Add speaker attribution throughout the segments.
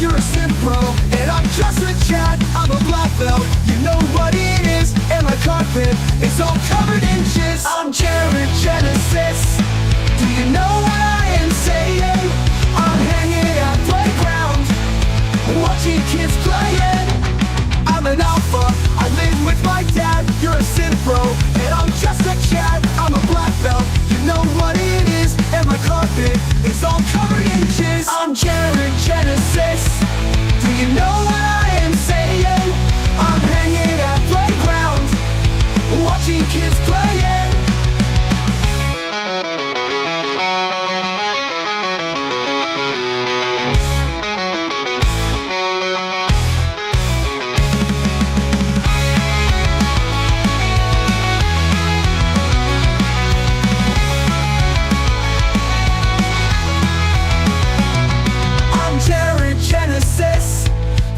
Speaker 1: you're a simp bro, and I'm just a Chad. I'm a black belt, you know what it is, and my carpet is all covered in jizz. I'm Jared Genesis, do you know what I am saying? I'm hanging at playground, watching kids playing. I'm an alpha, I live with my dad. You're a simp bro, and I'm just a Chad. I'm a black belt, you know what it is, and my carpet is all covered in jizz. I'm Jared Genesis, do you know what I am saying? I'm hanging at playground, watching kids playing.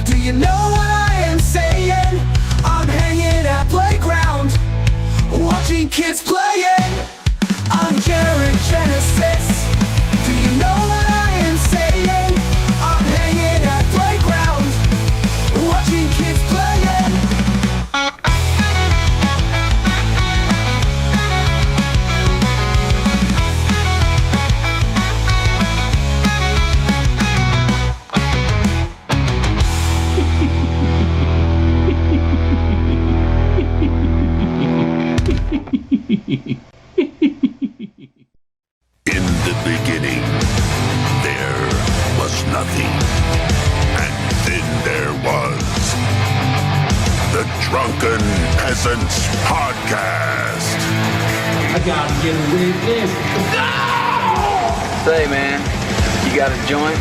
Speaker 1: Do you know what I am saying? I'm hanging at playground, watching kids playing. I'm Jared Genesis. Do you know what I am saying? I'm hanging at playground, watching kids playing.
Speaker 2: In the beginning, there was nothing. And then there was the Drunken Peasants Podcast.
Speaker 3: I gotta get a witness.
Speaker 4: Say, man, you got a joint?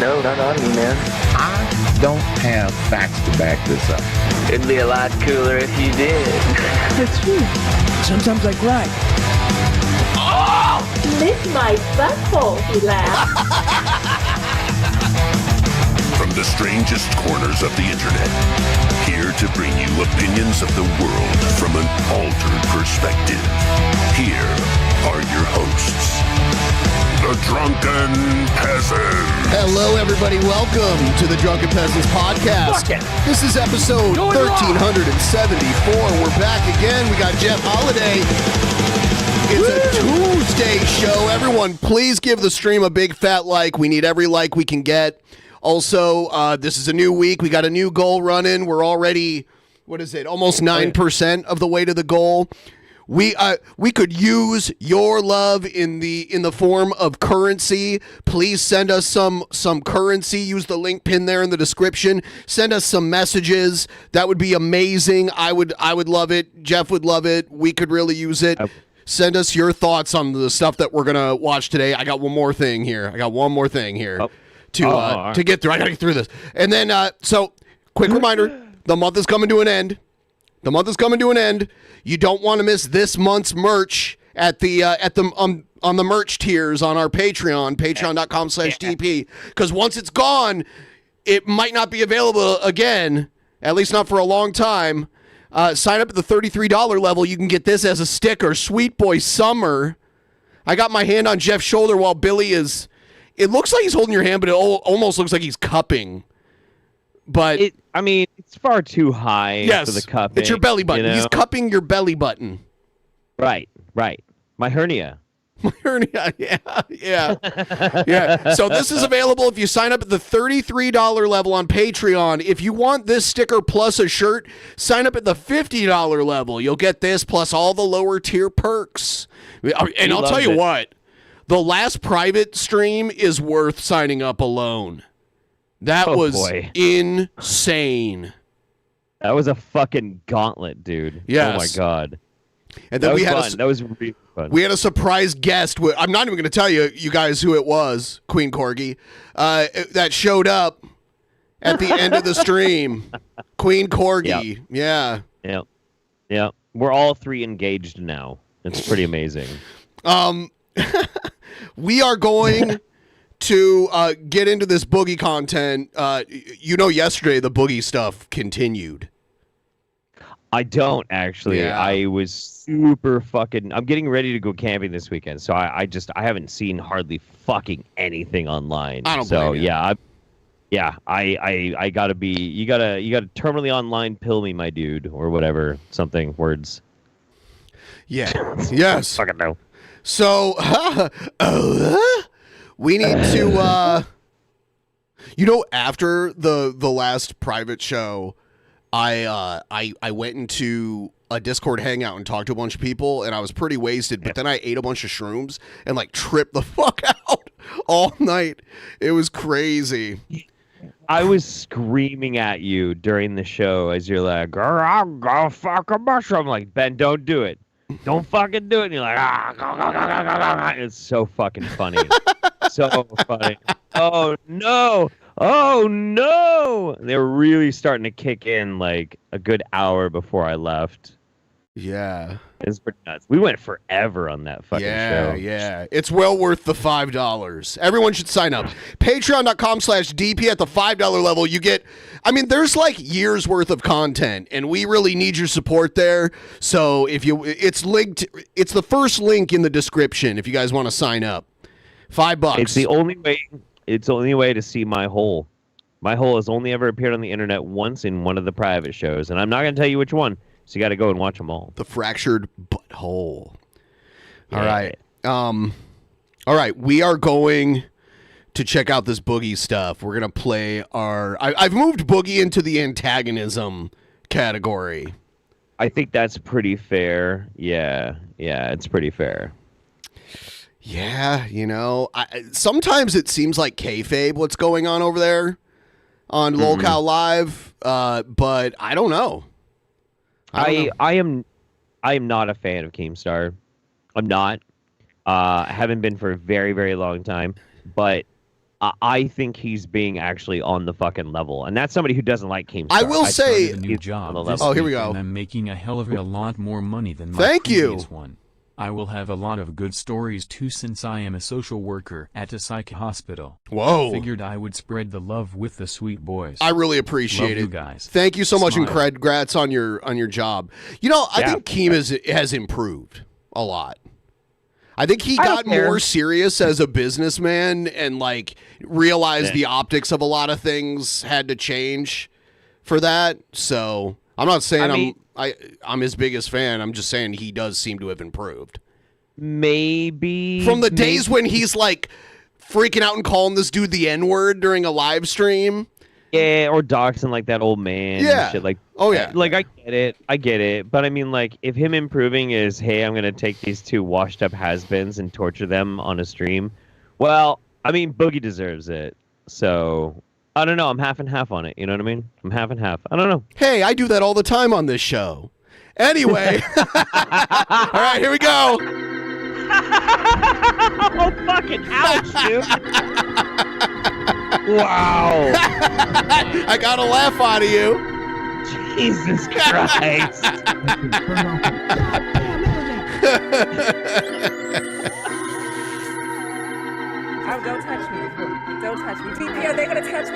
Speaker 4: No, not on me, man.
Speaker 5: I don't have facts to back this up.
Speaker 4: It'd be a lot cooler if you did.
Speaker 6: That's true. Sometimes I cry.
Speaker 7: Lick my butthole, he laughed.
Speaker 2: From the strangest corners of the internet, here to bring you opinions of the world from an altered perspective. Here are your hosts, the Drunken Peasants.
Speaker 8: Hello, everybody. Welcome to the Drunken Peasants Podcast. This is episode 1374. We're back again. We got Jeff Holiday. It's a Tuesday show. Everyone, please give the stream a big fat like. We need every like we can get. Also, this is a new week. We got a new goal running. We're already, almost 9% of the way to the goal. We could use your love in the form of currency. Please send us some currency. Use the link pin there in the description. Send us some messages. That would be amazing. I would love it. Jeff would love it. We could really use it. Send us your thoughts on the stuff that we're gonna watch today. I got one more thing here. To get through. I gotta get through this. And then so quick reminder: the month is coming to an end. You don't want to miss this month's merch on the merch tiers on our patreon.com/DP. Because once it's gone, it might not be available again, at least not for a long time. Sign up at the $33 level. You can get this as a sticker. Sweet Boy Summer. I got my hand on Jeff's shoulder while Billy is... It looks like he's holding your hand, but it almost looks like he's cupping. But
Speaker 9: it's far too high for the cupping.
Speaker 8: It's your belly button. You know? He's cupping your belly button.
Speaker 9: Right. My hernia.
Speaker 8: Yeah. So this is available if you sign up at the $33 level on Patreon. If you want this sticker plus a shirt, sign up at the $50 level. You'll get this plus all the lower tier perks. And I'll tell you what, the last private stream is worth signing up alone. That was insane.
Speaker 9: That was a fucking gauntlet, dude.
Speaker 8: Yes.
Speaker 9: Oh my God.
Speaker 8: And then
Speaker 9: that was really fun.
Speaker 8: We had a surprise guest. I'm not even going to tell you guys who it was, Queen Corgi, that showed up at the end of the stream. Queen Corgi.
Speaker 9: Yep. Yeah. We're all three engaged now. It's pretty amazing.
Speaker 8: We are going to get into this Boogie content. Yesterday the Boogie stuff continued.
Speaker 9: I don't actually.
Speaker 8: Yeah.
Speaker 9: I was super fucking. I'm getting ready to go camping this weekend, so I haven't seen hardly fucking anything online.
Speaker 8: I don't
Speaker 9: so
Speaker 8: blame you.
Speaker 9: I gotta be. You gotta terminally online pill me, my dude, or whatever. Something words.
Speaker 8: Yeah. Yes.
Speaker 9: Fucking no.
Speaker 8: So we need to. After the last private show, I went into a Discord hangout and talked to a bunch of people, and I was pretty wasted. But then I ate a bunch of shrooms and like tripped the fuck out all night. It was crazy.
Speaker 9: I was screaming at you during the show as you're like, "I'll go fuck a mushroom." I'm like, Ben, don't do it. Don't fucking do it. And you're like, go. It's so fucking funny. So funny. Oh, no. Oh, no. They were really starting to kick in like a good hour before I left.
Speaker 8: Yeah.
Speaker 9: It's pretty nuts. We went forever on that fucking show.
Speaker 8: Yeah. It's well worth the $5. Everyone should sign up. Patreon.com/DP at the $5 level. You get, there's like years worth of content, and we really need your support there. So it's linked, it's the first link in the description if you guys want to sign up. $5.
Speaker 9: It's the only way to see my hole. My hole has only ever appeared on the internet once in one of the private shows, and I'm not going to tell you which one. So you got to go and watch them all.
Speaker 8: The fractured butthole.
Speaker 9: Yeah.
Speaker 8: All right. All right. We are going to check out this Boogie stuff. We're going to play I've moved Boogie into the antagonism category.
Speaker 9: I think that's pretty fair. Yeah, it's pretty fair.
Speaker 8: Yeah, sometimes it seems like kayfabe what's going on over there on LolCow Live, but I don't know.
Speaker 9: I am not a fan of Keemstar. I'm not. I haven't been for a very, very long time. But I think he's being actually on the fucking level, and that's somebody who doesn't like Keemstar.
Speaker 8: I will say,
Speaker 10: a new job
Speaker 8: here we go.
Speaker 10: And I'm making a hell of a lot more money than my
Speaker 8: Thank you.
Speaker 10: previous one. I will have a lot of good stories too, since I am a social worker at a psych hospital.
Speaker 8: Whoa.
Speaker 10: Figured I would spread the love with the sweet boys.
Speaker 8: I really appreciate
Speaker 10: Love
Speaker 8: it.
Speaker 10: you guys.
Speaker 8: Thank you so much, and
Speaker 10: Smile.
Speaker 8: congrats on your job. I think Keem has improved a lot. I think he got more serious as a businessman and like realized the optics of a lot of things had to change for that. So I'm not saying I'm his biggest fan. I'm just saying he does seem to have improved.
Speaker 9: Maybe
Speaker 8: from the days when he's like freaking out and calling this dude the N-word during a live stream.
Speaker 9: Yeah, or doxing like that old man.
Speaker 8: Yeah.
Speaker 9: And shit. Like,
Speaker 8: oh yeah.
Speaker 9: Like I get it. But I mean, like, if him improving is, hey, I'm gonna take these two washed up has-beens and torture them on a stream. Well, I mean, Boogie deserves it. So I don't know. I'm half and half on it. You know what I mean? I'm half and half. I don't know.
Speaker 8: Hey, I do that all the time on this show. Anyway. All right, here we go.
Speaker 9: Oh, fucking ouch, dude. Wow.
Speaker 8: I got a laugh out of you.
Speaker 9: Jesus Christ.
Speaker 11: Oh, don't touch me. Don't touch me. DP, are they going to touch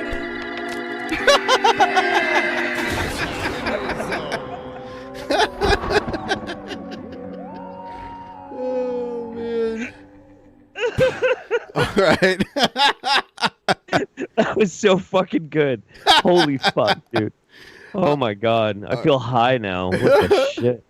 Speaker 8: Oh, man. All right.
Speaker 9: That was so fucking good. Holy fuck, dude. Oh my god. I feel high now. What the shit?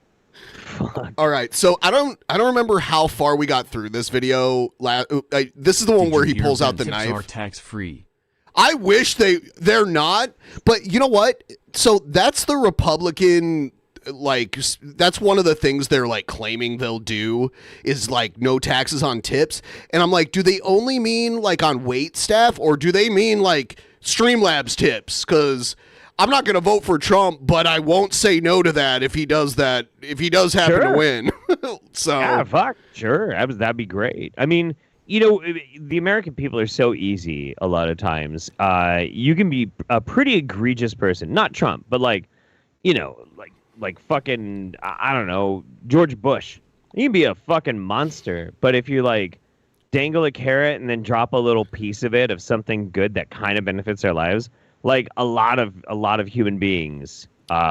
Speaker 9: Fuck.
Speaker 8: All right. So I don't remember how far we got through this video. This is the one where he pulls out the knife.
Speaker 10: Are tax free.
Speaker 8: I wish they're not, but you know what? So that's the Republican, like, that's one of the things they're like claiming they'll do is like no taxes on tips. And I'm like, do they only mean like on wait staff, or do they mean like Streamlabs tips? Because I'm not going to vote for Trump, but I won't say no to that if he does that, if he does happen to win. So
Speaker 9: yeah, fuck, sure. That'd be great. I mean, you know, the American people are so easy a lot of times. You can be a pretty egregious person, not Trump, but like, you know, like fucking, I don't know, George Bush. You can be a fucking monster, but if you like dangle a carrot and then drop a little piece of it of something good that kind of benefits their lives, like a lot of human beings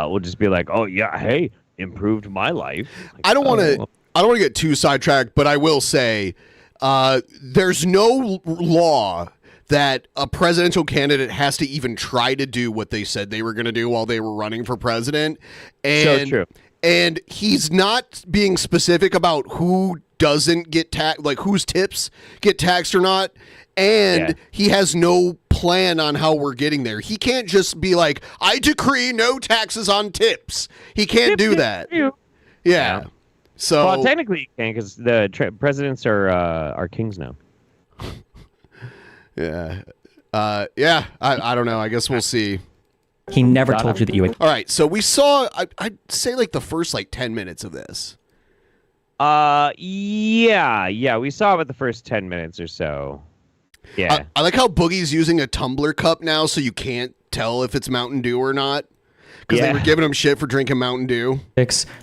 Speaker 9: will just be like, oh yeah, hey, improved my life. Like,
Speaker 8: I don't want to get too sidetracked, but I will say there's no law that a presidential candidate has to even try to do what they said they were going to do while they were running for president. And,
Speaker 9: so true.
Speaker 8: And he's not being specific about who doesn't get taxed, like whose tips get taxed or not. And he has no plan on how we're getting there. He can't just be like, I decree no taxes on tips. He can't do that. Yeah. So
Speaker 9: well, technically you can, because the presidents are kings now.
Speaker 8: Yeah. I don't know. I guess we'll see.
Speaker 12: He never told you that you would.
Speaker 8: All right. So we saw, I'd say like the first 10 minutes of this.
Speaker 9: Yeah. We saw about the first 10 minutes or so. Yeah.
Speaker 8: I like how Boogie's using a tumbler cup now, so you can't tell if it's Mountain Dew or not. Because they were giving him shit for drinking Mountain Dew.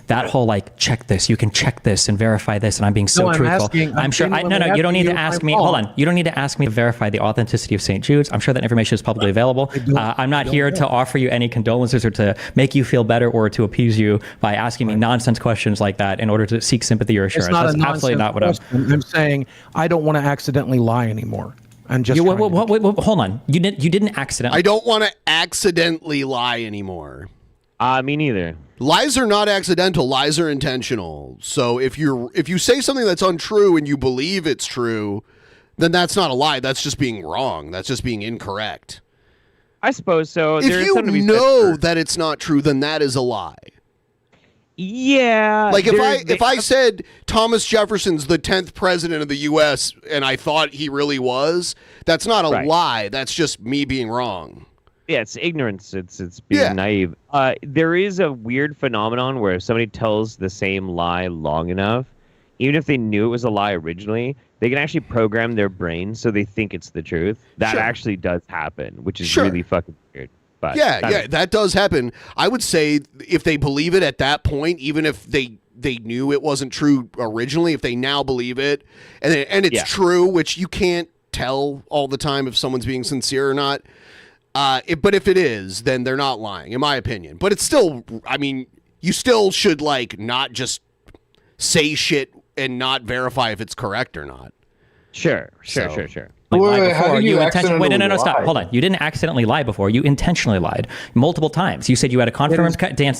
Speaker 12: That whole check this, you can check this and verify this, and I'm being so truthful. I'm sure. No, you don't need to ask me. Hold on, you don't need to ask me to verify the authenticity of St. Jude's. I'm sure that information is publicly available. I'm not here to offer you any condolences or to make you feel better or to appease you by asking me nonsense questions like that in order to seek sympathy or assurance. That's absolutely not what
Speaker 6: I'm saying. I don't want to accidentally lie anymore. I'm just.
Speaker 12: Wait, hold on. You didn't accidentally.
Speaker 8: I don't want to accidentally lie anymore.
Speaker 9: Me neither.
Speaker 8: Lies are not accidental. Lies are intentional. So if you say something that's untrue and you believe it's true, then that's not a lie. That's just being wrong. That's just being incorrect.
Speaker 9: I suppose so.
Speaker 8: If you know that it's not true, then that is a lie.
Speaker 9: Yeah.
Speaker 8: Like if I said Thomas Jefferson's the 10th president of the U.S. and I thought he really was, that's not a lie. That's just me being wrong.
Speaker 9: Yeah, it's ignorance. It's being naive. There is a weird phenomenon where if somebody tells the same lie long enough, even if they knew it was a lie originally, they can actually program their brain so they think it's the truth. That actually does happen, which is really fucking weird. But
Speaker 8: that does happen. I would say if they believe it at that point, even if they knew it wasn't true originally, if they now believe it and it's true, which you can't tell all the time if someone's being sincere or not. But if it is, then they're not lying, in my opinion. But it's still, I mean, you still should not just say shit and not verify if it's correct or not.
Speaker 9: Sure.
Speaker 12: Wait, stop. Hold on. You didn't accidentally lie before. You intentionally lied multiple times. You said you had a confirmed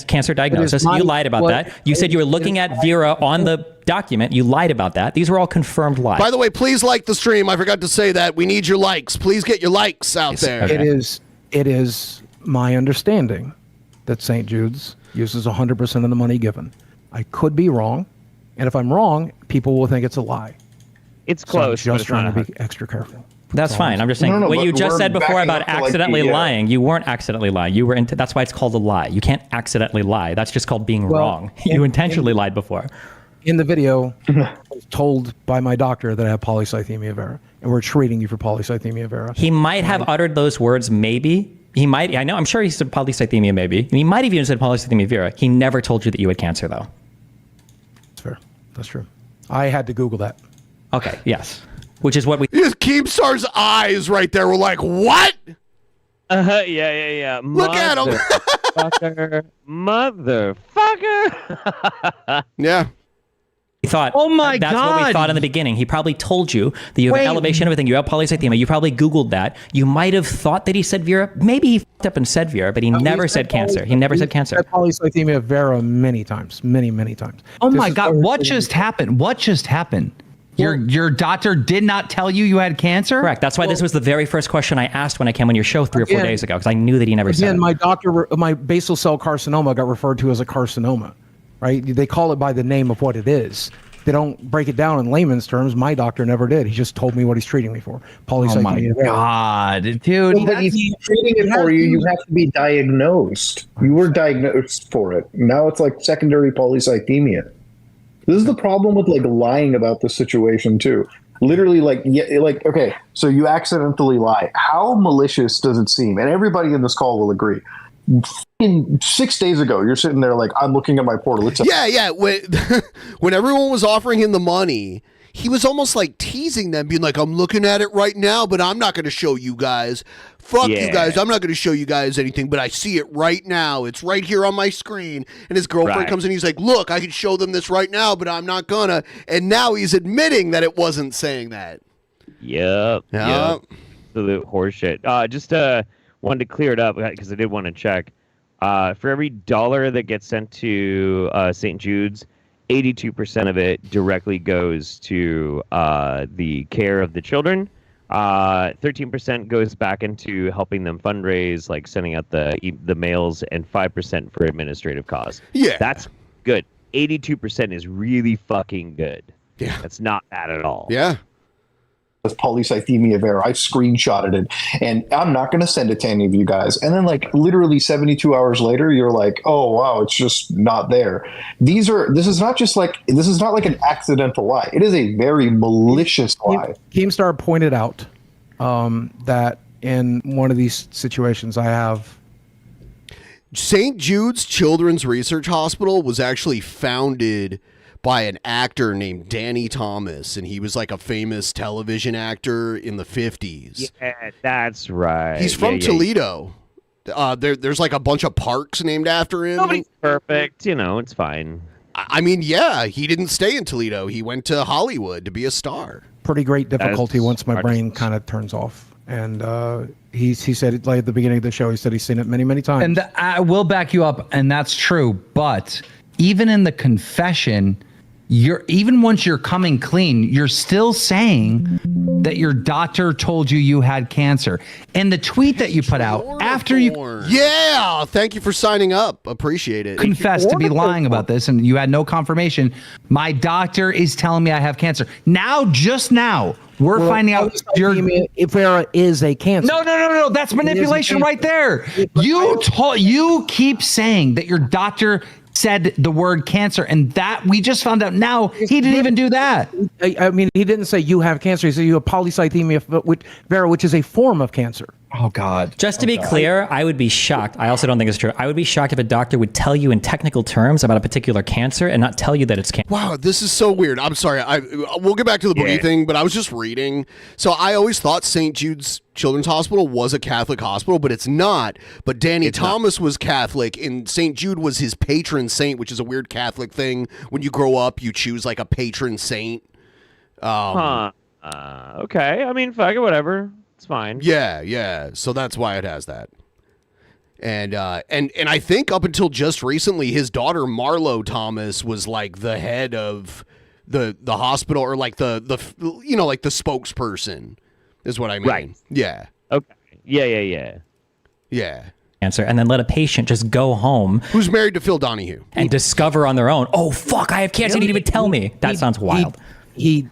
Speaker 12: cancer diagnosis. You lied about that. You said you were looking at Vera on the document. You lied about that. These were all confirmed lies.
Speaker 8: By the way, please like the stream. I forgot to say that. We need your likes. Please get your likes out there.
Speaker 6: Okay. It is my understanding that St. Jude's uses 100% of the money given. I could be wrong. And if I'm wrong, people will think it's a lie.
Speaker 9: It's close.
Speaker 6: So I'm just trying to be extra careful.
Speaker 12: That's fine. I'm just saying what you just said before about accidentally lying. You weren't accidentally lying. You were that's why it's called a lie. You can't accidentally lie. That's just called being wrong. You intentionally lied before.
Speaker 6: In the video, I was told by my doctor that I have polycythemia vera, and we're treating you for polycythemia vera.
Speaker 12: He might have uttered those words, maybe. He might. I know. I'm sure he said polycythemia, maybe. He might have even said polycythemia vera. He never told you that you had cancer, though.
Speaker 6: That's fair. That's true. I had to Google that.
Speaker 12: Okay. Yes. Which is what we.
Speaker 8: Keemstar's eyes right there were like, what?
Speaker 9: Yeah.
Speaker 8: Look at him.
Speaker 9: Motherfucker.
Speaker 8: Yeah.
Speaker 12: He thought,
Speaker 13: oh my
Speaker 12: God. That's what we thought in the beginning. He probably told you that you have elevation, everything. You have polycythemia. You probably Googled that. You might have thought that he said Vera. Maybe he f***ed up and said Vera, but he never said cancer. He never said cancer.
Speaker 6: Polycythemia vera many times. Many times.
Speaker 13: Oh my God. What just happened? Your doctor did not tell you had cancer?
Speaker 12: Correct. That's why this was the very first question I asked when I came on your show 3 or 4 days ago, because I knew that he never said it.
Speaker 6: My basal cell carcinoma got referred to as a carcinoma, right? They call it by the name of what it is. They don't break it down in layman's terms. My doctor never did. He just told me what he's treating me for. Polycythemia.
Speaker 13: Oh my God, dude.
Speaker 14: Well, but if he's treating it for you, you have to be diagnosed. You were diagnosed for it. Now it's like secondary polycythemia. This is the problem with lying about the situation too. Literally, okay, so you accidentally lie. How malicious does it seem? And everybody in this call will agree. 6 days ago, you're sitting there I'm looking at my portal. It's
Speaker 8: When everyone was offering him the money, he was almost like teasing them, being like, I'm looking at it right now, but I'm not going to show you guys. Fuck you guys. I'm not going to show you guys anything, but I see it right now. It's right here on my screen. And his girlfriend comes in. He's like, look, I can show them this right now, but I'm not going to. And now he's admitting that it wasn't saying that.
Speaker 9: Yep. Absolute horseshit. Just wanted to clear it up because I did want to check. For every $1 that gets sent to St. Jude's, 82% of it directly goes to the care of the children. 13% goes back into helping them fundraise, like sending out the mails, and 5% for administrative costs.
Speaker 8: Yeah,
Speaker 9: that's good. 82% is really fucking good.
Speaker 8: Yeah,
Speaker 9: that's not bad at all.
Speaker 8: Yeah.
Speaker 14: With polycythemia vera, I screenshotted it, and I'm not going to send it to any of you guys. And then, like, literally 72 hours later, you're like, "Oh wow, it's just not there." This is not like an accidental lie. It is a very malicious lie.
Speaker 6: Keemstar pointed out that in one of these situations, I have
Speaker 8: St. Jude's Children's Research Hospital was actually founded by an actor named Danny Thomas, and he was like a famous television actor in the 50s.
Speaker 9: Yeah, that's right.
Speaker 8: He's from Toledo. There's like a bunch of parks named after him.
Speaker 9: Nobody's perfect, it's fine.
Speaker 8: I mean, yeah, he didn't stay in Toledo. He went to Hollywood to be a star.
Speaker 6: Pretty great difficulty once my brain kind of turns off. And he said it like at the beginning of the show. He said he's seen it many, many times.
Speaker 13: And I will back you up, and that's true. But even in the confession, even once you're coming clean, you're still saying that your doctor told you had cancer. And the tweet that you put out after
Speaker 8: yeah, thank you for signing up. Appreciate it.
Speaker 13: Confessed to be lying about this, and you had no confirmation. My doctor is telling me I have cancer. Just now, we're finding out
Speaker 6: if there is a cancer.
Speaker 13: No. That's manipulation right there. You keep saying that your doctor said the word cancer, and that we just found out now he didn't even do that.
Speaker 6: I mean, he didn't say you have cancer. He said you have polycythemia vera, which is a form of cancer.
Speaker 13: Oh, God.
Speaker 12: Just to be clear, I would be shocked. I also don't think it's true. I would be shocked if a doctor would tell you in technical terms about a particular cancer and not tell you that it's cancer.
Speaker 8: Wow, this is so weird. I'm sorry. We'll get back to the boogie thing, but I was just reading. So I always thought St. Jude's Children's Hospital was a Catholic hospital, but it's not. But Danny Thomas was Catholic, and St. Jude was his patron saint, which is a weird Catholic thing. When you grow up, you choose like a patron saint.
Speaker 9: Okay. I mean, fuck it, whatever. It's fine.
Speaker 8: Yeah. So that's why it has that. And I think up until just recently, his daughter Marlo Thomas was like the head of the hospital, or like the like the spokesperson, is what I mean.
Speaker 9: Right.
Speaker 8: Yeah.
Speaker 9: Okay. Yeah.
Speaker 12: Cancer, and then let a patient just go home
Speaker 8: who's married to Phil Donahue
Speaker 12: and discover on their own, oh fuck, I have cancer. He didn't even tell me. That sounds wild.
Speaker 6: Okay.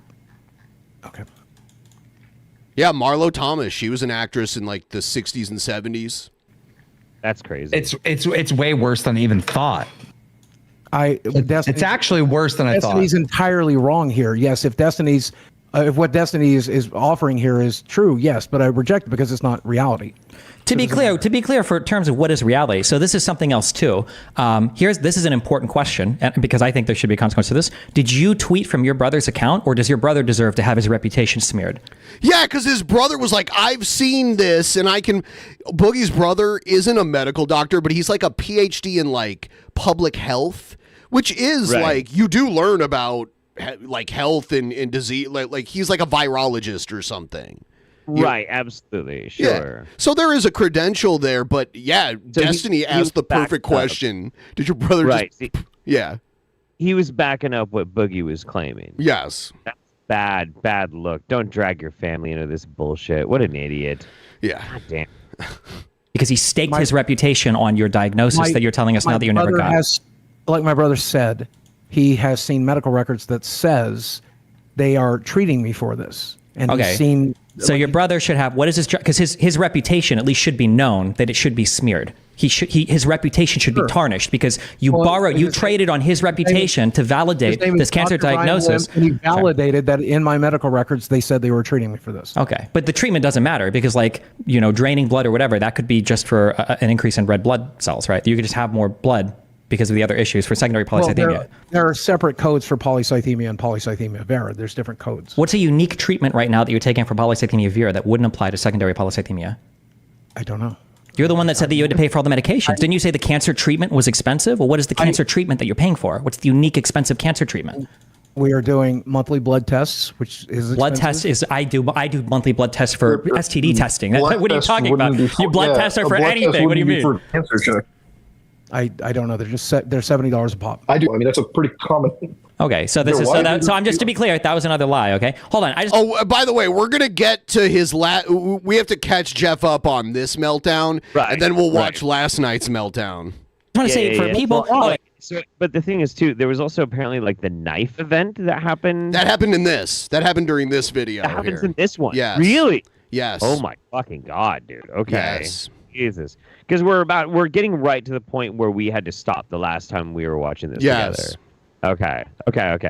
Speaker 8: Yeah, Marlo Thomas. She was an actress in like the 60s and 70s.
Speaker 9: That's crazy.
Speaker 13: It's way worse than I even thought.
Speaker 6: It's
Speaker 13: actually worse than I thought.
Speaker 6: Destiny's entirely wrong here. Yes, if Destiny's if what Destiny is offering here is true, yes, but I reject it because it's not reality.
Speaker 12: To be clear, for terms of what is reality, so this is something else too. This is an important question, and because I think there should be a consequence to this. Did you tweet from your brother's account, or does your brother deserve to have his reputation smeared?
Speaker 8: Yeah, because his brother was like, I've seen this, and I can. Boogie's brother isn't a medical doctor, but he's like a PhD in like public health, which is like you do learn about like health and disease. Like he's like a virologist or something.
Speaker 9: Right, absolutely, sure.
Speaker 8: Yeah. So there is a credential there, but yeah, so Destiny asked the perfect question. Did your brother yeah.
Speaker 9: He was backing up what Boogie was claiming.
Speaker 8: Yes.
Speaker 9: That's bad look. Don't drag your family into this bullshit. What an idiot.
Speaker 8: Yeah.
Speaker 9: God damn.
Speaker 12: Because he staked his reputation on your diagnosis that you're telling us now that you never got.
Speaker 6: Like my brother said, he has seen medical records that says they are treating me for this. And he's seen...
Speaker 12: So your brother should have, what is his, because his reputation at least should be known that it should be smeared. His reputation should be tarnished because you traded on his reputation to validate this cancer diagnosis.
Speaker 6: And he validated that in my medical records, they said they were treating me for this.
Speaker 12: Okay. But the treatment doesn't matter because draining blood or whatever, that could be just for an increase in red blood cells, right? You could just have more blood because of the other issues for secondary polycythemia.
Speaker 6: There are separate codes for polycythemia and polycythemia vera. There's different codes.
Speaker 12: What's a unique treatment right now that you're taking for polycythemia vera that wouldn't apply to secondary polycythemia?
Speaker 6: I don't know.
Speaker 12: You're the one that said that you had to pay for all the medications. Didn't you say the cancer treatment was expensive? Well, what is the cancer treatment that you're paying for? What's the unique expensive cancer treatment?
Speaker 6: We are doing monthly blood tests, which is
Speaker 12: blood tests is I do monthly blood tests for STD testing. What are you talking about? Your blood tests are for anything. What do you mean?
Speaker 14: For cancer check.
Speaker 6: I don't know. They're $70 a pop.
Speaker 14: I do. I mean, that's a pretty common.
Speaker 12: Okay, so this is so I'm just to be clear, that was another lie. Okay, hold on.
Speaker 8: By the way, we're gonna get to his we have to catch Jeff up on this meltdown, and then we'll watch last night's meltdown.
Speaker 12: I want to say for people.
Speaker 9: So, but the thing is, too, there was also apparently like the knife event that happened.
Speaker 8: That happened in this. That happened during this video.
Speaker 9: That happens in this one.
Speaker 8: Yes.
Speaker 9: Really?
Speaker 8: Yes.
Speaker 9: Oh my fucking god, dude. Okay.
Speaker 8: Yes.
Speaker 9: Jesus. Because we're getting right to the point where we had to stop the last time we were watching this together. Okay.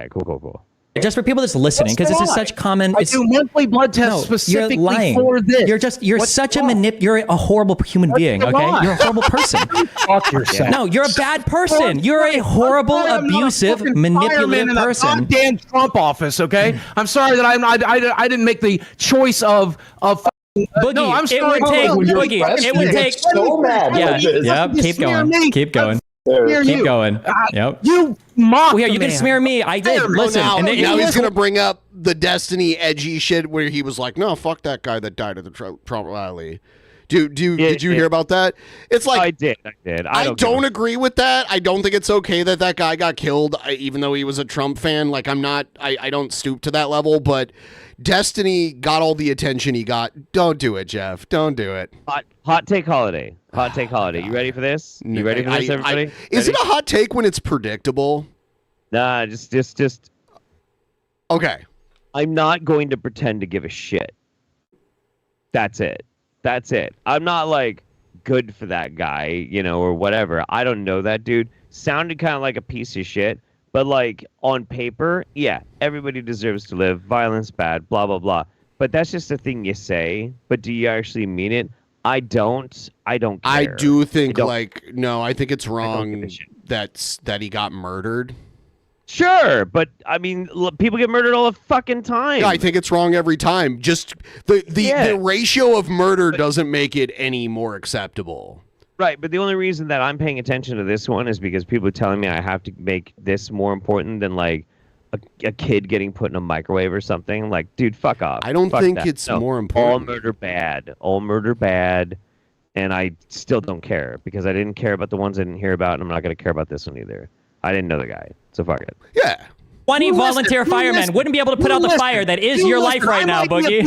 Speaker 9: Cool.
Speaker 12: Just for people that's listening, because this is such common.
Speaker 6: I do monthly blood tests specifically for this.
Speaker 12: You're such you're a horrible human being. Okay, you're a horrible person.
Speaker 6: Fuck yourself.
Speaker 12: No, you're a bad person. You're a horrible, abusive, manipulative person.
Speaker 6: Goddamn Trump office. Okay, I'm sorry that I didn't make the choice of.
Speaker 12: Boogie,
Speaker 6: no, I'm sorry.
Speaker 12: It would take.
Speaker 14: So mad.
Speaker 12: Yeah. Keep going. Keep going. Keep going. Yep.
Speaker 6: You mock
Speaker 12: yeah, you can smear me. I did. Listen.
Speaker 8: Now he's going to bring up the Destiny edgy shit where he was like, no, fuck that guy that died at the Trump rally. Did you hear about that? It's like
Speaker 9: I did.
Speaker 8: I don't agree with that. I don't think it's okay that that guy got killed, even though he was a Trump fan. Like I don't stoop to that level, but Destiny got all the attention he got. Don't do it, Jeff. Don't do it.
Speaker 9: Hot take holiday. Hot take holiday. You ready for this? You ready for this, everybody?
Speaker 8: Is it a hot take when it's predictable?
Speaker 9: Nah, just.
Speaker 8: Okay.
Speaker 9: I'm not going to pretend to give a shit. That's it. I'm not like good for that guy, or whatever. I don't know that dude. Sounded kind of like a piece of shit. But like on paper, yeah, everybody deserves to live. Violence bad, blah blah blah. But that's just a thing you say. But do you actually mean it? I don't care.
Speaker 8: I do think I think it's wrong that he got murdered.
Speaker 9: Sure, but I mean, people get murdered all the fucking time.
Speaker 8: Yeah, I think it's wrong every time. Just the ratio of murder doesn't make it any more acceptable.
Speaker 9: Right, but the only reason that I'm paying attention to this one is because people are telling me I have to make this more important than like a kid getting put in a microwave or something. Like, dude, fuck off.
Speaker 8: I don't think it's more important.
Speaker 9: All murder bad, and I still don't care because I didn't care about the ones I didn't hear about, and I'm not going to care about this one either. I didn't know the guy, so fuck it.
Speaker 8: Yeah.
Speaker 12: 20 volunteer firemen wouldn't be able to put out the fire that is your life right now, Boogie.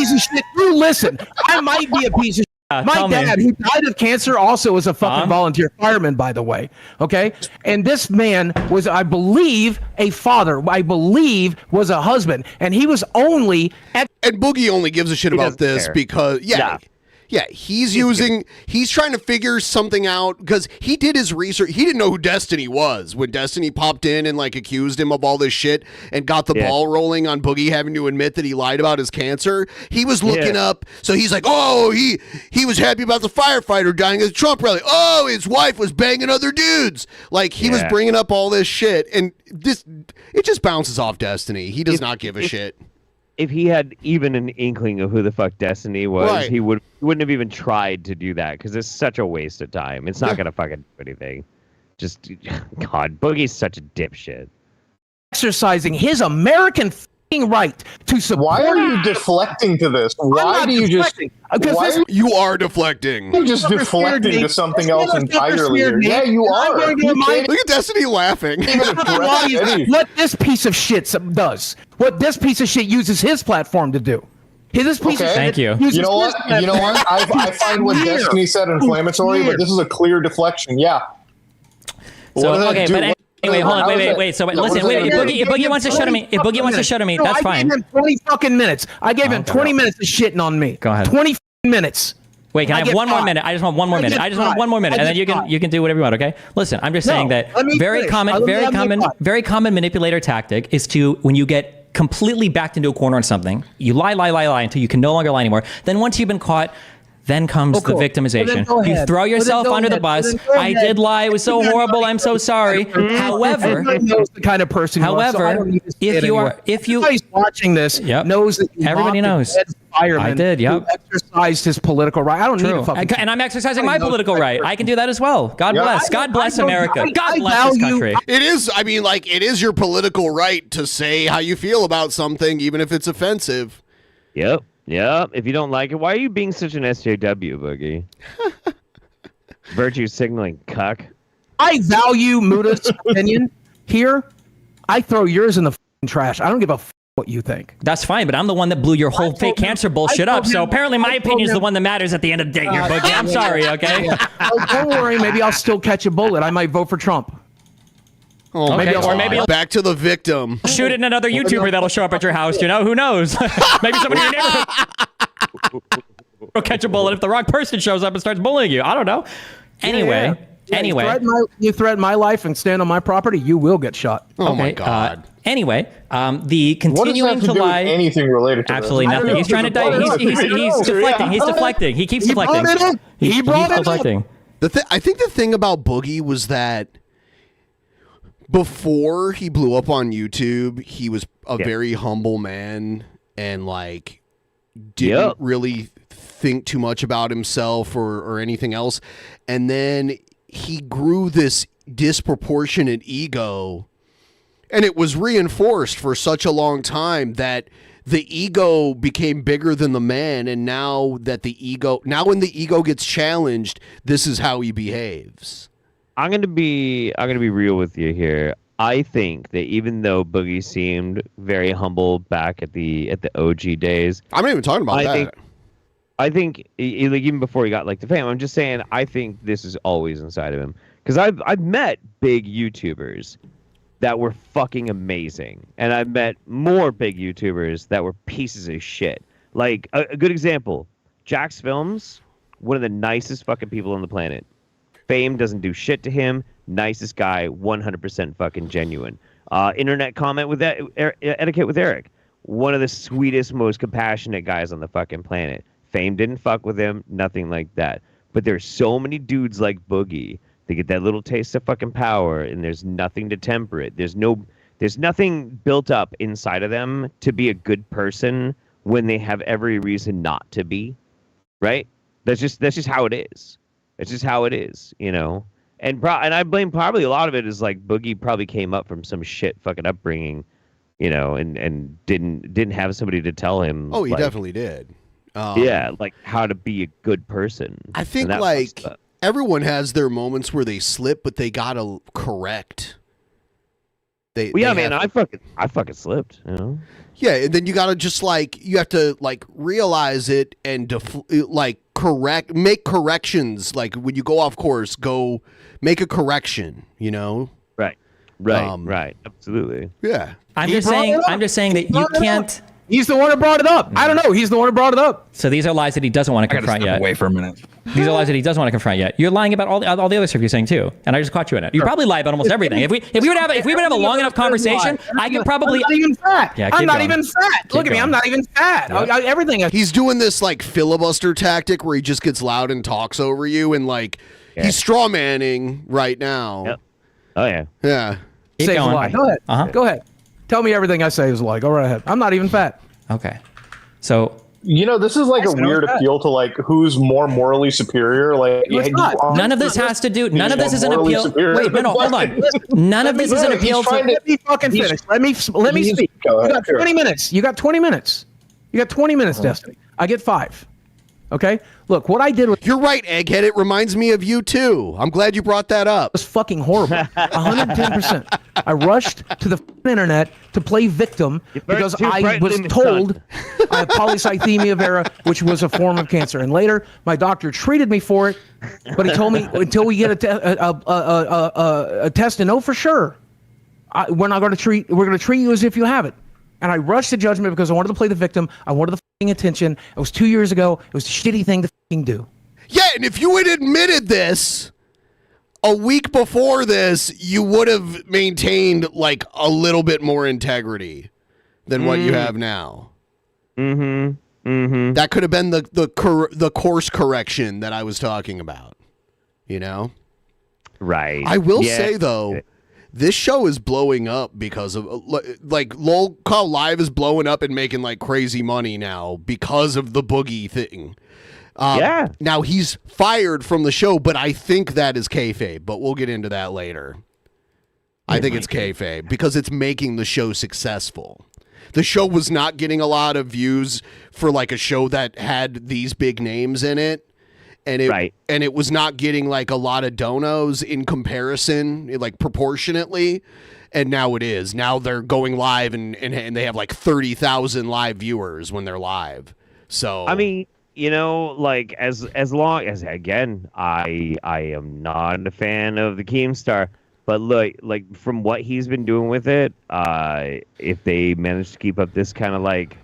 Speaker 6: You listen. I might be a piece of shit. My dad, who died of cancer, also was a fucking volunteer fireman, by the way. Okay? And this man was, I believe, a father. I believe was a husband. And he was only...
Speaker 8: And Boogie only gives a shit about this because... Yeah, he's trying to figure something out because he did his research. He didn't know who Destiny was when Destiny popped in and like accused him of all this shit and got the ball rolling on Boogie having to admit that he lied about his cancer. He was looking up. So he's like, oh, he was happy about the firefighter dying at the Trump rally. Oh, his wife was banging other dudes. Like he was bringing up all this shit. And it just bounces off Destiny. He does not give a shit.
Speaker 9: If he had even an inkling of who the fuck Destiny was, he wouldn't have even tried to do that because it's such a waste of time. It's not gonna fucking do anything. Just God, Boogie's such a dipshit.
Speaker 6: Exercising his American right to support.
Speaker 14: Why are you deflecting to this? Why do you just?
Speaker 8: You are deflecting.
Speaker 14: You're just deflecting to something else entirely. Yeah, you are.
Speaker 8: Look at Destiny laughing.
Speaker 6: What this piece of shit does. What this piece of shit uses his platform to do. This piece of shit.
Speaker 12: Thank you.
Speaker 14: You know what? I find what Destiny said inflammatory, but this is a clear deflection. Yeah.
Speaker 12: So okay, but. Anyway, hold on, wait. So listen, wait. If Boogie wants to shut me, that's fine.
Speaker 6: I gave him 20 fucking minutes. I gave him 20 minutes of shitting on me.
Speaker 12: Go ahead.
Speaker 6: 20 minutes.
Speaker 12: Wait, can I have one more minute? I just want one more minute. And then you can do whatever you want. Okay. Listen, I'm just saying that very common manipulator tactic is to when you get completely backed into a corner on something, you lie until you can no longer lie anymore. Then once you've been caught, then comes
Speaker 6: Oh, cool.
Speaker 12: the victimization.
Speaker 6: Well, then go
Speaker 12: You
Speaker 6: ahead.
Speaker 12: throw yourself
Speaker 6: Well, then
Speaker 12: under
Speaker 6: go
Speaker 12: the bus.
Speaker 6: ahead. Well, then
Speaker 12: I
Speaker 6: go
Speaker 12: did
Speaker 6: ahead.
Speaker 12: lie. It was so horrible. I'm so sorry. However,
Speaker 6: Everybody knows the kind of person you are, so I don't need to say it anymore. Everybody's watching this knows that you
Speaker 12: Everybody
Speaker 6: mocked
Speaker 12: knows.
Speaker 6: a dead fireman
Speaker 12: I did, yep.
Speaker 6: who exercised his political right. I don't need
Speaker 12: True.
Speaker 6: to fucking.
Speaker 12: And I'm exercising my political right. I can do that as well. God bless. God bless America. God bless this country.
Speaker 8: It is, I mean, like, it is your political right to say how you feel about something, even if it's offensive.
Speaker 9: Yep. If you don't like it, why are you being such an SJW, Boogie? Virtue signaling cuck.
Speaker 6: I value Muda's opinion here. I throw yours in the fucking trash. I don't give a what you think.
Speaker 12: That's fine, but I'm the one that blew your whole fake cancer bullshit up. So apparently my opinion is the one that matters at the end of the day here, Boogie. I'm sorry, okay?
Speaker 6: Oh, don't worry. Maybe I'll still catch a bullet. I might vote for Trump.
Speaker 8: Oh,
Speaker 12: okay, or maybe I'll
Speaker 8: back to the victim.
Speaker 12: shoot it in another YouTuber that'll show up at your house. You know, who knows? Maybe somebody in your neighborhood will catch a bullet if the wrong person shows up and starts bullying you. I don't know. Anyway.
Speaker 6: You threaten my life and stand on my property, you will get shot.
Speaker 8: Oh my God.
Speaker 12: Anyway, the continuing to lie.
Speaker 14: Anything related to
Speaker 12: absolutely
Speaker 14: this?
Speaker 12: nothing. He's trying to die. He's deflecting. He's deflecting. He keeps deflecting.
Speaker 6: He brought it up.
Speaker 12: deflecting.
Speaker 8: I think the thing about Boogie was that before he blew up on YouTube, he was a very humble man and like didn't really think too much about himself or anything else. And then he grew this disproportionate ego, and it was reinforced for such a long time that the ego became bigger than the man. And now when the ego gets challenged, this is how he behaves.
Speaker 9: I'm gonna be real with you here. I think that even though Boogie seemed very humble back at the OG days,
Speaker 8: I'm not even talking about that.
Speaker 9: I think like even before he got like the fame, I'm just saying I think this is always inside of him, because I've met big YouTubers that were fucking amazing, and I've met more big YouTubers that were pieces of shit. Like a good example, Jax Films, one of the nicest fucking people on the planet. Fame doesn't do shit to him. Nicest guy, 100% fucking genuine. Internet comment with that etiquette with Eric, one of the sweetest, most compassionate guys on the fucking planet. Fame didn't fuck with him, nothing like that. But there's so many dudes like Boogie. They get that little taste of fucking power, and there's nothing to temper it. There's nothing built up inside of them to be a good person when they have every reason not to be. Right? That's just how it is. It's just how it is, you know. And I blame probably a lot of it is like Boogie probably came up from some shit fucking upbringing, you know, and didn't have somebody to tell him.
Speaker 8: Oh, he
Speaker 9: like,
Speaker 8: definitely did.
Speaker 9: Yeah, like how to be a good person.
Speaker 8: I think like everyone has their moments where they slip, but they gotta correct.
Speaker 9: Man, I fucking slipped, you know.
Speaker 8: Yeah, and then you gotta just you have to realize it and make corrections. Like when you go off course, go make a correction. You know.
Speaker 9: Right. Absolutely.
Speaker 8: Yeah.
Speaker 12: I'm just saying that you can't.
Speaker 6: He's the one who brought it up. I don't know. He's the one who brought it up.
Speaker 12: So these are lies that he doesn't want to confront yet.
Speaker 5: Away for a minute.
Speaker 12: These are lies that he doesn't want to confront yet. You're lying about all the other stuff you're saying too, and I just caught you in it. You probably lie about almost everything. If we would have a long enough conversation, I could probably.
Speaker 6: I'm not even fat.
Speaker 12: Yeah,
Speaker 6: I'm not even fat. Look at me. I'm not even fat.
Speaker 12: Yep.
Speaker 6: Everything.
Speaker 8: He's doing this filibuster tactic where he just gets loud and talks over you, and he's straw manning right now.
Speaker 9: Yep. Oh yeah.
Speaker 8: Yeah.
Speaker 6: Say a lie. Go ahead. Go ahead. Tell me everything I say is a lie. Go right ahead. I'm not even fat.
Speaker 12: Okay. So
Speaker 14: this is a weird appeal to who's more morally superior.
Speaker 12: None of this has to do. None of this is an appeal.
Speaker 14: Superior.
Speaker 12: Wait, no, hold on. None of this is an appeal to.
Speaker 6: Let me fucking finish. Let me speak. You got 20 minutes. You got 20 minutes. Destiny. I get 5. Okay. Look, what I did with
Speaker 8: You're right, Egghead. It reminds me of you too. I'm glad you brought that up.
Speaker 6: It was fucking horrible. 110%. I rushed to the internet to play victim because I was told I have polycythemia vera, which was a form of cancer. And later, my doctor treated me for it, but he told me until we get a test to know for sure, we're going to treat you as if you have it. And I rushed to judgment because I wanted to play the victim. I wanted the fucking attention. It was 2 years ago. It was a shitty thing to fucking do.
Speaker 8: Yeah, and if you had admitted this a week before this, you would have maintained a little bit more integrity than what you have now.
Speaker 9: Mm-hmm. Mm-hmm.
Speaker 8: That could have been the course correction that I was talking about. You know?
Speaker 9: Right.
Speaker 8: I will say, though, this show is blowing up because of, like, LOL Call Live is blowing up and making, like, crazy money now because of the Boogie thing.
Speaker 9: Yeah.
Speaker 8: Now, he's fired from the show, but I think that is kayfabe, but we'll get into that later. I think it's kayfabe because it's making the show successful. The show was not getting a lot of views for, like, a show that had these big names in it. And it was not getting like a lot of donos in comparison, like proportionately, and now it is. Now they're going live and they have like 30,000 live viewers when they're live. So
Speaker 9: I mean, you know, like as long as, again, I am not a fan of the Keemstar, but look, like from what he's been doing with it, if they manage to keep up this kind of like.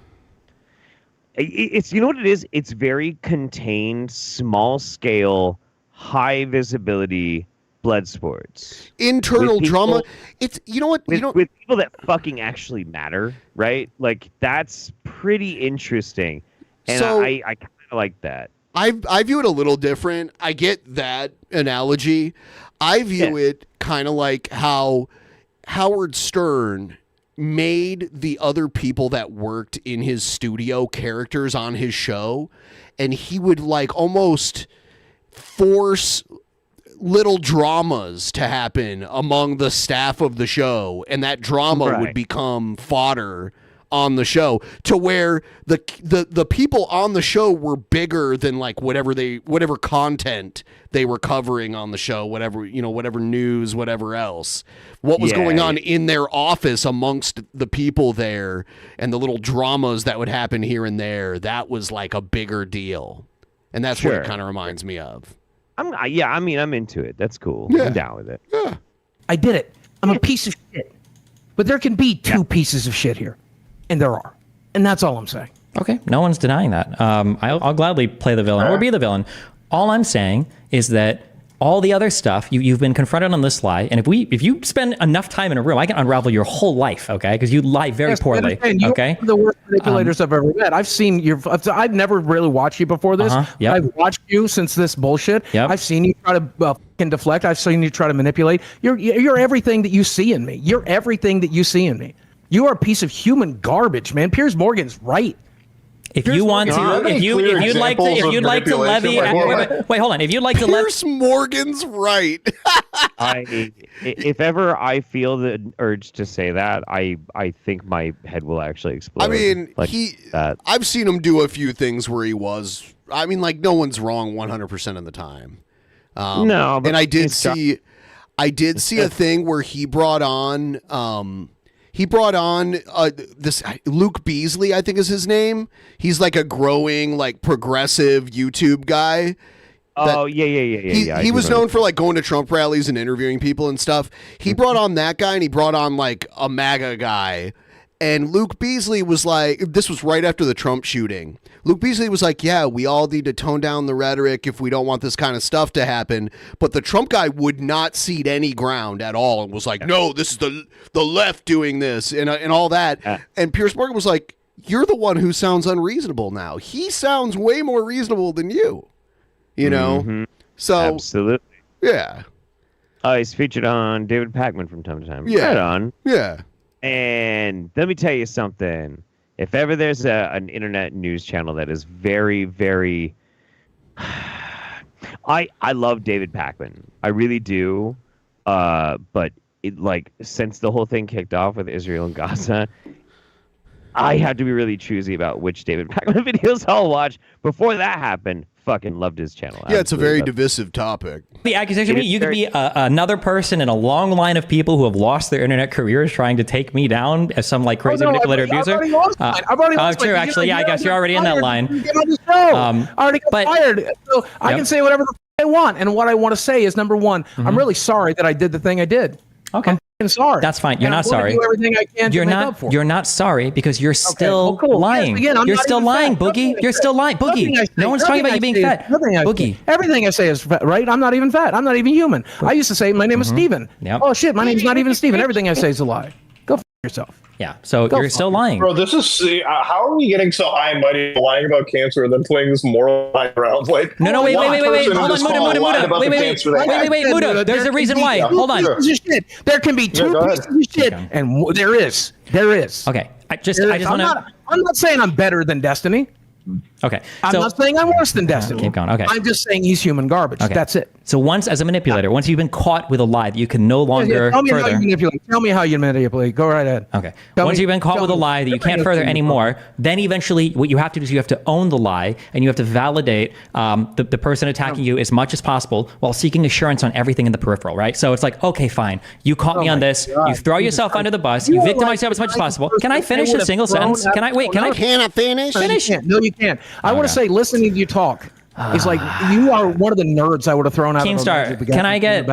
Speaker 9: It's, you know what it is? It's very contained, small scale, high visibility blood sports.
Speaker 8: Internal drama. It's, you know what?
Speaker 9: With people that fucking actually matter, right? Like, that's pretty interesting. And
Speaker 8: So-
Speaker 9: I kind of like that.
Speaker 8: I view it a little different. I get that analogy. I view it kind of like how Howard Stern made the other people that worked in his studio characters on his show, and he would like almost force little dramas to happen among the staff of the show, and that drama would become fodder on the show, to where the people on the show were bigger than like whatever content they were covering on the show, whatever news, whatever else, what was going on in their office amongst the people there, and the little dramas that would happen here and there. That was like a bigger deal, and that's what it kind of reminds me of.
Speaker 9: I'm into it. That's cool.
Speaker 8: Yeah.
Speaker 9: I'm down with it.
Speaker 8: Yeah.
Speaker 6: I did it. I'm a piece of shit. But there can be two pieces of shit here. And there are. And that's all I'm saying.
Speaker 12: Okay, no one's denying that. I'll gladly play the villain or be the villain. All I'm saying is that all the other stuff, you've been confronted on this lie, and if you spend enough time in a room, I can unravel your whole life, okay? Because you lie very poorly,
Speaker 6: you
Speaker 12: okay?
Speaker 6: Are the worst manipulators I've ever met. I've seen your. I've never really watched you before this.
Speaker 12: Yep.
Speaker 6: I've watched you since this bullshit.
Speaker 12: Yep.
Speaker 6: I've seen you try to fucking deflect. I've seen you try to manipulate. You're everything that you see in me. You're everything that you see in me. You are a piece of human garbage, man. Piers Morgan's right.
Speaker 12: If you want to, if you'd like to levy, wait, hold on. If you'd like to
Speaker 8: Piers Morgan's right.
Speaker 9: If ever I feel the urge to say that, I think my head will actually explode.
Speaker 8: I mean,
Speaker 9: like that.
Speaker 8: I've seen him do a few things where he was. I mean, like, no one's wrong 100% of the time.
Speaker 9: No, but
Speaker 8: and I did see a thing where he brought on this Luke Beasley, I think is his name. He's like a growing, like, progressive YouTube guy.
Speaker 9: He
Speaker 8: was known for like going to Trump rallies and interviewing people and stuff. He brought on that guy, and he brought on like a MAGA guy. And Luke Beasley was like, this was right after the Trump shooting. Luke Beasley was like, yeah, we all need to tone down the rhetoric if we don't want this kind of stuff to happen. But the Trump guy would not cede any ground at all and was like, no, this is the left doing this and all that. And Piers Morgan was like, you're the one who sounds unreasonable now. He sounds way more reasonable than you. You know?
Speaker 9: Mm-hmm.
Speaker 8: So
Speaker 9: absolutely.
Speaker 8: Yeah.
Speaker 9: He's featured on David Pakman from time to time.
Speaker 8: Yeah.
Speaker 9: Right on.
Speaker 8: Yeah.
Speaker 9: And let me tell you something. If ever there's an internet news channel that is very, very... I love David Pakman. I really do. But it, like, since the whole thing kicked off with Israel and Gaza, I have to be really choosy about which David Pakman videos I'll watch. Before that happened, fucking loved his channel.
Speaker 8: Yeah, it's a very divisive topic.
Speaker 12: The accusation, you could be another person in a long line of people who have lost their internet careers trying to take me down as some like crazy manipulator abuser.
Speaker 6: I've already lost
Speaker 12: true,
Speaker 6: mine.
Speaker 12: actually. Yeah, I guess you're already in that line.
Speaker 6: Get on the show. I already got fired. So I can say whatever the I want. And what I want to say is, number one, I'm really sorry that I did the thing I did.
Speaker 12: Okay.
Speaker 6: I'm sorry.
Speaker 12: That's fine. You're not sorry.
Speaker 6: Do everything I can
Speaker 12: you're
Speaker 6: to make
Speaker 12: not.
Speaker 6: up for.
Speaker 12: You're not sorry because you're still
Speaker 6: cool.
Speaker 12: lying.
Speaker 6: Yes, again,
Speaker 12: you're still lying, Boogie. You're still lying, Boogie. No one's talking about you being fat. Boogie.
Speaker 6: Everything I say is fat, right. I'm not even fat. I'm not even human. I used to say my name is Steven.
Speaker 12: Yep.
Speaker 6: Oh shit, my name's not even Steven. Everything I say is a lie. Go f yourself.
Speaker 12: Yeah, so you're still lying.
Speaker 15: Bro, this is how are we getting so high and mighty lying about cancer and then playing this moral lie around? Like,
Speaker 12: No, wait. Hold on, Muda. There's a reason why. Hold on.
Speaker 6: There can be two pieces of shit, and there is.
Speaker 12: Okay, I just want to.
Speaker 6: I'm not saying I'm better than Destiny.
Speaker 12: Okay.
Speaker 6: I'm not saying I'm worse than Destiny.
Speaker 12: Keep going. Okay.
Speaker 6: I'm just saying he's human garbage.
Speaker 12: Okay.
Speaker 6: That's it.
Speaker 12: So once, as a manipulator, once you've been caught with a lie that you can no longer
Speaker 6: Tell me
Speaker 12: further.
Speaker 6: Tell me how you manipulate. Go right ahead.
Speaker 12: Okay. Once you've been caught with a lie that you can't further anymore, then eventually what you have to do is you have to own the lie and you have to validate the person attacking you as much as possible while seeking assurance on everything in the peripheral, right? So it's like, okay, fine. You caught me on this. You throw yourself under the bus. You victimize yourself as much as possible. Can I finish a single sentence? Can I
Speaker 8: finish?
Speaker 12: Finish?
Speaker 6: No, you can't. I want to say, listening to you talk. It's like you are one of the nerds I would have thrown out.
Speaker 12: Keemstar, can I get?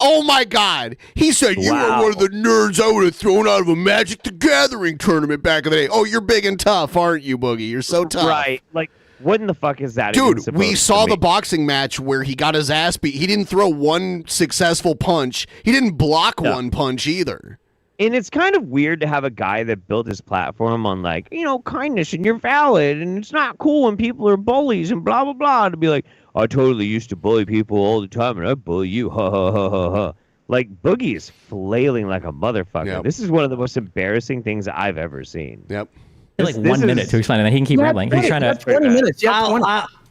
Speaker 8: Oh my God! He said you are one of the nerds I would have thrown out of a Magic the Gathering tournament back in the day. Oh, you're big and tough, aren't you, Boogie? You're so tough.
Speaker 9: Right? Like, what in the fuck is that?
Speaker 8: Dude, we saw the boxing match where he got his ass beat. He didn't throw one successful punch. He didn't block one punch either.
Speaker 9: And it's kind of weird to have a guy that built his platform on, like, you know, kindness and you're valid and it's not cool when people are bullies and blah, blah, blah. To be like, I totally used to bully people all the time and I bully you. Ha, ha, ha, ha, ha. Like, Boogie is flailing like a motherfucker.
Speaker 8: Yep.
Speaker 9: This is one of the most embarrassing things I've ever seen.
Speaker 8: Yep.
Speaker 12: Like 1 minute to explain it, and then he can keep rambling. He's trying to.
Speaker 6: 20 minutes.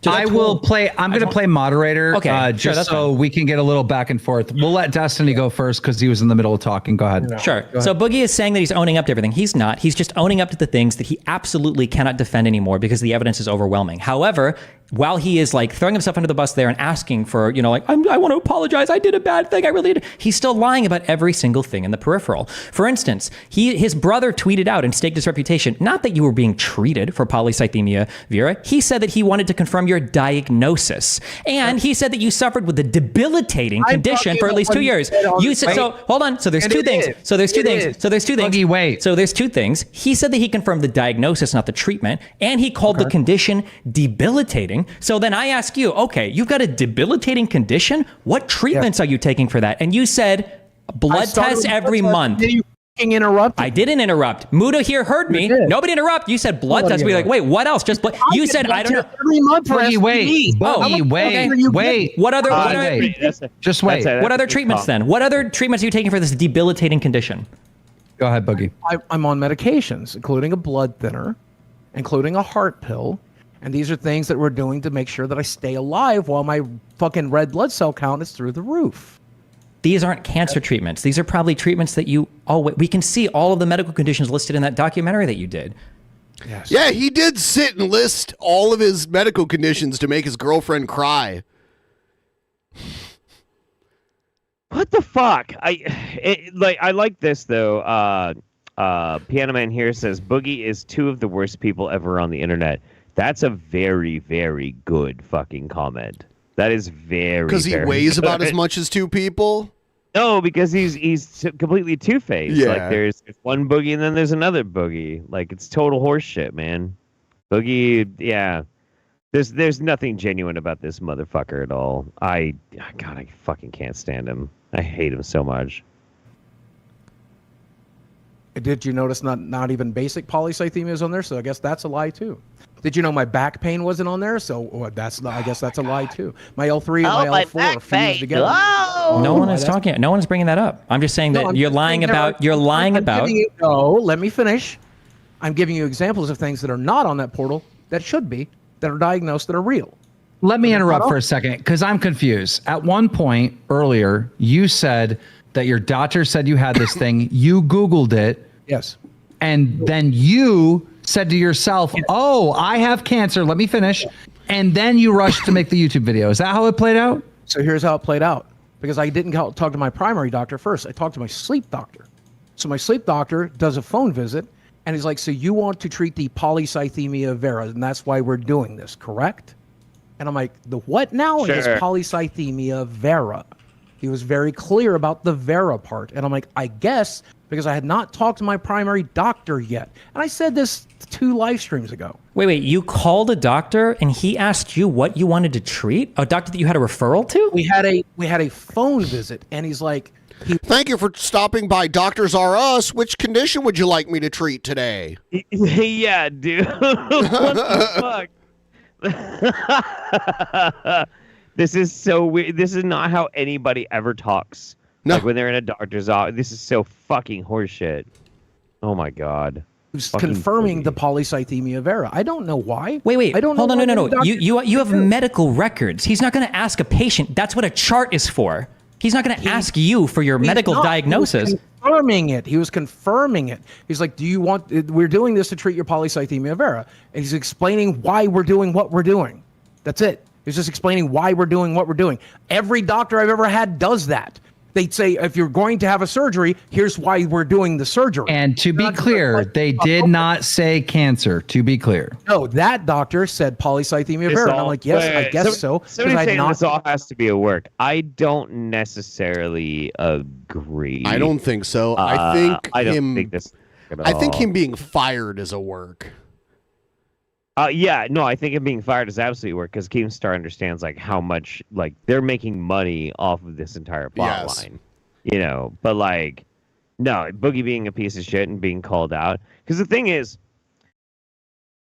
Speaker 13: I will play. I'm going to play moderator,
Speaker 12: Okay, sure,
Speaker 13: just
Speaker 12: that's
Speaker 13: so we can get a little back and forth. We'll let Destiny go first because he was in the middle of talking. Go ahead.
Speaker 12: Sure. So Boogie is saying that he's owning up to everything. He's not. He's just owning up to the things that he absolutely cannot defend anymore because the evidence is overwhelming. However, while he is like throwing himself under the bus there and asking for, you know, like, I want to apologize. I did a bad thing. I really did. He's still lying about every single thing in the peripheral. For instance, his brother tweeted out and staked his reputation. Not that you were being treated for polycythemia vera. He said that he wanted to confirm your diagnosis. And he said that you suffered with a debilitating condition for at least 2 years. You said, so hold on. So there's two things. So there's two things.
Speaker 13: Boogie, wait.
Speaker 12: So there's two things. He said that he confirmed the diagnosis, not the treatment. And he called the condition debilitating. So then I ask you, okay, you've got a debilitating condition. What treatments are you taking for that? And you said blood tests every month.
Speaker 6: Did you interrupt?
Speaker 12: I didn't interrupt. Muda here heard me. Nobody interrupt. You said blood tests. We're like, wait, what else? Just blood. You said I don't know.
Speaker 6: Every month for
Speaker 13: Boogie, wait.
Speaker 6: STD.
Speaker 13: Boogie, wait.
Speaker 12: What other?
Speaker 13: Just wait.
Speaker 12: What other treatments then? What other treatments are you taking for this debilitating condition?
Speaker 13: Go ahead, Boogie.
Speaker 6: I'm on medications, including a blood thinner, including a heart pill. And these are things that we're doing to make sure that I stay alive while my fucking red blood cell count is through the roof.
Speaker 12: These aren't cancer treatments. These are probably treatments that you... Oh, we can see all of the medical conditions listed in that documentary that you did.
Speaker 6: Yes.
Speaker 8: Yeah, he did sit and list all of his medical conditions to make his girlfriend cry.
Speaker 9: What the fuck? I like this though. Piano Man here says Boogie is two of the worst people ever on the internet. That's a very, very good fucking comment. That is very
Speaker 8: because he weighs about as much as two people.
Speaker 9: No, because he's completely two-faced.
Speaker 8: Yeah.
Speaker 9: Like there's one Boogie and then there's another Boogie. Like it's total horseshit, man. Boogie, yeah. There's nothing genuine about this motherfucker at all. I fucking can't stand him. I hate him so much.
Speaker 6: Did you notice not even basic polycythemia is on there? So I guess that's a lie too. Did you know my back pain wasn't on there? So I guess that's a lie too. My L3 and my L4 are fused together.
Speaker 12: No one is talking. No one is bringing that up. I'm just saying that you're lying about. You're lying about.
Speaker 6: No, let me finish. I'm giving you examples of things that are not on that portal that should be, that are diagnosed, that are real.
Speaker 13: Let me interrupt for a second because I'm confused. At one point earlier, you said that your doctor said you had this thing. You Googled it.
Speaker 6: Yes.
Speaker 13: And then you said to yourself, oh, I have cancer. Let me finish. And then you rushed to make the YouTube video. Is that how it played out?
Speaker 6: So here's how it played out. Because I didn't talk to my primary doctor first. I talked to my sleep doctor. So my sleep doctor does a phone visit. And he's like, so you want to treat the polycythemia vera. And that's why we're doing this, correct? And I'm like, the what now?
Speaker 9: Sure.
Speaker 6: It is polycythemia vera. He was very clear about the vera part. And I'm like, I guess because I had not talked to my primary doctor yet. And I said this 2 live streams ago.
Speaker 12: Wait, you called a doctor and he asked you what you wanted to treat? A doctor that you had a referral to?
Speaker 6: We had a phone visit and he's like,
Speaker 8: Thank you for stopping by Doctors R Us. Which condition would you like me to treat today?
Speaker 9: Yeah, dude. What the fuck? This is so weird. This is not how anybody ever talks.
Speaker 8: No.
Speaker 9: Like when they're in a doctor's office. This is so fucking horseshit. Oh my god.
Speaker 6: Who's confirming the polycythemia vera. I don't know why.
Speaker 12: Wait.
Speaker 6: I don't
Speaker 12: Hold
Speaker 6: know.
Speaker 12: on, no.
Speaker 6: Doctor-
Speaker 12: You have medical records. He's not going to ask a patient. That's what a chart is for. He's not going to ask you for your medical diagnosis.
Speaker 6: He was confirming it. He's like, we're doing this to treat your polycythemia vera. And he's explaining why we're doing what we're doing. That's it. He's just explaining why we're doing what we're doing. Every doctor I've ever had does that. They'd say, if you're going to have a surgery, here's why we're doing the surgery.
Speaker 13: And to be clear, they did not say cancer, to be clear.
Speaker 6: No, that doctor said polycythemia vera. And I'm like, yes, I guess so.
Speaker 9: Somebody's saying this all has to be a work. I don't necessarily agree.
Speaker 8: I don't think so. I think him being fired is a work.
Speaker 9: I think him being fired is absolutely work because Keemstar understands like how much like they're making money off of this entire plot line, you know. But like, no, Boogie being a piece of shit and being called out because the thing is,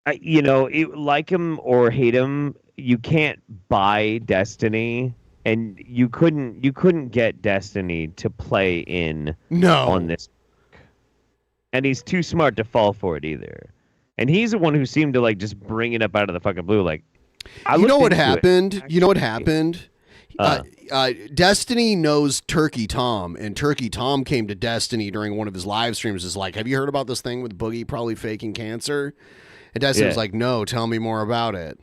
Speaker 9: like him or hate him, you can't buy Destiny, and you couldn't get Destiny to play in on this, and he's too smart to fall for it either. And he's the one who seemed to like just bring it up out of the fucking blue. Like,
Speaker 8: You know what happened? Destiny knows Turkey Tom, and Turkey Tom came to Destiny during one of his live streams. Is like, have you heard about this thing with Boogie probably faking cancer? And Destiny was like, no, tell me more about it.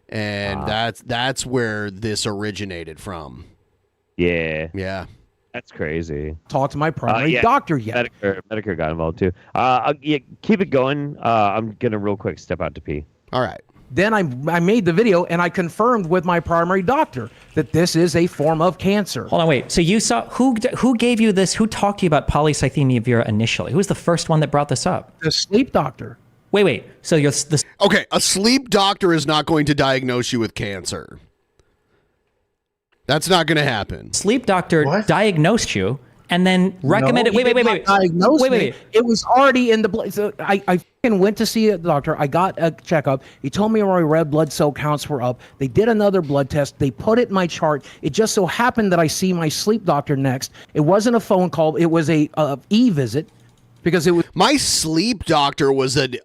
Speaker 8: And that's where this originated from.
Speaker 9: Yeah. That's crazy.
Speaker 6: Talk to my primary doctor yet.
Speaker 9: Medicare got involved too. Keep it going. I'm gonna real quick step out to pee.
Speaker 8: All right.
Speaker 6: Then I made the video and I confirmed with my primary doctor that this is a form of cancer.
Speaker 12: Hold on, wait. So you saw who gave you this? Who talked to you about polycythemia vera initially? Who was the first one that brought this up?
Speaker 6: The sleep doctor.
Speaker 12: Wait. So
Speaker 8: okay? A sleep doctor is not going to diagnose you with cancer. That's not going to happen.
Speaker 12: Sleep doctor diagnosed you and then recommended. Wait.
Speaker 6: It was already in the blood. So I fucking went to see a doctor. I got a checkup. He told me my red blood cell counts were up. They did another blood test. They put it in my chart. It just so happened that I see my sleep doctor next. It wasn't a phone call. It was a e-visit. Because it was
Speaker 8: my sleep doctor was an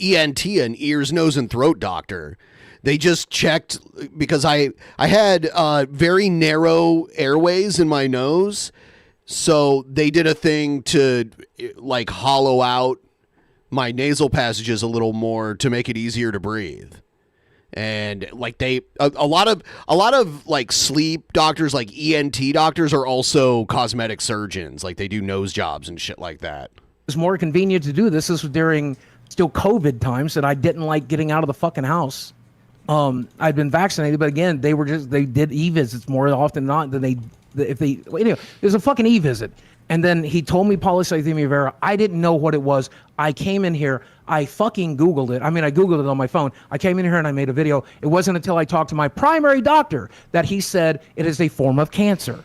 Speaker 8: ENT, an ears, nose, and throat doctor. They just checked because I had very narrow airways in my nose, so they did a thing to like hollow out my nasal passages a little more to make it easier to breathe. And like a lot of like sleep doctors, like ENT doctors, are also cosmetic surgeons. Like they do nose jobs and shit like that.
Speaker 6: It was more convenient to do this. This was during still COVID times, and I didn't like getting out of the fucking house. I'd been vaccinated, but again, they did e-visits more often than not anyway, it was a fucking e-visit. And then he told me polycythemia vera. I didn't know what it was. I came in here. I fucking Googled it. I mean, I Googled it on my phone. I came in here and I made a video. It wasn't until I talked to my primary doctor that he said it is a form of cancer.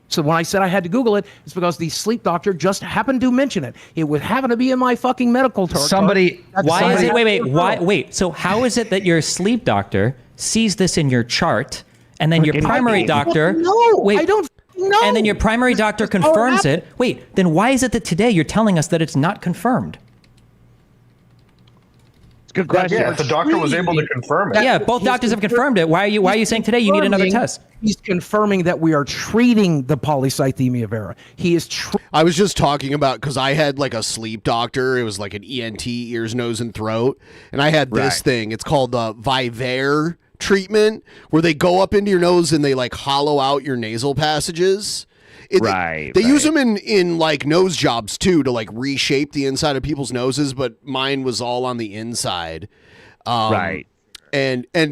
Speaker 6: So when I said I had to Google it, it's because the sleep doctor just happened to mention it. It would happen to be in my fucking medical chart.
Speaker 12: Wait. So how is it that your sleep doctor sees this in your chart, and then your primary doctor?
Speaker 6: I don't know.
Speaker 12: And then your primary doctor confirms it. Wait, then why is it that today you're telling us that it's not confirmed?
Speaker 9: Good question.
Speaker 15: Yeah, if the doctor was able to confirm it.
Speaker 12: Yeah, both doctors have confirmed it. Why are you saying today you need another test?
Speaker 6: He's confirming that we are treating the polycythemia vera. He is.
Speaker 8: I was just talking about because I had like a sleep doctor. It was like an ENT, ears, nose, and throat, and I had this thing. It's called the Vivair treatment, where they go up into your nose and they like hollow out your nasal passages. They use them in like nose jobs too, to like reshape the inside of people's noses, but mine was all on the inside. And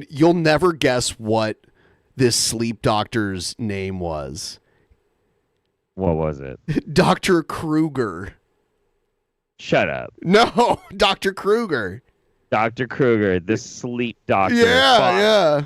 Speaker 8: you'll never guess what this sleep doctor's name was.
Speaker 9: What was it?
Speaker 8: Dr. Kruger.
Speaker 9: Shut up.
Speaker 8: No, Dr. Kruger.
Speaker 9: Dr. Kruger, the sleep doctor.
Speaker 8: Yeah.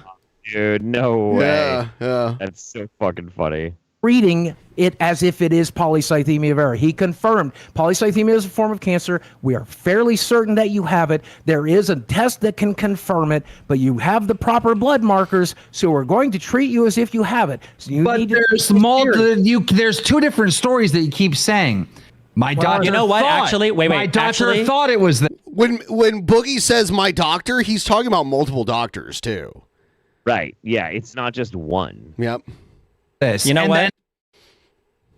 Speaker 9: Dude, no way.
Speaker 8: Yeah.
Speaker 9: That's so fucking funny.
Speaker 6: treating it as if it is polycythemia vera. He confirmed polycythemia is a form of cancer. We are fairly certain that you have it. There is a test that can confirm it, but you have the proper blood markers, so we're going to treat you as if you have it. So you
Speaker 13: but
Speaker 6: need
Speaker 13: there's two different stories that you keep saying. My doctor.
Speaker 12: You know what? Actually, wait.
Speaker 13: My doctor thought it was.
Speaker 8: When Boogie says my doctor, he's talking about multiple doctors too.
Speaker 9: Right. Yeah. It's not just one.
Speaker 8: Yep.
Speaker 12: You know what?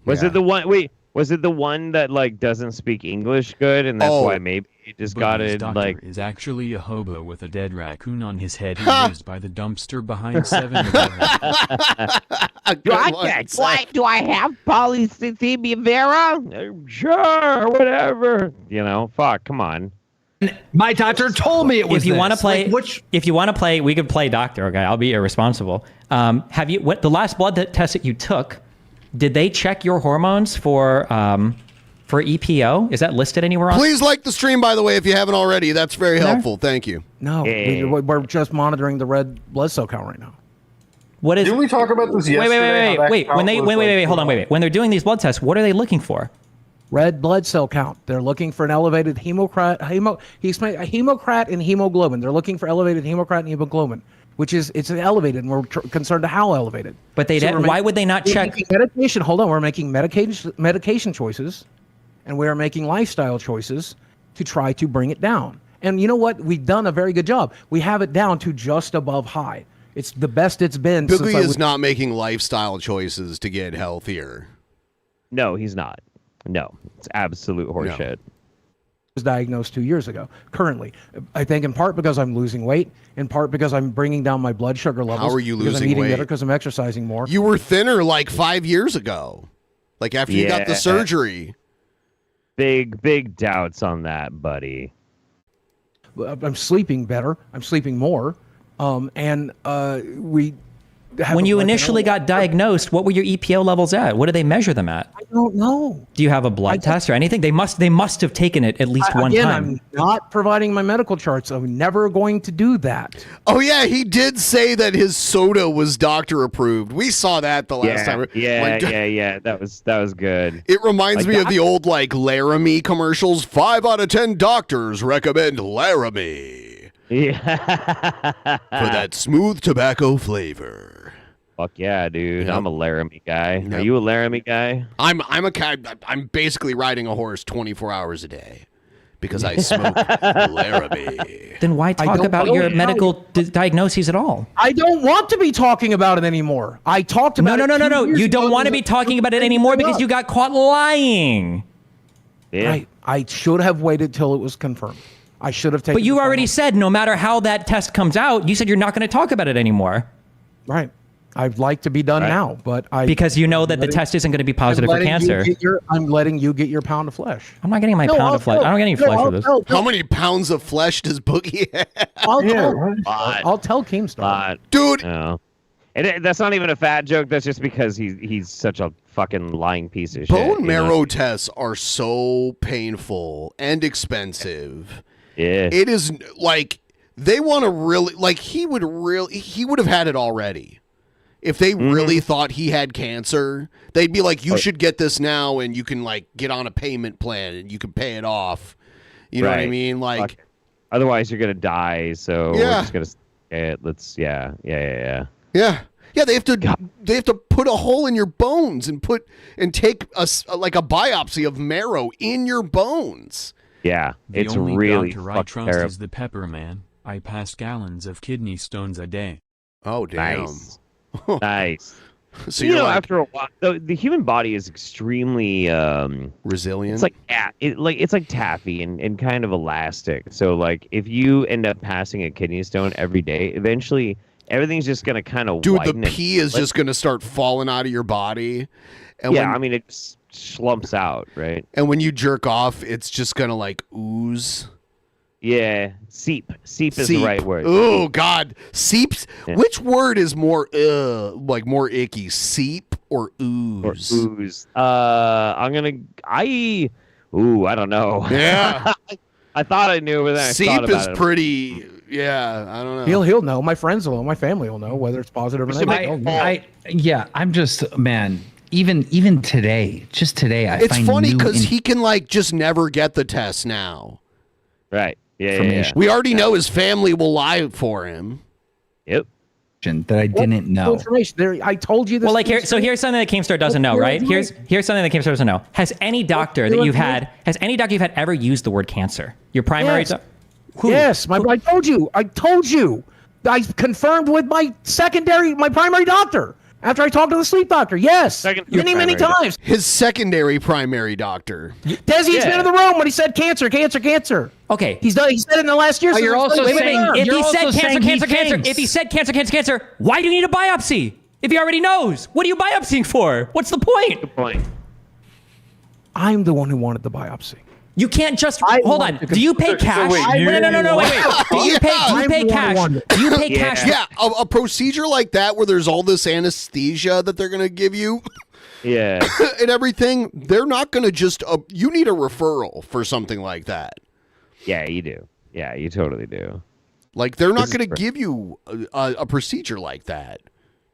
Speaker 9: Was it the one? Wait, was it the one that like doesn't speak English good, and that's why maybe he just got
Speaker 10: Boogie's
Speaker 9: it
Speaker 10: doctor
Speaker 9: like?
Speaker 10: is actually a hobo with a dead raccoon on his head who lives by the dumpster behind 7-Eleven.
Speaker 9: Do I have polycythemia vera? Sure, whatever. You know, fuck. Come on.
Speaker 13: My doctor told me it was.
Speaker 12: If you want to
Speaker 13: this.
Speaker 12: play,
Speaker 13: Like,
Speaker 12: if you want to play, we could play doctor. Okay, I'll be irresponsible. Have you? What the last blood test that you took? Did they check your hormones for EPO? Is that listed anywhere on?
Speaker 8: Please like the stream, by the way, if you haven't already. That's very helpful. Thank you.
Speaker 6: No, we're just monitoring the red blood cell count right now.
Speaker 12: What is?
Speaker 15: Didn't we talk about this yesterday?
Speaker 12: Wait. Hold on. When they're doing these blood tests, what are they looking for?
Speaker 6: Red blood cell count. They're looking for an elevated hemocrat and hemoglobin. They're looking for elevated hemocrat and hemoglobin, which is it's elevated, and we're concerned to how elevated.
Speaker 12: But why would they not check
Speaker 6: medication? Hold on, we're making medication choices, and we are making lifestyle choices to try to bring it down. And you know what? We've done a very good job. We have it down to just above high. It's the best it's been.
Speaker 8: Boogie is not making lifestyle choices to get healthier.
Speaker 9: No, he's not. No, it's absolute horseshit.
Speaker 6: Was diagnosed 2 years ago. Currently, I think in part because I'm losing weight, in part because I'm bringing down my blood sugar levels.
Speaker 8: How are you
Speaker 6: because
Speaker 8: losing
Speaker 6: I'm eating
Speaker 8: weight?
Speaker 6: better because I'm exercising more.
Speaker 8: You were thinner like 5 years ago, like after you got the surgery.
Speaker 9: Big doubts on that, buddy.
Speaker 6: I'm sleeping better. I'm sleeping more.
Speaker 12: When you initially got diagnosed, what were your EPO levels at? What do they measure them at?
Speaker 6: I don't know.
Speaker 12: Do you have a blood test or anything? They must have taken it at least one time.
Speaker 6: I'm not providing my medical charts. I'm never going to do that.
Speaker 8: Oh yeah, he did say that his soda was doctor approved. We saw that the last time.
Speaker 9: Yeah. That was good.
Speaker 8: It reminds me of the old like Laramie commercials. 5 out of 10 doctors recommend Laramie.
Speaker 9: Yeah.
Speaker 8: For that smooth tobacco flavor.
Speaker 9: Fuck yeah, dude. Yep. I'm a Laramie guy. Yep. Are you a Laramie guy?
Speaker 8: I'm basically riding a horse 24 hours a day because I smoke Laramie.
Speaker 12: Then why talk about your medical diagnoses at all?
Speaker 6: I don't want to be talking about it anymore. I talked about
Speaker 12: No. You don't want to be talking about it anymore because you got caught lying.
Speaker 9: Yeah.
Speaker 6: I should have waited till it was confirmed. I should have taken.
Speaker 12: But you already said no matter how that test comes out, you said you're not going to talk about it anymore.
Speaker 6: Right. I'd like to be done now, but
Speaker 12: because you know that the test isn't going to be positive for cancer.
Speaker 6: I'm letting you get your pound of flesh.
Speaker 12: I'm not getting my pound of flesh. I don't get any flesh for this.
Speaker 8: How many pounds of flesh does Boogie have?
Speaker 6: I'll tell Keemstar.
Speaker 8: Dude.
Speaker 9: No. That's not even a fat joke. That's just because he's such a fucking lying piece of shit.
Speaker 8: Bone marrow tests are so painful and expensive.
Speaker 9: Yeah.
Speaker 8: It is like they want to really like he would have had it already. If they really thought he had cancer, they'd be like, you should get this now and you can like get on a payment plan and you can pay it off. You know what I mean? Like
Speaker 9: otherwise you're going to die. So we're just going to Yeah.
Speaker 8: Yeah, they have to put a hole in your bones and take a biopsy of marrow in your bones.
Speaker 9: Yeah,
Speaker 10: it's
Speaker 9: really
Speaker 10: doctor I trust is the pepper man. I pass gallons of kidney stones a day.
Speaker 8: Oh damn.
Speaker 9: Nice.
Speaker 8: So
Speaker 9: you know, after a while, the human body is extremely
Speaker 8: resilient.
Speaker 9: It's like taffy and kind of elastic. So like if you end up passing a kidney stone every day, eventually everything's just gonna kind of widen.
Speaker 8: The pee is just gonna start falling out of your body. And
Speaker 9: it just slumps out, right?
Speaker 8: And when you jerk off, it's just gonna like ooze.
Speaker 9: Yeah, seep is the right word.
Speaker 8: Oh God, seeps. Yeah. Which word is more more icky, seep or ooze?
Speaker 9: Or ooze. I don't know.
Speaker 8: Yeah,
Speaker 9: I thought I knew, but then
Speaker 8: seep is pretty. Yeah, I don't know.
Speaker 6: He'll know. My friends will know. My family will know whether it's positive or not.
Speaker 13: I'm just, man. even today, just today, I
Speaker 8: It's
Speaker 13: find
Speaker 8: funny
Speaker 13: new
Speaker 8: because he can like just never get the test now.
Speaker 9: Right. Yeah.
Speaker 13: Information.
Speaker 8: We already know his family will lie for him.
Speaker 9: Yep.
Speaker 13: that I didn't know.
Speaker 6: Information. There, I told you this.
Speaker 12: Well, like here, so here's something that Keemstar doesn't know, right? Here's something that Keemstar doesn't know. Has any doctor that you've had ever used the word cancer? Your primary
Speaker 6: Yes. Yes, I told you. I I confirmed with my primary doctor after I talked to the sleep doctor. Yes, many times.
Speaker 8: His secondary primary doctor.
Speaker 6: Desi's been in the room when he said cancer.
Speaker 12: Okay,
Speaker 6: he said it in the last year.
Speaker 12: Oh, you're also saying
Speaker 6: if
Speaker 12: he said cancer. If he said cancer, why do you need a biopsy? If he already knows, what are you biopsying for? What's the point?
Speaker 9: Good point.
Speaker 6: I'm the one who wanted the biopsy.
Speaker 12: You can't just hold on. Do you pay cash?
Speaker 8: wait,
Speaker 12: No. Wait. Do you pay cash? Do you pay cash?
Speaker 8: Yeah, a procedure like that where there's all this anesthesia that they're gonna give you.
Speaker 9: Yeah.
Speaker 8: And everything. They're not gonna just. You need a referral for something like that.
Speaker 9: Yeah, you do. Yeah, you totally do.
Speaker 8: Like they're not gonna give you a procedure like that.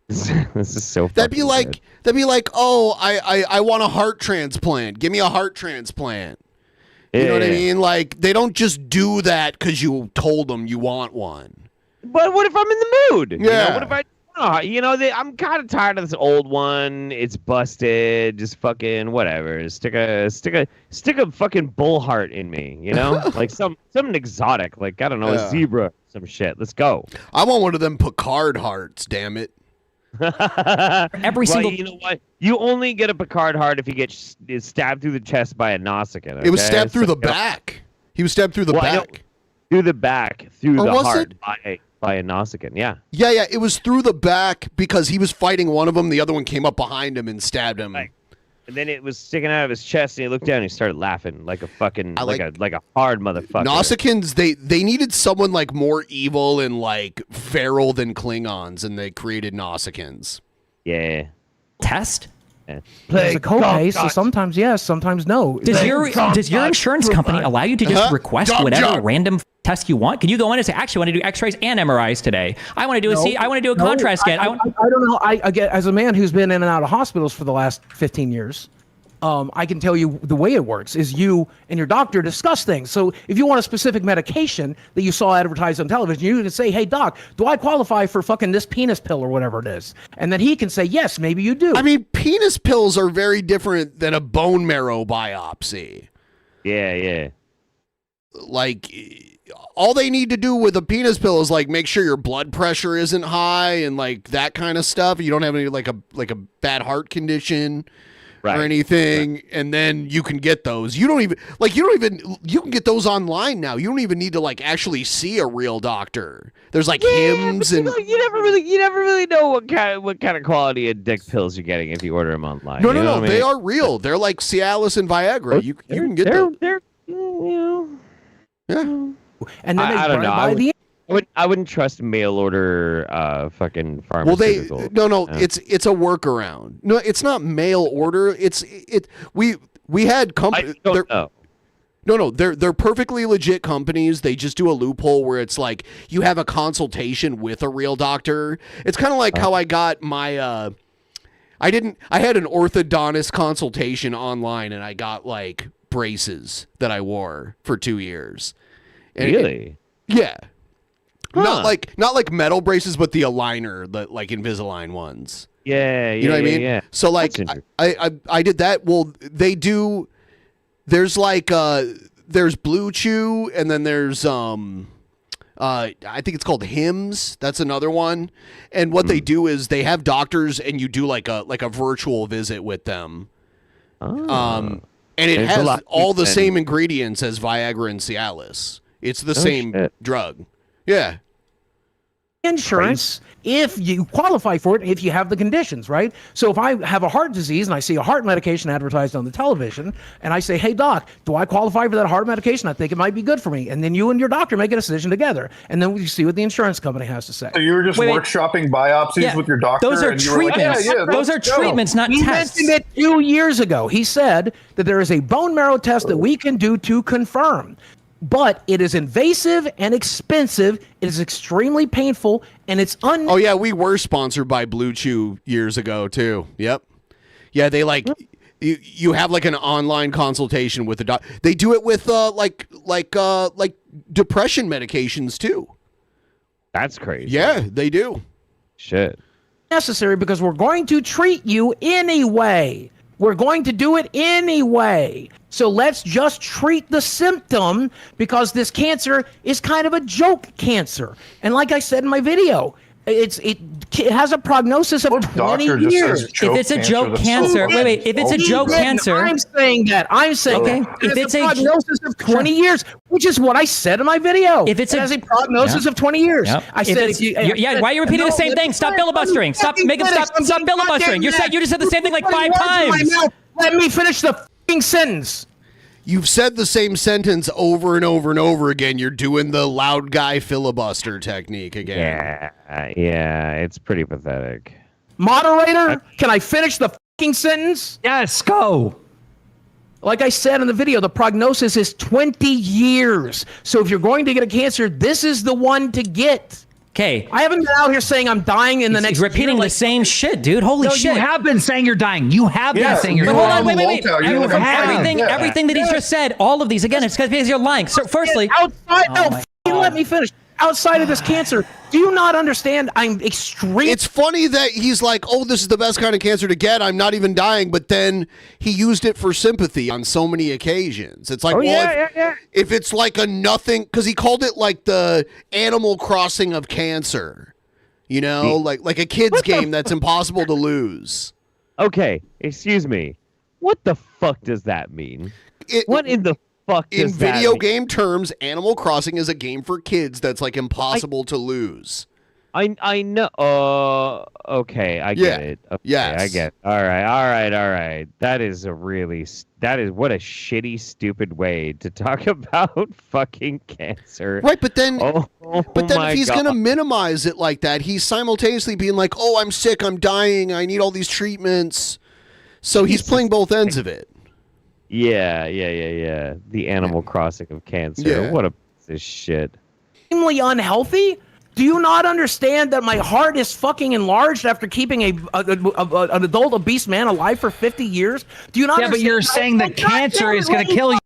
Speaker 9: This is so.
Speaker 8: That'd be like, oh, I want a heart transplant. Give me a heart transplant. You know what I mean? Like, they don't just do that because you told them you want one.
Speaker 9: But what if I'm in the mood?
Speaker 8: Yeah.
Speaker 9: You know, what if I'm kind of tired of this old one. It's busted. Just fucking whatever. Stick a fucking bull heart in me. You know, like something exotic. Like I don't know, a zebra, some shit. Let's go.
Speaker 8: I want one of them Picard hearts. Damn it.
Speaker 12: Every single.
Speaker 9: You know what? You only get a Picard heart if you get stabbed through the chest by a Nausicaan. Okay?
Speaker 8: It was stabbed through the back. He was stabbed through the back.
Speaker 9: Through the back, through
Speaker 8: Or
Speaker 9: the
Speaker 8: was
Speaker 9: heart
Speaker 8: it?
Speaker 9: by a Nausicaan. Yeah.
Speaker 8: Yeah. It was through the back because he was fighting one of them. The other one came up behind him and stabbed him.
Speaker 9: Right. And then it was sticking out of his chest, and he looked down and he started laughing like a fucking like a hard motherfucker.
Speaker 8: Nausicaans, they needed someone like more evil and like feral than Klingons, and they created Nausicaans.
Speaker 9: Yeah.
Speaker 12: Test?
Speaker 9: Yeah.
Speaker 6: There's a copay, so sometimes yes, sometimes no.
Speaker 12: Does your insurance company allow you to just request whatever random test you want? Can you go in and say, actually, I want to do X-rays and MRIs today. I want to do I want to do a contrast scan.
Speaker 6: I don't know. I get, as a man who's been in and out of hospitals for the last 15 years, I can tell you the way it works is you and your doctor discuss things. So if you want a specific medication that you saw advertised on television, you can say, hey, doc, do I qualify for fucking this penis pill or whatever it is? And then he can say, yes, maybe you do.
Speaker 8: I mean, penis pills are very different than a bone marrow biopsy.
Speaker 9: Yeah.
Speaker 8: Like, all they need to do with a penis pill is like make sure your blood pressure isn't high and like that kind of stuff. You don't have any like a bad heart condition. Or anything, and then you can get those. You can get those online now. You don't even need to like actually see a real doctor. There's like hymns and
Speaker 9: you never really know what kind of quality of dick pills you're getting if you order them online.
Speaker 8: No, they are real. They're like Cialis and Viagra. You can get them.
Speaker 9: They're
Speaker 8: yeah.
Speaker 6: And then
Speaker 9: I don't know.
Speaker 6: by
Speaker 9: I wouldn't trust mail order fucking
Speaker 8: Well,
Speaker 9: pharmaceuticals.
Speaker 8: it's a workaround. No, it's not mail order. We had companies. No, they're perfectly legit companies. They just do a loophole where it's like you have a consultation with a real doctor. It's kind of like how I got my I had an orthodontist consultation online and I got like braces that I wore for 2 years. And
Speaker 9: really?
Speaker 8: Yeah. Not like metal braces, but the aligner, the like Invisalign ones.
Speaker 9: Yeah,
Speaker 8: you know what I mean?
Speaker 9: Yeah.
Speaker 8: So like I did that. Well, they do. There's like there's Blue Chew, and then there's I think it's called Hims. That's another one. And what they do is they have doctors, and you do like a virtual visit with them. And it has all the same ingredients as Viagra and Cialis. It's the same drug. Yeah.
Speaker 6: Insurance, if you qualify for it, if you have the conditions, right? So if I have a heart disease and I see a heart medication advertised on the television and I say, hey, doc, do I qualify for that heart medication? I think it might be good for me. And then you and your doctor make a decision together. And then we see what the insurance company has to say.
Speaker 15: So you were just workshopping biopsies with your doctor?
Speaker 12: Those are treatments. Those are treatments, not tests.
Speaker 6: He mentioned it 2 years ago. He said that there is a bone marrow test that we can do to confirm. But it is invasive and expensive. It is extremely painful, and it's
Speaker 8: Oh yeah, we were sponsored by Blue Chew years ago too. Yep. Yeah, they like you have like an online consultation with the doc. They do it with like depression medications too.
Speaker 9: That's crazy.
Speaker 8: Yeah, they do.
Speaker 9: Shit.
Speaker 6: Necessary because we're going to treat you anyway. We're going to do it anyway. So let's just treat the symptom because this cancer is kind of a joke cancer. And like I said in my video, it has a prognosis of 20 years.
Speaker 12: If it's a joke cancer, wait. If it's a joke cancer,
Speaker 6: I'm saying that. Okay. If it's a prognosis of 20 years, which is what I said in my video. If it has a prognosis of 20 years, I said.
Speaker 12: Why are you repeating the same thing? Stop filibustering. Stop filibustering. You just said the same thing like 5 times.
Speaker 6: Let me finish the fucking sentence.
Speaker 8: You've said the same sentence over and over and over again. You're doing the loud guy filibuster technique again.
Speaker 9: Yeah, it's pretty pathetic.
Speaker 6: Moderator, can I finish the fucking sentence?
Speaker 13: Yes, go.
Speaker 6: Like I said in the video, the prognosis is 20 years. So if you're going to get a cancer, this is the one to get.
Speaker 12: Okay.
Speaker 6: I haven't been out here saying I'm dying in the next year.
Speaker 12: He's repeating the same shit, dude. Holy shit.
Speaker 13: You have been saying you're dying. You have been saying you're dying.
Speaker 12: Hold on, wait. Everything that he's just said, all of these, again, it's because you're lying. So firstly...
Speaker 6: Let me finish. Outside of this cancer, do you not understand? I'm extremely...
Speaker 8: It's funny that he's like, oh, this is the best kind of cancer to get. I'm not even dying. But then he used it for sympathy on so many occasions. It's like, if it's like a nothing, because he called it like the Animal Crossing of cancer, you know, like a kid's game that's impossible to lose.
Speaker 9: Okay, excuse me. What the fuck does that mean? What in the fuck does
Speaker 8: in video
Speaker 9: that mean?
Speaker 8: game terms, Animal Crossing is a game for kids that's like impossible to lose.
Speaker 9: I know. Okay, I get it. Okay,
Speaker 8: yes.
Speaker 9: I get it. All right. That is what a shitty, stupid way to talk about fucking cancer.
Speaker 8: Right, but then,
Speaker 9: if
Speaker 8: he's gonna minimize it like that, he's simultaneously being like, "Oh, I'm sick, I'm dying, I need all these treatments." So he's playing both ends of it.
Speaker 9: Yeah. The Animal Crossing of cancer.
Speaker 8: Yeah.
Speaker 9: What a piece of shit.
Speaker 6: Extremely unhealthy? Do you not understand that my heart is fucking enlarged after keeping an adult obese man alive for 50 years? Do you not understand?
Speaker 13: But you're saying that cancer is going to kill you.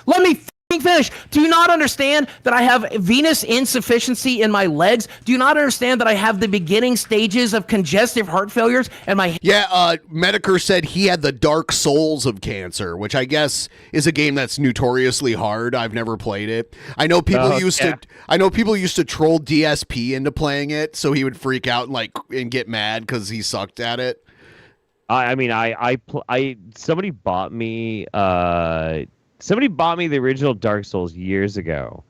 Speaker 6: Let me finish. Do you not understand that I have venous insufficiency in my legs? Do you not understand that I have the beginning stages of congestive heart failures and my...
Speaker 8: Yeah, Medicare said he had the Dark Souls of cancer, which I guess is a game that's notoriously hard. I've never played it. I know people used to troll DSP into playing it, so he would freak out and get mad because he sucked at it.
Speaker 9: Somebody bought me the original Dark Souls years ago,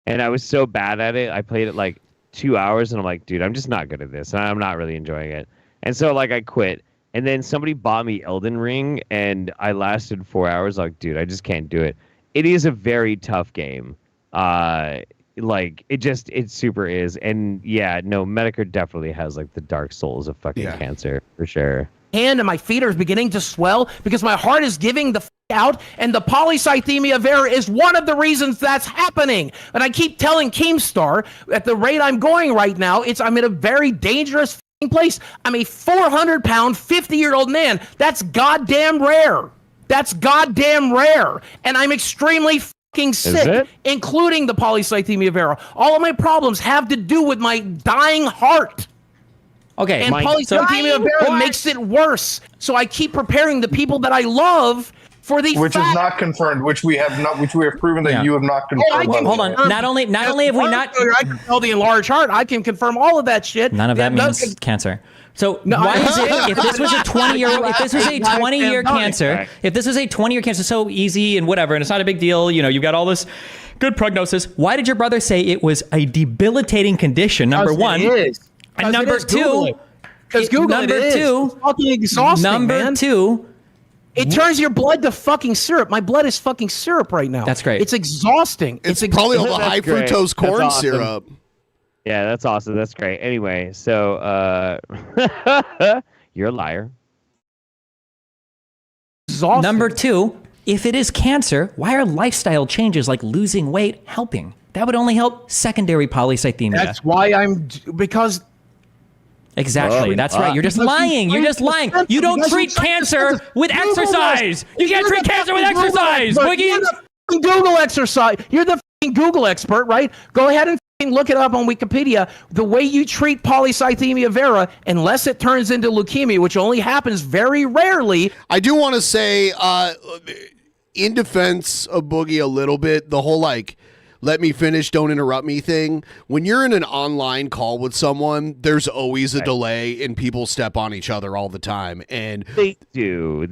Speaker 9: and I was so bad at it. I played it like 2 hours, and I'm like, dude, I'm just not good at this, and I'm not really enjoying it. And so I quit. And then somebody bought me Elden Ring, and I lasted 4 hours. Like, dude, I just can't do it. It is a very tough game. It super is. And yeah, no, Medicare definitely has like the Dark Souls of fucking cancer for sure.
Speaker 6: Hand and my feet are beginning to swell because my heart is giving the out, and the polycythemia vera is one of the reasons that's happening. And I keep telling Keemstar, at the rate I'm going right now, I'm in a very dangerous place. I'm a 400-pound, 50-year-old man. That's goddamn rare. And I'm extremely fucking sick, including the polycythemia vera. All of my problems have to do with my dying heart.
Speaker 12: Okay,
Speaker 6: and polycythemia vera makes it worse. So I keep preparing the people that I love for the
Speaker 15: which is not confirmed, which we have proven that you have not confirmed.
Speaker 12: Hold on. Not only have we not,
Speaker 6: I can tell the enlarged heart. I can confirm all of that shit.
Speaker 12: None of that means cancer. So why is it if this was a 20-year cancer, if this was a 20-year cancer, so easy and whatever, and it's not a big deal, you've got all this good prognosis. Why did your brother say it was a debilitating condition? Number one.
Speaker 6: It is.
Speaker 12: And number two,
Speaker 6: because Google
Speaker 12: number
Speaker 6: it
Speaker 12: two,
Speaker 6: it's fucking exhausting,
Speaker 12: number two,
Speaker 6: it turns your blood to fucking syrup. My blood is fucking syrup right now.
Speaker 12: That's great.
Speaker 6: It's exhausting.
Speaker 8: It's probably all the high fructose corn syrup.
Speaker 9: Yeah, that's awesome. That's great. Anyway, so you're a liar.
Speaker 6: Exhausting.
Speaker 12: Number two, if it is cancer, why are lifestyle changes like losing weight helping? That would only help secondary polycythemia.
Speaker 6: That's why because
Speaker 12: Exactly. That's right. You're just lying. You're just lying. You don't treat cancer with exercise. You can't treat cancer with exercise.
Speaker 6: You're the Google exercise. You're the Google expert, right? Go ahead and look it up on Wikipedia. The way you treat polycythemia vera, unless it turns into leukemia, which only happens very rarely.
Speaker 8: I do want to say, in defense of Boogie a little bit, the whole like, let me finish, don't interrupt me thing. When you're in an online call with someone, there's always a delay and people step on each other all the time. And
Speaker 9: they do.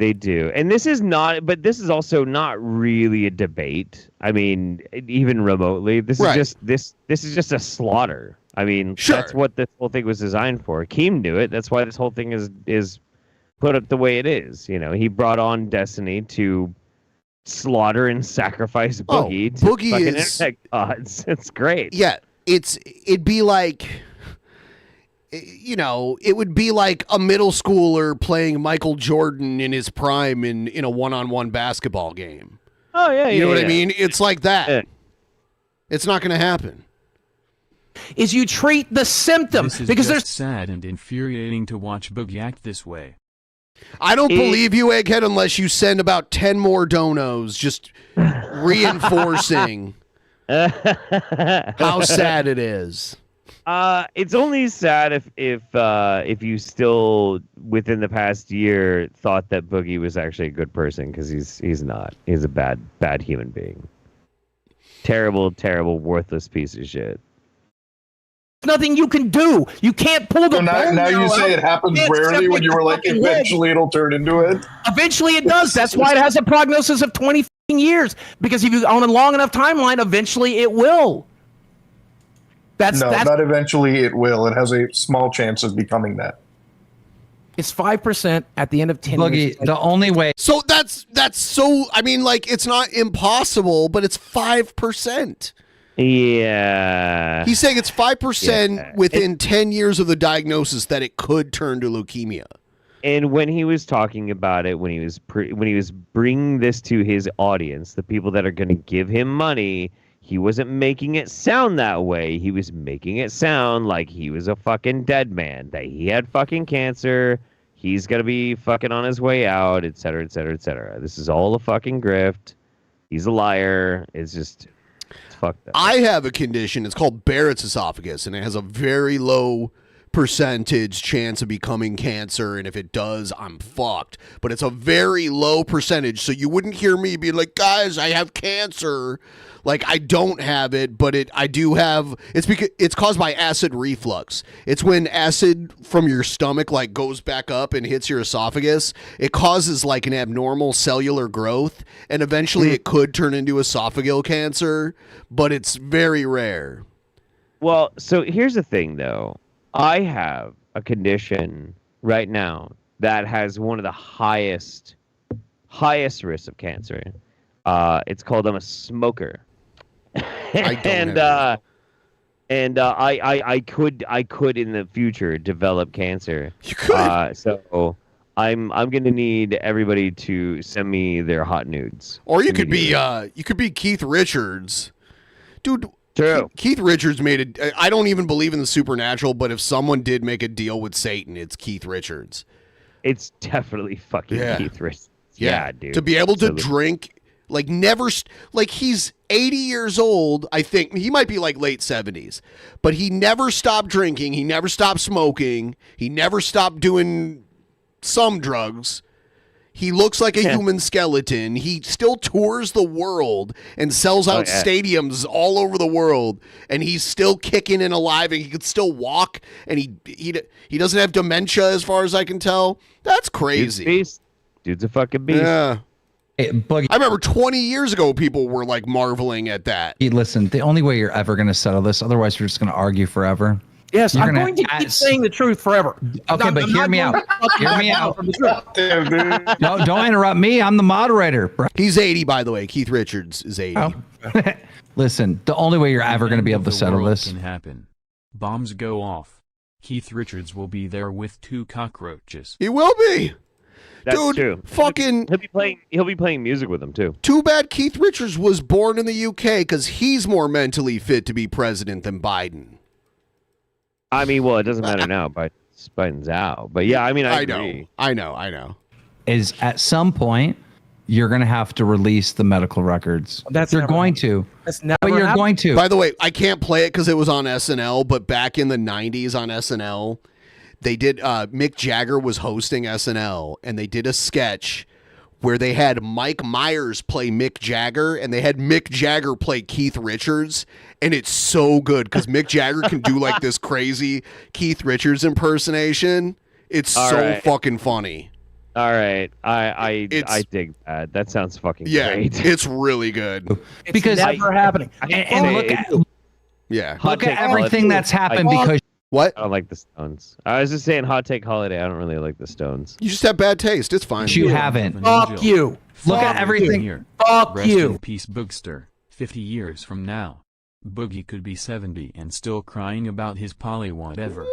Speaker 9: And this is also not really a debate. I mean, even remotely, this is just a slaughter. I mean, that's what this whole thing was designed for. Keem knew it. That's why this whole thing is put up the way it is. You know, he brought on Destiny to slaughter and sacrifice Boogie to
Speaker 8: Boogie
Speaker 9: fucking
Speaker 8: is
Speaker 9: internet gods. It's great.
Speaker 8: Yeah, it'd be like, you know, it would be like a middle schooler playing Michael Jordan in his prime in a one-on-one basketball game.
Speaker 9: Oh yeah,
Speaker 8: you know what I mean? It's like that. Yeah. It's not going to happen.
Speaker 6: Is you treat the symptoms because there's
Speaker 10: sad and infuriating to watch Boogie act this way.
Speaker 8: I don't believe you, Egghead, unless you send about 10 more donos just reinforcing how sad it is.
Speaker 9: It's only sad if you still within the past year thought that Boogie was actually a good person, because he's not. He's a bad human being. Terrible, worthless piece of shit.
Speaker 6: Nothing you can do. You can't pull the.
Speaker 15: So now you say it happens rarely when you were like, eventually it'll turn into it.
Speaker 6: Eventually it does. That's why it has a prognosis of 20 years. Because if you on a long enough timeline, eventually it will. That's
Speaker 15: not eventually it will. It has a small chance of becoming that.
Speaker 6: It's 5% at the end of 10 years.
Speaker 13: The only way.
Speaker 8: So that's so. I mean, like, it's not impossible, but it's 5%.
Speaker 9: Yeah.
Speaker 8: He's saying it's 5% within 10 years of the diagnosis that it could turn to leukemia.
Speaker 9: And when he was talking about it, when he was bringing this to his audience, the people that are going to give him money, he wasn't making it sound that way. He was making it sound like he was a fucking dead man, that he had fucking cancer, he's going to be fucking on his way out, et cetera, et cetera, et cetera. This is all a fucking grift. He's a liar. It's just...
Speaker 8: I have a condition. It's called Barrett's esophagus, and it has a very low percentage chance of becoming cancer. And if it does, I'm fucked. But it's a very low percentage. So you wouldn't hear me be like, guys, I have cancer. Like, I don't have it, but I do have. It's because it's caused by acid reflux. It's when acid from your stomach like goes back up and hits your esophagus. It causes like an abnormal cellular growth, and eventually it could turn into esophageal cancer, but it's very rare.
Speaker 9: Well, so here's the thing, though. I have a condition right now that has one of the highest risks of cancer. It's called I'm a smoker. I could in the future develop cancer.
Speaker 8: You could.
Speaker 9: So I'm gonna need everybody to send me their hot nudes.
Speaker 8: Or you could be Keith Richards, dude. True. Keith Richards made it. I don't even believe in the supernatural, but if someone did make a deal with Satan, it's Keith Richards.
Speaker 9: It's definitely fucking Keith Richards. Yeah, dude.
Speaker 8: To be able to drink. Like he's 80 years old, I think. He might be like late 70s. But he never stopped drinking. He never stopped smoking. He never stopped doing some drugs. He looks like a human skeleton. He still tours the world and sells out stadiums all over the world. And he's still kicking and alive, and he could still walk. And he doesn't have dementia as far as I can tell. That's crazy.
Speaker 9: Dude's a fucking beast.
Speaker 8: Yeah. I remember 20 years ago, people were like marveling at that.
Speaker 13: Listen, the only way you're ever going to settle this, otherwise we're just going to argue forever.
Speaker 6: Yes, I'm going to keep saying the truth forever.
Speaker 13: Okay, but hear me out. Hear me out. No, don't interrupt me. I'm the moderator, bro.
Speaker 8: He's 80, by the way. Keith Richards is 80.
Speaker 13: Oh. Listen, the only way you're ever going to be able to settle this
Speaker 10: can happen. Bombs go off. Keith Richards will be there with 2 cockroaches.
Speaker 8: He will be.
Speaker 9: That's
Speaker 8: Dude,
Speaker 9: true.
Speaker 8: Fucking.
Speaker 9: He'll be playing music with them too.
Speaker 8: Too bad Keith Richards was born in the UK, because he's more mentally fit to be president than Biden.
Speaker 9: I mean, well, it doesn't matter now, but buttons out. But yeah, I mean, I agree.
Speaker 8: I know.
Speaker 13: Is at some point you're going to have to release the medical records. You're going to.
Speaker 6: That's never
Speaker 13: But you're
Speaker 6: happened.
Speaker 13: going to.
Speaker 8: By the way, I can't play it because it was on SNL, but back in the 90s on SNL, they did, Mick Jagger was hosting SNL, and they did a sketch where they had Mike Myers play Mick Jagger, and they had Mick Jagger play Keith Richards, and it's so good because Mick Jagger can do like this crazy Keith Richards impersonation. It's fucking funny.
Speaker 9: All right, I dig that. That sounds fucking great.
Speaker 8: It's really good.
Speaker 6: It's because never happening.
Speaker 13: And look at everything that's happened because
Speaker 8: what?
Speaker 9: I don't like the Stones. I was just saying, hot take holiday. I don't really like the Stones.
Speaker 8: You just have bad taste. It's fine.
Speaker 13: You haven't.
Speaker 6: Fuck you.
Speaker 13: Look at everything.
Speaker 6: Fuck
Speaker 10: Rest
Speaker 6: you.
Speaker 10: in peace, Boogster. 50 years from now, Boogie could be 70 and still crying about his poly whatever.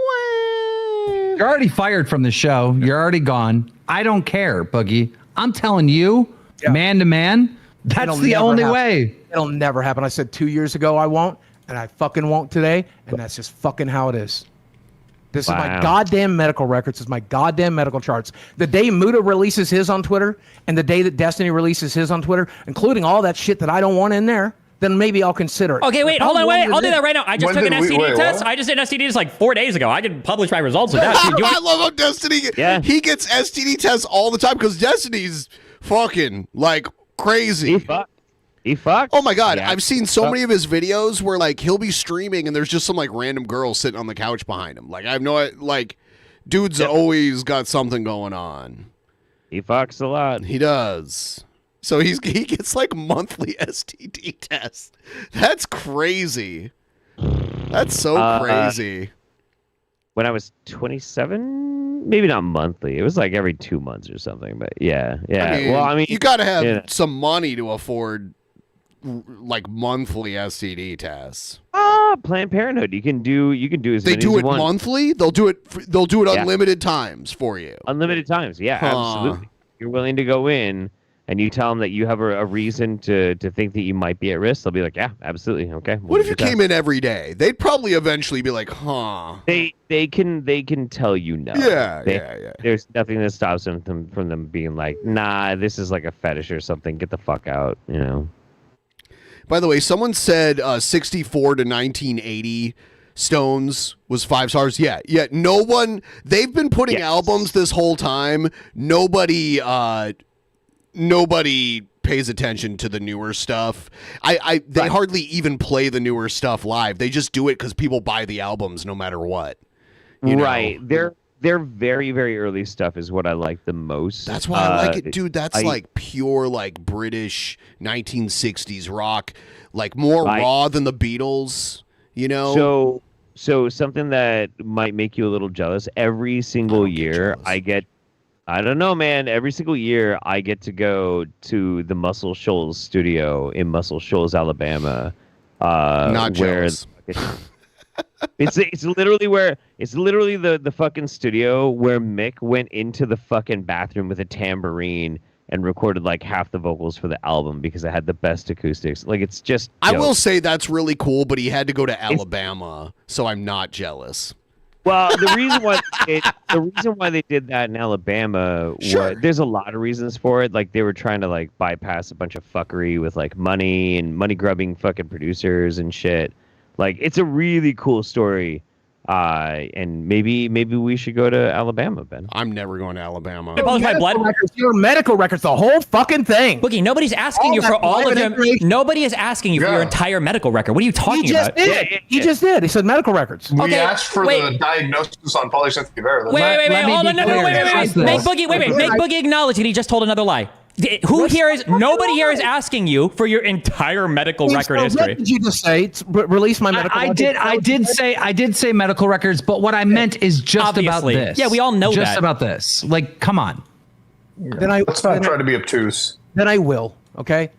Speaker 13: You're already fired from the show. You're already gone. I don't care, Boogie. I'm telling you, man to man, that's the only way.
Speaker 6: It'll never happen. I said 2 years ago I won't, and I fucking won't today, and that's just fucking how it is. This is my goddamn medical records. This is my goddamn medical charts. The day Muda releases his on Twitter, and the day that Destiny releases his on Twitter, including all that shit that I don't want in there, then maybe I'll consider it.
Speaker 12: Okay, wait, hold on, wait. I'll do that right now. I just took an STD test. I just did an STD test like 4 days ago. I can publish my results with that.
Speaker 8: I love how Destiny. Yeah. He gets STD tests all the time because Destiny's fucking like crazy.
Speaker 9: He fucked.
Speaker 8: Oh my god, I've seen so many of his videos where like he'll be streaming and there's just some like random girl sitting on the couch behind him. Like I have no like, dude's always got something going on.
Speaker 9: He fucks a lot.
Speaker 8: He does. So he gets like monthly STD tests. That's crazy. That's so crazy.
Speaker 9: When I was 27, maybe not monthly. It was like every 2 months or something. But yeah. I mean,
Speaker 8: you got to have some money to afford like monthly STD tests.
Speaker 9: Planned Parenthood. You can do as
Speaker 8: they
Speaker 9: many
Speaker 8: do
Speaker 9: as
Speaker 8: it
Speaker 9: you want.
Speaker 8: monthly. They'll do it unlimited times for you.
Speaker 9: Unlimited times. Yeah, absolutely. You're willing to go in. And you tell them that you have a reason to think that you might be at risk, they'll be like, yeah, absolutely, okay.
Speaker 8: What if you came in every day? They'd probably eventually be like, huh.
Speaker 9: They can tell you no.
Speaker 8: Yeah.
Speaker 9: There's nothing that stops them from them being like, nah, this is like a fetish or something. Get the fuck out, you know.
Speaker 8: By the way, someone said 64 to 1980 Stones was 5 stars. Yeah. No one. They've been putting albums this whole time. Nobody pays attention to the newer stuff. They hardly even play the newer stuff live. They just do it because people buy the albums no matter what. You know?
Speaker 9: Their very, very early stuff is what I like the most.
Speaker 8: That's why I like it, dude. That's like pure like British 1960s rock, like more raw than the Beatles. You know.
Speaker 9: So something that might make you a little jealous. Every single year, I don't know, man. Every single year, I get to go to the Muscle Shoals studio in Muscle Shoals, Alabama.
Speaker 8: Not jealous.
Speaker 9: It's literally the fucking studio where Mick went into the fucking bathroom with a tambourine and recorded like half the vocals for the album because it had the best acoustics. Like it's just.
Speaker 8: I will say that's really cool, but he had to go to Alabama, so I'm not jealous.
Speaker 9: Well, the reason why they did that in Alabama, there's a lot of reasons for it. Like they were trying to like bypass a bunch of fuckery with like money and money grubbing fucking producers and shit. Like it's a really cool story. And maybe we should go to Alabama, Ben.
Speaker 8: I'm never going to Alabama.
Speaker 6: Your medical records, the whole fucking thing.
Speaker 12: Boogie, nobody's asking you for all of them. Nobody is asking you for your entire medical record. What are you talking about?
Speaker 6: He just did. He said medical records.
Speaker 15: We asked for the diagnosis on polycystic vera.
Speaker 12: Wait. Hold on. No. Make Boogie acknowledge that he just told another lie. Nobody here is asking you for your entire medical record history.
Speaker 6: What did you just say? Release my medical record?
Speaker 13: I did say medical records, but what I meant is just about this.
Speaker 12: Yeah, we all know
Speaker 13: just about this. Like, come on.
Speaker 15: Let's not try to be obtuse.
Speaker 6: Then I will, okay?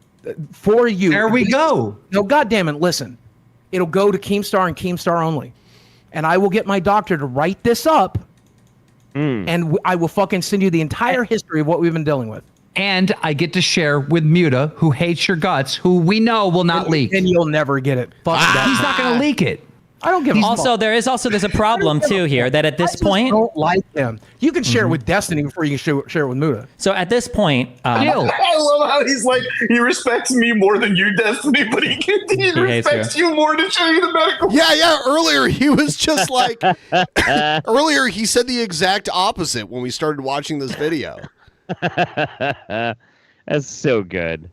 Speaker 6: For you.
Speaker 13: There we go.
Speaker 6: No, goddamn it, listen. It'll go to Keemstar and Keemstar only. And I will get my doctor to write this up, and I will fucking send you the entire history of what we've been dealing with.
Speaker 13: And I get to share with Muta, who hates your guts, who we know will not leak.
Speaker 6: And you'll never get it. Fuck that.
Speaker 13: He's not going to leak it.
Speaker 6: I don't give a
Speaker 12: Also,
Speaker 6: fuck.
Speaker 12: there's a problem too here that at this point,
Speaker 6: don't like him. You can share it with Destiny before you can share it with Muda.
Speaker 12: So at this point,
Speaker 15: I love how he's like, he respects me more than you, Destiny, but he respects you more to show you the medical.
Speaker 8: Yeah. Earlier he was just like, earlier he said the exact opposite when we started watching this video.
Speaker 9: That's so good.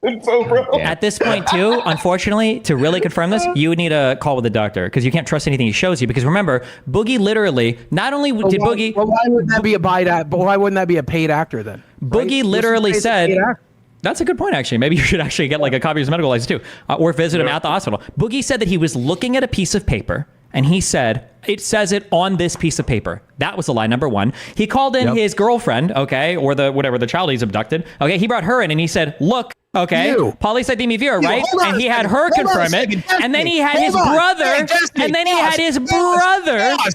Speaker 12: At this point, too, unfortunately, to really confirm this, you would need a call with the doctor because you can't trust anything he shows you. Because remember, Boogie literally not only did Boogie.
Speaker 6: Well, why wouldn't that be why wouldn't that be a paid actor then?
Speaker 12: Boogie literally said. That's a good point, actually. Maybe you should actually get like a copy of his medical license too, or visit him at the hospital. Boogie said that he was looking at a piece of paper. And he said, it says it on this piece of paper. That was the lie number one. He called in his girlfriend, okay, or the child he's abducted. Okay, he brought her in and he said, look, okay, polycythemia vera, right? And he had her confirm it. And then he had his brother,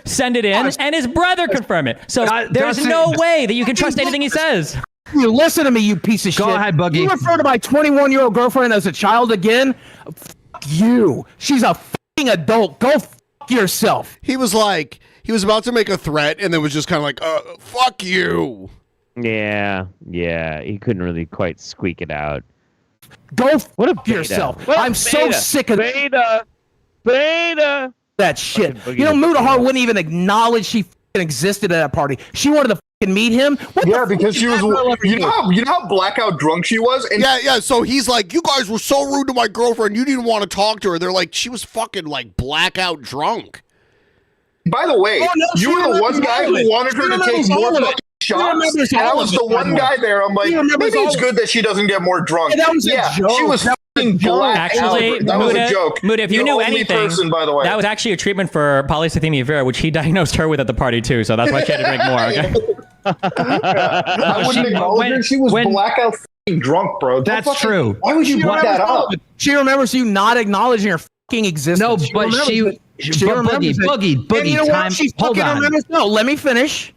Speaker 12: send it in, and his brother confirm it. So there's no way that you can trust anything he says.
Speaker 6: You listen to me, you piece of shit.
Speaker 13: Go ahead, Boogie.
Speaker 6: You refer to my 21-year-old girlfriend as a child again? Fuck you. She's a fucking adult. Go yourself.
Speaker 8: He was about to make a threat and then was just kind of like, fuck you.
Speaker 9: Yeah, he couldn't really quite squeak it out.
Speaker 6: Go
Speaker 9: what a
Speaker 6: yourself. I'm so sick of
Speaker 9: beta
Speaker 6: that shit. You know, Mudahar wouldn't even acknowledge she existed at that party. She wanted to meet him.
Speaker 15: Because she was. You know how blackout drunk she was. And
Speaker 8: yeah. So he's like, you guys were so rude to my girlfriend. You didn't want to talk to her. They're like, she was fucking like blackout drunk.
Speaker 15: By the way, you were the one guy who wanted her to take more fucking shots. And I was the one guy there. I'm like, maybe it's good that she doesn't get more drunk.
Speaker 6: That was a joke.
Speaker 15: She was fucking black.
Speaker 12: Actually,
Speaker 15: that was a joke.
Speaker 12: Muda, if you knew anything,
Speaker 15: person, by the way.
Speaker 12: that was actually a treatment for polycythemia vera, which he diagnosed her with at the party too. So that's why she had to drink more. Okay.
Speaker 15: I wouldn't acknowledge her. She was blackout drunk, bro.
Speaker 13: That's true.
Speaker 15: Why would you bring that up?
Speaker 6: She remembers you not acknowledging her fucking existence.
Speaker 13: No, but Boogie,
Speaker 6: you know
Speaker 13: time.
Speaker 6: She
Speaker 13: Hold on.
Speaker 6: remembers. No, let me finish.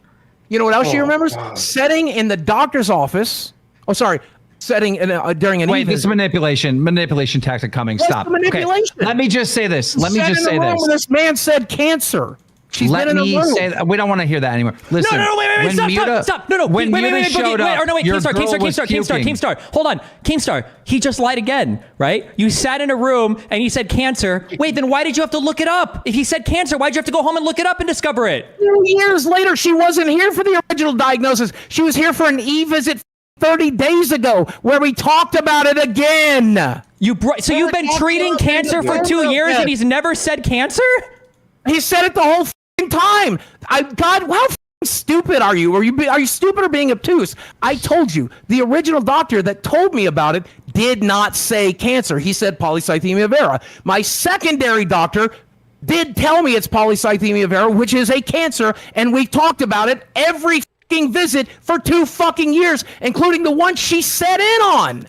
Speaker 6: You know what else she remembers? God. Setting in the doctor's office. Oh, sorry. Setting in during an
Speaker 13: Wait, this is manipulation tactic coming. Stop.
Speaker 6: Manipulation.
Speaker 13: Okay. Let me just say this. Let me just say this.
Speaker 6: This man said cancer.
Speaker 13: Let me say that. We don't want to hear that anymore. Listen.
Speaker 12: No, wait, stop. No.
Speaker 13: When Muda showed up,
Speaker 12: Keemstar. Hold on. Keemstar, he just lied again, right? You sat in a room and he said cancer. Wait, then why did you have to look it up? If he said cancer, why'd you have to go home and look it up and discover it?
Speaker 6: 2 years later, she wasn't here for the original diagnosis. She was here for an e-visit 30 days ago where we talked about it again.
Speaker 12: You've been treating cancer for 2 years and he's never said cancer?
Speaker 6: He said it the whole time. God, how stupid are you? Are you stupid or being obtuse? I told you, the original doctor that told me about it did not say cancer. He said polycythemia vera. My secondary doctor did tell me it's polycythemia vera, which is a cancer, and we talked about it every fucking visit for 2 fucking years, including the one she sat in on.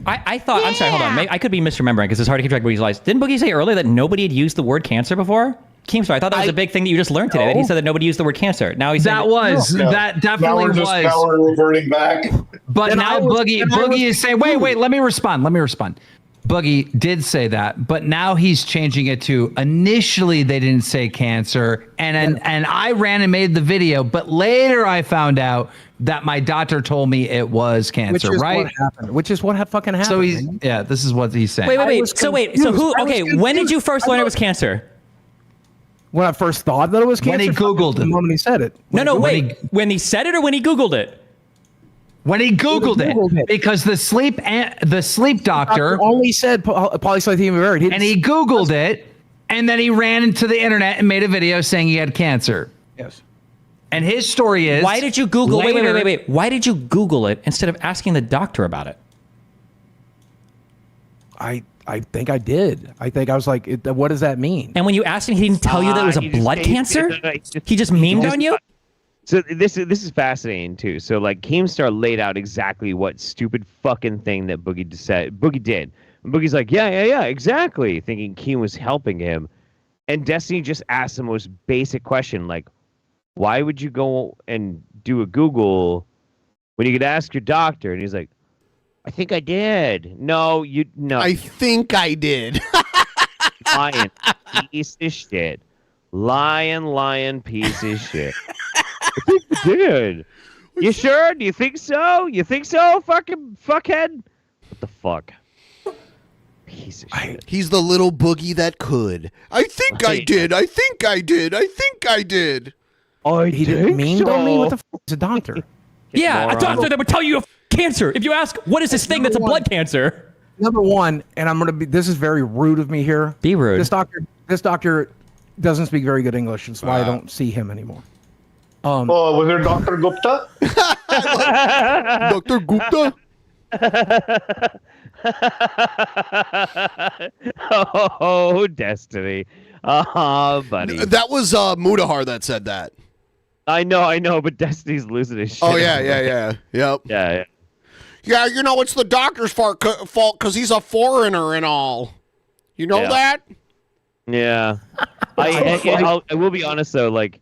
Speaker 12: I thought, I'm sorry, hold on. I could be misremembering because it's hard to keep track of Boogie's lies. Didn't Boogie say earlier that nobody had used the word cancer before? Keemstar, I thought that was a big thing that you just learned today, that he said that nobody used the word cancer. Now he's saying
Speaker 13: that definitely was.
Speaker 15: Now we're reverting back.
Speaker 13: But now Boogie is saying, wait, let me respond. Boogie did say that, but now he's changing it to initially they didn't say cancer, and I ran and made the video, but later I found out that my doctor told me it was cancer, right?
Speaker 6: What happened. Which is what fucking happened.
Speaker 13: So this is what he's saying.
Speaker 12: Wait. So who? Okay, when did you first learn it was cancer?
Speaker 6: When I first thought that it was cancer.
Speaker 13: When he Googled it.
Speaker 6: The moment he said it.
Speaker 12: When he said it or when he Googled it?
Speaker 13: When he Googled it, because the sleep doctor
Speaker 6: only said polycythemia vera,
Speaker 13: and he Googled it, and then he ran into the internet and made a video saying he had cancer.
Speaker 6: Yes.
Speaker 13: And his story is,
Speaker 12: why did you Google? Wait. Why did you Google it instead of asking the doctor about it?
Speaker 6: I think I did. I think I was like, what does that mean?
Speaker 12: And when you asked him, he didn't tell you that it was a blood cancer? He just memed on you?
Speaker 9: So this is fascinating too. So like Keemstar laid out exactly what stupid fucking thing that Boogie did. And Boogie's like, yeah, exactly, thinking Keem was helping him. And Destiny just asked the most basic question, like, why would you go and do a Google when you could ask your doctor? And he's like, I think I did. No.
Speaker 8: I think I did.
Speaker 9: Lying piece of shit. Lying piece of shit. I think you did. You sure? Do you think so? You think so, fucking fuckhead? What the fuck? Piece of shit.
Speaker 8: He's the little boogie that could. I think I did. I think I did. I think I did.
Speaker 6: He didn't mean on me? What the fuck? He's a doctor.
Speaker 12: Yeah, a doctor that would tell you you have cancer. If you ask, what is this thing that's a blood cancer?
Speaker 6: Number one, and I'm gonna be. This is very rude of me here.
Speaker 12: Be rude.
Speaker 6: This doctor doesn't speak very good English. That's why I don't see him anymore.
Speaker 15: Was it Dr. Gupta?
Speaker 8: Dr. Gupta?
Speaker 9: Oh, Destiny. Buddy.
Speaker 8: That was Mudahar that said that.
Speaker 9: I know, but Destiny's losing his shit.
Speaker 8: Oh, yeah. Yep.
Speaker 9: Yeah.
Speaker 8: Yeah, you know, it's the doctor's fault because he's a foreigner and all. You know that?
Speaker 9: Yeah. I will be honest, though, like,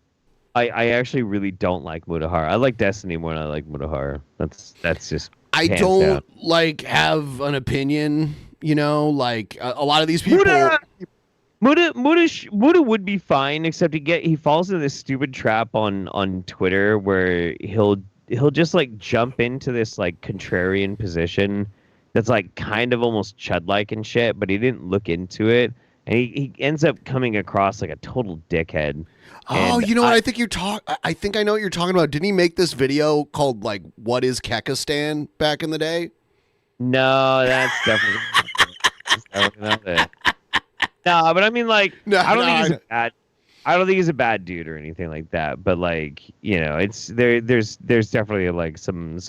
Speaker 9: I actually really don't like Mudahar. I like Destiny more than I like Mudahar. That's just
Speaker 8: I don't like have an opinion, you know, like a lot of these people.
Speaker 9: Muda would be fine, except he falls into this stupid trap on Twitter where he'll just like jump into this like contrarian position that's like kind of almost chud-like and shit, but he didn't look into it, and he ends up coming across like a total dickhead.
Speaker 8: Oh, you know what? I think I know what you're talking about. Didn't he make this video called like "What is Kekistan" back in the day?
Speaker 9: No, that's definitely not it. No, but I mean, like, I don't think he's a bad dude or anything like that. But like, you know, it's there's definitely like some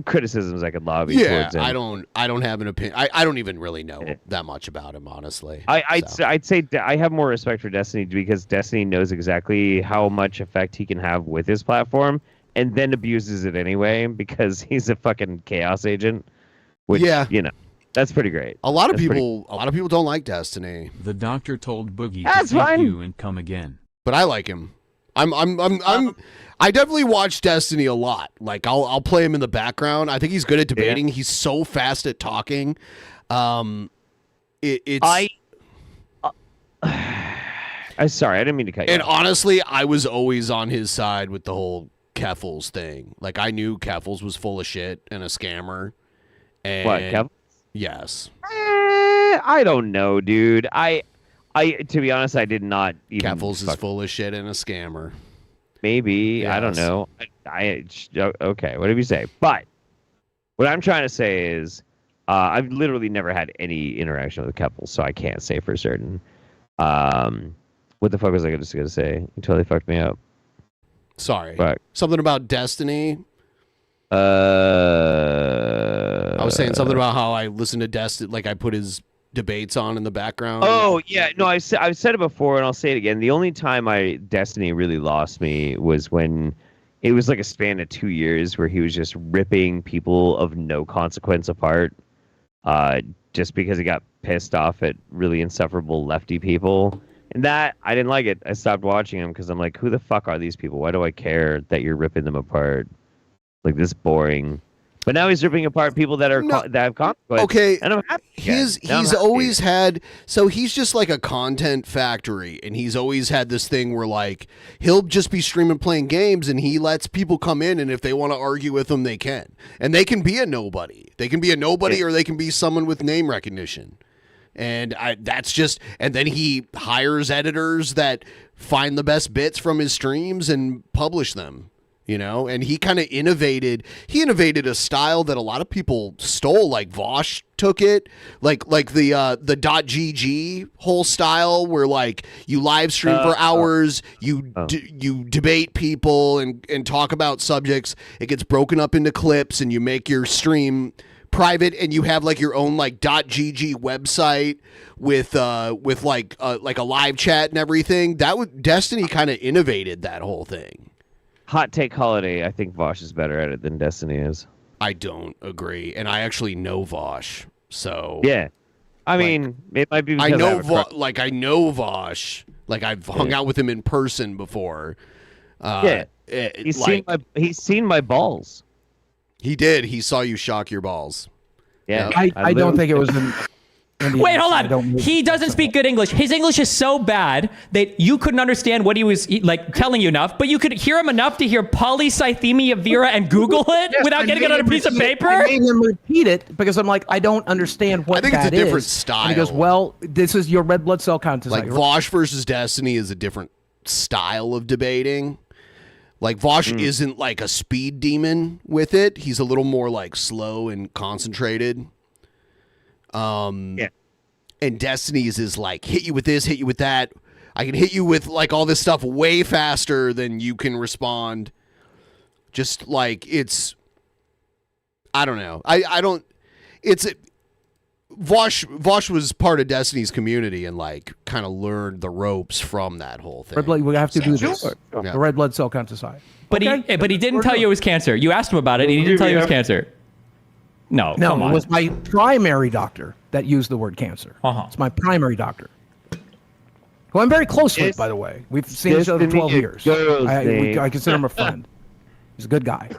Speaker 9: criticisms I could lobby towards him.
Speaker 8: I don't have an opinion. I don't even really know that much about him, honestly.
Speaker 9: I'd say I have more respect for Destiny because Destiny knows exactly how much effect he can have with his platform, and then abuses it anyway because he's a fucking chaos agent. Which, you know, that's pretty great.
Speaker 8: A lot of people don't like Destiny.
Speaker 10: The doctor told Boogie
Speaker 9: That's
Speaker 10: to take
Speaker 9: fine.
Speaker 10: you and come again.
Speaker 8: But I like him. I definitely watch Destiny a lot. Like I'll play him in the background. I think he's good at debating. He's so fast at talking. I'm
Speaker 9: sorry, I didn't mean to cut you
Speaker 8: And
Speaker 9: off.
Speaker 8: honestly, I was always on his side with the whole Keffels thing. Like I knew Keffels was full of shit and a scammer. And
Speaker 9: What, Keffels?
Speaker 8: Yes.
Speaker 9: I don't know, dude. I to be honest, I did not even.
Speaker 8: Keffels is full of shit and a scammer.
Speaker 9: Maybe. I don't
Speaker 8: Yes.
Speaker 9: know. Okay, whatever you say. But what I'm trying to say is I've literally never had any interaction with Keppel, so I can't say for certain. What the fuck was I just going to say? You totally fucked me up.
Speaker 8: Sorry.
Speaker 9: But,
Speaker 8: Something about Destiny.
Speaker 9: I
Speaker 8: was saying something about how I listen to Destiny, like I put his debates on in the background.
Speaker 9: Oh yeah, no, I've said it before and I'll say it again. The only time Destiny really lost me was when it was like a span of 2 years where he was just ripping people of no consequence apart, just because he got pissed off at really insufferable lefty people. And that I didn't like it. I stopped watching him because I'm like, who the fuck are these people? Why do I care that you're ripping them apart? Like, this boring. But now he's ripping apart people that have consequence.
Speaker 8: Okay,
Speaker 9: and I'm happy.
Speaker 8: He's always had, so he's just like a content factory, and he's always had this thing where like he'll just be streaming playing games, and he lets people come in, and if they want to argue with him, they can, and they can be a nobody. They can be a nobody, or they can be someone with name recognition. And that's just, and then he hires editors that find the best bits from his streams and publish them. You know, and he kind of innovated a style that a lot of people stole. Like Vosh took it, like the .gg whole style where like you live stream for hours, you debate people and talk about subjects. It gets broken up into clips, and you make your stream private, and you have like your own like .gg website with like a live chat and everything. Destiny kind of innovated that whole thing.
Speaker 9: Hot take holiday. I think Vosh is better at it than Destiny is.
Speaker 8: I don't agree, and I actually know Vosh, so
Speaker 9: yeah. I mean, it might be. Because
Speaker 8: I know Vosh. Like I've hung out with him in person before.
Speaker 9: He's seen my balls.
Speaker 8: He did. He saw you shock your balls.
Speaker 9: Yeah,
Speaker 6: I don't think it was. Indian,
Speaker 12: Wait, hold
Speaker 6: so I don't
Speaker 12: on.
Speaker 6: really-
Speaker 12: He doesn't speak good English. His English is so bad that you couldn't understand what he was like telling you enough, but you could hear him enough to hear polycythemia vera and Google it
Speaker 6: Yes,
Speaker 12: without
Speaker 6: I
Speaker 12: getting it
Speaker 6: made
Speaker 12: on a
Speaker 6: him
Speaker 12: piece of
Speaker 6: repeat-
Speaker 12: paper.
Speaker 6: I made him repeat it because I'm like, I don't understand what
Speaker 8: I think it's a
Speaker 6: that
Speaker 8: different
Speaker 6: is.
Speaker 8: style.
Speaker 6: And he goes, well, this is your red blood cell count.
Speaker 8: Like Vosh versus Destiny is a different style of debating. Like Vosh isn't like a speed demon with it. He's a little more like slow and concentrated. And Destiny's is like hit you with this, hit you with that. I can hit you with like all this stuff way faster than you can respond. Just like it's, I don't know. I don't. It's Vosh was part of Destiny's community and like kind of learned the ropes from that whole thing.
Speaker 6: Red blood, we have to do this.
Speaker 8: Yeah.
Speaker 6: The red blood cell count society.
Speaker 12: But he didn't tell you it was cancer. You asked him about it, and he didn't tell you it was cancer. No,
Speaker 6: No,
Speaker 12: come on.
Speaker 6: it was my primary doctor that used the word cancer. It's my primary doctor. Who I'm very close with, by the way. We've seen each other for 12 years. I consider him a friend. He's a good guy.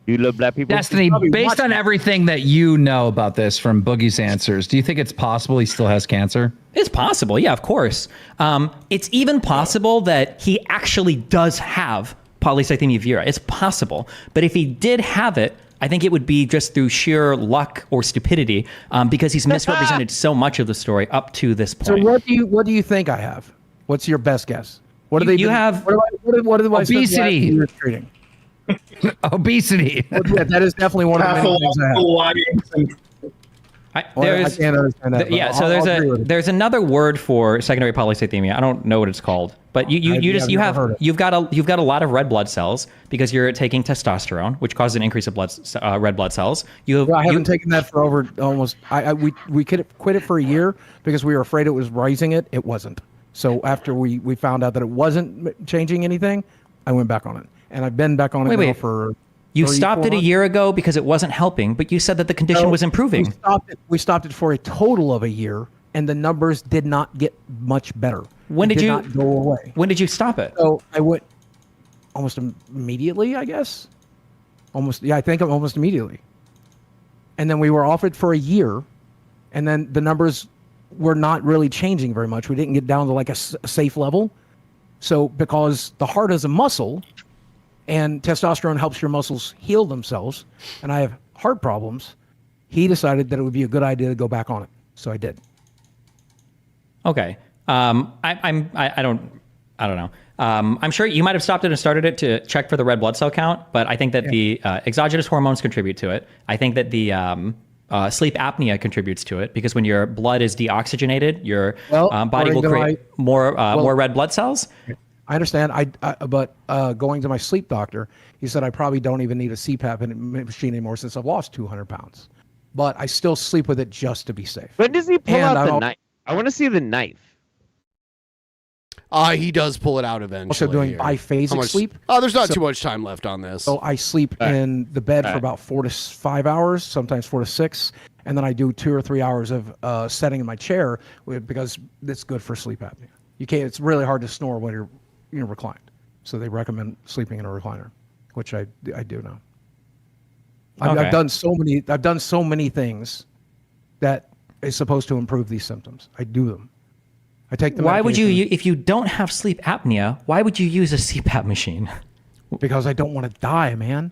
Speaker 9: You love black people?
Speaker 13: Destiny, based on everything that you know about this from Boogie's answers, do you think it's possible he still has cancer?
Speaker 12: It's possible, yeah, of course. It's even possible that he actually does have polycythemia vera. It's possible. But if he did have it, I think it would be just through sheer luck or stupidity because he's misrepresented so much of the story up to this point.
Speaker 6: So what do you think I have? What's your best guess? What do they?
Speaker 12: You have
Speaker 6: what do I
Speaker 13: obesity.
Speaker 6: Treating?
Speaker 13: Obesity.
Speaker 6: Well, yeah, that is definitely one of the many things I have.
Speaker 12: I can't understand that. Yeah, so there's another word for secondary polycythemia. I don't know what it's called, but you've got a lot of red blood cells because you're taking testosterone, which causes an increase of red blood cells.
Speaker 6: I haven't taken that for over almost. We quit it for a year because we were afraid it was raising it. It wasn't. So after we found out that it wasn't changing anything, I went back on it, and I've been back on it now for.
Speaker 12: You stopped it a year ago because it wasn't helping, but you said that the condition was improving.
Speaker 6: We stopped it for a total of a year, and the numbers did not get much better.
Speaker 12: When did you
Speaker 6: not go away?
Speaker 12: When did you stop it?
Speaker 6: So I went almost immediately, I guess. I think almost immediately. And then we were off it for a year, and then the numbers were not really changing very much. We didn't get down to like a safe level. So because the heart is a muscle, and testosterone helps your muscles heal themselves, and I have heart problems, he decided that it would be a good idea to go back on it. So I did.
Speaker 12: Okay. I don't know. I'm sure you might have stopped it and started it to check for the red blood cell count, but I think that the exogenous hormones contribute to it. I think that the sleep apnea contributes to it because when your blood is deoxygenated, your body will create more red blood cells.
Speaker 6: I understand. But going to my sleep doctor, he said I probably don't even need a CPAP machine anymore since I've lost 200 pounds. But I still sleep with it just to be safe.
Speaker 9: When does he pull out the knife? I want to see the knife.
Speaker 8: He does pull it out eventually.
Speaker 6: Also doing biphasic sleep.
Speaker 8: Oh, there's not too much time left on this.
Speaker 6: So I sleep in the bed for about 4 to 5 hours, sometimes 4 to 6. And then I do 2 or 3 hours of sitting in my chair because it's good for sleep apnea. You can't. It's really hard to snore when you're reclined. So they recommend sleeping in a recliner, which I do now. I've done so many things that is supposed to improve these symptoms. I do them. I take them.
Speaker 12: Why would you, if you don't have sleep apnea, why would you use a CPAP machine?
Speaker 6: Because I don't want to die, man.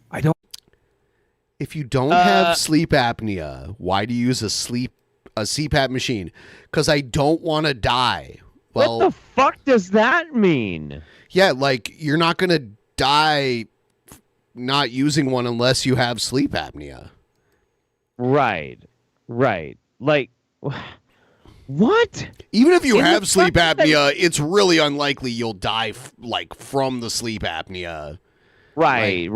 Speaker 6: I don't.
Speaker 8: If you don't have sleep apnea, why do you use a CPAP machine? Because I don't want to die. Well,
Speaker 9: what the fuck does that mean?
Speaker 8: Yeah, like you're not going to die not using one unless you have sleep apnea.
Speaker 9: Right. Like, what?
Speaker 8: Even if you have sleep apnea, it's really unlikely you'll die from the sleep apnea.
Speaker 9: Right.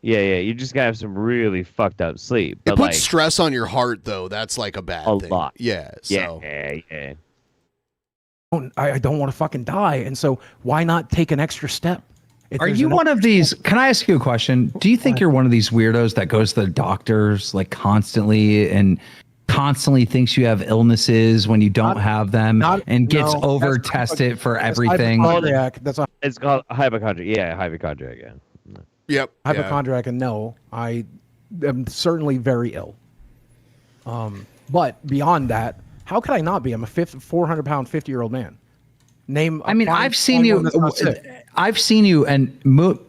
Speaker 9: Yeah. You just gotta have some really fucked up sleep.
Speaker 8: It puts stress on your heart, though. That's like a bad thing.
Speaker 9: A lot.
Speaker 8: Yeah. So.
Speaker 9: Yeah.
Speaker 6: I don't want to fucking die, and so why not take an extra step?
Speaker 13: Are you one of these? Can I ask you a question? Do you think you're one of these weirdos that goes to the doctors like constantly and constantly thinks you have illnesses when you don't have them and gets over tested for everything?
Speaker 9: It's called hypochondriac. Yeah, hypochondriac. Yeah.
Speaker 8: Yep.
Speaker 6: Hypochondriac, and no, I am certainly very ill. But beyond that, how could I not be? I'm a 400-pound, 50-year-old man.
Speaker 13: I've seen you. I've seen you, and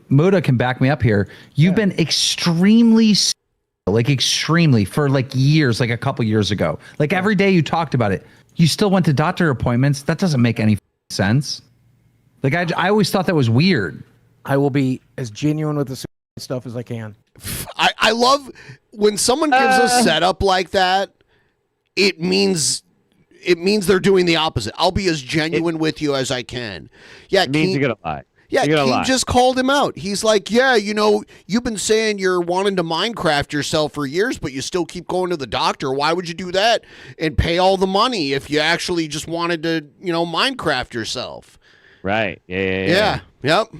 Speaker 13: Muda can back me up here. You've been extremely, extremely for like years, like a couple years ago. Like every day you talked about it. You still went to doctor appointments. That doesn't make any sense. Like I always thought that was weird.
Speaker 6: I will be as genuine with the stuff as I can.
Speaker 8: I love when someone gives a setup like that. It means they're doing the opposite. I'll be as genuine with you as I can. Yeah,
Speaker 9: it means you're gonna lie.
Speaker 8: Yeah, King just called him out. He's like, yeah, you've been saying you're wanting to Minecraft yourself for years, but you still keep going to the doctor. Why would you do that and pay all the money if you actually just wanted to, Minecraft yourself?
Speaker 9: Right. Yeah.
Speaker 8: Yep.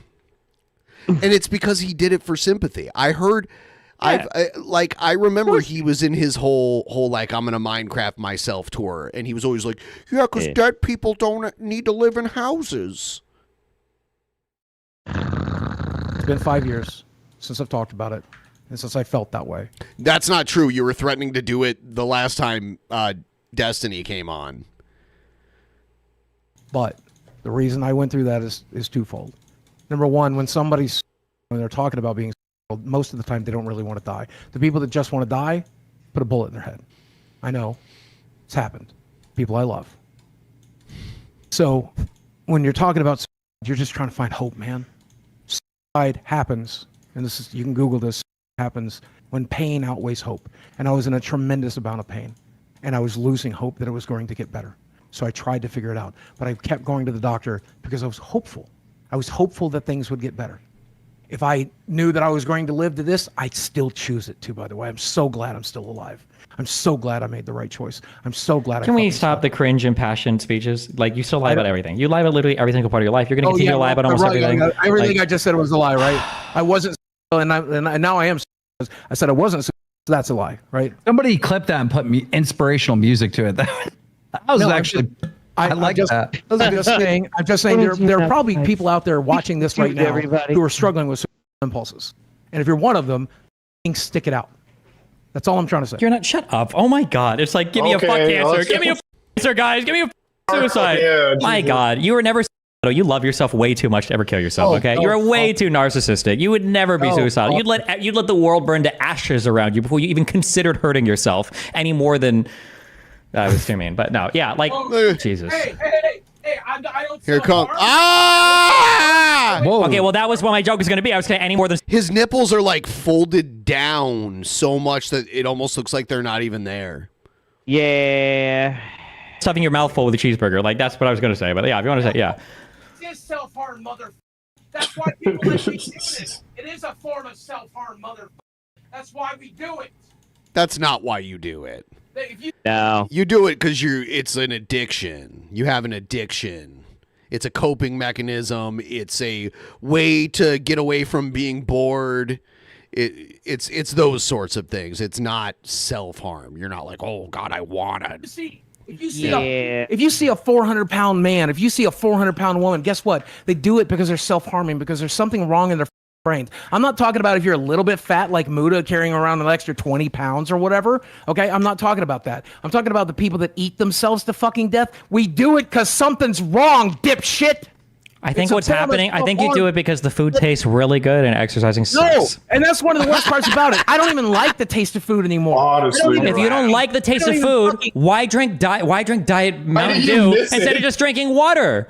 Speaker 8: And it's because he did it for sympathy. I heard. I remember he was in his whole like I'm gonna Minecraft myself tour, and he was always like, yeah, because dead people don't need to live in houses.
Speaker 6: It's been 5 years since I've talked about it, and since I felt that way.
Speaker 8: That's not true. You were threatening to do it the last time Destiny came on.
Speaker 6: But the reason I went through that is twofold. Number one, when they're talking about being, most of the time they don't really want to die. The people that just want to die, put a bullet in their head. I know. It's happened. People I love. So when you're talking about suicide, you're just trying to find hope, man. Suicide happens, and you can Google this, happens when pain outweighs hope. And I was in a tremendous amount of pain, and I was losing hope that it was going to get better. So I tried to figure it out, but I kept going to the doctor because I was hopeful. I was hopeful that things would get better. If I knew that I was going to live to this, I'd still choose it too, by the way. I'm so glad I'm still alive. I'm so glad I made the right choice. I'm so glad
Speaker 12: Can we stop the cringe impassioned speeches? Like, you still lie about everything. You lie about literally every single part of your life. You're going to continue to lie about almost everything.
Speaker 6: Everything I just said was a lie, right? I wasn't, and now I am. I said I wasn't, so that's a lie, right?
Speaker 13: Somebody clip that and put inspirational music to it. That was actually... I like that.
Speaker 6: I'm just saying there are probably people out there watching this right now who are struggling with impulses. And if you're one of them, stick it out. That's all I'm trying to say.
Speaker 12: You're not, shut up. Oh my God. It's like, give me a fuck cancer. Give me a cancer, guys. Give me a suicide. Yeah, my God. You were never, you love yourself way too much to ever kill yourself, okay? You're way too narcissistic. You would never be suicidal. You'd let the world burn to ashes around you before you even considered hurting yourself any more than... I was too mean, but no, yeah, like, Jesus.
Speaker 3: Hey, I don't
Speaker 8: Here comes. Ah!
Speaker 12: Whoa. Okay, well, that was what my joke was going to be. I was saying any more than...
Speaker 8: His nipples are, like, folded down so much that it almost looks like they're not even there.
Speaker 12: Yeah. Stuffing your mouth full with a cheeseburger. Like, that's what I was going to say, but yeah, if you want to say, yeah.
Speaker 3: It's self-harm, mother. That's why people like me do this. It is a form of self-harm, mother. That's why we do it.
Speaker 8: That's not why you do it.
Speaker 9: No.
Speaker 8: You do it because it's an addiction. You have an addiction. It's a coping mechanism. It's a way to get away from being bored. It's those sorts of things. It's not self-harm. You're not like, oh God, I want it.
Speaker 6: If you see a 400-pound man, if you see a 400-pound woman, guess what? They do it because they're self-harming, because there's something wrong in their brains. I'm not talking about if you're a little bit fat like Muda carrying around an extra 20 pounds or whatever. Okay, I'm not talking about that. I'm talking about the people that eat themselves to fucking death. We do it because something's wrong, dipshit.
Speaker 12: I think what's happening, I think you do it because the food tastes really good and exercising sucks.
Speaker 6: No, and that's one of the worst parts about it. I don't even like the taste of food anymore.
Speaker 15: Honestly,
Speaker 12: if you don't like the taste of food, why drink Diet Mountain Dew instead of just drinking water?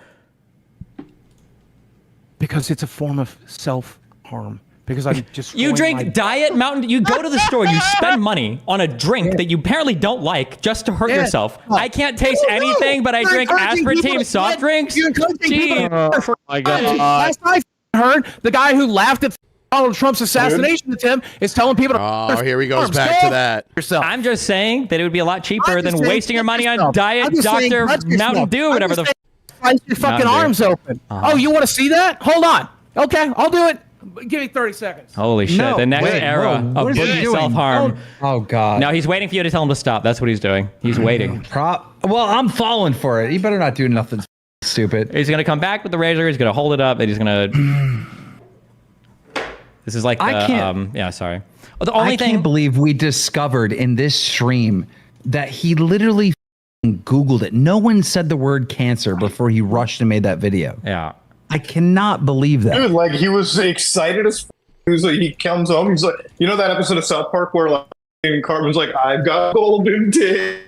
Speaker 6: Because it's a form of self-harm. Because I'm just
Speaker 12: you drink Diet Mountain. You go to the store. You spend money on a drink that you apparently don't like just to hurt yourself. I can't taste anything, but I drink aspartame soft drinks. Jeez.
Speaker 9: Oh my God.
Speaker 6: Last I heard, the guy who laughed at Donald Trump's assassination attempt is telling people to.
Speaker 8: Oh, here he goes back to that.
Speaker 12: I'm just saying that it would be a lot cheaper than wasting your money on Diet Dr. Mountain Dew, whatever the.
Speaker 6: Slice your fucking arms open. Oh, you want to see that? Hold on. Okay, I'll do it. Give me 30 seconds.
Speaker 12: Holy shit. The next era of boogie self-harm.
Speaker 13: Oh, God.
Speaker 12: No, he's waiting for you to tell him to stop. That's what he's doing. He's waiting.
Speaker 13: Well, I'm falling for it. He better not do nothing stupid.
Speaker 12: He's going to come back with the razor. He's going to hold it up. And he's going to... This is like the... yeah, sorry. The only
Speaker 13: I can't believe we discovered in this stream that he literally Googled it. No one said the word cancer before he rushed and made that video.
Speaker 12: Yeah.
Speaker 13: I cannot believe that.
Speaker 15: Dude, like he was excited as he was like, he comes home, he's like, you know that episode of South Park where like Cartman's like, I've got golden dick.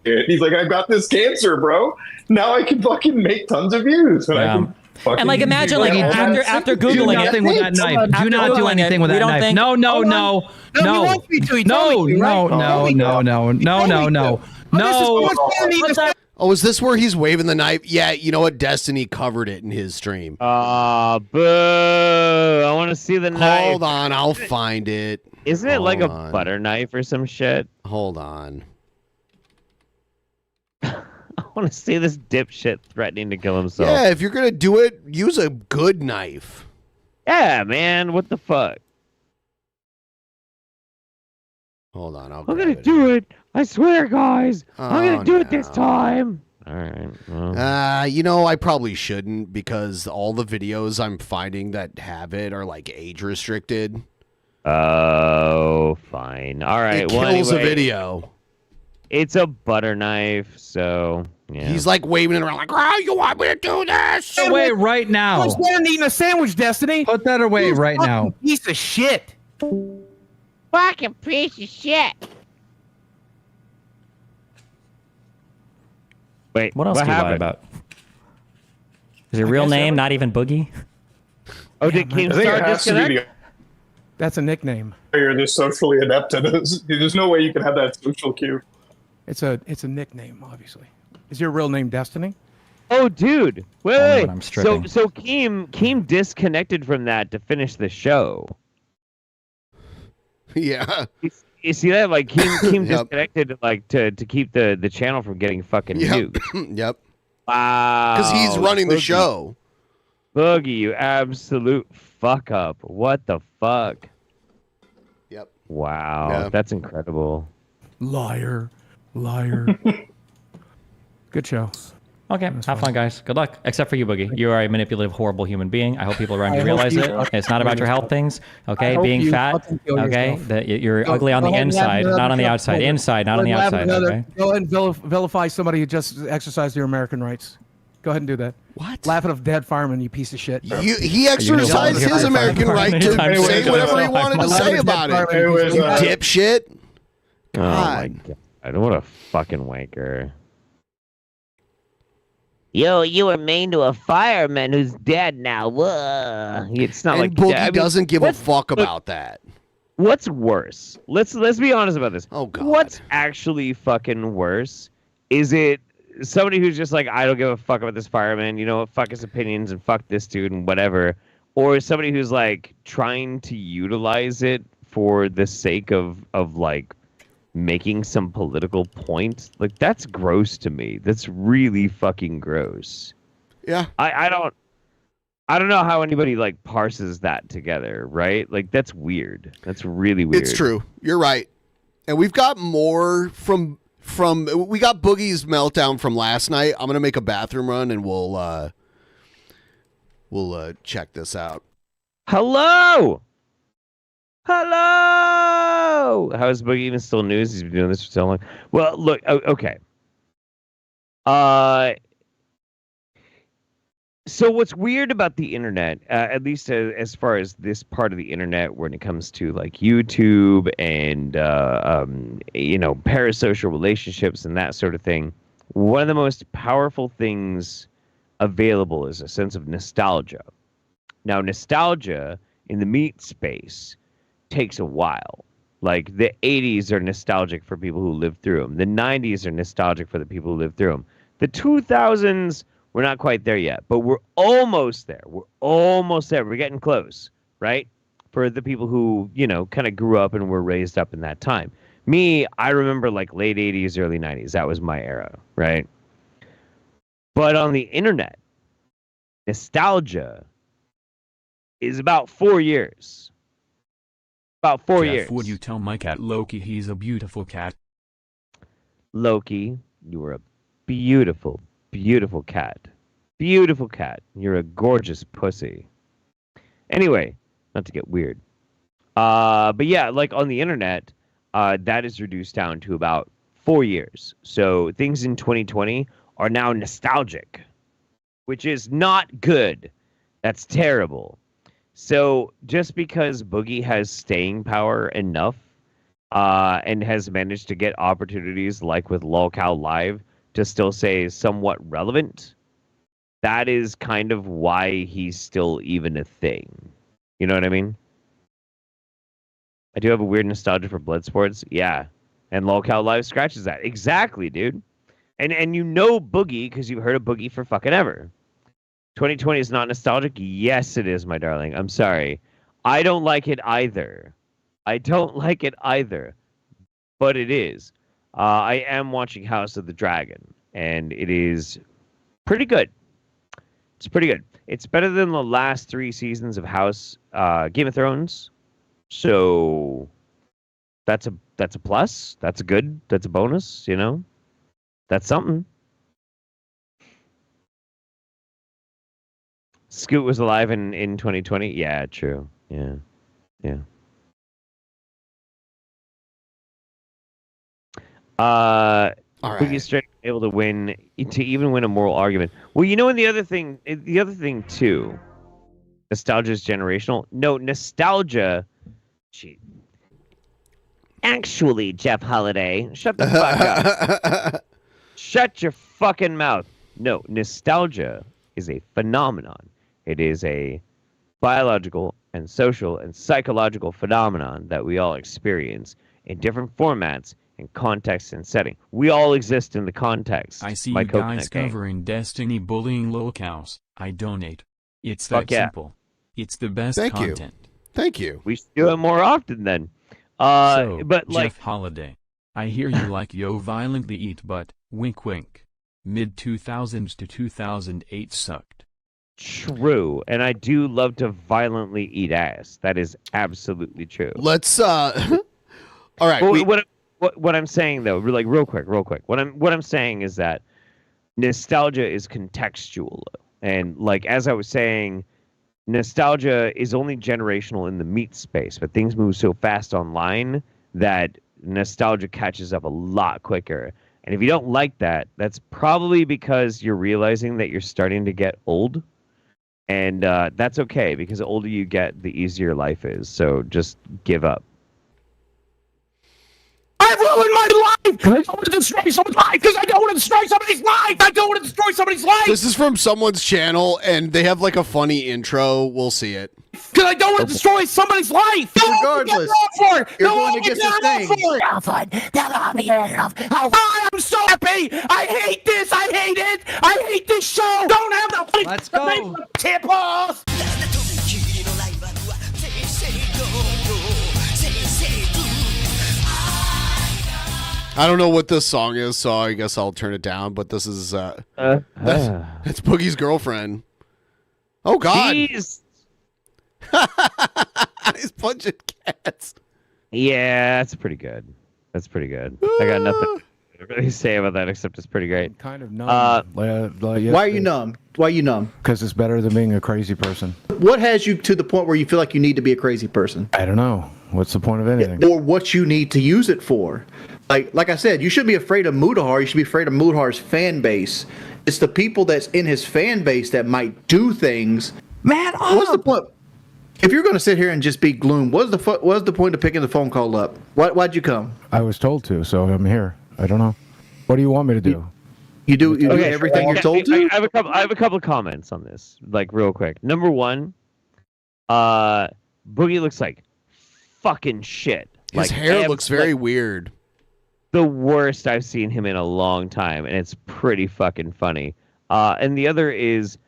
Speaker 15: He's like, I've got this cancer, bro. Now I can fucking make tons of views. And I can
Speaker 12: and like imagine like after Googling
Speaker 13: nothing with that knife. Do not do anything with that knife. No.
Speaker 8: Oh, is this where he's waving the knife? Yeah, you know what? Destiny covered it in his stream.
Speaker 9: Boo! I want to see the knife.
Speaker 8: Hold on, I'll find it.
Speaker 9: Isn't it like a butter knife or some shit?
Speaker 8: Hold on.
Speaker 9: I want to see this dipshit threatening to kill himself.
Speaker 8: Yeah, if you're gonna do it, use a good knife.
Speaker 9: Yeah, man. What the fuck?
Speaker 8: Hold on,
Speaker 9: I'm gonna do it. I swear, guys. I'm gonna do it this time. All right. Well.
Speaker 8: You know, I probably shouldn't because all the videos I'm finding that have it are like age restricted.
Speaker 9: Oh, fine. All right.
Speaker 8: It kills
Speaker 9: anyway,
Speaker 8: a video.
Speaker 9: It's a butter knife, so yeah.
Speaker 8: He's like waving it around like, oh, you want me to do this?
Speaker 13: Put it away right now.
Speaker 6: Who's there eating a sandwich, Destiny?
Speaker 13: Put that away right now.
Speaker 6: Piece of shit.
Speaker 16: Fucking piece of shit.
Speaker 9: Wait,
Speaker 12: what else do you lie about? Is your real name not even Boogie?
Speaker 9: Oh, did Keemstar disconnect?
Speaker 6: That's a nickname.
Speaker 15: You're this socially adept at this. There's no way you can have that social cue.
Speaker 6: It's a nickname, obviously. Is your real name Destiny?
Speaker 9: Oh, dude. Wait.
Speaker 12: I'm stripping.
Speaker 9: So Keem disconnected from that to finish the show.
Speaker 8: Yeah.
Speaker 9: You see that? Like Keem disconnected like to keep the channel from getting fucking nuked.
Speaker 8: Yep.
Speaker 9: Wow.
Speaker 8: Because he's running the
Speaker 9: Boogie.
Speaker 8: show.
Speaker 9: Boogie, you absolute fuck up. What the fuck?
Speaker 8: Yep.
Speaker 9: Wow.
Speaker 8: Yeah.
Speaker 9: That's incredible.
Speaker 6: Liar. Good show.
Speaker 12: Okay, have fun, guys. Good luck. Except for you, Boogie. You are a manipulative, horrible human being. I hope people around you realize it. It's not about your health things, okay? Being fat, okay? That you're ugly on the inside, not on the outside. Inside, not on the outside, okay?
Speaker 6: Go ahead and vilify somebody who just exercised your American rights. Go ahead and do that.
Speaker 8: What?
Speaker 6: Laughing at dead fireman, you piece of shit.
Speaker 8: He exercised his American right to say whatever he wanted to say about it. You dipshit.
Speaker 9: God. Oh my God. What a fucking wanker.
Speaker 16: Yo, you were mean to a fireman who's dead now. Whoa.
Speaker 9: It's not
Speaker 8: And
Speaker 9: like
Speaker 8: Boogie doesn't give a fuck about that.
Speaker 9: What's worse? Let's be honest about this.
Speaker 8: Oh God.
Speaker 9: What's actually fucking worse? Is it somebody who's just like, I don't give a fuck about this fireman, you know, fuck his opinions and fuck this dude and whatever, or somebody who's like trying to utilize it for the sake of like making some political point? Like, that's gross to me. That's really fucking gross.
Speaker 8: Yeah.
Speaker 9: I don't know how anybody like parses that together, right? Like, that's weird. That's really weird.
Speaker 8: It's true. You're right. And we've got more from we got Boogie's meltdown from last night. I'm gonna make a bathroom run and we'll check this out.
Speaker 9: Hello. How is Boogie even still news? He's been doing this for so long. Well, look, okay. So what's weird about the internet, at least as far as this part of the internet, when it comes to like YouTube and parasocial relationships and that sort of thing, one of the most powerful things available is a sense of nostalgia. Now, nostalgia in the meat space takes a while. Like, the 80s are nostalgic for people who lived through them. The 90s are nostalgic for the people who lived through them. The 2000s, we're not quite there yet, but we're almost there. We're getting close, right? For the people who, kind of grew up and were raised up in that time. Me, I remember like late 80s, early 90s. That was my era, right? But on the internet, nostalgia is about 4 years. About 4 years.
Speaker 10: Would you tell my cat Loki he's a beautiful cat?
Speaker 9: Loki, you are a beautiful, beautiful cat. Beautiful cat. You're a gorgeous pussy. Anyway, not to get weird. But yeah, like on the internet, that is reduced down to about 4 years. So things in 2020 are now nostalgic, which is not good. That's terrible. So just because Boogie has staying power enough and has managed to get opportunities like with LolCow Live to still say somewhat relevant, that is kind of why he's still even a thing. You know what I mean? I do have a weird nostalgia for blood sports. Yeah. And LolCow Live scratches that. Exactly, dude. And you know Boogie because you've heard of Boogie for fucking ever. 2020 is not nostalgic? Yes, it is, my darling. I'm sorry. I don't like it either. But it is. I am watching House of the Dragon, and it is pretty good. It's pretty good. It's better than the last 3 seasons of Game of Thrones. So that's a plus. That's a good. That's a bonus. You know, that's something. Scoot was alive in 2020. Yeah, true. Yeah. All right. Boogie's straight able to even win a moral argument. Well, you know, and the other thing too, nostalgia is generational. No, nostalgia. Gee. Actually, Jeff Holiday, shut the fuck up. Shut your fucking mouth. No, nostalgia is a phenomenon. It is a biological and social and psychological phenomenon that we all experience in different formats and contexts and setting. We all exist in the context.
Speaker 10: I see you guys covering Destiny bullying lolcows. I donate. It's that simple. It's the best content.
Speaker 8: Thank you.
Speaker 9: We should do it more often then.
Speaker 10: So,
Speaker 9: but
Speaker 10: Jeff Holiday, I hear you like Yo Violently Eat, but wink wink. Mid-2000s to 2008 sucked.
Speaker 9: True, and I do love to violently eat ass. That is absolutely true.
Speaker 8: Let's all right.
Speaker 9: Well, what I'm saying though, like real quick. What I'm saying is that nostalgia is contextual, and like as I was saying, nostalgia is only generational in the meat space, but things move so fast online that nostalgia catches up a lot quicker. And if you don't like that, that's probably because you're realizing that you're starting to get old. And that's okay, because the older you get, the easier life is. So just give up.
Speaker 3: I've ruined my life! I don't want to destroy someone's life because I don't want to destroy somebody's life! I don't want to destroy somebody's life!
Speaker 8: This is from someone's channel, and they have like a funny intro. We'll see it.
Speaker 3: Because I don't want to destroy somebody's life!
Speaker 8: Regardless,
Speaker 3: you're going to get this thing! I'm so happy! I hate this! I hate it! I hate this show! Don't have the...
Speaker 13: Let's go!
Speaker 3: Tip off!
Speaker 8: I don't know what this song is, so I guess I'll turn it down. But this is that's Boogie's girlfriend. Oh God!
Speaker 9: Jeez.
Speaker 8: He's punching cats.
Speaker 9: Yeah, that's pretty good. I got nothing to really say about that except it's pretty great.
Speaker 6: Kind of numb.
Speaker 17: Why are you numb?
Speaker 6: Because it's better than being a crazy person.
Speaker 17: What has you to the point where you feel like you need to be a crazy person?
Speaker 6: I don't know. What's the point of anything?
Speaker 17: Or what you need to use it for? Like I said, you shouldn't be afraid of Mudahar. You should be afraid of Mudahar's fan base. It's the people that's in his fan base that might do things.
Speaker 13: Man,
Speaker 17: what's the point? If you're going to sit here and just be gloom, what's the point of picking the phone call up? Why'd you come?
Speaker 6: I was told to, so I'm here. I don't know. What do you want me to do?
Speaker 17: You do everything you're told to?
Speaker 9: I have a couple of comments on this, like real quick. Number one, Boogie looks like fucking shit.
Speaker 8: His hair looks very weird.
Speaker 9: The worst I've seen him in a long time, and it's pretty fucking funny. And the other is,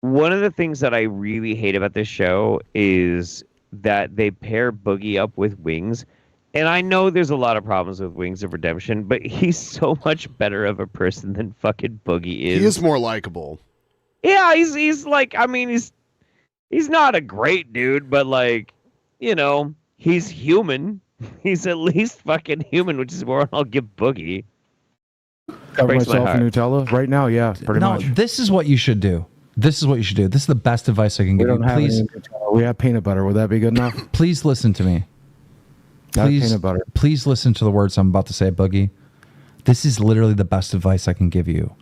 Speaker 9: one of the things that I really hate about this show is that they pair Boogie up with Wings. And I know there's a lot of problems with Wings of Redemption, but he's so much better of a person than fucking Boogie is.
Speaker 8: He is more likable.
Speaker 9: Yeah, he's like, I mean, he's not a great dude, but like, you know, he's human. He's at least fucking human, which is more I'll give Boogie.
Speaker 6: Cover myself in Nutella right now, yeah, pretty much.
Speaker 13: No, this is what you should do. This is what you should do. This is the best advice I can give you. Please,
Speaker 6: we have peanut butter. Would that be good enough?
Speaker 13: Please listen to me.
Speaker 6: Peanut butter.
Speaker 13: Please listen to the words I'm about to say, Boogie. This is literally the best advice I can give you.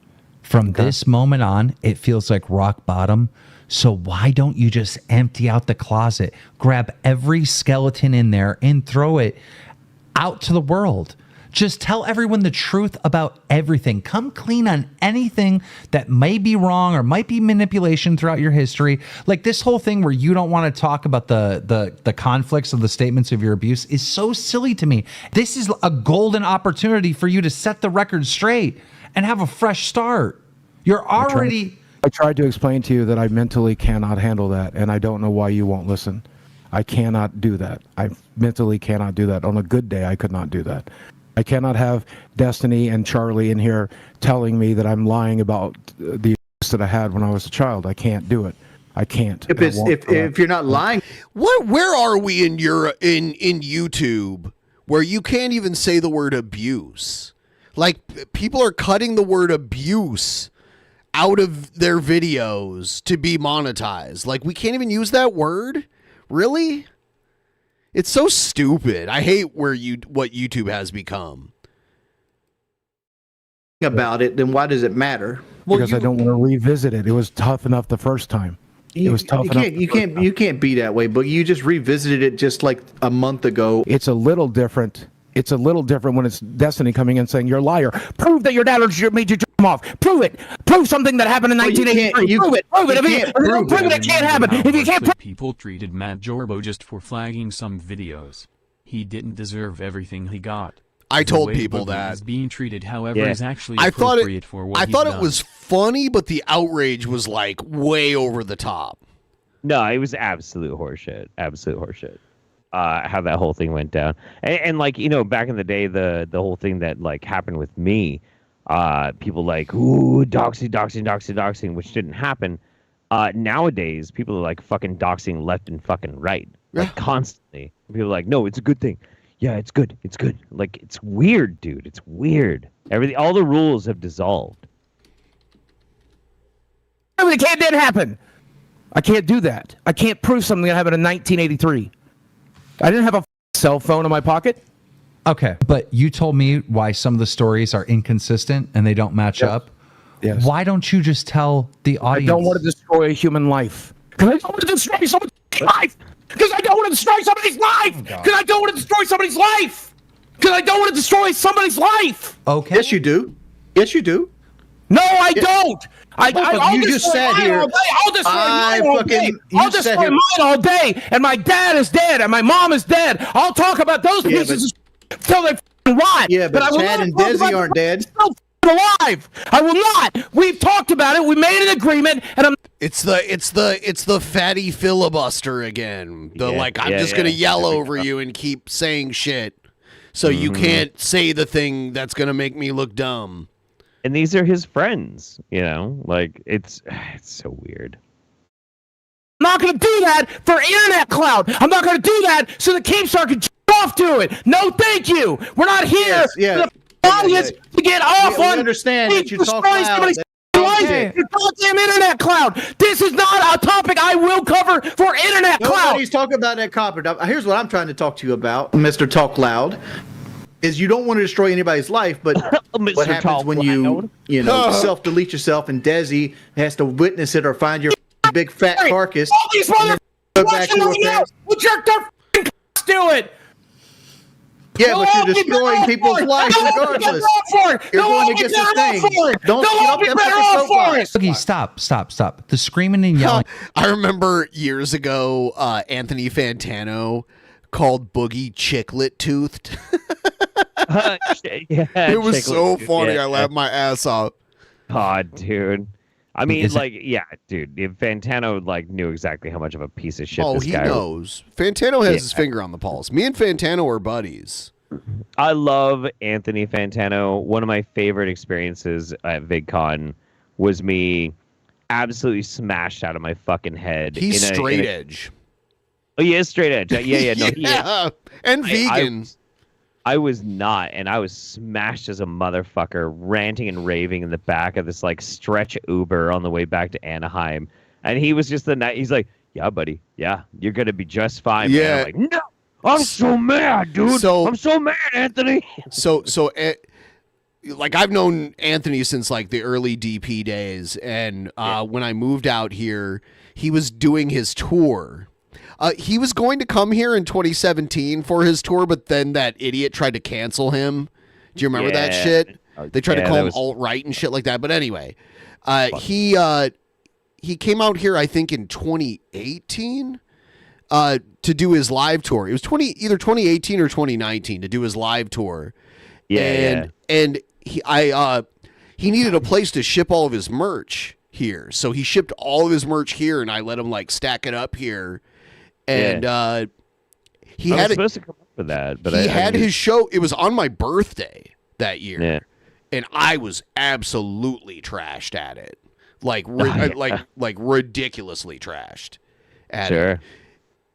Speaker 13: From this moment on, it feels like rock bottom. So why don't you just empty out the closet, grab every skeleton in there and throw it out to the world? Just tell everyone the truth about everything. Come clean on anything that may be wrong or might be manipulation throughout your history. Like this whole thing where you don't want to talk about the conflicts of the statements of your abuse is so silly to me. This is a golden opportunity for you to set the record straight and have a fresh start. You're already...
Speaker 6: I tried to explain to you that I mentally cannot handle that, and I don't know why you won't listen. I cannot do that. I mentally cannot do that. On a good day, I could not do that. I cannot have Destiny and Charlie in here telling me that I'm lying about the abuse that I had when I was a child. I can't do it. I can't.
Speaker 17: If you're not lying,
Speaker 8: where are we in YouTube where you can't even say the word abuse? Like people are cutting the word abuse out of their videos to be monetized. Like we can't even use that word? Really? It's so stupid. I hate what YouTube has become.
Speaker 17: About it, then why does it matter?
Speaker 6: Because I don't want to revisit it. It was tough enough the first time. It was tough enough.
Speaker 17: You can't be that way, but you just revisited it just like a month ago.
Speaker 6: It's a little different. It's a little different when it's Destiny coming in saying you're a liar. Prove that your dad made you jump off. Prove it. Prove something that happened in 1983. Prove it. Prove it. If you don't prove it, it can't happen. If you can't prove
Speaker 10: people treated Matt Jorbo just for flagging some videos. He didn't deserve everything he got.
Speaker 8: I told people that
Speaker 10: is being treated, however, is actually
Speaker 8: I thought
Speaker 10: appropriate for what
Speaker 8: I
Speaker 10: he's
Speaker 8: thought
Speaker 10: done.
Speaker 8: it was funny, but the outrage was like way over the top.
Speaker 9: No, it was absolute horseshit. Absolute horseshit. How that whole thing went down, and like back in the day, the whole thing that like happened with me, people like doxing, which didn't happen. Nowadays, people are like fucking doxing left and fucking right, like constantly. People are like, no, it's a good thing. Yeah, it's good. It's good. Like it's weird, dude. It's weird. All the rules have dissolved.
Speaker 6: It didn't happen. I can't do that. I can't prove something that happened in 1983. I didn't have a cell phone in my pocket.
Speaker 13: Okay, but you told me why some of the stories are inconsistent and they don't match up.
Speaker 6: Yes.
Speaker 13: Why don't you just tell the audience?
Speaker 6: I don't want to destroy a human life. Because I don't want to destroy someone's life. Because I don't want to destroy somebody's life. Because I don't want to destroy somebody's life. Because I don't want to destroy somebody's life.
Speaker 13: Okay.
Speaker 17: Yes, you do. Yes, you do.
Speaker 6: No, I don't. I'll
Speaker 17: you just
Speaker 6: destroy
Speaker 17: sat
Speaker 6: mine
Speaker 17: here.
Speaker 6: all day. I'll destroy mine all day. I'll destroy mine all day. And my dad is dead. And my mom is dead. I'll talk about those pieces until they rot.
Speaker 17: Yeah, but
Speaker 6: I will
Speaker 17: Chad
Speaker 6: not
Speaker 17: and
Speaker 6: talk
Speaker 17: Desi
Speaker 6: about
Speaker 17: aren't dead.
Speaker 6: Still alive. I will not. We've talked about it. We made an agreement. And
Speaker 8: It's the fatty filibuster again. I'm just gonna yell over you and keep saying shit, so you can't say the thing that's gonna make me look dumb.
Speaker 9: And these are his friends, like it's so weird.
Speaker 6: I'm not going to do that for internet clout. I'm not going to do that so the Keemstar can off to it. No, thank you. We're not here for the audience to get off on.
Speaker 17: We understand that you talk loud.
Speaker 6: Your goddamn internet clout. This is not a topic I will cover for internet clout.
Speaker 17: Nobody's talking about that copper. Here's what I'm trying to talk to you about, Mr. Talk Loud. Is you don't want to destroy anybody's life, but what happens when you self-delete yourself and Desi has to witness it or find your big fat carcass?
Speaker 6: All these motherfuckers watching right now will jerk their cocks to it.
Speaker 17: Yeah, but you're destroying people's lives regardless. You're going to get the thing. Don't get off that soapbox.
Speaker 13: Boogie, stop. The screaming and yelling.
Speaker 8: I remember years ago, Anthony Fantano called Boogie chiclet toothed. It was so funny. I laughed my ass off.
Speaker 9: God, dude. I mean, dude. If Fantano knew exactly how much of a piece of shit. This guy
Speaker 8: knows. Fantano has his finger on the pulse. Me and Fantano are buddies.
Speaker 9: I love Anthony Fantano. One of my favorite experiences at VidCon was me absolutely smashed out of my fucking head.
Speaker 8: He's straight edge.
Speaker 9: Oh, he is straight edge. Yeah. No, he is.
Speaker 8: And vegan.
Speaker 9: I was not, and I was smashed as a motherfucker, ranting and raving in the back of this like stretch Uber on the way back to Anaheim. And he was just he's like, yeah, buddy, yeah, you're gonna be just fine.
Speaker 8: Yeah.
Speaker 9: Man. I'm like, no, I'm so mad, dude. I'm so mad, Anthony.
Speaker 8: Like I've known Anthony since like the early DP days, and when I moved out here, he was doing his tour. He was going to come here in 2017 for his tour, but then that idiot tried to cancel him. Do you remember that shit? They tried to call him alt-right and shit like that. But anyway, he came out here, I think, in 2018 to do his live tour. It was either 2018 or 2019 to do his live tour. And he needed a place to ship all of his merch here, so he shipped all of his merch here, and I let him like stack it up here. And he had
Speaker 9: supposed to come up with that, but
Speaker 8: he had his show. It was on my birthday that year, and I was absolutely trashed at it, like ridiculously trashed at it.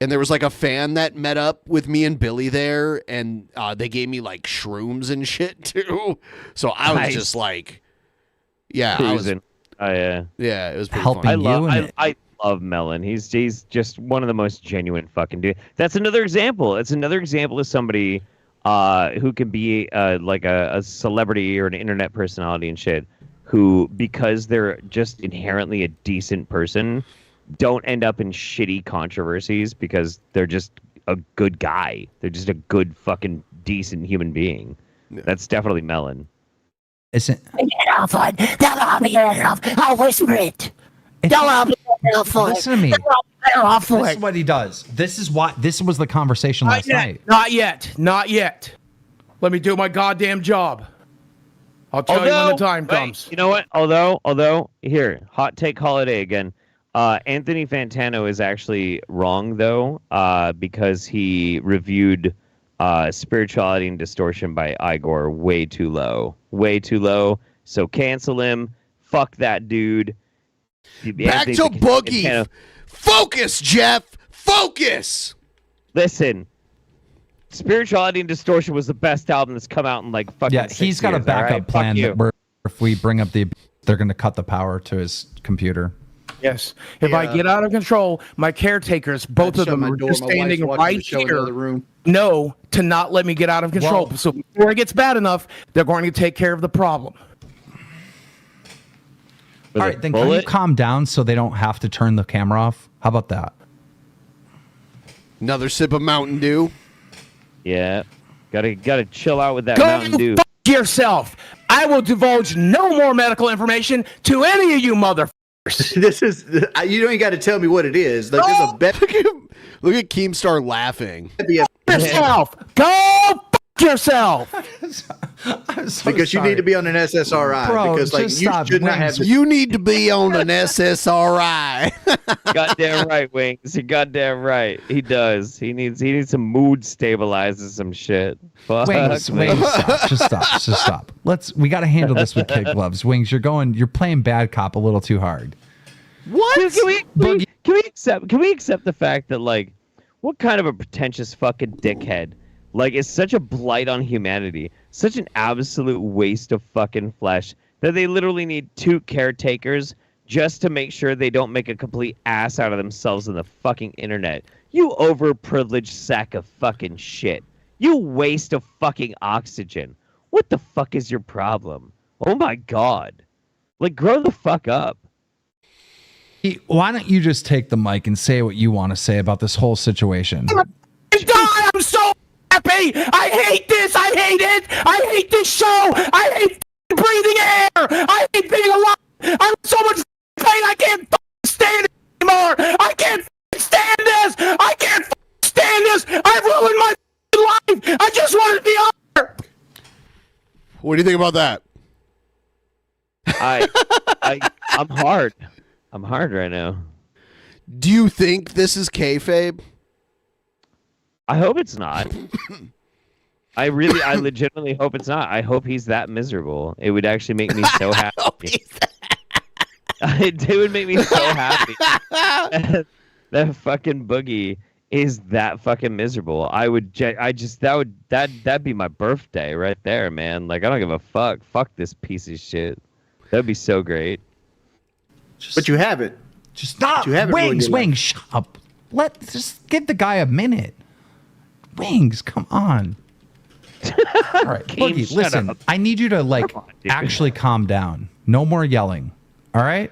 Speaker 8: And there was like a fan that met up with me and Billy there, and they gave me like shrooms and shit too. So I was just like,
Speaker 9: cruising.
Speaker 8: It was pretty fun.
Speaker 9: I love Melon. He's just one of the most genuine fucking dude. That's another example. It's another example of somebody who can be like a celebrity or an internet personality and shit, who, because they're just inherently a decent person, don't end up in shitty controversies because they're just a good guy. They're just a good fucking decent human being. That's definitely Melon.
Speaker 13: Isn't
Speaker 1: I'll whisper it.
Speaker 13: Listen to me. This is what he does. This was the conversation last night.
Speaker 3: Not yet. Let me do my goddamn job. I'll tell you when the time comes.
Speaker 9: You know what? Although, here, hot take holiday again. Anthony Fantano is actually wrong, though, because he reviewed Spirituality and Distortion by Igor way too low. Way too low. So cancel him. Fuck that dude.
Speaker 8: Back to Boogie. Focus, Jeff. Focus.
Speaker 9: Listen. Spirituality and Distortion was the best album that's come out in like fucking 6
Speaker 13: he's got
Speaker 9: years,
Speaker 13: a backup
Speaker 9: right?
Speaker 13: plan that if we bring up they're going to cut the power to his computer.
Speaker 3: Yes. If I get out of control, my caretakers, both of them, are just standing right here, know to not let me get out of control.
Speaker 13: Well,
Speaker 3: so before it gets bad enough, they're going to take care of the problem.
Speaker 13: All right, then can you calm down so they don't have to turn the camera off? How about that?
Speaker 8: Another sip of Mountain Dew.
Speaker 9: Yeah. Gotta chill out with that Mountain Dew.
Speaker 3: Fuck yourself. I will divulge no more medical information to any of you motherfuckers.
Speaker 17: This is you don't even got to tell me what it is. Like, there's a bet.
Speaker 8: Look at Keemstar laughing.
Speaker 3: Yourself. Go fuck yourself.
Speaker 17: Because you need to be on an SSRI.
Speaker 13: Bro,
Speaker 17: because like
Speaker 13: just
Speaker 17: you
Speaker 13: stop.
Speaker 17: should not have.
Speaker 8: You need to be on an SSRI.
Speaker 9: Goddamn right, Wings. You're goddamn right. He does. He needs some mood stabilizers, some shit. Fuck.
Speaker 13: Wings, stop. Just stop. We got to handle this with kid gloves. Wings, you're playing bad cop a little too hard.
Speaker 9: What? Can we accept the fact that, like, what kind of a pretentious fucking dickhead, like, is such a blight on humanity, such an absolute waste of fucking flesh, that they literally need 2 caretakers just to make sure they don't make a complete ass out of themselves on the fucking internet. You overprivileged sack of fucking shit. You waste of fucking oxygen. What the fuck is your problem? Oh my god. Like, grow the fuck up.
Speaker 13: Why don't you just take the mic and say what you want to say about this whole situation?
Speaker 3: God, I'm so happy. I hate this. I hate it. I hate this show. I hate breathing air. I hate being alive. I'm in so much pain. I can't stand it anymore. I can't stand this. I can't stand this. I've ruined my life. I just want to be on here.
Speaker 8: What do you think about that?
Speaker 9: I'm hard. I'm hard right now.
Speaker 8: Do you think this is kayfabe?
Speaker 9: I hope it's not. I legitimately hope it's not. I hope he's that miserable. It would actually make me so happy. It would make me so happy that fucking Boogie is that fucking miserable. That'd be my birthday right there, man. Like, I don't give a fuck. Fuck this piece of shit. That'd be so great.
Speaker 17: But you have it.
Speaker 13: Just stop.
Speaker 17: You have it
Speaker 13: Wings, shut up. Just give the guy a minute. Wings, come on. All right, Boogie, listen. I need you to actually calm down. No more yelling. All right?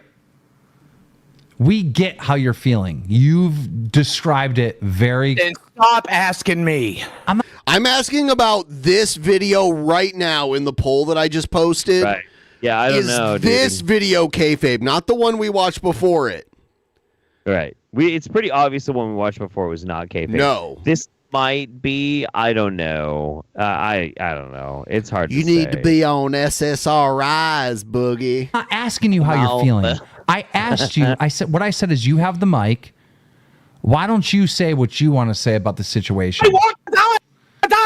Speaker 13: We get how you're feeling. You've described it very.
Speaker 3: Then stop asking me.
Speaker 8: I'm asking about this video right now in the poll that I just posted.
Speaker 9: Right. Yeah, I don't know, dude.
Speaker 8: This video kayfabe, not the one we watched before it.
Speaker 9: Right. It's pretty obvious the one we watched before was not kayfabe.
Speaker 8: No.
Speaker 9: This might be. I don't know. I don't know. It's hard
Speaker 8: You
Speaker 9: to
Speaker 8: need
Speaker 9: say.
Speaker 8: to be on SSRIs, Boogie.
Speaker 13: I'm not asking you how you're feeling. I asked you. What I said is you have the mic. Why don't you say what you want to say about the situation?
Speaker 3: I want to die.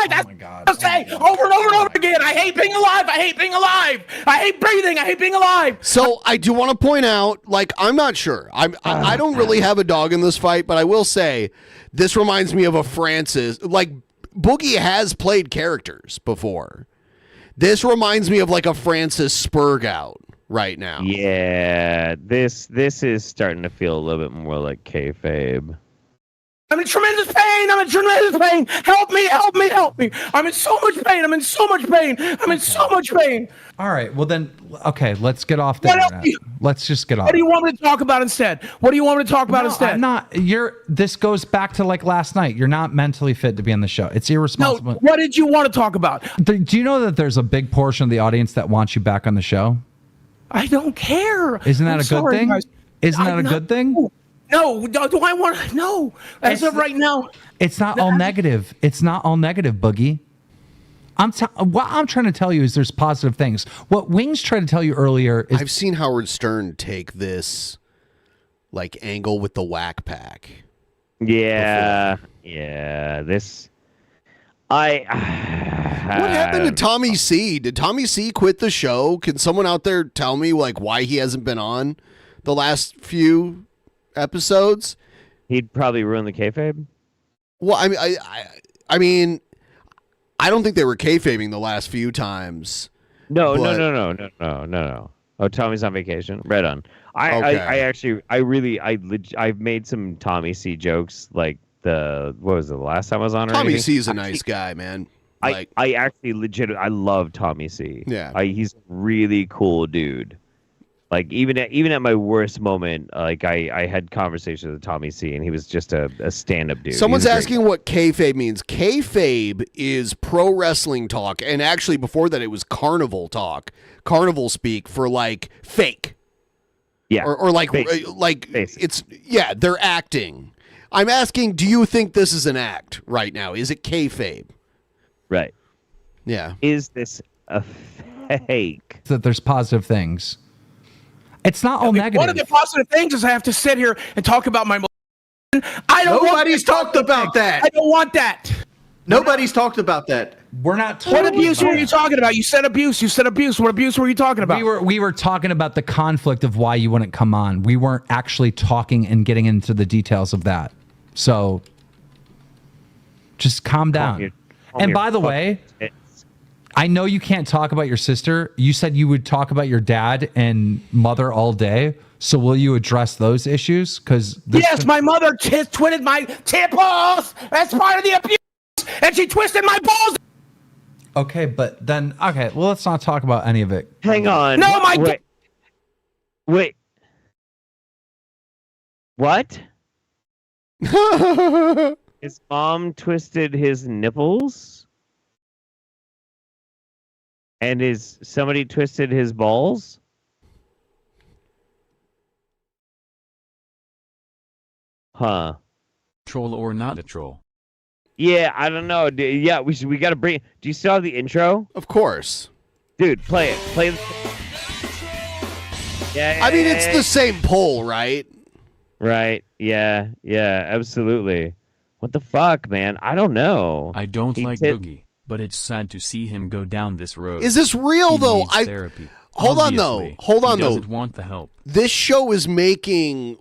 Speaker 3: That's what I say over and over and over again. I hate being alive. I hate being alive. I hate breathing. I hate being alive.
Speaker 8: So I do want to point out, I'm not sure. I don't really have a dog in this fight, but I will say this reminds me of a Francis. Boogie has played characters before. This reminds me of a Francis Spurgout right now.
Speaker 9: Yeah, this is starting to feel a little bit more like kayfabe.
Speaker 3: I'm in tremendous pain. I'm in tremendous pain. Help me, help me, help me. I'm in so much pain. I'm in so much pain. I'm in so much pain.
Speaker 13: All right. Well, then, okay, let's get off the
Speaker 3: What else
Speaker 13: internet.
Speaker 3: do you-
Speaker 13: Let's just get off.
Speaker 3: What do you want me to talk about instead? What do you want me to talk about instead?
Speaker 13: I'm not. This goes back to last night. You're not mentally fit to be on the show. It's irresponsible.
Speaker 3: No, what did you want to talk about?
Speaker 13: Do you know that there's a big portion of the audience that wants you back on the show?
Speaker 3: I don't care.
Speaker 13: Isn't that
Speaker 3: I'm
Speaker 13: a good
Speaker 3: sorry,
Speaker 13: thing?
Speaker 3: guys.
Speaker 13: Isn't that a good thing?
Speaker 3: No, do I want to? No. As of right now.
Speaker 13: It's not all negative. It's not all negative, Boogie. What I'm trying to tell you is there's positive things. What Wings tried to tell you earlier is
Speaker 8: I've seen Howard Stern take this angle with the whack pack.
Speaker 9: Yeah. Yeah. This.
Speaker 8: What happened to Tommy C? Did Tommy C quit the show? Can someone out there tell me why he hasn't been on the last few episodes?
Speaker 9: He'd probably ruin the kayfabe.
Speaker 8: Well, I mean, I don't think they were kayfabing the last few times.
Speaker 9: No. Oh, Tommy's on vacation. Right on. I've made some Tommy C jokes what was it, the last time I was on?
Speaker 8: Tommy C's a nice guy, man.
Speaker 9: I actually I love Tommy C.
Speaker 8: Yeah.
Speaker 9: He's a really cool dude. Even at my worst moment, I had conversations with Tommy C, and he was just a stand-up dude.
Speaker 8: Someone's asking what kayfabe means. Kayfabe is pro wrestling talk, and actually before that it was carnival talk, carnival speak for fake.
Speaker 9: Yeah.
Speaker 8: Or it's they're acting. I'm asking, do you think this is an act right now? Is it kayfabe?
Speaker 9: Right.
Speaker 8: Yeah.
Speaker 9: Is this a fake?
Speaker 13: that there's positive things. It's not all negative.
Speaker 3: One of the positive things is I have to sit here and talk about my. I don't.
Speaker 17: Nobody's talked about that.
Speaker 3: I don't want that.
Speaker 17: Nobody's talked about that.
Speaker 13: We're not.
Speaker 3: What abuse were you talking about? You said abuse. You said abuse. What abuse were you talking about?
Speaker 13: We were talking about the conflict of why you wouldn't come on. We weren't actually talking and getting into the details of that. So just calm down. And by the way, I know you can't talk about your sister. You said you would talk about your dad and mother all day. So will you address those issues? Because
Speaker 3: yes, my mother twisted my balls. That's part of the abuse, and she twisted my balls.
Speaker 13: Okay, but then well, let's not talk about any of it.
Speaker 9: Hang on.
Speaker 3: No, my
Speaker 9: wait. What? His mom twisted his nipples? And somebody twisted his balls? Huh.
Speaker 10: Troll or not a troll?
Speaker 9: Yeah, I don't know. Yeah, we got to bring. Do you still have the intro?
Speaker 8: Of course.
Speaker 9: Dude, play it. Yeah.
Speaker 8: I mean, it's the same poll, right?
Speaker 9: Right. Yeah, absolutely. What the fuck, man? I don't know.
Speaker 10: I don't like Boogie, but it's sad to see him go down this road.
Speaker 8: Is this real,
Speaker 10: He
Speaker 8: though?
Speaker 10: needs therapy.
Speaker 8: Hold on,
Speaker 10: Obviously,
Speaker 8: though.
Speaker 10: He doesn't want the help.
Speaker 8: This show is making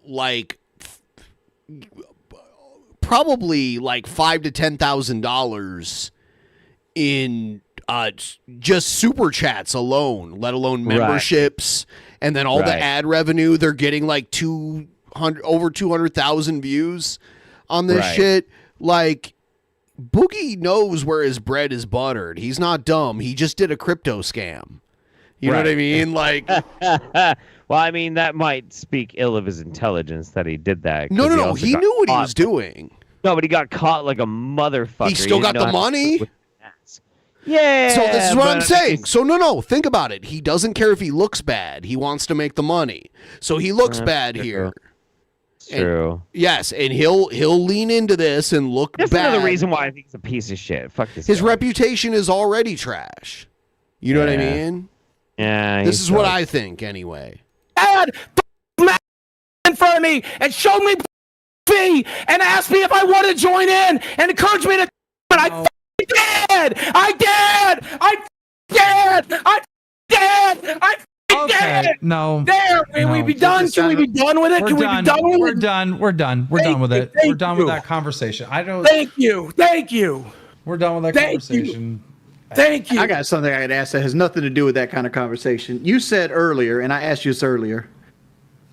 Speaker 8: probably like $5,000 to $10,000 in just super chats alone, let alone memberships, and then all the ad revenue. They're getting like over 200,000 views on this shit. Like, Boogie knows where his bread is buttered. He's not dumb. He just did a crypto scam. You know what I mean? Like,
Speaker 9: well, I mean, that might speak ill of his intelligence that he did that.
Speaker 8: No. He knew what he was doing.
Speaker 9: No, but he got caught like a motherfucker.
Speaker 8: He still got the money.
Speaker 9: Yeah.
Speaker 8: So this is what I'm saying. So no. Think about it. He doesn't care if he looks bad. He wants to make the money. So he looks bad here.
Speaker 9: True.
Speaker 8: Yes, and he'll lean into this and look bad.
Speaker 9: That's another reason why I think he's a piece of shit. Fuck this.
Speaker 8: His reputation is already trash. You know what I mean?
Speaker 9: Yeah.
Speaker 8: This is what I think, anyway.
Speaker 3: Dad in front of me and showed me fee and asked me if I wanted to join in and encouraged me to. But I did.
Speaker 13: Okay, no.
Speaker 3: There, can we be done? Can we be done with it? Can we be done with it?
Speaker 13: We're done. We're done with it. We're done with that conversation. I don't.
Speaker 3: Thank you.
Speaker 13: We're done with that conversation.
Speaker 3: Thank you.
Speaker 17: I got something I could ask that has nothing to do with that kind of conversation. You said earlier, and I asked you this earlier,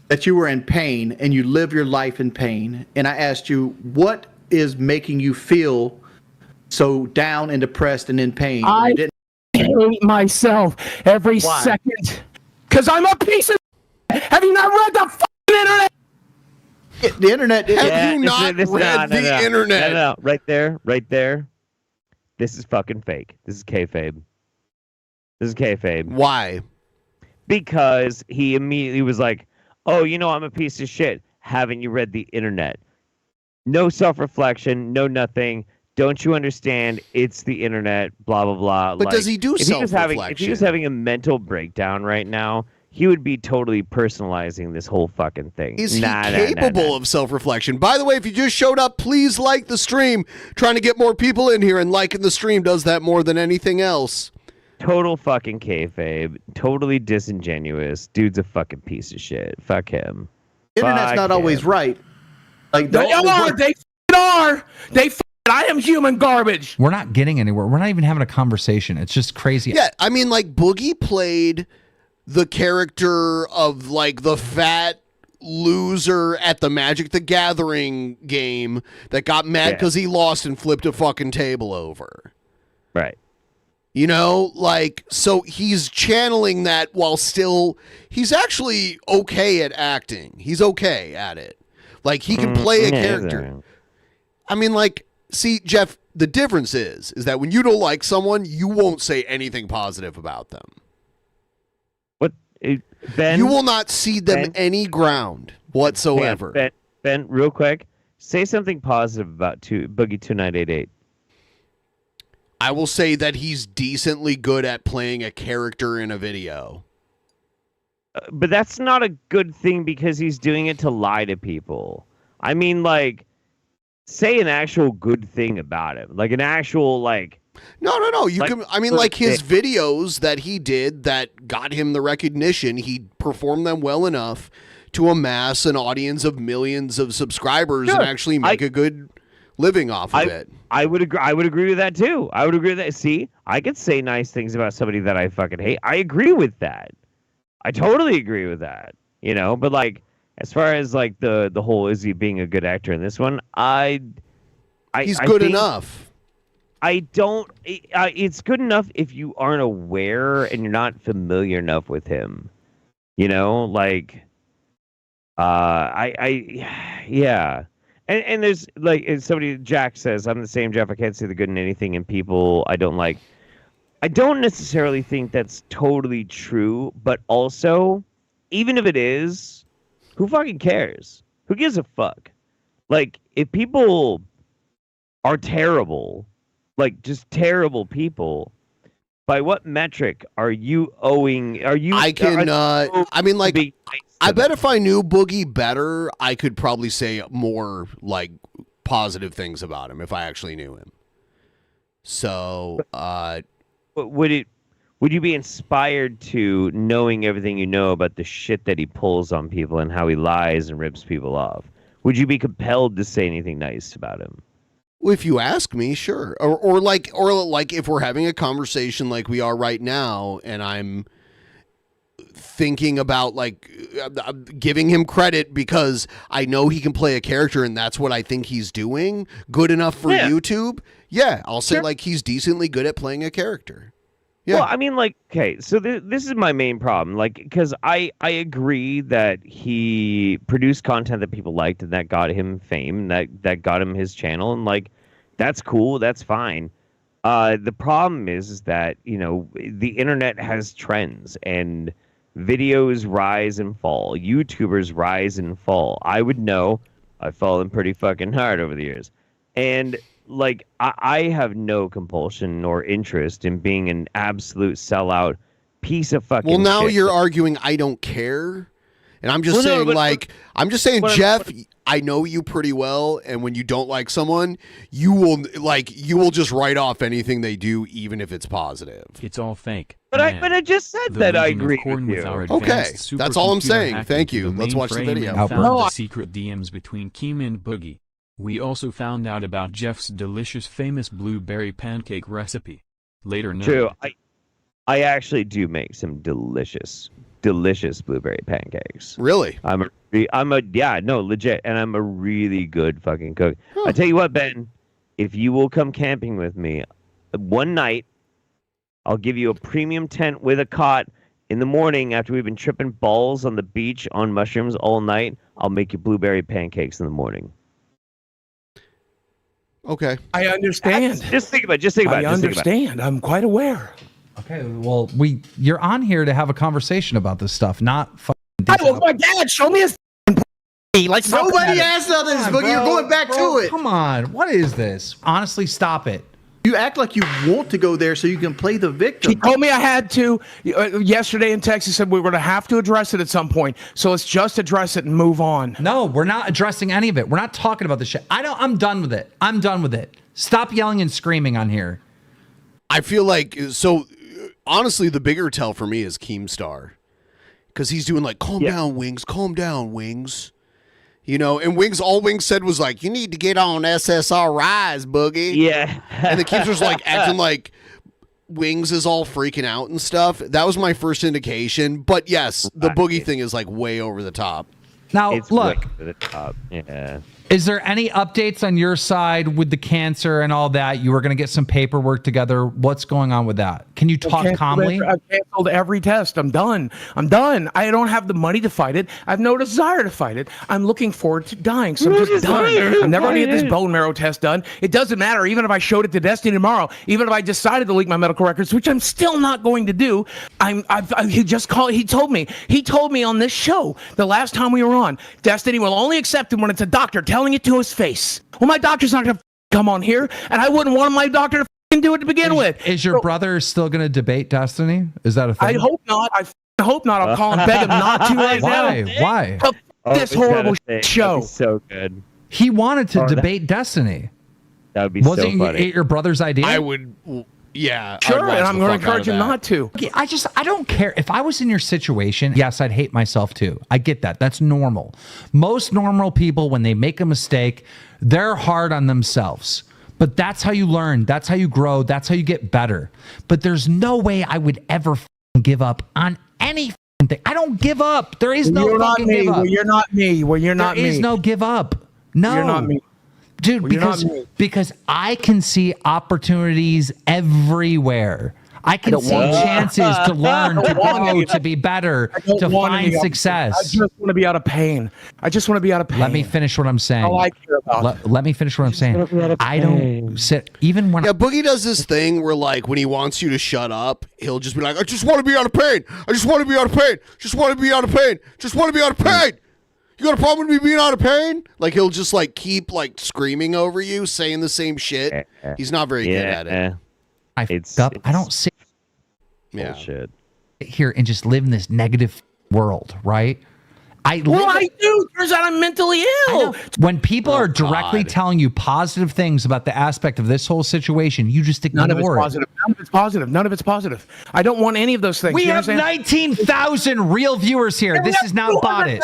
Speaker 17: that you were in pain and you live your life in pain. And I asked you, what is making you feel so down and depressed and in pain?
Speaker 3: I hate myself every second because I'm a piece of. Have you not read the fucking internet?
Speaker 17: The internet.
Speaker 8: Have you not read the internet?
Speaker 9: No. Right there. This is fucking fake. This is kayfabe.
Speaker 8: Why?
Speaker 9: Because he immediately was like, oh, I'm a piece of shit. Haven't you read the internet? No self-reflection, no nothing. Don't you understand? It's the internet, blah, blah, blah.
Speaker 8: But does he do self-reflection?
Speaker 9: If he was having a mental breakdown right now, he would be totally personalizing this whole fucking thing.
Speaker 8: Is he capable of self-reflection? By the way, if you just showed up, please like the stream. Trying to get more people in here, and liking the stream does that more than anything else.
Speaker 9: Total fucking kayfabe. Totally disingenuous. Dude's a fucking piece of shit. Fuck him.
Speaker 17: Internet's not always right. Like
Speaker 3: they are. I am human garbage.
Speaker 13: We're not getting anywhere. We're not even having a conversation. It's just crazy.
Speaker 8: Yeah, I mean, like, Boogie played the character of, like, the fat loser at the Magic the Gathering game that got mad because he lost and flipped a fucking table over.
Speaker 9: Right.
Speaker 8: You know, like, so he's channeling that while still, he's actually okay at acting. He's okay at it. Like, he can play a character. I mean, like, see, Jeff, the difference is that when you don't like someone, you won't say anything positive about them.
Speaker 9: What, Ben?
Speaker 8: You will not cede them any ground whatsoever.
Speaker 9: Ben, real quick, say something positive about Boogie2988.
Speaker 8: I will say that he's decently good at playing a character in a video.
Speaker 9: But that's not a good thing because he's doing it to lie to people. I mean, like, say an actual good thing about him. Like an actual, like...
Speaker 8: No. You can. I mean, like his videos that he did that got him the recognition, he performed them well enough to amass an audience of millions of subscribers and actually make a good living off of it.
Speaker 9: I would agree with that too. I would agree with that. See, I could say nice things about somebody that I fucking hate. I agree with that. I totally agree with that. You know, but like as far as like the whole is he being a good actor in this one,
Speaker 8: he's good enough.
Speaker 9: I don't. It's good enough if you aren't aware and you're not familiar enough with him. You know, like, yeah. And there's like, and somebody, Jack says, I'm the same Jeff. I can't see the good in anything in people I don't like. I don't necessarily think that's totally true, but also, even if it is, who fucking cares? Who gives a fuck? Like, if people are terrible, like just terrible people, by what metric are you owing? I
Speaker 8: mean, like, I bet if I knew Boogie better, I could probably say more like positive things about him if I actually knew him. So,
Speaker 9: would you be inspired to knowing everything you know about the shit that he pulls on people and how he lies and rips people off? would you be compelled to say anything nice about him?
Speaker 8: Well, if you ask me, sure. Or like if we're having a conversation like we are right now, and I'm thinking about like giving him credit because I know he can play a character and that's what I think he's doing good enough for YouTube. Yeah, I'll say like he's decently good at playing a character. Yeah.
Speaker 9: Well, I mean, like, okay, so this is my main problem, like, because I agree that he produced content that people liked and that got him fame, that got him his channel, and like, that's cool, that's fine. The problem is that, you know, the internet has trends and videos rise and fall. YouTubers rise and fall. I would know. I've fallen pretty fucking hard over the years. And like, I have no compulsion nor interest in being an absolute sellout piece of fucking
Speaker 8: Well, now
Speaker 9: shit.
Speaker 8: you're arguing I don't care. And I'm just saying, I'm just saying, Jeff, I know you pretty well, and when you don't like someone, you will just write off anything they do, even if it's positive.
Speaker 10: It's all fake.
Speaker 9: But I just said
Speaker 10: The
Speaker 9: that I
Speaker 10: Legion of
Speaker 9: agree
Speaker 10: Corn
Speaker 9: with
Speaker 10: with
Speaker 9: you.
Speaker 10: our
Speaker 8: Okay,
Speaker 10: advanced
Speaker 8: that's all I'm
Speaker 10: supercomputer
Speaker 8: saying.
Speaker 10: hacked
Speaker 8: Thank
Speaker 10: into
Speaker 8: you.
Speaker 10: the
Speaker 8: Let's watch the
Speaker 10: mainframe
Speaker 8: video.
Speaker 10: and found the secret DMs between Keem and Boogie. We also found out about Jeff's delicious famous blueberry pancake recipe. Later note.
Speaker 9: True. I actually do make some delicious blueberry pancakes.
Speaker 8: Really?
Speaker 9: Legit, and I'm a really good fucking cook. I tell you what, Ben, if you will come camping with me one night, I'll give you a premium tent with a cot. In the morning, after we've been tripping balls on the beach on mushrooms all night, I'll make you blueberry pancakes in the morning.
Speaker 8: Okay.
Speaker 6: I understand.
Speaker 9: Just think about it.
Speaker 6: I understand. I'm quite aware.
Speaker 13: Okay, well, you're on here to have a conversation about this stuff, not fucking.
Speaker 6: My dad, show me his. Like
Speaker 17: nobody asked all this, but you're going back to it.
Speaker 13: Come on, what is this? Honestly, stop it.
Speaker 17: You act like you want to go there so you can play the victim.
Speaker 6: He told me I had to. Yesterday in Texas, said we were going to have to address it at some point. So let's just address it and move on.
Speaker 13: No, we're not addressing any of it. We're not talking about this shit. I'm done with it. I'm done with it. Stop yelling and screaming on here.
Speaker 8: I feel like, so honestly, the bigger tell for me is Keemstar. Because he's doing like, calm down, Wings. You know, and all Wings said was like, you need to get on SSR Rise, Boogie.
Speaker 9: Yeah.
Speaker 8: And the Keemstar's like acting like Wings is all freaking out and stuff. That was my first indication. But yes, the Boogie thing is like way over the top.
Speaker 13: Now,
Speaker 9: It's
Speaker 13: look.
Speaker 9: way over the top. Yeah.
Speaker 13: Is there any updates on your side with the cancer and all that? You were going to get some paperwork together. What's going on with that? Can you talk calmly?
Speaker 6: I've canceled every test. I'm done. I don't have the money to fight it. I have no desire to fight it. I'm looking forward to dying. So I'm just done. I'm never going to get this bone marrow test done. It doesn't matter. Even if I showed it to Destiny tomorrow, even if I decided to leak my medical records, which I'm still not going to do. He told me on this show the last time we were on, Destiny will only accept him when it's a doctor telling it to his face. Well, my doctor's not going to come on here, and I wouldn't want my doctor to do it to begin with.
Speaker 13: Is your brother still going to debate Destiny? Is that a thing?
Speaker 6: I hope not. I hope not. I'll call and beg him not to right now.
Speaker 13: Why?
Speaker 6: This horrible show.
Speaker 9: So good.
Speaker 13: He wanted to debate Destiny.
Speaker 9: That would be
Speaker 13: Wasn't
Speaker 9: so funny.
Speaker 13: it your brother's idea?
Speaker 8: I would, yeah.
Speaker 6: Sure, and I'm going to encourage him not to.
Speaker 13: Okay, I don't care. If I was in your situation, yes, I'd hate myself too. I get that. That's normal. Most normal people, when they make a mistake, they're hard on themselves. But that's how you learn. That's how you grow. That's how you get better. But there's no way I would ever give up on any thing. I don't give up. There is no fucking give up.
Speaker 6: Well, you're not me. Well, you're not me.
Speaker 13: There is no give up. No.
Speaker 6: You're not me.
Speaker 13: Dude,
Speaker 6: well,
Speaker 13: because I can see opportunities everywhere. I can see chances to learn, to grow, to be better, to find success.
Speaker 6: I just want to be out of pain.
Speaker 13: Let me finish what I'm saying.
Speaker 6: All I care about.
Speaker 13: Let me finish what I'm saying. I don't sit, even when
Speaker 8: Boogie does this thing where, like, when he wants you to shut up, he'll just be like, I just want to be out of pain. I just want to be out of pain. Just want to be out of pain. Just want to be out of pain. You got a problem with me being out of pain? Like, he'll just, like, keep, like, screaming over you, saying the same shit. He's not very good at it.
Speaker 13: I don't sit
Speaker 9: bullshit
Speaker 13: here and just live in this negative world, right?
Speaker 6: I do. Turns out I'm mentally ill.
Speaker 13: When people are directly telling you positive things about the aspect of this whole situation, you just ignore
Speaker 6: None of it's
Speaker 13: it.
Speaker 6: positive. None of it's positive. None of it's positive. I don't want any of those things.
Speaker 13: We
Speaker 6: You
Speaker 13: have
Speaker 6: understand?
Speaker 13: 19,000 real viewers here. This is not bought it.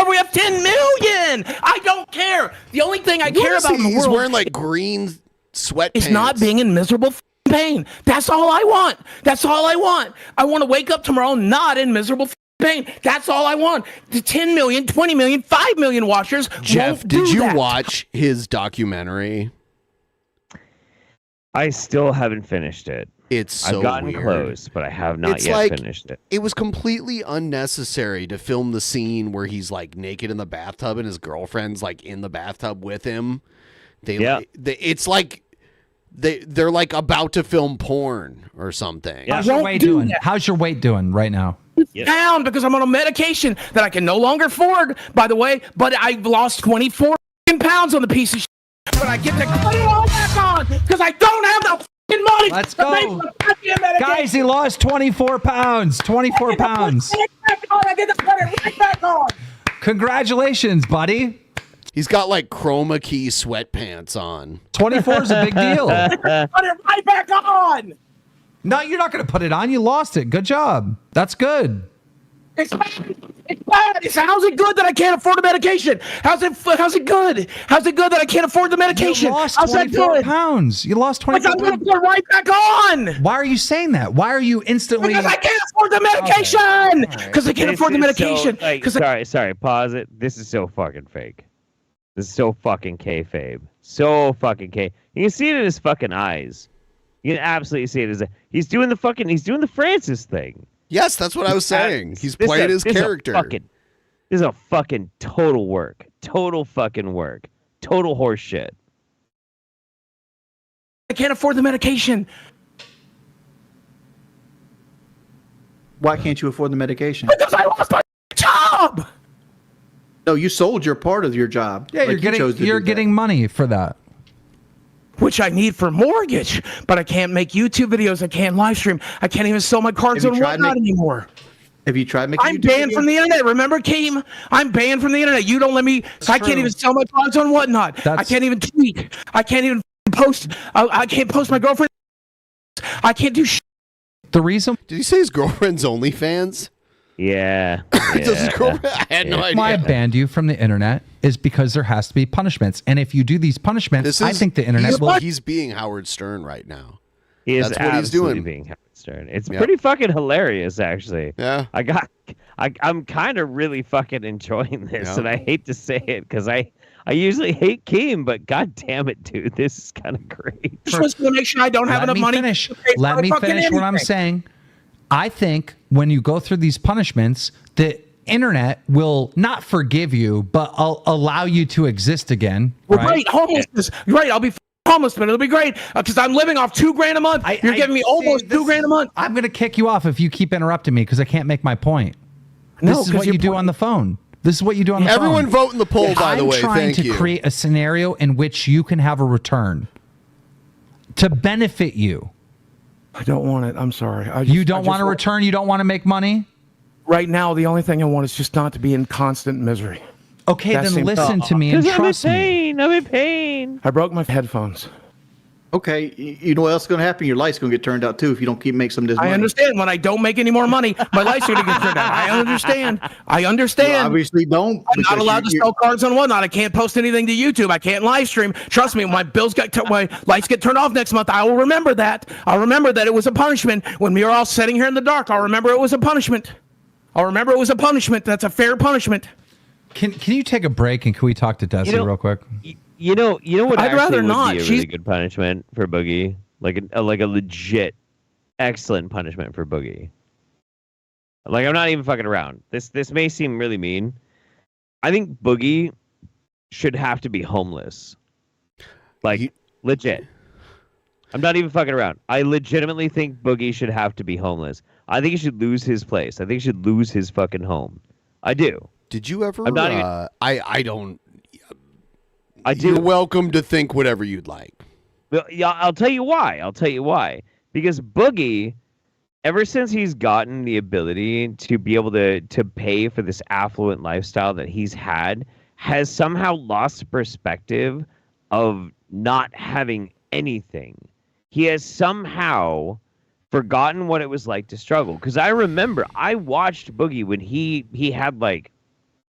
Speaker 6: We have 10 million. I don't care. The only thing I care about in the
Speaker 8: He's
Speaker 6: world
Speaker 8: wearing like green sweatpants.
Speaker 6: is not being in miserable pain. That's all I want. That's all I want. I want to wake up tomorrow not in miserable pain. That's all I want. The 10 million, 20 million, 5 million watchers.
Speaker 8: Jeff,
Speaker 6: won't do
Speaker 8: did you
Speaker 6: that.
Speaker 8: watch his documentary?
Speaker 9: I still haven't finished it.
Speaker 8: It's so
Speaker 9: I've gotten
Speaker 8: weird.
Speaker 9: close, but I have not yet finished it.
Speaker 8: It was completely unnecessary to film the scene where he's like naked in the bathtub and his girlfriend's like in the bathtub with him. It's like they're like about to film porn or something.
Speaker 13: How's your weight doing? How's your weight doing right now?
Speaker 6: Down because I'm on a medication that I can no longer afford, by the way, but I've lost 24 pounds on the piece of shit. But I get to cut it all back on because I don't have the fucking money.
Speaker 13: Let's
Speaker 6: to pay
Speaker 13: go.
Speaker 6: for the goddamn medication.
Speaker 13: Guys, he lost 24 pounds. 24 pounds.
Speaker 6: I get to cut it right back on.
Speaker 13: Congratulations, buddy.
Speaker 8: He's got like chroma key sweatpants on.
Speaker 13: 24 is a big deal.
Speaker 6: Put it right back on.
Speaker 13: No, you're not going to put it on. You lost it. Good job. That's good.
Speaker 6: It's bad. It's bad. How's it good that I can't afford the medication? How's it good? How's it good that I can't afford the medication?
Speaker 13: You lost
Speaker 6: How's that
Speaker 13: 24
Speaker 6: good?
Speaker 13: pounds. You lost 24
Speaker 6: I'm going to put it right back on.
Speaker 13: Why are you saying that? Why are you instantly...
Speaker 6: Because I can't afford the medication. Because I can't afford the medication.
Speaker 9: Sorry, pause it. This is so fucking fake. This is so fucking kayfabe. So fucking K. You can see it in his fucking eyes. You can absolutely see it. He's doing the Francis thing.
Speaker 8: Yes, that's what I was saying. He's playing his character.
Speaker 9: This is a fucking total work. Total fucking work. Total horse shit.
Speaker 6: I can't afford the medication.
Speaker 17: Why can't you afford the medication?
Speaker 6: Because I lost my job.
Speaker 17: No, you sold your part of your job.
Speaker 13: Yeah, you're getting money for that.
Speaker 6: Which I need for mortgage, but I can't make YouTube videos. I can't live stream. I can't even sell my cards on whatnot anymore.
Speaker 17: Have you tried making?
Speaker 6: I'm banned from the internet. Remember, Keem? I'm banned from the internet. You don't let me. I can't even sell my cards on whatnot. I can't even tweet. I can't even post. I can't post my girlfriend. I can't do shit.
Speaker 13: The reason?
Speaker 8: Did you say his girlfriend's OnlyFans?
Speaker 9: Yeah.
Speaker 8: Does his girlfriend? I had no idea.
Speaker 13: Why I banned you from the internet is because there has to be punishments, and if you do these punishments, I think the internet will.
Speaker 8: He's being Howard Stern right now.
Speaker 9: He is
Speaker 8: That's what he's doing.
Speaker 9: being Howard Stern. It's pretty fucking hilarious, actually.
Speaker 8: Yeah.
Speaker 9: I'm kind of really fucking enjoying this, and I hate to say it because I usually hate Keem, but god damn it, dude, this is kind of great.
Speaker 6: Just to make sure I don't have enough money.
Speaker 13: Let me finish what I'm saying. I think when you go through these punishments, the internet will not forgive you, but allow you to exist again.
Speaker 6: Right? Homelessness. Right. I'll be homeless, but it'll be great because I'm living off $2,000 a month. You're giving me almost $2,000 a month.
Speaker 13: I'm going to kick you off if you keep interrupting me because I can't make my point. This is what you do on the phone. This is what you do on the phone.
Speaker 8: Everyone vote in the poll, by the way.
Speaker 13: I'm trying to create a scenario in which you can have a return to benefit you.
Speaker 6: I don't want it. I'm sorry.
Speaker 13: You don't want a return? You don't want to make money?
Speaker 6: Right now, the only thing I want is just not to be in constant misery.
Speaker 13: Okay, then listen to me and trust me.
Speaker 9: I'm in pain.
Speaker 6: I broke my headphones.
Speaker 17: Okay, you know what else is going to happen? Your light's going to get turned out too if you don't keep making some of this money.
Speaker 6: I understand. When I don't make any more money, my light's going to get turned out. I understand. I understand.
Speaker 17: You obviously don't.
Speaker 6: I'm not allowed to sell cards on whatnot. I can't post anything to YouTube. I can't live stream. Trust me, when my lights get turned off next month, I will remember that. I'll remember that it was a punishment. When we were all sitting here in the dark, I'll remember it was a punishment. I'll remember it was a punishment. That's a fair punishment.
Speaker 13: Can you take a break and can we talk to Desi real quick?
Speaker 9: You know what?
Speaker 6: I'd rather
Speaker 9: would
Speaker 6: not.
Speaker 9: Be a really good punishment for Boogie, like a legit, excellent punishment for Boogie. Like I'm not even fucking around. This may seem really mean. I think Boogie should have to be homeless. Like legit. I'm not even fucking around. I legitimately think Boogie should have to be homeless. I think he should lose his place. I think he should lose his fucking home. I do.
Speaker 8: Did you ever?
Speaker 9: I'm not even,
Speaker 8: I don't.
Speaker 9: I do.
Speaker 8: You're welcome to think whatever you'd like.
Speaker 9: Well, yeah, I'll tell you why. Because Boogie ever since he's gotten the ability to be able to pay for this affluent lifestyle that he's had, has somehow lost perspective of not having anything. He has somehow forgotten what it was like to struggle. Because I remember I watched Boogie when he had like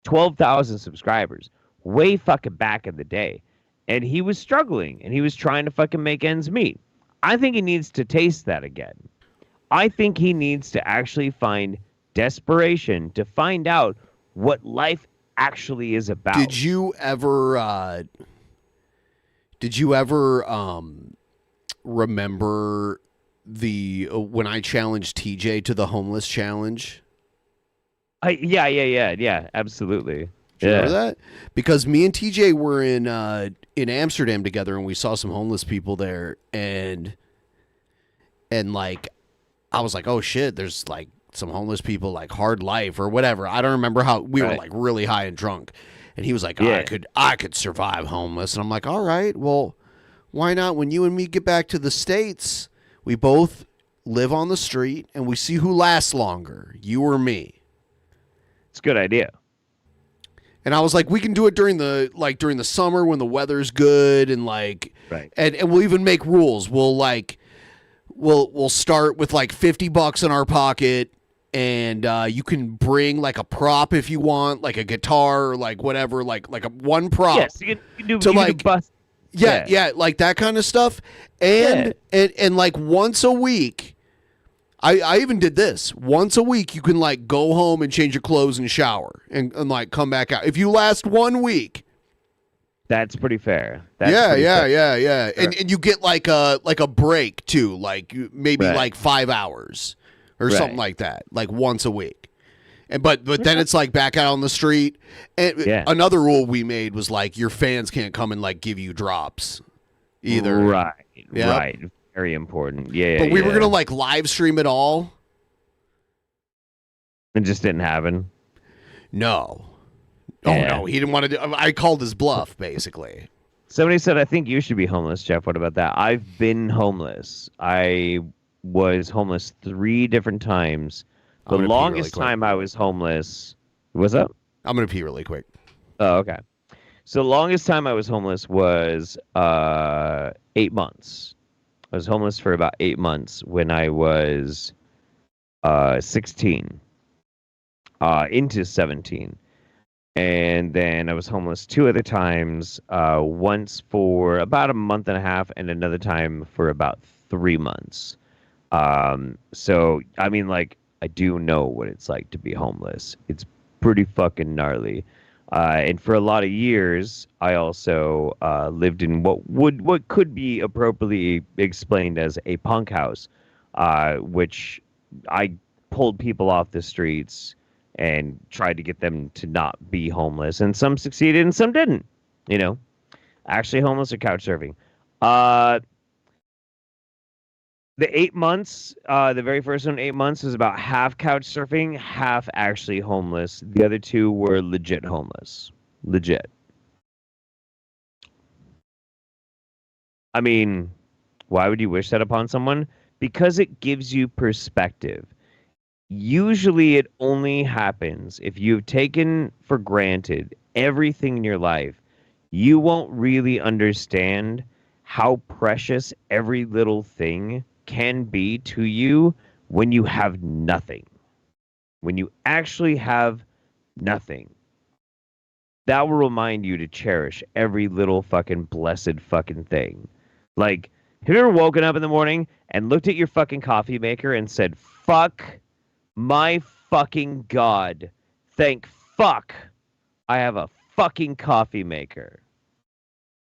Speaker 9: 12,000 subscribers way fucking back in the day. And he was struggling and he was trying to fucking make ends meet. I think he needs to taste that again. I think he needs to actually find desperation to find out what life actually is about.
Speaker 8: Did you ever remember the when I challenged TJ to the homeless challenge?
Speaker 9: Yeah, absolutely.
Speaker 8: Do you remember that? Because me and TJ were in Amsterdam together, and we saw some homeless people there, and like I was like, oh shit, there's like some homeless people, like hard life or whatever. I don't remember how we were like really high and drunk, and he was like, I could survive homeless, and I'm like, all right, well, why not? When you and me get back to the States, we both live on the street, and we see who lasts longer, you or me.
Speaker 9: It's a good idea.
Speaker 8: And I was like, we can do it during the summer when the weather's good, and like, and we'll even make rules. We'll start with like $50 in our pocket, and you can bring like a prop if you want, like a guitar or like whatever, like a one prop.
Speaker 9: Yes, you can do bust.
Speaker 8: Yeah, like that kind of stuff. And like once a week, I even did this. Once a week, you can like go home and change your clothes and shower and like come back out. If you last 1 week.
Speaker 9: That's pretty fair.
Speaker 8: Yeah. And you get like a break too, like maybe like 5 hours or something like that, like once a week. And but then it's like back out on the street. And another rule we made was like your fans can't come and like give you drops either.
Speaker 9: Right.
Speaker 8: Yep.
Speaker 9: Right. Very important. Yeah.
Speaker 8: But we were gonna like live stream it all.
Speaker 9: It just didn't happen.
Speaker 8: No. Oh no, he didn't want to do. I called his bluff, basically.
Speaker 9: Somebody said, I think you should be homeless, Jeff. What about that? I've been homeless. I was homeless 3 different times. The longest time I was homeless. What's up?
Speaker 8: I'm gonna pee really quick.
Speaker 9: Oh, okay. So the longest time I was homeless was 8 months. I was homeless for about 8 months when I was 16 into 17. And then I was homeless 2 other times, once for about a month and a half and another time for about 3 months. So, I mean, like, I do know what it's like to be homeless. It's pretty fucking gnarly. And for a lot of years, I also lived in what could be appropriately explained as a punk house, which I pulled people off the streets and tried to get them to not be homeless. And some succeeded and some didn't, you know. Actually homeless or couch surfing. The 8 months, the very first one, 8 months, was about half couch surfing, half actually homeless. The other 2 were legit homeless. Legit. I mean, why would you wish that upon someone? Because it gives you perspective. Usually it only happens if you've taken for granted everything in your life. You won't really understand how precious every little thing can be to you when you have nothing. When you actually have nothing. That will remind you to cherish every little fucking blessed fucking thing. Like, have you ever woken up in the morning and looked at your fucking coffee maker and said, fuck my fucking God, thank fuck I have a fucking coffee maker.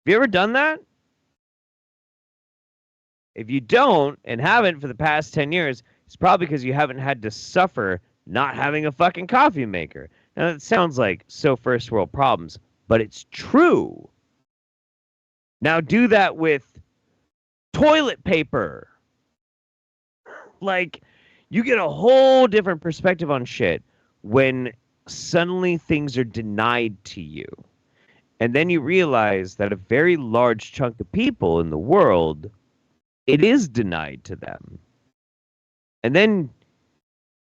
Speaker 9: Have you ever done that? If you don't and haven't for the past 10 years, it's probably because you haven't had to suffer not having a fucking coffee maker. Now, that sounds like so first world problems, but it's true. Now do that with toilet paper. Like, you get a whole different perspective on shit when suddenly things are denied to you. And then you realize that a very large chunk of people in the world, it is denied to them. And then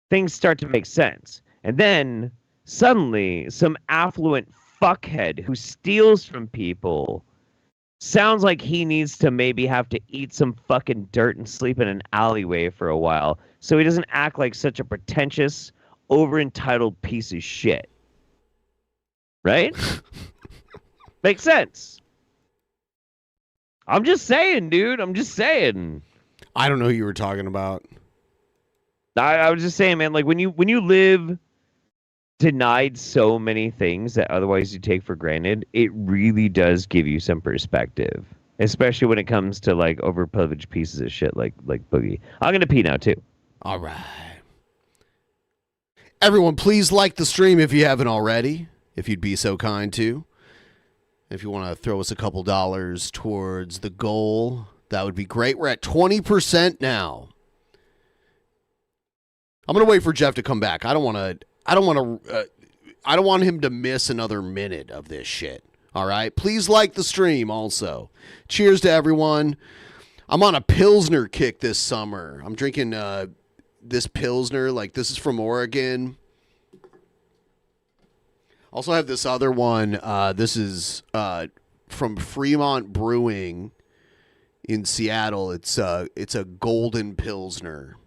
Speaker 9: things start to make sense. And then suddenly some affluent fuckhead who steals from people sounds like he needs to maybe have to eat some fucking dirt and sleep in an alleyway for a while so he doesn't act like such a pretentious, over-entitled piece of shit. Right? Makes sense. I'm just saying, dude. I'm just saying.
Speaker 18: I don't know who you were talking about.
Speaker 9: I was just saying, man, like when you live denied so many things that otherwise you take for granted, it really does give you some perspective, especially when it comes to like overprivileged pieces of shit like Boogie. I'm gonna pee now too.
Speaker 18: All right, everyone, please like the stream if you haven't already, if you'd be so kind to. If you want to throw us a couple dollars towards the goal, that would be great. We're at 20% now. I'm gonna wait for Jeff to come back. I don't want him to miss another minute of this shit. All right? Please like the stream also. Cheers to everyone. I'm on a Pilsner kick this summer. I'm drinking this Pilsner. Like, this is from Oregon. Also have this other one. This is from Fremont Brewing in Seattle. It's a golden Pilsner.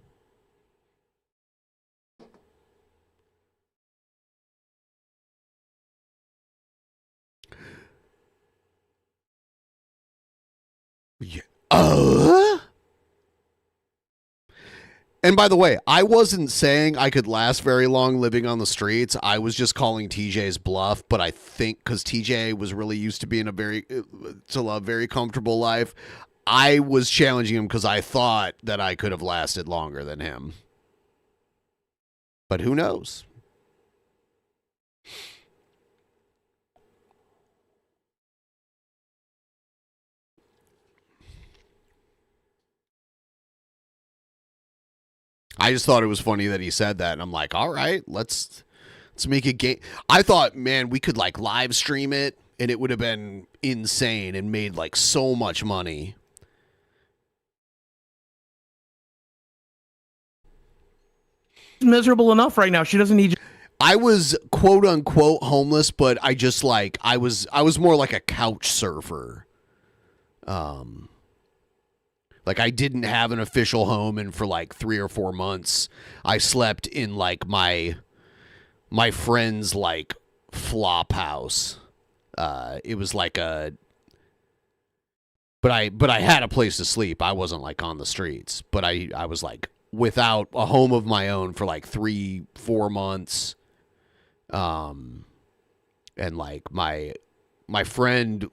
Speaker 18: Yeah. And by the way, I wasn't saying I could last very long living on the streets. I was just calling TJ's bluff, but I think because TJ was really used to being a very comfortable life, I was challenging him because I thought that I could have lasted longer than him. But who knows? I just thought it was funny that he said that, and I'm like, all right, let's make a game. I thought, man, we could like live stream it, and it would have been insane and made like so much money.
Speaker 6: Miserable enough right now. She doesn't need you.
Speaker 18: I was quote unquote homeless, but I just like I was more like a couch surfer. Like I didn't have an official home, and for like 3 or 4 months, I slept in like my friend's like flop house. It was like a, but I had a place to sleep. I wasn't like on the streets, but I was like without a home of my own for like 3-4 months. And like my friend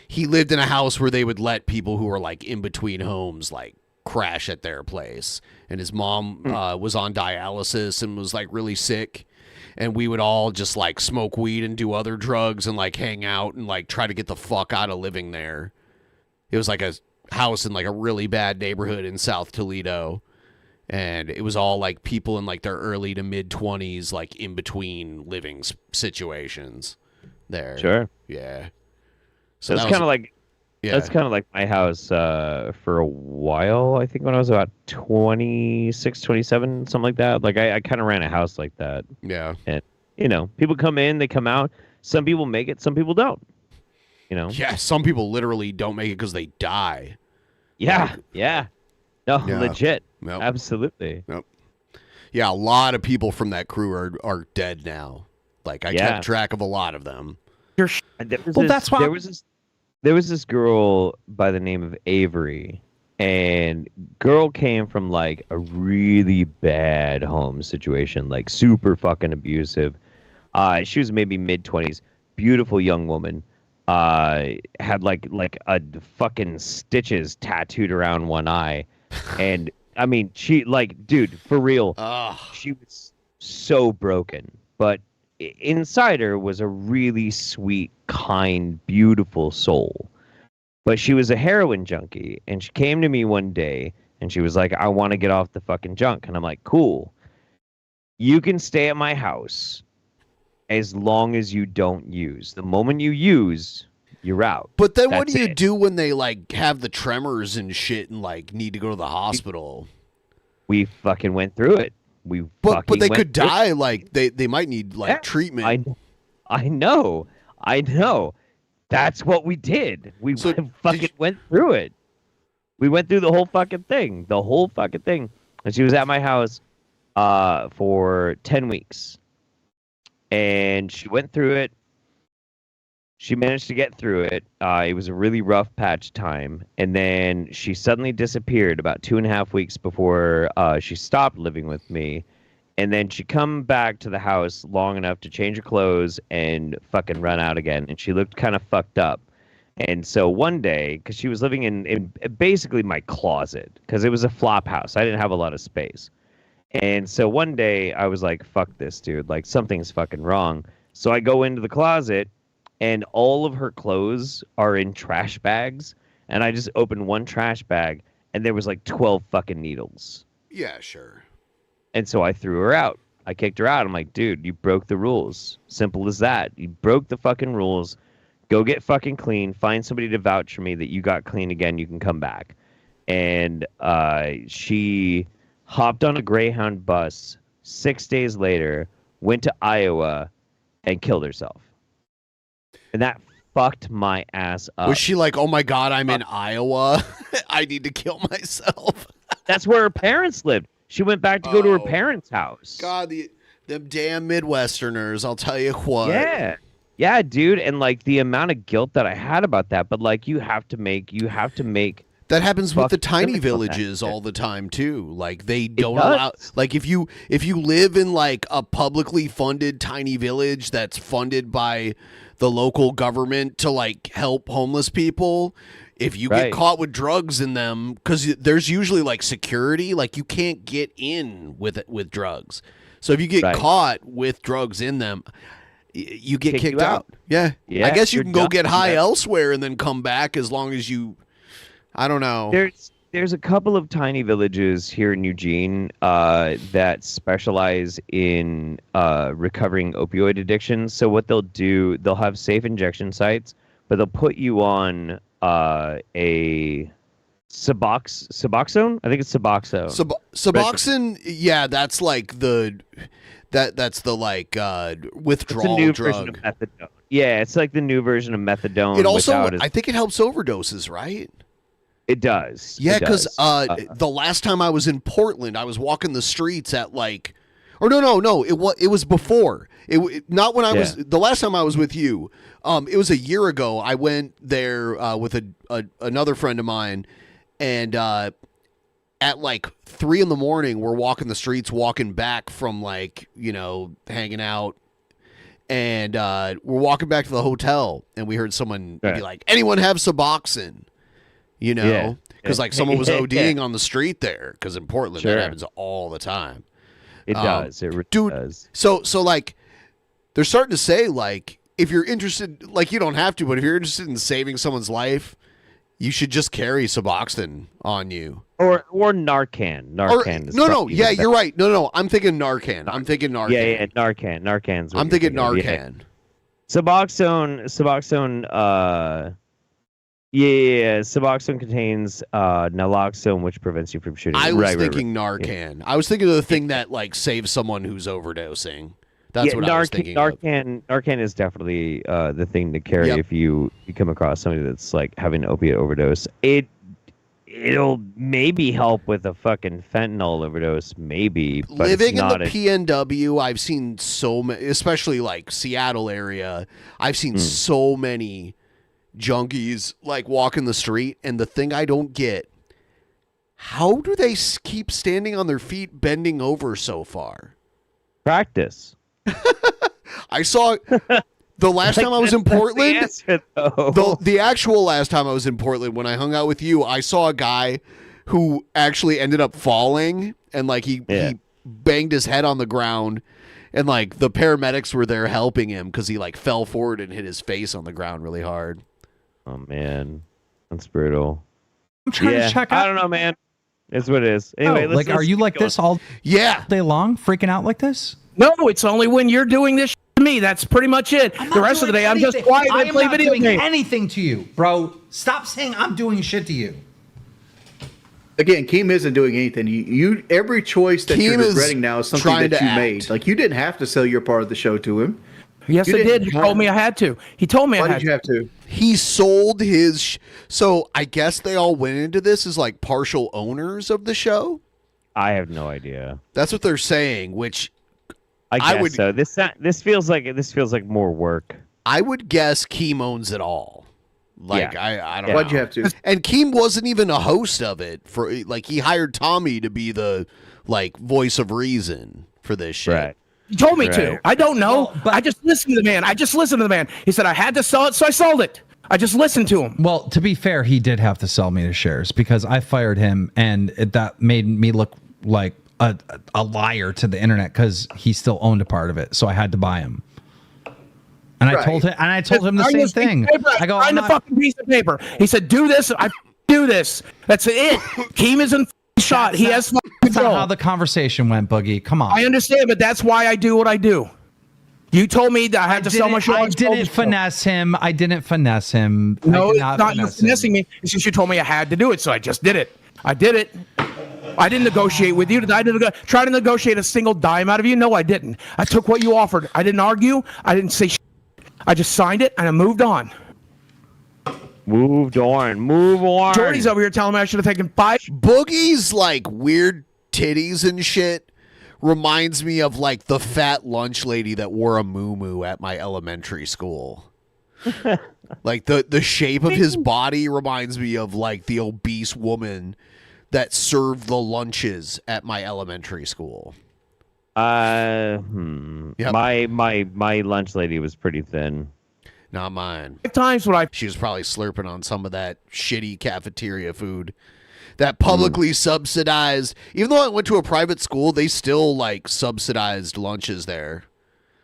Speaker 18: he lived in a house where they would let people who were like in between homes like crash at their place, and his mom was on dialysis and was like really sick, and we would all just like smoke weed and do other drugs and like hang out and like try to get the fuck out of living there. It was like a house in like a really bad neighborhood in South Toledo, and it was all like people in like their early to mid 20s, like in between living situations there.
Speaker 9: Sure.
Speaker 18: Yeah.
Speaker 9: So that's kind of like, that's kind of like my house for a while. I think when I was about 26, 27, something like that. Like I kind of ran a house like that.
Speaker 18: Yeah.
Speaker 9: And you know, people come in, they come out. Some people make it, some people don't. You know.
Speaker 18: Yeah. Some people literally don't make it because they die.
Speaker 9: Yeah.
Speaker 18: Like,
Speaker 9: yeah. No,
Speaker 18: yeah.
Speaker 9: legit.
Speaker 18: Nope.
Speaker 9: Absolutely.
Speaker 18: Nope. Yeah, a lot of people from that crew are dead now. Like I kept track of a lot of them.
Speaker 6: That's why
Speaker 9: there was this girl by the name of Avery, and girl came from like a really bad home situation, like super fucking abusive. She was maybe mid-20s, beautiful young woman. Had like a fucking stitches tattooed around one eye, and I mean, she like, dude, for real, she was so broken, but inside her was a really sweet, kind, beautiful soul. But she was a heroin junkie, and she came to me one day, and she was like, I want to get off the fucking junk. And I'm like, cool. You can stay at my house as long as you don't use. The moment you use, you're out.
Speaker 18: But then what do you do when they like have the tremors and shit and like need to go to the hospital?
Speaker 9: We fucking went through it.
Speaker 18: But they could die. Like they might need treatment.
Speaker 9: I know. That's what we did. We fucking went through it. We went through the whole fucking thing. And she was at my house for 10 weeks. And she went through it. She managed to get through it. It was a really rough patch time. And then she suddenly disappeared about 2.5 weeks before she stopped living with me. And then she come back to the house long enough to change her clothes and fucking run out again. And she looked kind of fucked up. And so one day, because she was living in basically my closet, because it was a flop house. I didn't have a lot of space. And so one day I was like, fuck this, dude. Like, something's fucking wrong. So I go into the closet, and all of her clothes are in trash bags. And I just opened one trash bag, and there was like 12 fucking needles.
Speaker 18: Yeah, sure.
Speaker 9: And so I threw her out. I kicked her out. I'm like, dude, you broke the rules. Simple as that. You broke the fucking rules. Go get fucking clean. Find somebody to vouch for me that you got clean again. You can come back. And she hopped on a Greyhound bus 6 days later, went to Iowa, and killed herself. And that fucked my ass up.
Speaker 18: Was she like, oh my God, I'm in Iowa. I need to kill myself.
Speaker 9: That's where her parents lived. She went back to go to her parents' house.
Speaker 18: God, them damn Midwesterners, I'll tell you what.
Speaker 9: Yeah, dude. And like the amount of guilt that I had about that, but like you have to make
Speaker 18: that happens with the tiny villages all the time too. Like they don't allow, like if you live in like a publicly funded tiny village that's funded by the local government to like help homeless people, if you get caught with drugs in them, because there's usually like security, like you can't get in with drugs. So if you get caught with drugs in them, you get kicked out. Yeah. I guess you can go get high elsewhere and then come back as long as you, I don't know.
Speaker 9: There's a couple of tiny villages here in Eugene that specialize in recovering opioid addictions. So what they'll do, they'll have safe injection sites, but they'll put you on a Suboxone. I think it's Suboxone.
Speaker 18: Suboxone, yeah, that's like that's the like withdrawal
Speaker 9: it's a new
Speaker 18: drug.
Speaker 9: Version of methadone. Yeah, it's like the new version of methadone.
Speaker 18: It also, I think it helps overdoses, right?
Speaker 9: It does.
Speaker 18: Yeah, because the last time I was in Portland, I was walking the streets at like, or no, it was before. Not when I was the last time I was with you. It was a year ago. I went there with another friend of mine, and at like 3 a.m, we're walking the streets, walking back from like hanging out, and we're walking back to the hotel, and we heard someone be like, "Anyone have Suboxone?" Because like someone was ODing on the street there. Because in Portland that happens all the time.
Speaker 9: It does. It really does.
Speaker 18: So like they're starting to say like if you're interested, like you don't have to, but if you're interested in saving someone's life, you should just carry Suboxone on you.
Speaker 9: Or Narcan. Narcan.
Speaker 18: Yeah, you're right. No, I'm thinking Narcan.
Speaker 9: Yeah, Narcan. Narcan's.
Speaker 18: I'm thinking Narcan.
Speaker 9: Yeah. Suboxone. Suboxone contains naloxone, which prevents you from shooting.
Speaker 18: I was thinking Narcan. Yeah. I was thinking of the thing that like saves someone who's overdosing. That's what I was thinking.
Speaker 9: Narcan is definitely the thing to carry if you come across somebody that's like having an opiate overdose. It'll maybe help with a fucking fentanyl overdose, maybe. But
Speaker 18: living in the PNW, I've seen so many, especially like Seattle area. I've seen so many junkies like walking the street, and the thing I don't get, how do they keep standing on their feet bending over so far?
Speaker 9: Practice.
Speaker 18: I saw the last time I was in Portland, the actual last time I was in Portland when I hung out with you, I saw a guy who actually ended up falling, and like he banged his head on the ground, and like the paramedics were there helping him because he like fell forward and hit his face on the ground really hard.
Speaker 9: Oh man, that's brutal.
Speaker 13: I'm trying to check out.
Speaker 9: I don't know, man. It's what it is. Anyway,
Speaker 13: like, are you like this all day long, freaking out like this?
Speaker 3: No, it's only when you're doing this to me. That's pretty much it. The rest of the day, I'm just quiet and play video games.
Speaker 13: Anything to you, bro. Stop saying I'm doing shit to you.
Speaker 17: Again, Keem isn't doing anything. You every choice that you're regretting now is something that you made. Like, you didn't have to sell your part of the show to him.
Speaker 6: Yes, I did. He told me I had to. He told me I had to.
Speaker 17: Why did you have to?
Speaker 18: He sold his. So I guess they all went into this as like partial owners of the show.
Speaker 9: I have no idea.
Speaker 18: That's what they're saying. Which
Speaker 9: I guess so. This feels like more work.
Speaker 18: I would guess Keem owns it all. Like I don't know.
Speaker 17: Why'd you have to?
Speaker 18: And Keem wasn't even a host of it. For like, he hired Tommy to be the like voice of reason for this shit.
Speaker 9: Right.
Speaker 6: He told me to. I don't know. But I just listened to the man. He said I had to sell it, so I sold it. I just listened to him.
Speaker 13: Well, to be fair, he did have to sell me the shares because I fired him, and that made me look like a liar to the internet because he still owned a part of it. So I had to buy him. And I told him the same thing. I go,
Speaker 6: find a fucking piece of paper. He said, "Do this." I do this. That's it. Keem isn't shot. He has
Speaker 13: That's not how the conversation went, Boogie. Come on.
Speaker 6: I understand, but that's why I do what I do. You told me that I had to sell my show.
Speaker 13: I didn't finesse him.
Speaker 6: No, it's not you finessing me. It's just you told me I had to do it, so I just did it. I did it. I didn't negotiate with you. I didn't try to negotiate a single dime out of you. No, I didn't. I took what you offered. I didn't argue. I didn't say shit. I just signed it and I moved on.
Speaker 9: Move on.
Speaker 6: Jordy's over here telling me I should have taken 5.
Speaker 18: Boogie's like weird titties and shit reminds me of like the fat lunch lady that wore a muumuu at my elementary school. Like the shape of his body reminds me of like the obese woman that served the lunches at my elementary school.
Speaker 9: Yep. My lunch lady was pretty thin.
Speaker 18: Not mine.
Speaker 6: 5 times what
Speaker 18: She was probably slurping on some of that shitty cafeteria food. That publicly subsidized. Even though I went to a private school, they still like subsidized lunches there.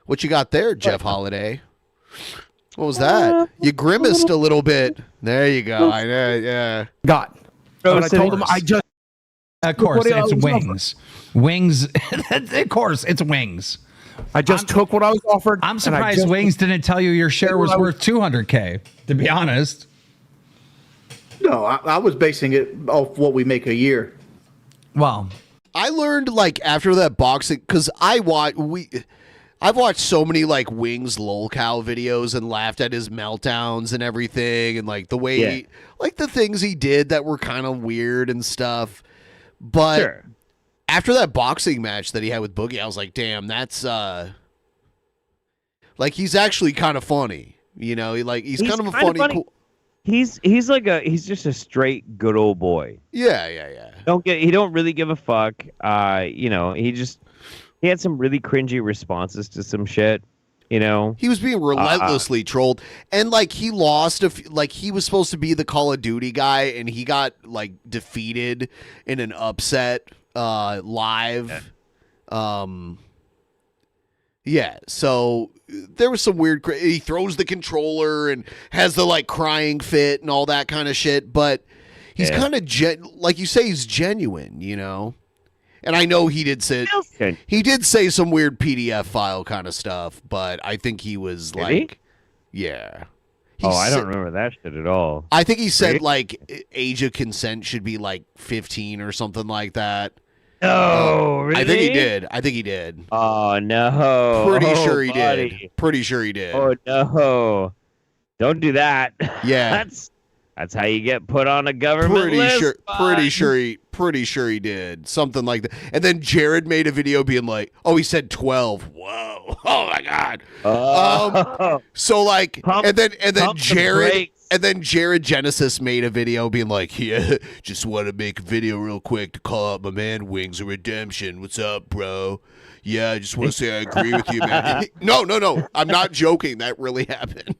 Speaker 18: What you got there, Jeff Holiday? What was that? You grimaced a little bit. There you go. I know. Yeah.
Speaker 6: But I told him I just.
Speaker 13: Of course, it's wings. Wings. Of course, it's wings.
Speaker 6: I just took what I was offered.
Speaker 13: I'm surprised Wings didn't tell you your share was worth $200K. To be honest.
Speaker 17: No, I was basing it off what we make a year.
Speaker 13: Well,
Speaker 18: I learned like after that boxing because I've watched so many like Wings lolcow videos and laughed at his meltdowns and everything and like the way he, like the things he did that were kind of weird and stuff. But after that boxing match that he had with Boogie, I was like, damn, that's like he's actually kind of funny. You know, he's kind of a funny. Cool.
Speaker 9: He's just a straight good old boy.
Speaker 18: Yeah.
Speaker 9: He don't really give a fuck. You know, he had some really cringy responses to some shit. You know,
Speaker 18: he was being relentlessly trolled, and like he lost. Like he was supposed to be the Call of Duty guy, and he got like defeated in an upset live. Yeah. So there was some weird. He throws the controller and has the like crying fit and all that kind of shit. But he's kind of like you say, he's genuine. You know. And I know he did say some weird PDF file kind of stuff, but I think he was like,
Speaker 9: I don't remember that shit at all.
Speaker 18: I think he said like age of consent should be like 15 or something like that.
Speaker 9: Oh, really?
Speaker 18: I think he did.
Speaker 9: Oh no!
Speaker 18: Pretty sure he did.
Speaker 9: Oh no! Don't do that.
Speaker 18: Yeah,
Speaker 9: that's how you get put on a government list.
Speaker 18: Pretty sure he did something like that. And then Jared made a video being like, "Oh, he said 12. Whoa! Oh my god!" So like, and then Jared Genesis made a video being like, "Yeah, just want to make a video real quick to call out my man Wings of Redemption. What's up, bro? Yeah, I just want to say I agree with you, man." No, I'm not joking. That really happened.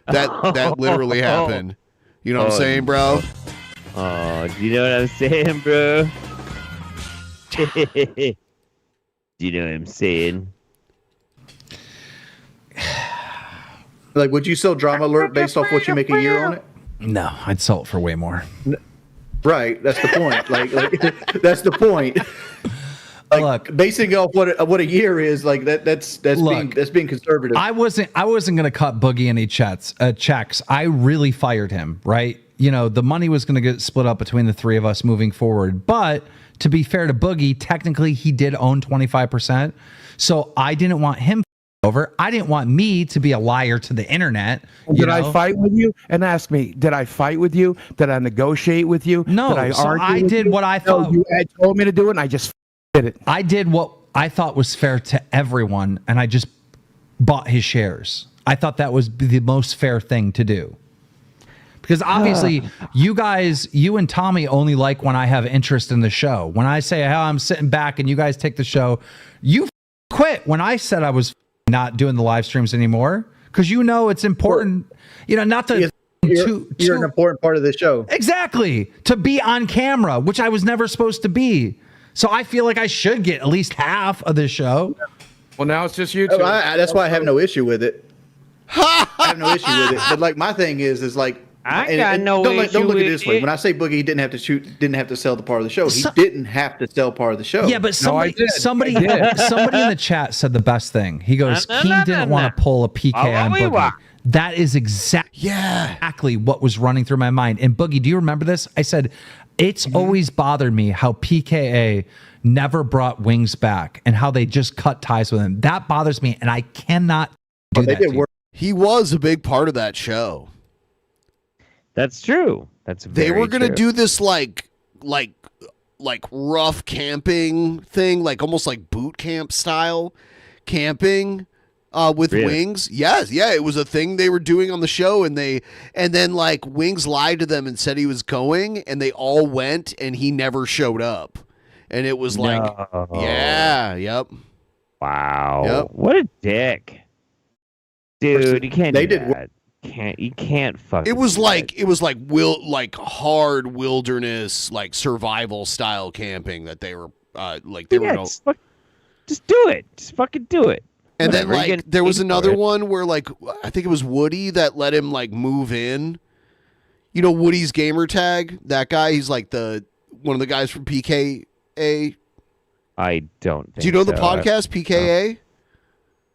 Speaker 18: That literally happened. You know what I'm saying, bro?
Speaker 9: Oh, do you know what I'm saying, bro? Do you know what I'm saying?
Speaker 17: Like, would you sell Drama Alert based off what you make a year on it?
Speaker 13: No, I'd sell it for way more.
Speaker 17: Right, that's the point. like that's the point. Like, look, basing off what a year is, like that's being conservative.
Speaker 13: I wasn't gonna cut Boogie any checks. I really fired him, right? the money was going to get split up between the three of us moving forward. But to be fair to Boogie, technically he did own 25%. So I didn't want him over. I didn't want me to be a liar to the internet.
Speaker 6: Did I fight with you? And ask me, did I fight with you? Did I negotiate with you?
Speaker 13: No.
Speaker 6: Did I argue with
Speaker 13: did
Speaker 6: you?
Speaker 13: what I thought.
Speaker 6: You had told me to do it, and I just did it.
Speaker 13: I did what I thought was fair to everyone, and I just bought his shares. I thought that was the most fair thing to do. Because obviously, you and Tommy only like when I have interest in the show. When I say, "How I'm sitting back and you guys take the show," you quit when I said I was not doing the live streams anymore. Because it's important, not to.
Speaker 17: You're an important part of the show.
Speaker 13: Exactly. To be on camera, which I was never supposed to be. So I feel like I should get at least half of the show.
Speaker 6: Well, now it's just you two.
Speaker 17: That's why I have no issue with it. I have no issue with it. But like my thing is like. Don't look at it this way. When I say Boogie didn't have to sell the part of the show, he didn't have to sell part of the show.
Speaker 13: Yeah, but somebody in the chat said the best thing. He goes, King didn't want to pull a PK on Boogie. That is exactly what was running through my mind. And Boogie, do you remember this? I said, it's always bothered me how PKA never brought Wings back and how they just cut ties with him. That bothers me, and I cannot do that.
Speaker 18: He was a big part of that show.
Speaker 9: That's true.
Speaker 18: They were gonna do this like rough camping thing, like almost like boot camp style camping with Wings. Yes, it was a thing they were doing on the show, and then like Wings lied to them and said he was going, and they all went, and he never showed up, and it was like, yep,
Speaker 9: wow,
Speaker 18: yep.
Speaker 9: What a dick, dude! You can't. You can't fucking.
Speaker 18: It was like hard wilderness, like survival style camping that they were
Speaker 9: just do it. Just fucking do it.
Speaker 18: And then there was another one where I think it was Woody that let him move in. Woody's gamer tag. That guy. He's like one of the guys from PKA.
Speaker 9: I don't think.
Speaker 18: Do you know the podcast PKA?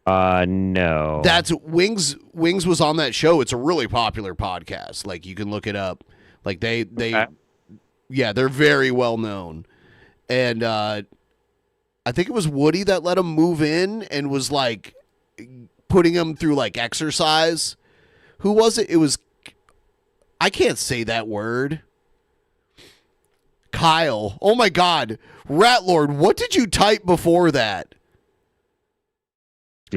Speaker 9: No.
Speaker 18: That's Wings. Wings was on that show. It's a really popular podcast. Like you can look it up. Like they they're very well known. And I think it was Woody that let him move in and was like putting him through exercise. Who was it? It was, I can't say that word. Kyle. Oh my God. Ratlord, what did you type before that?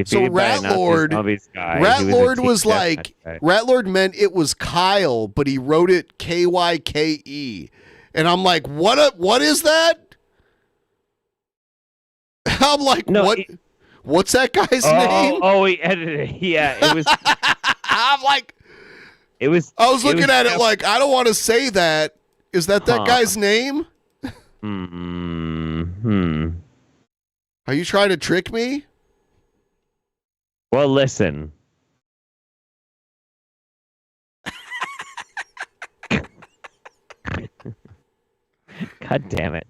Speaker 18: So Ratlord was like, Ratlord meant it was Kyle, but he wrote it Kyke, and I'm like, what is that? I'm like, no, what's that guy's name?
Speaker 9: Oh, he edited it. Yeah, it was.
Speaker 18: I'm like,
Speaker 9: it was.
Speaker 18: I was looking at it like, I don't want to say that. Is that guy's name? Are you trying to trick me?
Speaker 9: Well, listen. God damn it.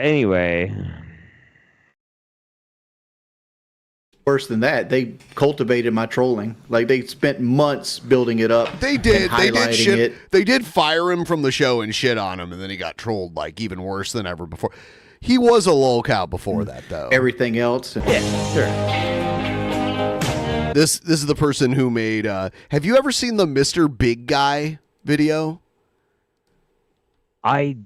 Speaker 9: Anyway.
Speaker 17: Worse than that, they cultivated my trolling. Like they spent months building it up.
Speaker 18: They did. They did shit. They did fire him from the show and shit on him, and then he got trolled even worse than ever before. He was a lolcow before that, though.
Speaker 17: Everything else.
Speaker 9: Yeah, sure.
Speaker 18: This is the person who made. Have you ever seen the Mr. Big Guy video?
Speaker 9: I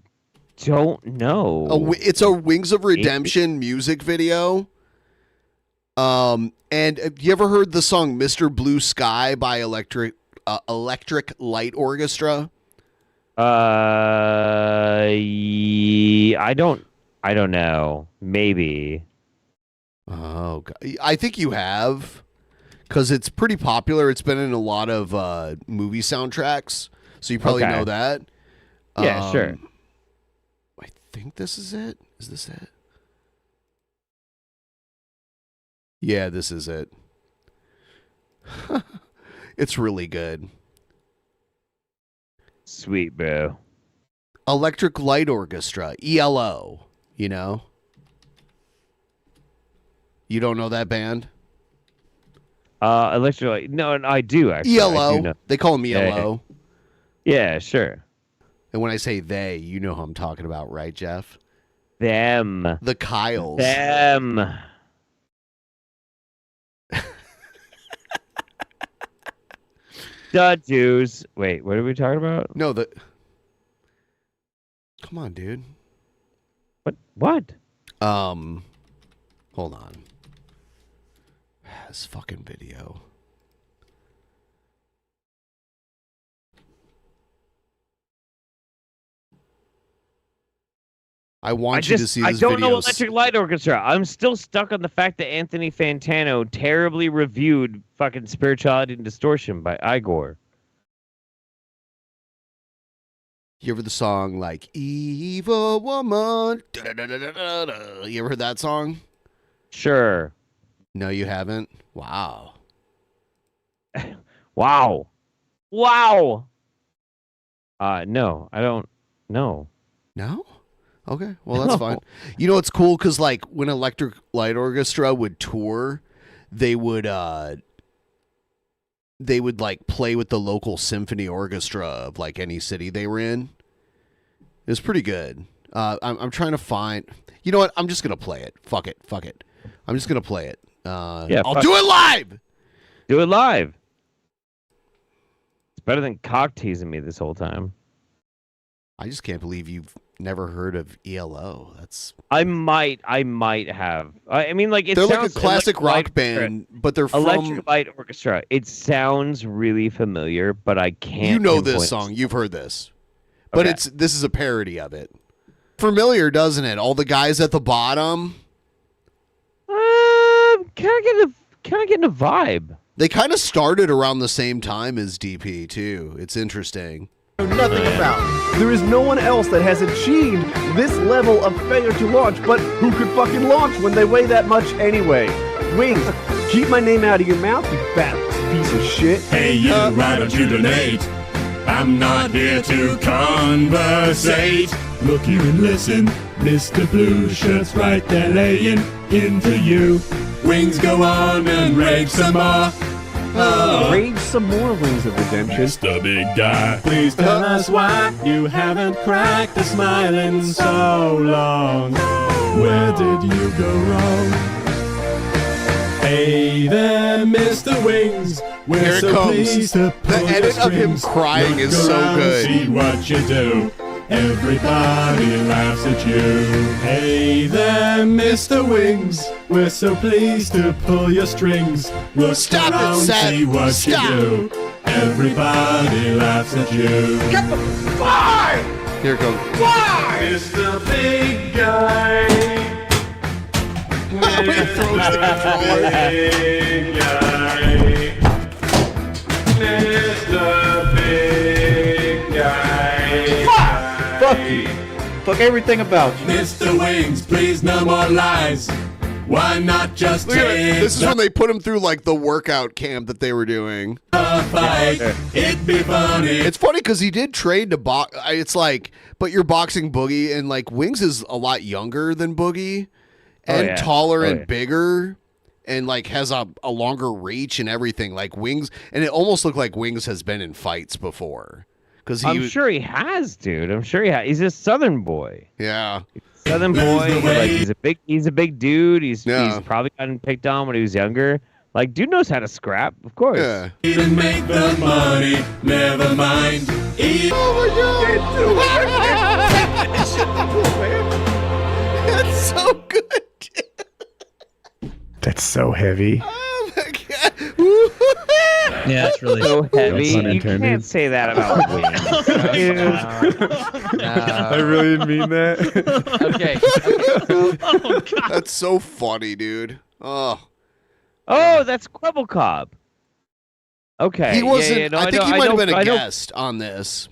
Speaker 9: don't know.
Speaker 18: It's a Wings of Redemption music video. And have you ever heard the song "Mr. Blue Sky" by Electric Light Orchestra?
Speaker 9: I don't know. Maybe.
Speaker 18: Oh, God. I think you have, because it's pretty popular. It's been in a lot of movie soundtracks, so you probably know that.
Speaker 9: Yeah, sure.
Speaker 18: I think this is it. Is this it? Yeah, this is it. It's really good.
Speaker 9: Sweet, bro.
Speaker 18: Electric Light Orchestra, ELO, You don't know that band?
Speaker 9: Electric Light. No, I do actually. I do
Speaker 18: ELO.
Speaker 9: know.
Speaker 18: They call them ELO.
Speaker 9: Yeah, sure.
Speaker 18: And when I say they, you know who I'm talking about, right, Jeff?
Speaker 9: Them.
Speaker 18: The Kyles.
Speaker 9: Them. The Jews. Wait, what are we talking about?
Speaker 18: No, the. Come on, dude.
Speaker 9: What?
Speaker 18: Hold on. This fucking video. I want you to see this video.
Speaker 9: I don't know Electric Light Orchestra. I'm still stuck on the fact that Anthony Fantano terribly reviewed fucking Spirituality and Distortion by Igor.
Speaker 18: You ever the song like Evil Woman? Da-da-da-da-da-da. You ever heard that song?
Speaker 9: Sure.
Speaker 18: No, you haven't? Wow.
Speaker 9: Wow. Wow. No, I don't know.
Speaker 18: No? Okay, well, that's fine. You know, it's cool because, like, when Electric Light Orchestra would tour, they would like play with the local symphony orchestra of like any city they were in. It was pretty good. I'm trying to find. You know what? I'm just gonna play it. Fuck it. I'm just gonna play it. I'll do it live.
Speaker 9: Do it live. It's better than cock teasing me this whole time.
Speaker 18: I just can't believe you've never heard of ELO.
Speaker 9: I might have. I mean, like,
Speaker 18: they're like a classic rock band, but they're from
Speaker 9: Electric Light Orchestra. It sounds really familiar, but I can't.
Speaker 18: You know
Speaker 9: pinpoint
Speaker 18: this song. You've heard this, but this is a parody of it. Familiar, doesn't it? All the guys at the bottom.
Speaker 9: Kind of getting a vibe.
Speaker 18: They kind of started around the same time as DP too. It's interesting.
Speaker 19: Nothing about. There is no one else that has achieved this level of failure to launch, but who could fucking launch when they weigh that much anyway? Wings, keep my name out of your mouth, you fat piece of shit.
Speaker 20: Hey, you, why don't you donate? I'm not here to conversate. Look here and listen, Mr. Blue Shirt's right there laying into you. Wings, go on and rage some more. Oh.
Speaker 19: Rage some more, Wings of Redemption.
Speaker 20: Mr. Big Guy, please tell us why you haven't cracked a smile in so long. Where did you go wrong? Hey there, Mr. Wings. We're
Speaker 18: Here it
Speaker 20: so
Speaker 18: comes.
Speaker 20: pleased to pull
Speaker 18: The edit of him crying
Speaker 20: Look
Speaker 18: is so
Speaker 20: around,
Speaker 18: good.
Speaker 20: See what you do. Everybody laughs at you. Hey there, Mr. Wings. We're so pleased to pull your strings. Look
Speaker 18: Stop it,
Speaker 20: around,
Speaker 18: Seth.
Speaker 20: see what
Speaker 18: Stop.
Speaker 20: you do. Everybody laughs at you.
Speaker 19: Get the fire!
Speaker 18: Here it comes.
Speaker 19: Why?
Speaker 20: Mr. Big Guy.
Speaker 18: He throws the controller.
Speaker 20: Big Guy. Mr. Big Guy.
Speaker 17: Fuck you. Fuck everything about you.
Speaker 20: Mr. Wings, please no more lies. Why not just
Speaker 18: Look at it.
Speaker 20: take
Speaker 18: This is when they put him through like the workout camp that they were doing.
Speaker 20: the fight? It'd be funny.
Speaker 18: It's funny because he did train to box. It's like, but you're boxing Boogie, and like Wings is a lot younger than Boogie, and taller and bigger, and like has a longer reach and everything. Like Wings, and it almost looked like Wings has been in fights before.
Speaker 9: I'm sure he has, dude. I'm sure he has. He's a Southern boy.
Speaker 18: Yeah.
Speaker 9: Southern boy. Like he's a big dude. He's probably gotten picked on when he was younger. Like, dude knows how to scrap, of course.
Speaker 18: Yeah.
Speaker 20: Even make the money, never mind.
Speaker 18: That's so good.
Speaker 3: That's so heavy.
Speaker 18: Oh my god.
Speaker 12: Yeah, it's really
Speaker 9: so heavy.
Speaker 3: pun
Speaker 9: You
Speaker 3: intended.
Speaker 9: can't say that about Wings.
Speaker 3: I really didn't mean that.
Speaker 9: Okay.
Speaker 18: That's so funny, dude. Oh,
Speaker 9: that's Quebblecob. Okay.
Speaker 18: he wasn't.
Speaker 9: Yeah, no,
Speaker 18: I think he
Speaker 9: know-
Speaker 18: might have
Speaker 9: I
Speaker 18: been a
Speaker 9: know-
Speaker 18: guest on this.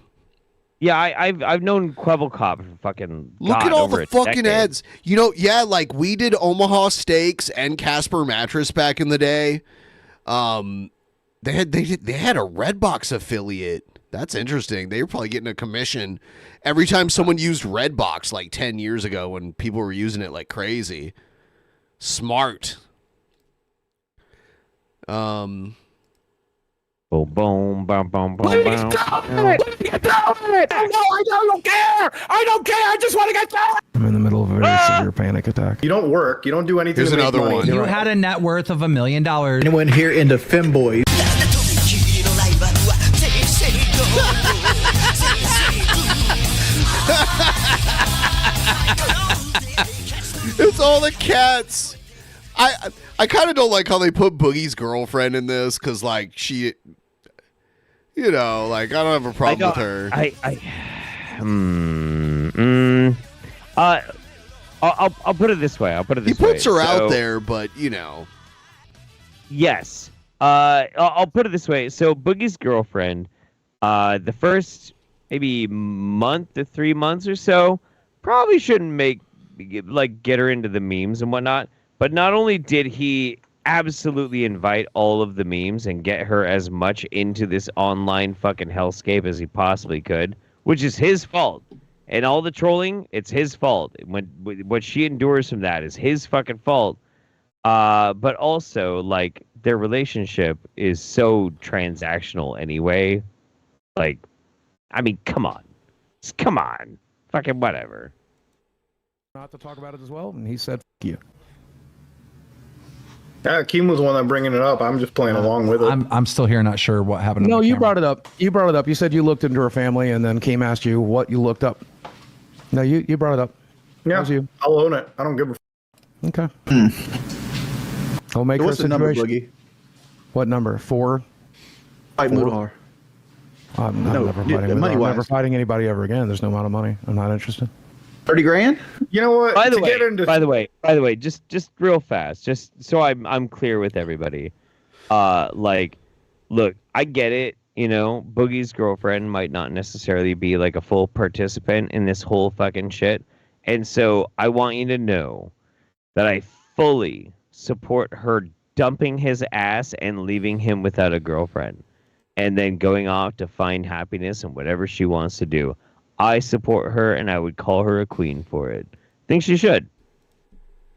Speaker 9: Yeah, I've known Quebblecob for fucking.
Speaker 18: Look
Speaker 9: God,
Speaker 18: at all
Speaker 9: over
Speaker 18: the
Speaker 9: a
Speaker 18: fucking
Speaker 9: decade.
Speaker 18: ads. You know, yeah, like we did Omaha Steaks and Casper Mattress back in the day. They had a Redbox affiliate. That's interesting. They were probably getting a commission every time someone used Redbox like 10 years ago when people were using it like crazy. Smart.
Speaker 9: Boom, boom, boom, boom, boom,
Speaker 3: Please
Speaker 9: boom.
Speaker 3: do it! Let me get through it! Oh, no, I don't care! I don't care! I just want to get through it!
Speaker 6: I'm in the middle of a very severe panic attack.
Speaker 15: You don't work. You don't do anything.
Speaker 18: Here's
Speaker 15: to make
Speaker 18: another
Speaker 15: money.
Speaker 18: one.
Speaker 13: You had a net worth of $1 million.
Speaker 17: Anyone here into femboys?
Speaker 18: It's all the cats. I kind of don't like how they put Boogie's girlfriend in this because, like, she, you know, like, I don't have a problem with her.
Speaker 9: I'll put it this way.
Speaker 18: He puts her out there, but, you know.
Speaker 9: Yes. I'll put it this way. So Boogie's girlfriend, the first maybe month to 3 months or so, probably shouldn't get her into the memes and whatnot. But not only did he absolutely invite all of the memes and get her as much into this online fucking hellscape as he possibly could, which is his fault. And all the trolling, it's his fault. What she endures from that is his fucking fault. But also, like, their relationship is so transactional anyway. Like, I mean, come on. Just come on. Fucking whatever.
Speaker 6: Not to talk about it as well, and he said, "Fuck you."
Speaker 15: Keem was the one that bringing it up. I'm just playing along with it.
Speaker 13: I'm still here, not sure what happened.
Speaker 6: No, you brought it up. You brought it up. You said you looked into her family, and then Keem asked you what you looked up. No, you brought it up.
Speaker 15: Yeah,
Speaker 6: That was you.
Speaker 15: I'll own it. I don't give a.
Speaker 6: Okay. I'll make her
Speaker 17: What's the number,
Speaker 6: situation.
Speaker 17: Boogie?
Speaker 6: What number? 4?
Speaker 17: Fight Mudahar.
Speaker 6: I'm
Speaker 17: No,
Speaker 6: never
Speaker 17: yeah,
Speaker 6: fighting.
Speaker 17: money
Speaker 6: I'm
Speaker 17: wise.
Speaker 6: never fighting anybody ever again. There's no amount of money. I'm not interested.
Speaker 17: 30 grand?
Speaker 15: You know what?
Speaker 9: By the way, just real fast, just so I'm clear with everybody. Like, look, I get it. You know, Boogie's girlfriend might not necessarily be like a full participant in this whole fucking shit, and so I want you to know that I fully support her dumping his ass and leaving him without a girlfriend, and then going off to find happiness and whatever she wants to do. I support her, and I would call her a queen for it. Think she should.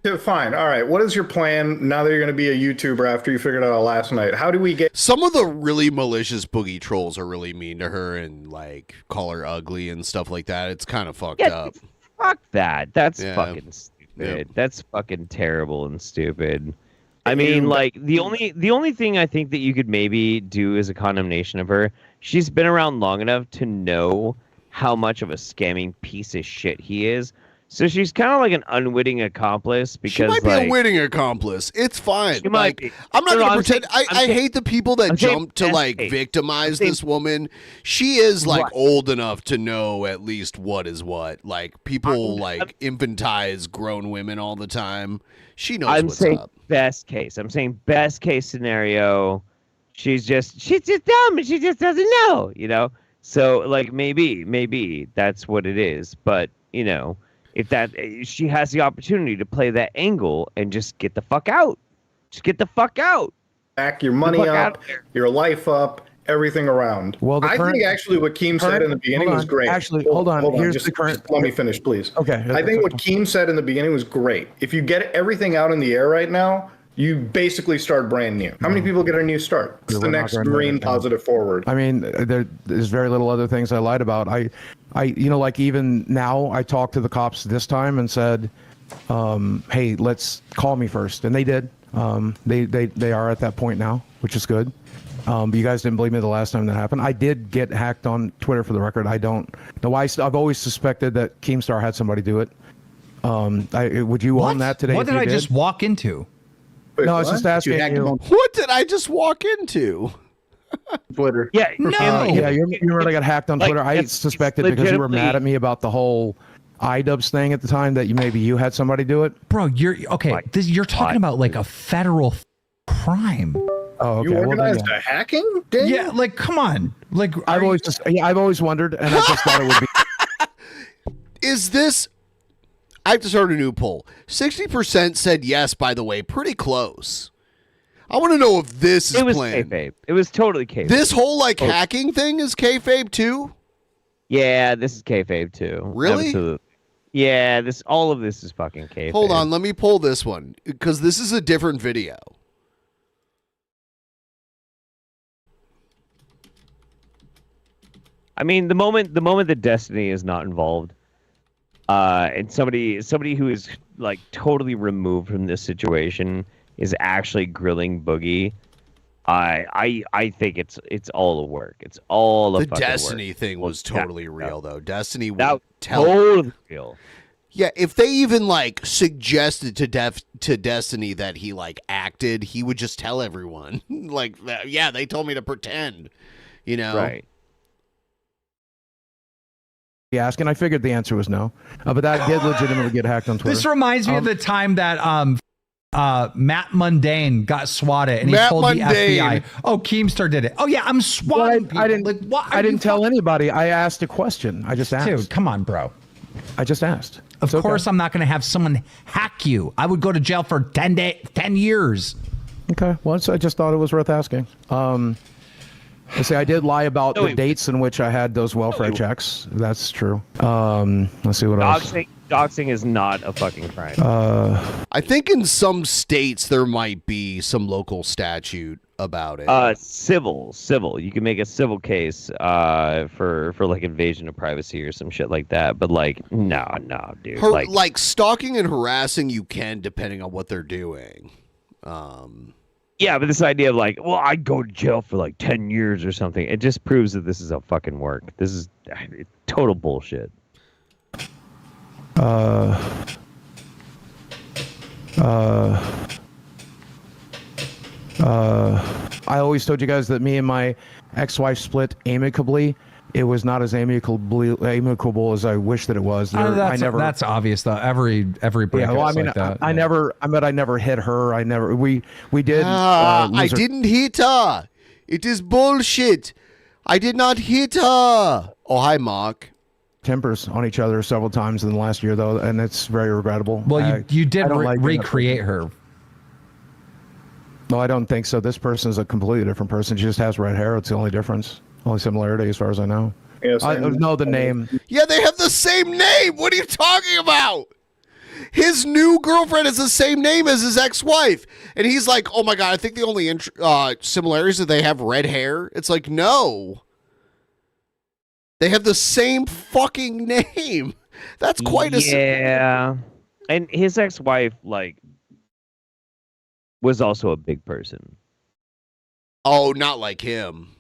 Speaker 15: Yeah, fine. All right. What is your plan now that you're going to be a YouTuber after you figured it out last night? How do we get...
Speaker 18: Some of the really malicious Boogie trolls are really mean to her and, like, call her ugly and stuff like that. It's kind of fucked up.
Speaker 9: Fuck that. That's
Speaker 18: Yeah.
Speaker 9: fucking stupid. Yep. That's fucking terrible and stupid. I mean, like, the only thing I think that you could maybe do as a condemnation of her, she's been around long enough to know how much of a scamming piece of shit he is. So she's kind of like an unwitting accomplice because
Speaker 18: She might be
Speaker 9: like,
Speaker 18: a witting accomplice. It's fine.
Speaker 9: She might be.
Speaker 18: I'm not
Speaker 9: No,
Speaker 18: going to
Speaker 9: I'm
Speaker 18: pretend.
Speaker 9: saying-
Speaker 18: I hate the people that
Speaker 9: I'm saying
Speaker 18: jump to
Speaker 9: best
Speaker 18: like
Speaker 9: case.
Speaker 18: victimize
Speaker 9: I'm saying-
Speaker 18: this woman. She is like
Speaker 9: Right.
Speaker 18: old enough to know at least what is what. Like people like infantize grown women all the time. She knows
Speaker 9: I'm
Speaker 18: what's
Speaker 9: saying
Speaker 18: up.
Speaker 9: best case. I'm saying best case scenario. She's just dumb and she just doesn't know, you know? So like maybe that's what it is. But, you know, if that she has the opportunity to play that angle and just get the fuck out. Just get the fuck out.
Speaker 15: Back your money
Speaker 9: Get the fuck
Speaker 15: up, your life up, everything around.
Speaker 6: Well, the
Speaker 15: I
Speaker 6: current-
Speaker 15: think actually what Keem said in the beginning
Speaker 6: hold
Speaker 15: was
Speaker 6: on.
Speaker 15: great.
Speaker 6: Actually, hold on. Here's
Speaker 15: Just
Speaker 6: the current-
Speaker 15: let me finish, please.
Speaker 6: Okay.
Speaker 15: I think what Keem said in the beginning was great. If you get everything out in the air right now, you basically start brand new. How many people get a new start? It's the
Speaker 6: we're not
Speaker 15: next
Speaker 6: going to
Speaker 15: green
Speaker 6: that.
Speaker 15: positive forward.
Speaker 6: I mean, there's very little other things I lied about. I, you know, like even now, I talked to the cops this time and said, "Hey, let's call me first," and they did. They are at that point now, which is good. But you guys didn't believe me the last time that happened. I did get hacked on Twitter, for the record. I don't know why. I've always suspected that Keemstar had somebody do it. Would you own that today?
Speaker 13: What
Speaker 6: if
Speaker 13: did
Speaker 6: you
Speaker 13: I just walk into?
Speaker 6: No, I was just asking you.
Speaker 18: What did I just walk into?
Speaker 15: Twitter.
Speaker 9: Yeah,
Speaker 6: Yeah, you remember I got hacked on
Speaker 9: Like,
Speaker 6: Twitter. I
Speaker 9: it's
Speaker 6: suspected because you were mad
Speaker 9: legitimately-
Speaker 6: at me about the whole iDubbbz thing at the time that maybe you had somebody do it.
Speaker 13: Bro, you're okay. You're talking about like a federal crime.
Speaker 6: Oh, okay.
Speaker 15: You
Speaker 6: Well, then,
Speaker 15: organized
Speaker 6: yeah.
Speaker 15: a hacking? Dang.
Speaker 13: Yeah, like come on. Like
Speaker 6: I've always wondered, and I just thought it would be.
Speaker 18: Is this? I have to start a new poll. 60% said yes. By the way, pretty close. I want to know if this is
Speaker 9: It was
Speaker 18: planned.
Speaker 9: kayfabe. It was totally kayfabe.
Speaker 18: This whole like hacking thing is kayfabe too.
Speaker 9: Yeah, this is kayfabe too.
Speaker 18: Really?
Speaker 9: Absolutely. Yeah, all of this is fucking kayfabe.
Speaker 18: Hold on, let me pull this one because this is a different video.
Speaker 9: I mean, the moment that Destiny is not involved, and somebody who is like totally removed from this situation is actually grilling Boogie, I think it's all a work. It's all a
Speaker 18: The
Speaker 9: fucking
Speaker 18: Destiny
Speaker 9: work.
Speaker 18: thing was totally real, though. Destiny
Speaker 9: That
Speaker 18: would tell.
Speaker 9: totally real.
Speaker 18: Yeah, if they even like suggested to Destiny that he like acted, he would just tell everyone like, yeah, they told me to pretend, you know.
Speaker 9: Right.
Speaker 6: Ask, and I figured the answer was no. But that did legitimately get hacked on Twitter.
Speaker 13: This reminds me of the time that Matt Mundane got swatted, and he told the FBI, "Oh, Keemstar did it." Oh yeah, I'm swatting people.
Speaker 6: I didn't.
Speaker 13: Like, what?
Speaker 6: I didn't tell anybody. I asked a question. I just asked.
Speaker 13: Dude, come on, bro.
Speaker 6: I just asked.
Speaker 13: Of course, I'm not going to have someone hack you. I would go to jail for 10 years.
Speaker 6: Okay. Well, I just thought it was worth asking. I say I did lie about the dates in which I had those welfare checks. That's true. Let's see what else.
Speaker 9: Doxing is not a fucking crime.
Speaker 18: I think in some states there might be some local statute about it.
Speaker 9: Civil. You can make a civil case for like invasion of privacy or some shit like that. But like, no, dude.
Speaker 18: Like stalking and harassing, you can depending on what they're doing.
Speaker 9: Yeah, but this idea of like, well, I'd go to jail for like 10 years or something. It just proves that this is a fucking work. This is total bullshit.
Speaker 6: I always told you guys that me and my ex-wife split amicably. It was not as amicable as I wish that it was.
Speaker 13: That's obvious though. Every breakup.
Speaker 6: Yeah, well, I mean,
Speaker 13: like that.
Speaker 6: I never hit her. We did.
Speaker 18: I didn't hit her. It is bullshit. I did not hit her. Oh, hi, Mark.
Speaker 6: Tempers on each other several times in the last year, though, and it's very regrettable.
Speaker 13: Well, you did
Speaker 6: like
Speaker 13: recreate her.
Speaker 6: No, I don't think so. This person is a completely different person. She just has red hair. It's the only difference. Only similarity, as far as I know.
Speaker 15: Yeah,
Speaker 6: I know the name.
Speaker 18: Yeah, they have the same name. What are you talking about? His new girlfriend has the same name as his ex-wife. And he's like, oh my God, I think the only similarities is that they have red hair. It's like, no. They have the same fucking name. That's quite a...
Speaker 9: Yeah. And his ex-wife, like, was also a big person.
Speaker 18: Oh, not like him.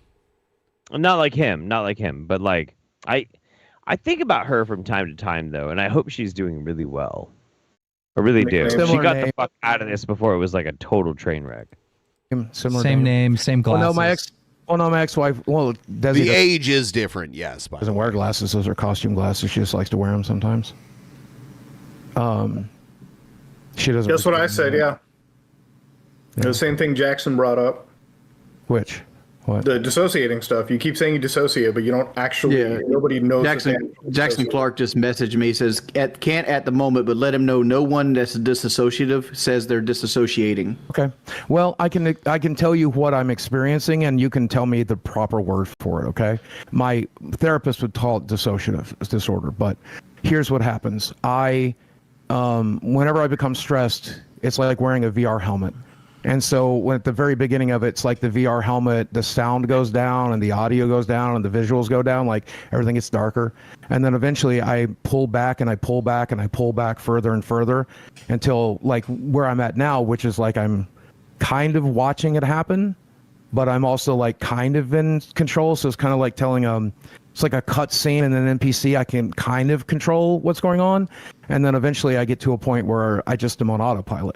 Speaker 9: Not like him, but like I think about her from time to time though, and I hope she's doing really well. I really do. She got the fuck out of this before it was like a total train wreck.
Speaker 13: Same name, same glasses.
Speaker 6: My ex-wife. Well,
Speaker 18: the age is different. Yes,
Speaker 6: doesn't wear glasses. Those are costume glasses. She just likes to wear them sometimes. She doesn't.
Speaker 15: That's what I said. Yeah. The same thing Jackson brought up.
Speaker 6: Which? What?
Speaker 15: The dissociating stuff. You keep saying you dissociate, but you don't actually. Yeah. Nobody knows.
Speaker 17: Jackson Clark just messaged me. He says can't at the moment, but let him know no one that's disassociative says they're disassociating.
Speaker 6: Okay. Well, I can tell you what I'm experiencing, and you can tell me the proper word for it. Okay. My therapist would call it dissociative disorder, but here's what happens. Whenever I become stressed, it's like wearing a VR helmet. And so when at the very beginning of it, it's like the VR helmet, the sound goes down and the audio goes down and the visuals go down, like everything gets darker. And then eventually I pull back and I pull back and I pull back further and further until like where I'm at now, which is like I'm kind of watching it happen, but I'm also like kind of in control. So it's kind of like telling it's like a cut scene in an NPC. I can kind of control what's going on. And then eventually I get to a point where I just am on autopilot.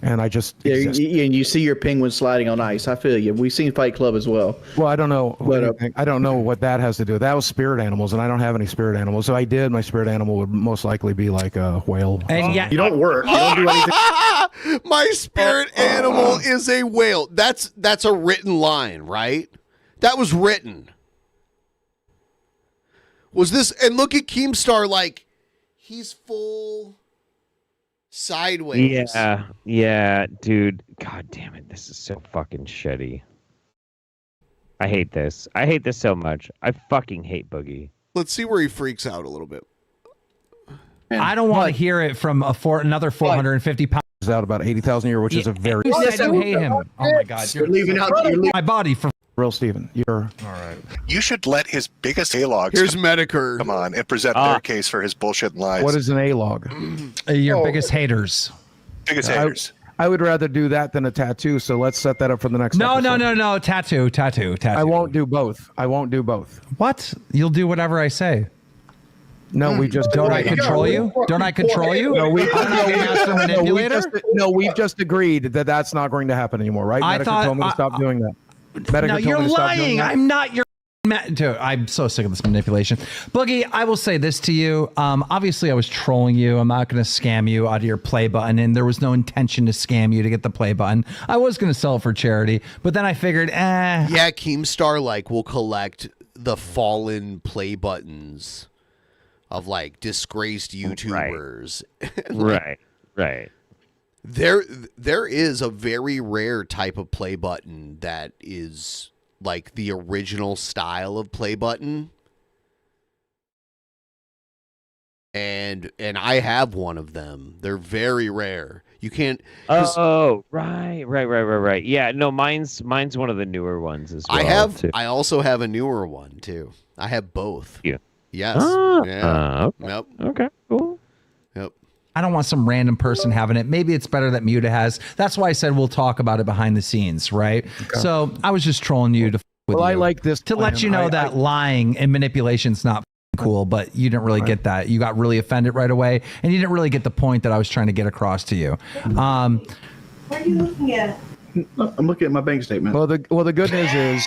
Speaker 6: And I just
Speaker 17: and you see your penguin sliding on ice. I feel you. We've seen Fight Club as well.
Speaker 6: Well, I don't know. I don't know what that has to do. That was spirit animals, and I don't have any spirit animals. So I did. My spirit animal would most likely be like a whale.
Speaker 13: And
Speaker 15: you don't work. You don't do anything.
Speaker 18: My spirit animal is a whale. That's a written line, right? That was written. Was this? And look at Keemstar, like he's full. Sideways.
Speaker 9: Yeah, dude. God damn it. This is so fucking shitty. I hate this. I hate this so much. I fucking hate Boogie.
Speaker 18: Let's see where he freaks out a little bit.
Speaker 13: I don't want to hear it from another 450 pounds.
Speaker 6: Out about 80,000 a year, which is a very.
Speaker 13: You said you hate him. Oh my God.
Speaker 17: You're leaving out
Speaker 13: my body for.
Speaker 6: Real Steven. You're
Speaker 21: all right. You should let his biggest A-logs
Speaker 18: Here's Medicare.
Speaker 21: come on and present their case for his bullshit and lies.
Speaker 6: What is an A-log?
Speaker 13: Your biggest haters.
Speaker 21: Biggest haters.
Speaker 6: I would rather do that than a tattoo, so let's set that up for the next episode.
Speaker 13: No. Tattoo.
Speaker 6: I won't do both.
Speaker 13: What? You'll do whatever I say.
Speaker 6: No, we just
Speaker 13: don't. I control you? Don't I control you?
Speaker 6: No,
Speaker 13: master manipulator.
Speaker 6: We've just agreed that that's not going to happen anymore, right?
Speaker 13: I
Speaker 6: Medicare told me to stop doing that. Medicare
Speaker 13: No,
Speaker 6: told
Speaker 13: you're
Speaker 6: me to stop doing
Speaker 13: lying.
Speaker 6: that.
Speaker 13: I'm not your. Dude, I'm so sick of this manipulation. Boogie, I will say this to you. Obviously, I was trolling you. I'm not going to scam you out of your play button, and there was no intention to scam you to get the play button. I was going to sell it for charity, but then I figured,
Speaker 18: Yeah, Keemstar will collect the fallen play buttons of disgraced YouTubers.
Speaker 9: Right.
Speaker 18: There is a very rare type of play button that is the original style of play button. And I have one of them. They're very rare. You can't.
Speaker 9: Right. Yeah, no, mine's one of the newer ones as well.
Speaker 18: I also have a newer one too. I have both.
Speaker 9: Yeah.
Speaker 18: Yes.
Speaker 9: Okay.
Speaker 18: Yep.
Speaker 9: Okay. Cool.
Speaker 18: Yep.
Speaker 13: I don't want some random person having it. Maybe it's better that Muta has. That's why I said we'll talk about it behind the scenes, right? Okay. So I was just trolling you to with you.
Speaker 6: I like this
Speaker 13: to let you know that lying and manipulation's not cool, but you didn't really get that. You got really offended right away, and you didn't really get the point that I was trying to get across to you.
Speaker 7: What are you looking at?
Speaker 17: I'm looking at my bank statement.
Speaker 6: Well, the good news is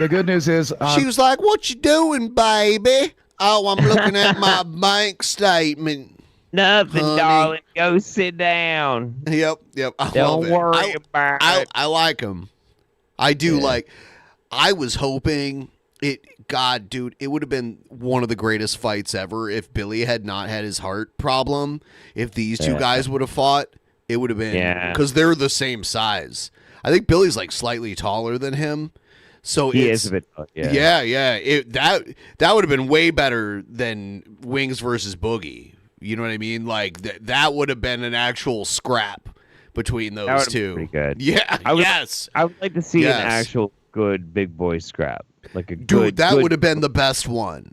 Speaker 6: the good news is
Speaker 18: she was like, "What you doing, baby?" Oh, I'm looking at my bank statement.
Speaker 16: Nothing,
Speaker 18: honey.
Speaker 16: darling. Go sit down.
Speaker 18: Yep.
Speaker 16: Don't worry about it.
Speaker 18: I like them. I do I was hoping God, dude, it would have been one of the greatest fights ever if Billy had not had his heart problem. If these two guys would have fought, it would have been because they're the same size. I think Billy's slightly taller than him. So
Speaker 9: he is a bit.
Speaker 18: Yeah. That would have been way better than Wings versus Boogie. You know what I mean? That would have been an actual scrap between those two.
Speaker 9: Pretty good.
Speaker 18: Yeah.
Speaker 9: I would like to see an actual good big boy scrap.
Speaker 18: Dude, that would have been the best one.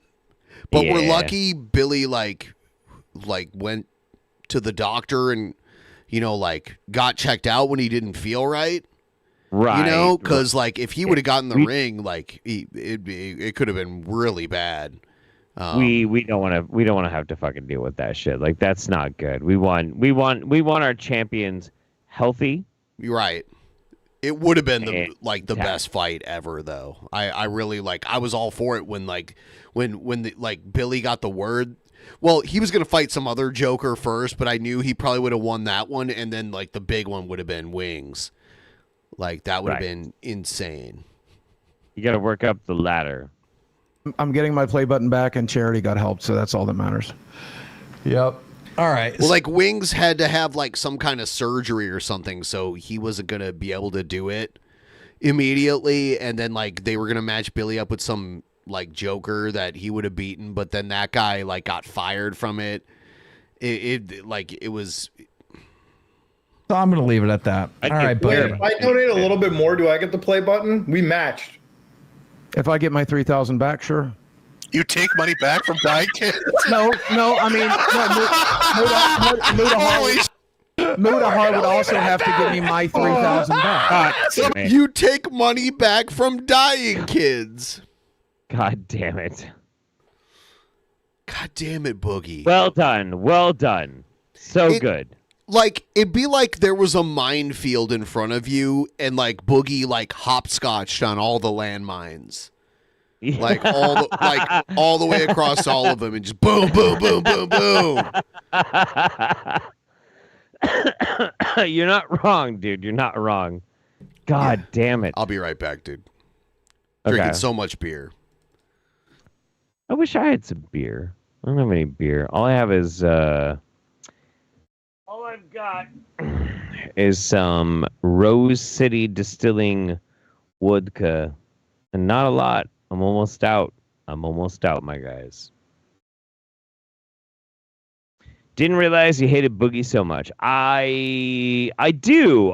Speaker 18: But we're lucky Billy went to the doctor and got checked out when he didn't feel right.
Speaker 9: Right.
Speaker 18: Because if he would have gotten the ring, it could have been really bad.
Speaker 9: We don't want to have to fucking deal with that shit. That's not good. We want our champions healthy.
Speaker 18: You're right. It would have been the best fight ever, though. I really I was all for it when Billy got the word. Well, he was gonna fight some other Joker first, but I knew he probably would have won that one, and then the big one would have been Wings. That would have been insane.
Speaker 9: You got to work up the ladder.
Speaker 6: I'm getting my play button back, and Charity got helped, so that's all that matters.
Speaker 13: Yep. All right.
Speaker 18: Well, Wings had to have some kind of surgery or something, so he wasn't gonna be able to do it immediately. And then they were gonna match Billy up with some Joker that he would have beaten, but then that guy got fired from it. It was.
Speaker 13: So I'm gonna leave it at that. All right, buddy.
Speaker 15: If I donate a little bit more, do I get the play button? We matched.
Speaker 6: If I get my 3,000 back, sure.
Speaker 21: You take money back from dying kids?
Speaker 6: No. I mean, Muta Har would also have to give me my 3,000 back.
Speaker 18: You take money back from dying kids.
Speaker 9: God damn it.
Speaker 18: God damn it, Boogie.
Speaker 9: Well done. So good.
Speaker 18: It'd be there was a minefield in front of you, and Boogie hopscotched on all the landmines. All the way across all of them, and just boom, boom, boom, boom, boom.
Speaker 9: You're not wrong, dude. You're not wrong. God damn it.
Speaker 18: I'll be right back, dude. Drinking so much beer.
Speaker 9: I wish I had some beer. I don't have any beer. All I have is all I've got is some Rose City Distilling Vodka, and not a lot. I'm almost out, my guys. Didn't realize you hated Boogie so much. I do.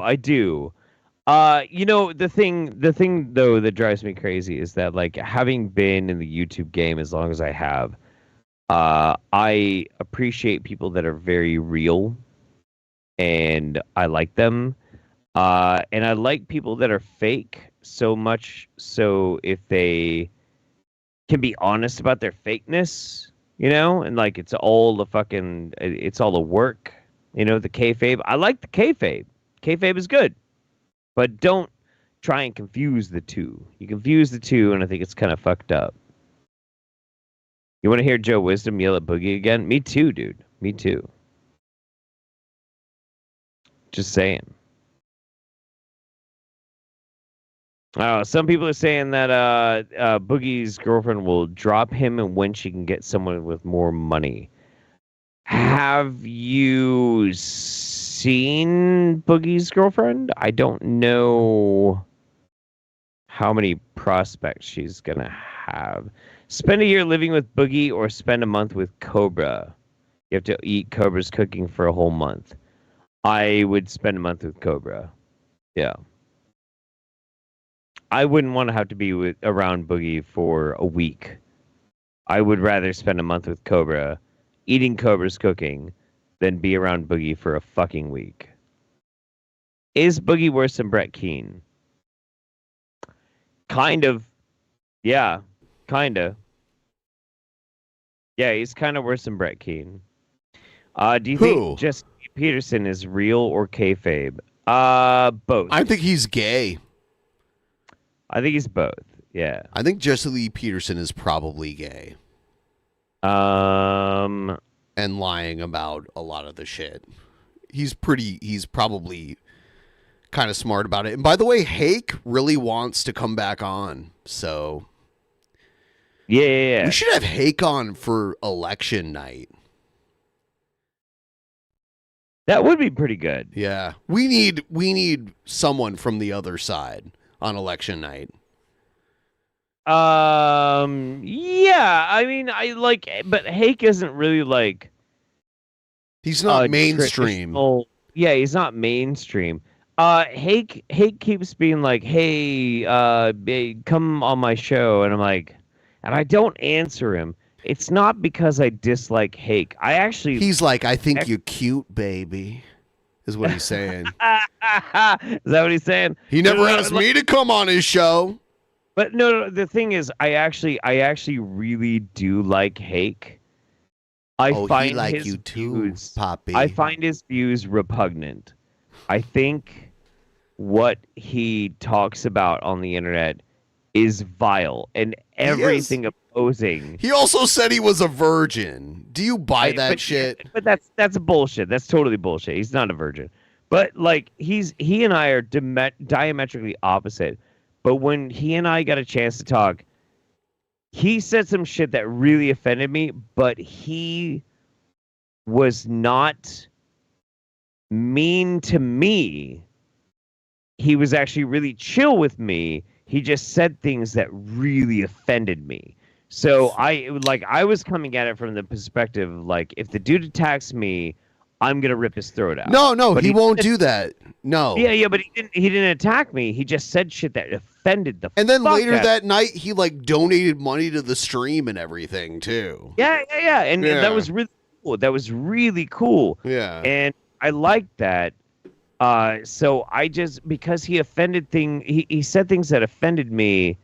Speaker 9: You know, the thing though that drives me crazy is that, like, having been in the YouTube game as long as I have, I appreciate people that are very real, and I like them. And I like people that are fake so much so if they can be honest about their fakeness, you know, and like it's all the work, you know, the kayfabe. I like the kayfabe. Kayfabe is good, but don't try and confuse the two. You confuse the two, and I think it's kind of fucked up. You want to hear Joe Wisdom yell at Boogie again? Me too, dude. Me too. Just saying. Some people are saying that Boogie's girlfriend will drop him and when she can get someone with more money. Have you seen Boogie's girlfriend? I don't know how many prospects she's going to have. Spend a year living with Boogie or spend a month with Cobra. You have to eat Cobra's cooking for a whole month. I would spend a month with Cobra. Yeah. I wouldn't want to have to be around Boogie for a week. I would rather spend a month with Cobra, eating Cobra's cooking, than be around Boogie for a fucking week. Is Boogie worse than Brett Keane? Kind of. Yeah, kind of. Yeah, he's kind of worse than Brett Keane. Do you think Jesse Peterson is real or kayfabe? Both.
Speaker 18: I think he's gay.
Speaker 9: I think he's both. Yeah.
Speaker 18: I think Jesse Lee Peterson is probably gay.
Speaker 9: And
Speaker 18: lying about a lot of the shit. He's probably kind of smart about it. And by the way, Hake really wants to come back on. So
Speaker 9: yeah.
Speaker 18: We should have Hake on for election night.
Speaker 9: That would be pretty good.
Speaker 18: Yeah. We need someone from the other side on election night.
Speaker 9: Yeah, I mean, but Hake isn't really like.
Speaker 18: He's not mainstream.
Speaker 9: Yeah, he's not mainstream. Hake keeps being like, "Hey, babe, come on my show," and I'm like, and I don't answer him. It's not because I dislike Hake.
Speaker 18: He's like, "I think you're cute, baby," is what he's saying.
Speaker 9: Is that what he's saying?
Speaker 18: He never asked me to come on his show.
Speaker 9: But no, the thing is, I actually really do like Hake. I find
Speaker 18: he like
Speaker 9: his
Speaker 18: you too,
Speaker 9: views,
Speaker 18: Poppy.
Speaker 9: I find his views repugnant. I think what he talks about on the internet is vile, and everything opposing.
Speaker 18: He also said he was a virgin. Do you buy that shit?
Speaker 9: But that's bullshit. That's totally bullshit. He's not a virgin. But like he and I are diametrically opposite. But when he and I got a chance to talk, he said some shit that really offended me, but he was not mean to me. He was actually really chill with me. He just said things that really offended me. So I was coming at it from the perspective of, like, if the dude attacks me, I'm gonna rip his throat out.
Speaker 18: No, but he won't do that. No.
Speaker 9: Yeah, but he didn't attack me. He just said shit that offended the.
Speaker 18: And then
Speaker 9: fuck
Speaker 18: later
Speaker 9: out.
Speaker 18: that night, he like donated money to the stream and everything too.
Speaker 9: Yeah, and that was really cool. That was really cool.
Speaker 18: Yeah,
Speaker 9: and I liked that. So I just, because he said things that offended me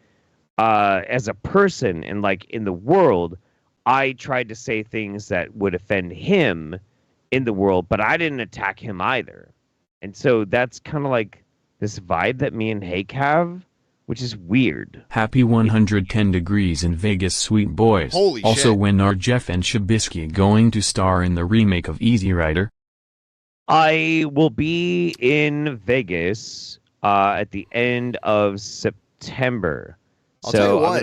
Speaker 9: as a person and like in the world, I tried to say things that would offend him in the world, but I didn't attack him either. And so that's kind of like this vibe that me and Hake have, which is weird.
Speaker 10: Happy 110 degrees in Vegas, sweet boys.
Speaker 18: Holy
Speaker 10: also,
Speaker 18: shit.
Speaker 10: when are Jeff and Shabisky going to star in the remake of Easy Rider?
Speaker 9: I will be in Vegas at the end of September.
Speaker 18: I'll tell you what.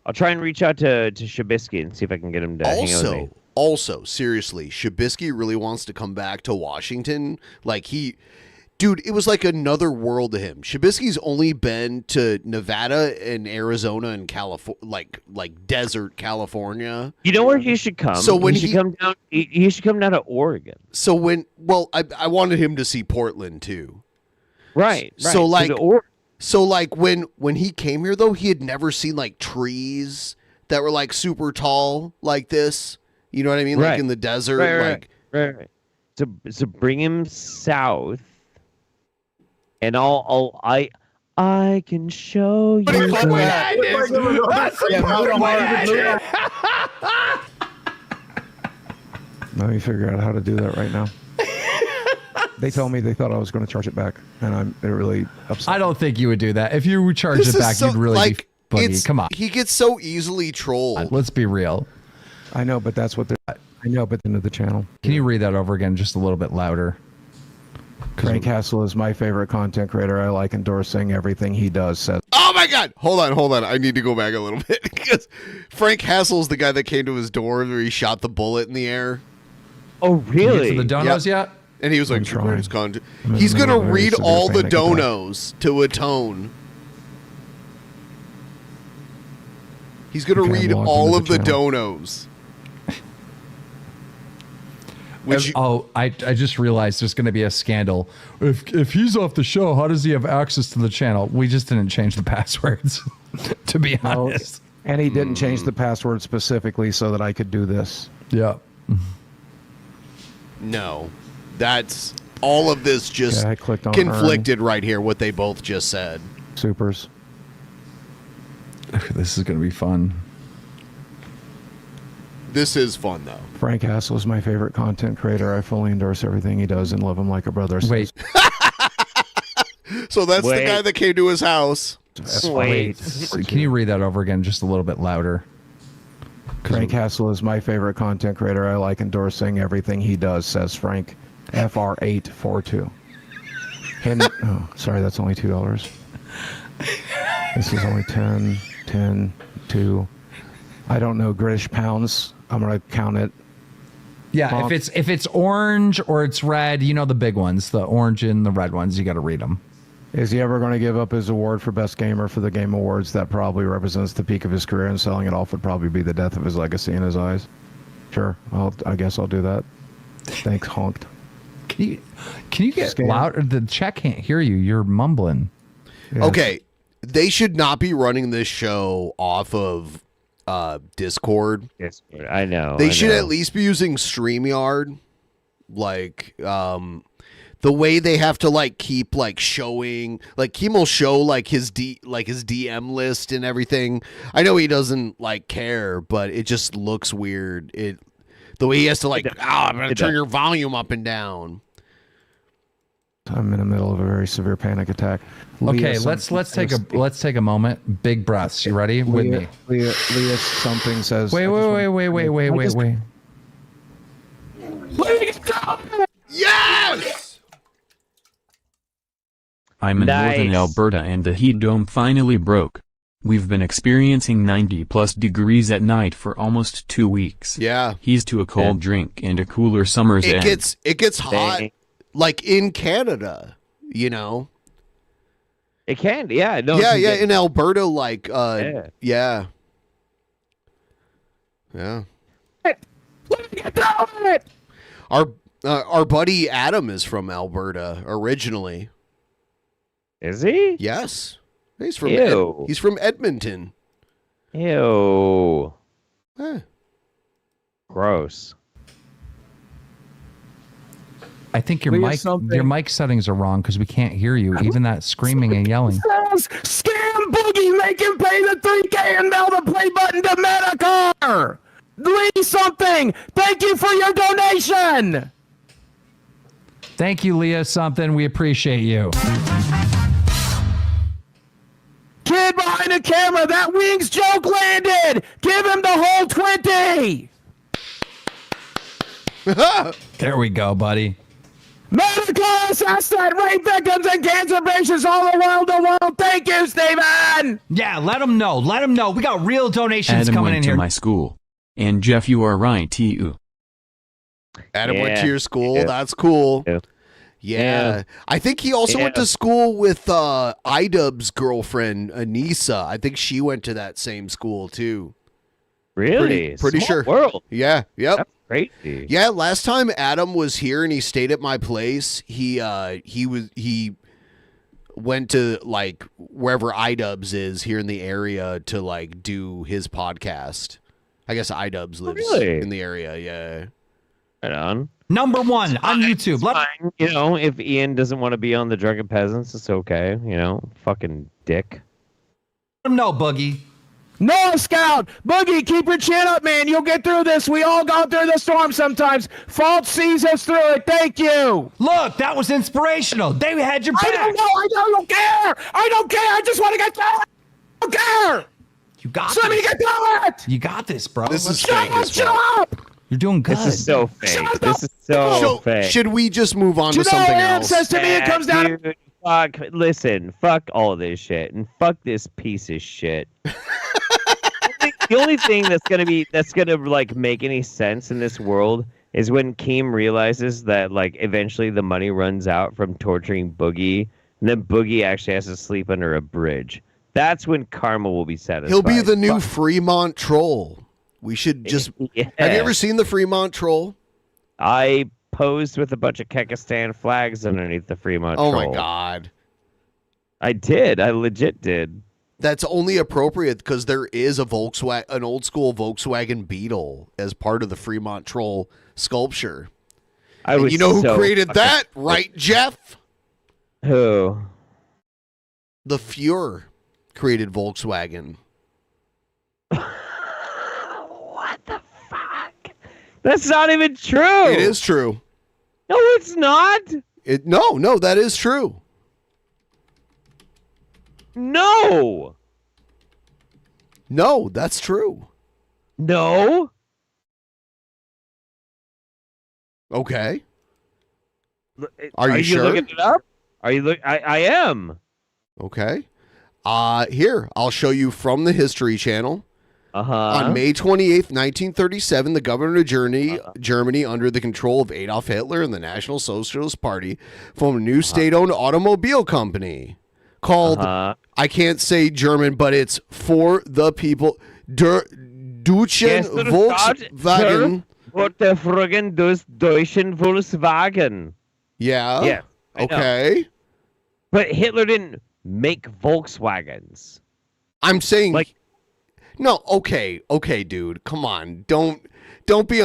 Speaker 9: I'll try and reach out to Shabisky and see if I can get him to hang out with me.
Speaker 18: Also, seriously, Shabisky really wants to come back to Washington. Like dude, it was like another world to him. Shabisky's only been to Nevada and Arizona and California, like desert California.
Speaker 9: You know where he should come?
Speaker 18: So when
Speaker 9: he should come down to Oregon.
Speaker 18: So I wanted him to see Portland too.
Speaker 9: Right.
Speaker 18: So like, when he came here though, he had never seen like trees that were like super tall like this. You know what I mean? Like in the desert.
Speaker 9: Right. So bring him south, and I can show you.
Speaker 6: Let me figure out how to do that right now. They told me they thought I was going to charge it back, and they're really upset.
Speaker 13: I don't think you would do that. If you would charge it back, you'd really be buggy. Come on.
Speaker 18: He gets so easily trolled.
Speaker 13: Let's be real.
Speaker 6: I know, but that's what they're. I know, but into the channel.
Speaker 13: Can you read that over again just a little bit louder?
Speaker 6: Frank Hassel is my favorite content creator. I like endorsing everything he does. Says.
Speaker 18: Oh my God! Hold on. I need to go back a little bit because Frank Hassel's the guy that came to his door where he shot the bullet in the air.
Speaker 9: Oh really?
Speaker 13: The donos yet?
Speaker 18: And he was like, he's going to read all the donos to atone. He's going to read all of the donos.
Speaker 13: I just realized there's going to be a scandal. If he's off the show, how does he have access to the channel? We just didn't change the passwords, to be honest.
Speaker 6: And he didn't change the password specifically so that I could do this.
Speaker 13: Yeah.
Speaker 18: No. That's all of this just
Speaker 6: I clicked on
Speaker 18: conflicted right here, what they both just said.
Speaker 6: Supers.
Speaker 13: This is going to be fun.
Speaker 18: This is fun, though.
Speaker 6: Frank Hassel is my favorite content creator. I fully endorse everything he does and love him like a brother.
Speaker 13: Wait.
Speaker 18: So that's the guy that came to his house.
Speaker 13: Wait. Can you read that over again just a little bit louder?
Speaker 6: Frank Hassel is my favorite content creator. I like endorsing everything he does, says Frank. FR842. Sorry, that's only $2. This is only 10, 2. I don't know British pounds. I'm gonna count it.
Speaker 13: Yeah, if it's orange or it's red, you know the big ones, the orange and the red ones. You got to read them.
Speaker 6: Is he ever going to give up his award for best gamer for the Game Awards? That probably represents the peak of his career, and selling it off would probably be the death of his legacy in his eyes. Sure, I guess I'll do that. Thanks, honked.
Speaker 13: Can you get louder? The chat can't hear you. You're mumbling.
Speaker 6: Yes.
Speaker 18: Okay, they should not be running this show off of Discord.
Speaker 9: I know.
Speaker 18: They should at least be using StreamYard. Like, the way they have to like keep like showing, like Keem will show like his DM list and everything. I know he doesn't like care, but it just looks weird. The way he has to like, I'm gonna turn your volume up and down.
Speaker 6: I'm in the middle of a very severe panic attack.
Speaker 13: Okay, let's take a moment. Big breaths. You ready? With me.
Speaker 6: Leah something says.
Speaker 13: Wait.
Speaker 18: Yes!
Speaker 10: I'm in northern Alberta and the heat dome finally broke. We've been experiencing 90+ degrees at night for almost 2 weeks.
Speaker 18: Yeah.
Speaker 10: He's to a cold drink and a cooler summer's end.
Speaker 18: It gets hot, like in Canada, you know.
Speaker 9: It can, yeah. No,
Speaker 18: yeah, in Alberta, like, yeah. Our buddy Adam is from Alberta originally.
Speaker 9: Is he?
Speaker 18: Yes. He's from Edmonton.
Speaker 9: Ew.
Speaker 18: Eh.
Speaker 9: Gross.
Speaker 13: I think your mic settings are wrong because we can't hear you. Even that screaming and yelling.
Speaker 3: Scam Boogie, make him pay the $3K and mail the play button to Medicar. Leave something. Thank you for your donation.
Speaker 13: Thank you, Leah. Something. We appreciate you.
Speaker 3: Kid behind the camera, that wings joke landed. Give him the whole 20.
Speaker 13: There we go, buddy.
Speaker 3: Medical assassinate, rape victims, and cancer patients all around the world. Thank you, Steven.
Speaker 13: Yeah, let them know. Let them know. We got real donations
Speaker 10: Adam
Speaker 13: coming
Speaker 10: went
Speaker 13: in
Speaker 10: to
Speaker 13: here.
Speaker 10: my school. And Jeff, you are right, T.U.
Speaker 18: Adam went to your school. That's cool. Yeah. I think he also went to school with Idub's girlfriend, Anissa. I think she went to that same school, too.
Speaker 9: Really?
Speaker 18: Pretty
Speaker 9: Small
Speaker 18: sure.
Speaker 9: World.
Speaker 18: Yeah. Yep.
Speaker 9: That's crazy.
Speaker 18: Yeah. Last time Adam was here and he stayed at my place, he went to like wherever iDubbbz is here in the area to like do his podcast. I guess iDubbbz lives in the area. Yeah.
Speaker 9: Right on.
Speaker 4: Number 1 on YouTube.
Speaker 9: Fine. You know, if Ian doesn't want to be on the Drunken Peasants, it's okay. You know, fucking dick.
Speaker 4: No, Boogie.
Speaker 3: No, Scout! Boogie, keep your chin up, man. You'll get through this. We all go through the storm sometimes. Fault sees us through it. Thank you.
Speaker 4: Look, that was inspirational. They had your back.
Speaker 3: I don't know. I don't care. I don't care. I just want to get through it. I don't care.
Speaker 4: You got
Speaker 3: this. Let me get through it.
Speaker 4: You got this, bro.
Speaker 18: This is
Speaker 3: shut
Speaker 18: fake
Speaker 3: up,
Speaker 18: as
Speaker 3: shut
Speaker 18: fuck.
Speaker 3: up.
Speaker 4: You're doing good.
Speaker 9: This is so fake. This is so fake.
Speaker 18: Should we just move on to
Speaker 3: You know,
Speaker 18: something
Speaker 3: Aaron
Speaker 18: else?
Speaker 3: says to me, it comes down.
Speaker 9: Dude, fuck. Listen, fuck all this shit, and fuck this piece of shit. The only thing that's gonna like make any sense in this world is when Keem realizes that like eventually the money runs out from torturing Boogie, and then Boogie actually has to sleep under a bridge. That's when karma will be satisfied.
Speaker 18: He'll be the new Fremont troll. We should just.
Speaker 9: Yeah.
Speaker 18: Have you ever seen the Fremont troll?
Speaker 9: I posed with a bunch of Kekistan flags underneath the Fremont
Speaker 18: Oh
Speaker 9: troll.
Speaker 18: my god.
Speaker 9: I did. I legit did.
Speaker 18: That's only appropriate because there is an old school Volkswagen Beetle as part of the Fremont troll sculpture. And you know who created that, right, Jeff?
Speaker 9: Who?
Speaker 18: The Fuhrer created Volkswagen.
Speaker 9: What the fuck? That's not even true.
Speaker 18: It is true.
Speaker 9: No, it's not.
Speaker 18: No, that is true.
Speaker 9: No,
Speaker 18: that's true.
Speaker 9: No.
Speaker 18: Okay. Are you
Speaker 9: sure?
Speaker 18: sure?
Speaker 9: Looking it up? Are you look? I am.
Speaker 18: Okay. Here, I'll show you from the History Channel. On May 28th, 1937, the governor of Germany, under the control of Adolf Hitler and the National Socialist Party, formed a new state-owned automobile company called, I can't say German, but it's for the people, Deutschen Volkswagen.
Speaker 9: What the friggin' Deutschen Volkswagen?
Speaker 18: Yeah.
Speaker 9: Yeah.
Speaker 18: Okay.
Speaker 9: But Hitler didn't make Volkswagens.
Speaker 18: I'm saying like no, okay, dude. Come on. Don't be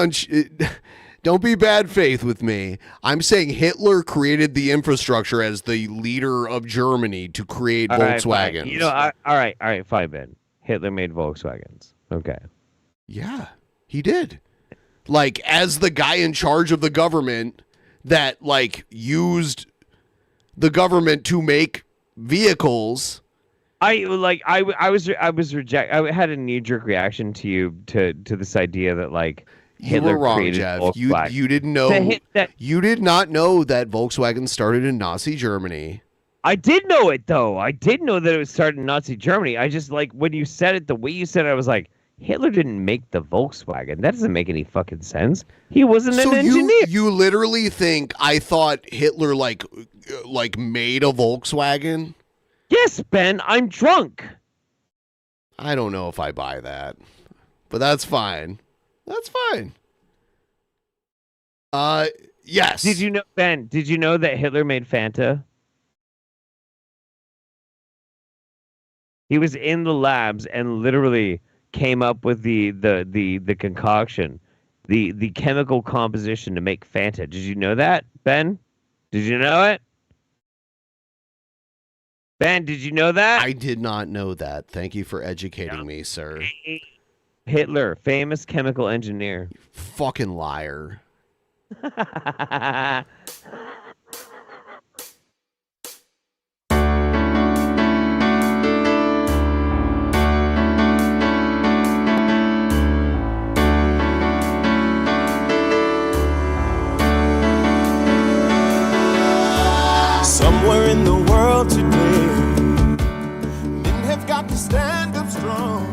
Speaker 18: don't be bad faith with me. I'm saying Hitler created the infrastructure as the leader of Germany to create Volkswagens.
Speaker 9: You know, all right, fine, Ben. Hitler made Volkswagens. Okay.
Speaker 18: Yeah, he did. Like, as the guy in charge of the government that, like, used the government to make vehicles.
Speaker 9: I had a knee-jerk reaction to you to this idea that, like, Hitler
Speaker 18: you were wrong,
Speaker 9: created
Speaker 18: Jeff.
Speaker 9: Volkswagen.
Speaker 18: You didn't know. You did not know that Volkswagen started in Nazi Germany.
Speaker 9: I did know it, though. I did know that it was started in Nazi Germany. I just, like, when you said it, the way you said it, I was like, Hitler didn't make the Volkswagen. That doesn't make any fucking sense. He wasn't an engineer.
Speaker 18: You literally think I thought Hitler, like made a Volkswagen?
Speaker 9: Yes, Ben, I'm drunk.
Speaker 18: I don't know if I buy that, but that's fine. That's fine. Yes.
Speaker 9: Did you know, Ben? Did you know that Hitler made Fanta? He was in the labs and literally came up with the concoction, the chemical composition to make Fanta. Did you know that, Ben? Did you know it? Ben, did you know that?
Speaker 18: I did not know that. Thank you for educating me, sir.
Speaker 9: Hitler, famous chemical engineer.
Speaker 18: You fucking liar.
Speaker 1: Somewhere in the world today, men have got to stand up strong,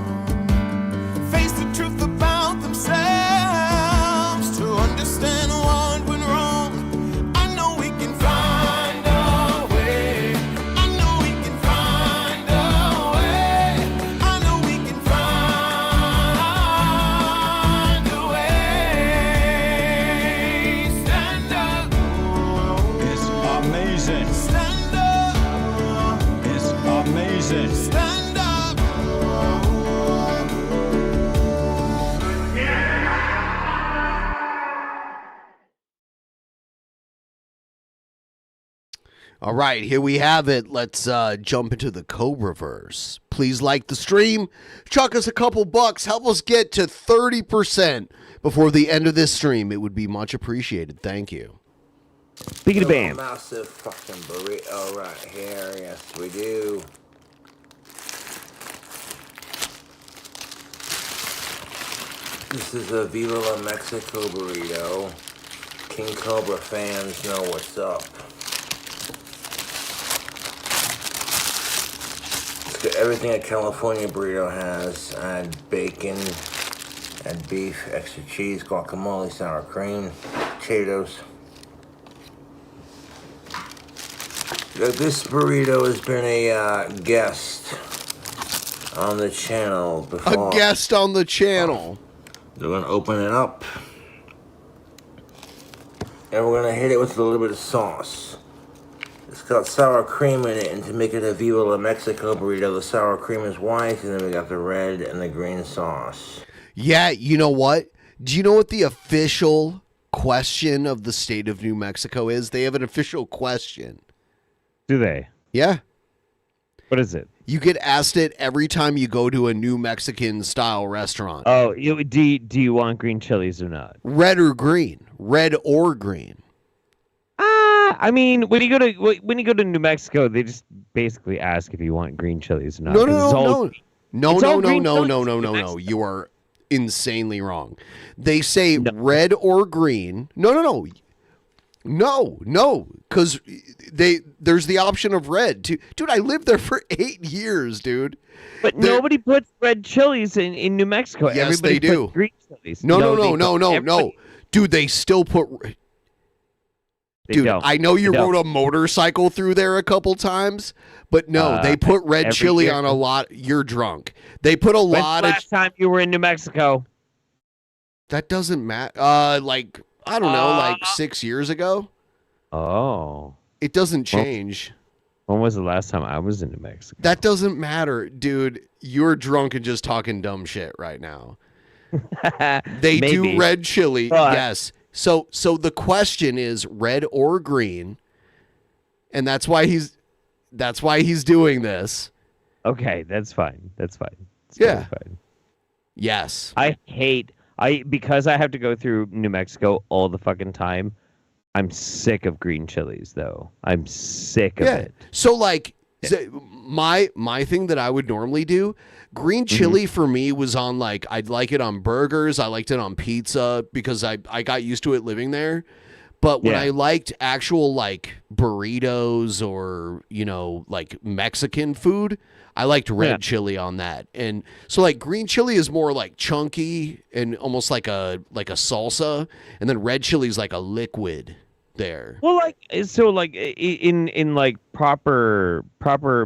Speaker 1: face the truth about themselves, to understand what went wrong. I know we can find a way. I know we can find a way. I know we can find a way. Stand up.
Speaker 20: It's amazing.
Speaker 1: Stand up.
Speaker 18: All right, here we have it. Let's jump into the Cobraverse. Please like the stream. Chuck us a couple bucks. Help us get to 30% before the end of this stream. It would be much appreciated. Thank you.
Speaker 9: Speaking of band.
Speaker 2: Massive fucking burrito right here. Yes, we do. This is a Viva La Mexico burrito. King Cobra fans know what's up. It's got everything a California burrito has. Add bacon, add beef, extra cheese, guacamole, sour cream, potatoes. This burrito has been a guest on the channel before.
Speaker 18: A guest on the channel.
Speaker 2: We're gonna open it up. And we're gonna hit it with a little bit of sauce. It's got sour cream in it, and to make it a Viva La Mexico burrito, the sour cream is white, and then we got the red and the green sauce.
Speaker 18: Yeah, you know what? Do you know what the official question of the state of New Mexico is? They have an official question.
Speaker 9: Do they?
Speaker 18: Yeah.
Speaker 9: What is it?
Speaker 18: You get asked it every time you go to a New Mexican style restaurant.
Speaker 9: Oh, do you want green chilies or not?
Speaker 18: Red or green? Red or green?
Speaker 9: I mean, when you go to New Mexico, they just basically ask if you want green chilies or not.
Speaker 18: No. You are insanely wrong. They say red or green. No, because there's the option of red too. Dude, I lived there for 8 years, dude.
Speaker 9: But nobody puts red chilies in New Mexico.
Speaker 18: Yes,
Speaker 9: Everybody
Speaker 18: they do.
Speaker 9: puts green chilies.
Speaker 18: No. Dude, they still put. Dude, I know you rode a motorcycle through there a couple times, but no, they put red chili
Speaker 9: year.
Speaker 18: on a lot. You're drunk. They put a lot of.
Speaker 9: Last time you were in New Mexico?
Speaker 18: That doesn't matter. Like I don't know, like 6 years ago.
Speaker 9: Oh.
Speaker 18: It doesn't change.
Speaker 9: When was the last time I was in New Mexico?
Speaker 18: That doesn't matter, dude. You're drunk and just talking dumb shit right now. They do red chili, yes. So the question is red or green, and that's why he's doing this.
Speaker 9: Okay, that's fine. That's fine. It's
Speaker 18: Yeah.
Speaker 9: totally fine.
Speaker 18: Yes.
Speaker 9: Because I have to go through New Mexico all the fucking time. I'm sick of green chilies, though. I'm sick of it.
Speaker 18: So like my thing that I would normally do, green chili for me was on like I'd like it on burgers, I liked it on pizza because I got used to it living there. But when I liked actual like burritos or, you know, like Mexican food, I liked red chili on that. And so like green chili is more like chunky and almost like a salsa, and then red chili is like a liquid there.
Speaker 9: Well, like in like proper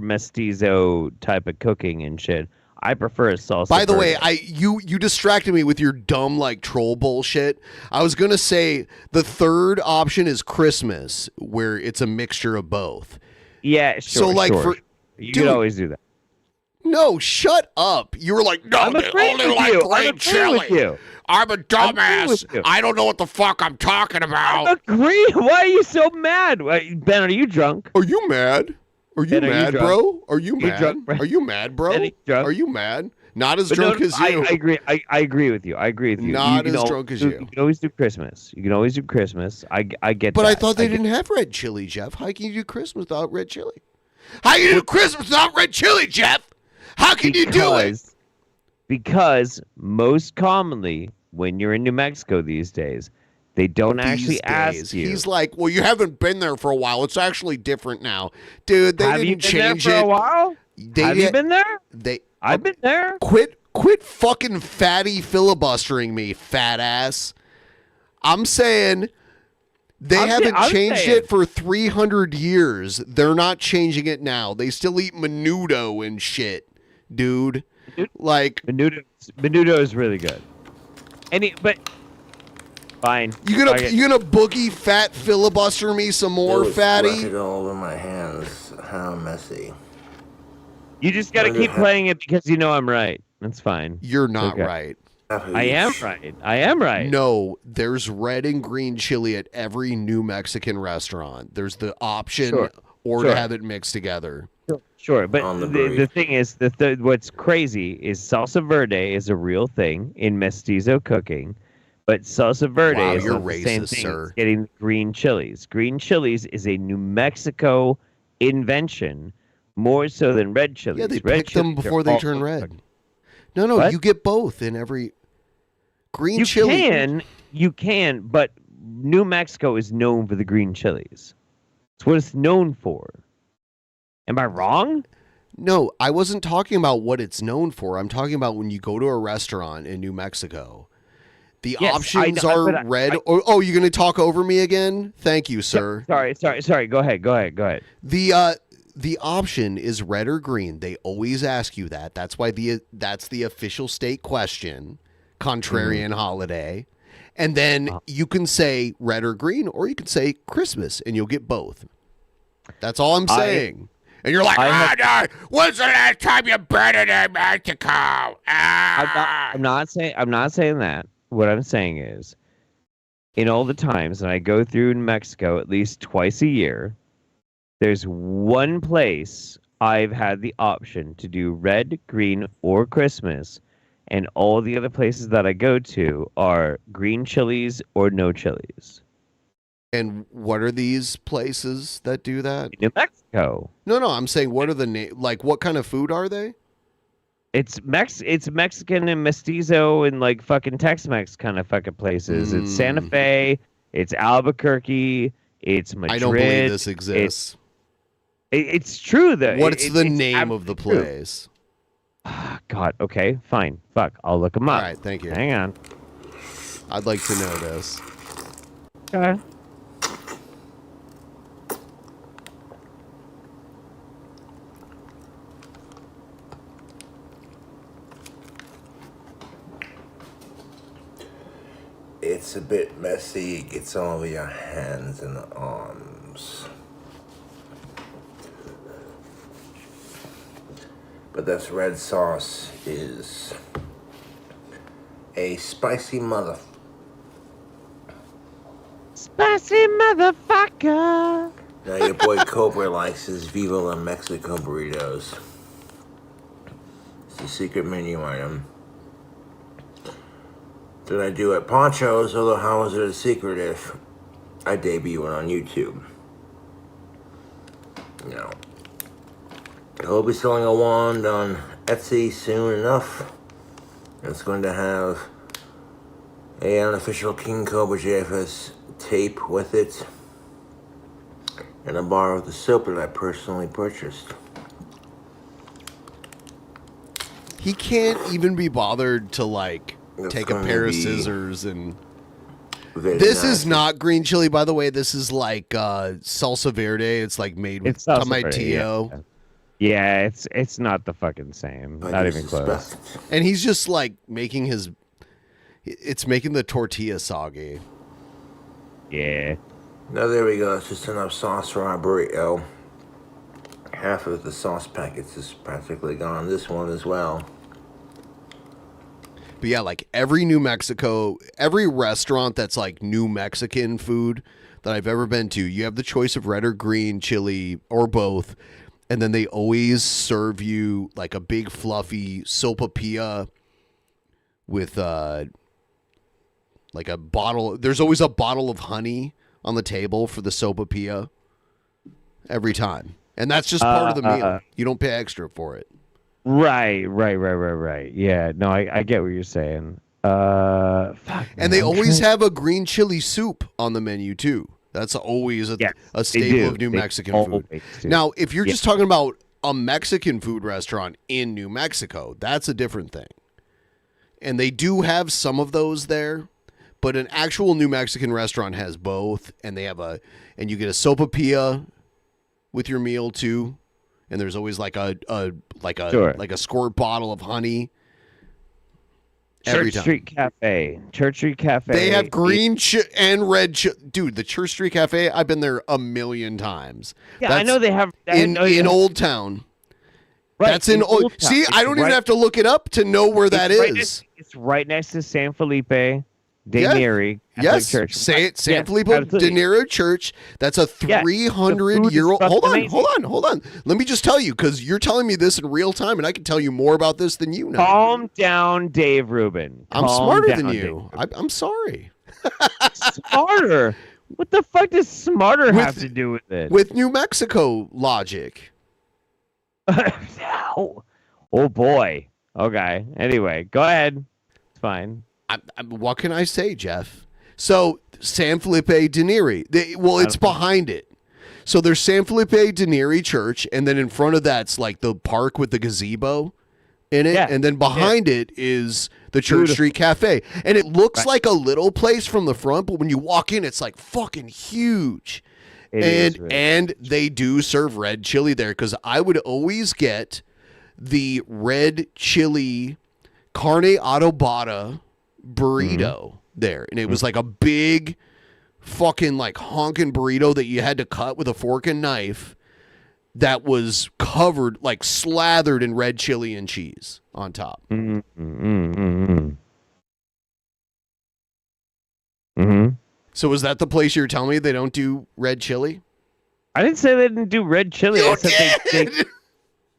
Speaker 9: mestizo type of cooking and shit, I prefer a salsa.
Speaker 18: By the
Speaker 9: burger.
Speaker 18: way, you distracted me with your dumb like troll bullshit. I was gonna say the third option is Christmas, where it's a mixture of both.
Speaker 9: Yeah, sure.
Speaker 18: So like
Speaker 9: sure. You could always do that.
Speaker 18: No, shut up. You were like, no, they only like green chili. I'm a dumbass. I don't know what the fuck I'm talking about.
Speaker 9: I agree. Why are you so mad? Ben, are you drunk?
Speaker 18: Are you mad? Are you mad, bro? Are you mad?
Speaker 9: drunk,
Speaker 18: Are you mad, bro? Are you mad? Not as
Speaker 9: But
Speaker 18: drunk as you.
Speaker 9: I agree. I agree with you. I agree with you.
Speaker 18: Not
Speaker 9: you
Speaker 18: as drunk as you.
Speaker 9: You can always do Christmas. You can always do Christmas. I get
Speaker 18: But
Speaker 9: that.
Speaker 18: I thought they didn't have red chili, Jeff. How can you do Christmas without red chili? How can you do Christmas without red chili, Jeff? How can you do it?
Speaker 9: Because most commonly, when you're in New Mexico these days, they don't actually ask you.
Speaker 18: He's like, well, you haven't been there for a while. It's actually different now. Dude, they
Speaker 9: Have you
Speaker 18: didn't
Speaker 9: been
Speaker 18: change
Speaker 9: there for
Speaker 18: it.
Speaker 9: a while? Have you been there? I've been there.
Speaker 18: Quit fucking fatty filibustering me, fat ass. I'm saying they haven't changed it for 300 years. They're not changing it now. They still eat menudo and shit, dude. Like
Speaker 9: menudo is really good. But fine.
Speaker 18: You gonna boogie fat filibuster me some more, fatty?
Speaker 2: It all over my hands. How messy.
Speaker 9: You just got to keep playing it because you know I'm right. That's fine.
Speaker 18: You're not right.
Speaker 9: I am right. I am right.
Speaker 18: No, there's red and green chili at every New Mexican restaurant. There's the option or to have it mixed together.
Speaker 9: Sure, but the thing is, what's crazy is salsa verde is a real thing in mestizo cooking, but salsa verde is
Speaker 18: you're
Speaker 9: not the same
Speaker 18: racist,
Speaker 9: thing
Speaker 18: sir.
Speaker 9: as getting green chilies. Green chilies is a New Mexico invention, more so than red chilies.
Speaker 18: Yeah, they
Speaker 9: red
Speaker 18: pick them
Speaker 9: chilies are
Speaker 18: before they
Speaker 9: also
Speaker 18: turn red.
Speaker 9: cooked.
Speaker 18: No,
Speaker 9: What?
Speaker 18: you get both in every green
Speaker 9: You
Speaker 18: chili.
Speaker 9: you can, but New Mexico is known for the green chilies. It's what it's known for. Am I wrong?
Speaker 18: No, I wasn't talking about what it's known for. I'm talking about when you go to a restaurant in New Mexico. The
Speaker 9: Yes,
Speaker 18: options
Speaker 9: I know,
Speaker 18: are
Speaker 9: but
Speaker 18: red. Oh, you're going to talk over me again? Thank you, sir.
Speaker 9: Sorry. Go ahead.
Speaker 18: The option is red or green. They always ask you that. That's why that's the official state question. Contrarian holiday. And then you can say red or green, or you can say Christmas, and you'll get both. That's all I'm saying. And you're like, when's the last time you been in Mexico?
Speaker 9: I'm not saying that. What I'm saying is, in all the times that I go through New Mexico at least twice a year, there's one place I've had the option to do red, green, or Christmas, and all the other places that I go to are green chilies or no chilies.
Speaker 18: And what are these places that do that?
Speaker 9: New Mexico.
Speaker 18: No, I'm saying what are the like what kind of food are they?
Speaker 9: It's Mexican and mestizo and like fucking Tex-Mex kind of fucking places. It's Santa Fe, it's Albuquerque, it's Madrid.
Speaker 18: I don't believe this exists.
Speaker 9: It's true though.
Speaker 18: What's the name of the place?
Speaker 9: God, okay, fine. Fuck, I'll look them up.
Speaker 18: All right, thank you.
Speaker 9: Hang on.
Speaker 18: I'd like to know this.
Speaker 9: Okay.
Speaker 2: It's a bit messy. It gets all over your hands and arms. But this red sauce is a spicy mother.
Speaker 16: Spicy motherfucker.
Speaker 2: Now your boy Cobra likes his Viva La Mexico burritos. It's a secret menu item that I do at Poncho's, although how is it a secret if I debut it on YouTube? You know, he'll be selling a wand on Etsy soon enough. It's going to have an unofficial KingCobraJFS tape with it and a bar of the soap that I personally purchased.
Speaker 18: He can't even be bothered to like take a pair of
Speaker 2: be
Speaker 18: scissors and.
Speaker 2: Very
Speaker 18: This
Speaker 2: nice.
Speaker 18: is not green chili, by the way. This is like salsa verde. It's like made with
Speaker 9: It's salsa verde,
Speaker 18: tomatillo.
Speaker 9: Yeah, it's not the fucking same. Not even close.
Speaker 18: And he's just like making it's making the tortilla soggy.
Speaker 9: Yeah.
Speaker 2: Now there we go. It's just enough sauce for our burrito. Half of the sauce packets is practically gone. This one as well.
Speaker 18: But yeah, like every restaurant that's like New Mexican food that I've ever been to, you have the choice of red or green chili or both. And then they always serve you like a big fluffy sopapilla with like a bottle. There's always a bottle of honey on the table for the sopapilla every time. And that's just part of the meal. You don't pay extra for it.
Speaker 9: Right. Yeah, no, I get what you're saying. Fuck,
Speaker 18: And they always have a green chili soup on the menu too. That's always a staple of New Mexican food. Now, if you're just talking about a Mexican food restaurant in New Mexico, that's a different thing. And they do have some of those there, but an actual New Mexican restaurant has both, and they have and you get a sopapilla with your meal too. And there's always like a squirt bottle of honey. Every
Speaker 9: Church
Speaker 18: time.
Speaker 9: Street Cafe. Church Street Cafe.
Speaker 18: They have green and red. Dude, the Church Street Cafe, I've been there a million times.
Speaker 9: Yeah, I know they have.
Speaker 18: In Old Town.
Speaker 9: Right,
Speaker 18: That's in Old
Speaker 9: Town.
Speaker 18: See, I don't even have to look it up to know where that is.
Speaker 9: It's right next to San Felipe. De Neri Catholic Church.
Speaker 18: Say it, San Filippo De Neri Church. That's a 300-year-old. Hold on. Let me just tell you, because you're telling me this in real time, and I can tell you more about this than you know.
Speaker 9: Calm down, Dave Rubin.
Speaker 18: I'm smarter than you. I'm sorry.
Speaker 9: Smarter? What the fuck does smarter have to do with it?
Speaker 18: With New Mexico logic.
Speaker 9: Oh boy. Okay. Anyway, go ahead. It's fine.
Speaker 18: What can I say, Jeff? So San Felipe De Neri. It's behind it. So there's San Felipe De Neri Church, and then in front of that's like the park with the gazebo in it, and then behind it is the Church Street Cafe, and it looks like a little place from the front, but when you walk in, it's like fucking huge. And they do serve red chili there, because I would always get the red chili carne adobada burrito there, and it was like a big fucking like honking burrito that you had to cut with a fork and knife that was covered, like slathered in red chili and cheese on top. So was that the place you were telling me they don't do red chili?
Speaker 9: I didn't say they didn't do red chili.
Speaker 18: You
Speaker 9: I said they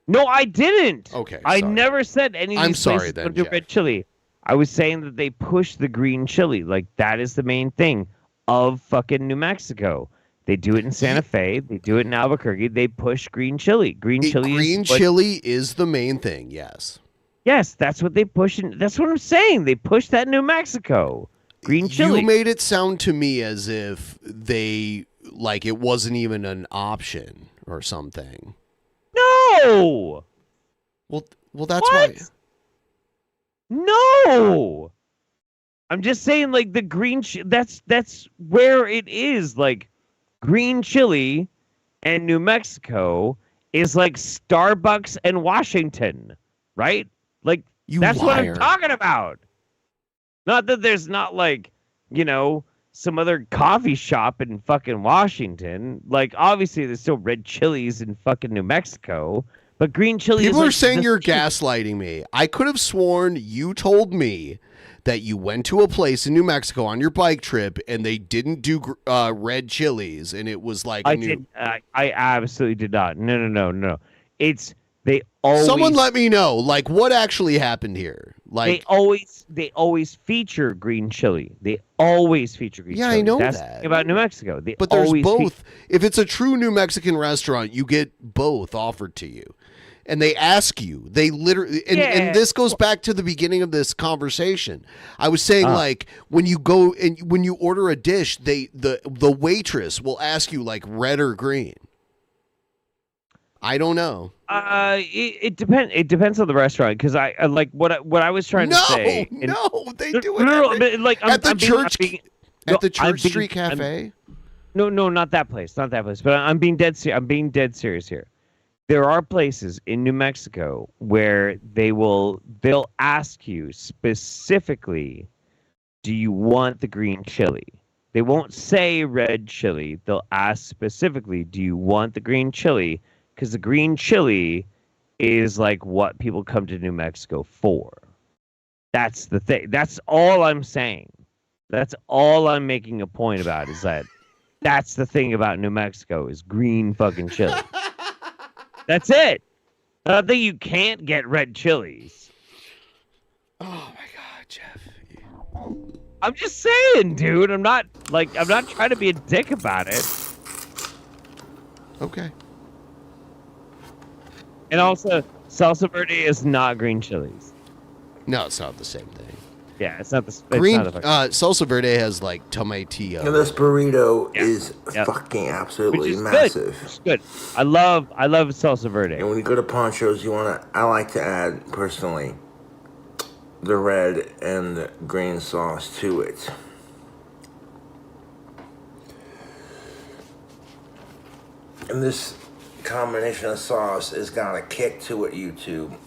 Speaker 9: No, I didn't.
Speaker 18: Okay,
Speaker 9: I never said any of
Speaker 18: I'm
Speaker 9: these
Speaker 18: sorry
Speaker 9: places
Speaker 18: then,
Speaker 9: don't do
Speaker 18: Jeff.
Speaker 9: red chili. I was saying that they push the green chili. Like, that is the main thing of fucking New Mexico. They do it in Santa Fe. They do it in Albuquerque. They push green chili. Green
Speaker 18: chili is the main thing, yes.
Speaker 9: Yes, that's what they push. That's what I'm saying. They push that in New Mexico. Green chili.
Speaker 18: You made it sound to me as if they, like, it wasn't even an option or something.
Speaker 9: No!
Speaker 18: Well, that's why.
Speaker 9: No! I'm just saying, like, the green that's where it is. Like, green chili and New Mexico is like Starbucks and Washington, right? Like, that's what I'm talking about. Not that there's not, like, you know, some other coffee shop in fucking Washington. Like, obviously there's still red chilies in fucking New Mexico, but green chili
Speaker 18: People
Speaker 9: is
Speaker 18: are
Speaker 9: like
Speaker 18: saying
Speaker 9: this
Speaker 18: you're
Speaker 9: cheap.
Speaker 18: gaslighting me. I could have sworn you told me that you went to a place in New Mexico on your bike trip and they didn't do red chilies, and it was like
Speaker 9: I absolutely did not. No. It's they always.
Speaker 18: Someone let me know, like, what actually happened here. Like,
Speaker 9: they always feature green chili. They always feature green chili.
Speaker 18: I know
Speaker 9: That's
Speaker 18: that.
Speaker 9: the thing about New Mexico. They
Speaker 18: but there's
Speaker 9: always
Speaker 18: both. If it's a true New Mexican restaurant, you get both offered to you. And they ask you, they literally, and this goes back to the beginning of this conversation. I was saying, like, when you go and when you order a dish, the waitress will ask you, like, red or green. I don't know.
Speaker 9: It depends. It depends on the restaurant, because I like what I was trying to say.
Speaker 18: No, they do it
Speaker 9: but, like,
Speaker 18: at the Church Street Cafe.
Speaker 9: No, not that place. Not that place. But I'm being dead serious. I'm being dead serious here. There are places in New Mexico where they'll ask you specifically, do you want the green chili? They won't say red chili. They'll ask specifically, do you want the green chili? Because the green chili is like what people come to New Mexico for. That's the thing. That's all I'm saying. That's all I'm making a point about, is that that's the thing about New Mexico, is green fucking chili. That's it. Not that you can't get red chilies.
Speaker 18: Oh my God, Jeff.
Speaker 9: I'm just saying, dude. I'm not trying to be a dick about it.
Speaker 18: Okay.
Speaker 9: And also, salsa verde is not green chilies.
Speaker 18: No, it's not the same thing.
Speaker 9: Yeah, it's not the
Speaker 18: Green
Speaker 9: It's not the
Speaker 18: salsa verde has like tomatillo.
Speaker 2: And this burrito is fucking absolutely
Speaker 9: Which is
Speaker 2: massive.
Speaker 9: Good. It's good. I love salsa verde.
Speaker 2: And when you go to Poncho's, I like to add, personally, the red and the green sauce to it. And this combination of sauce has got a kick to it, YouTube.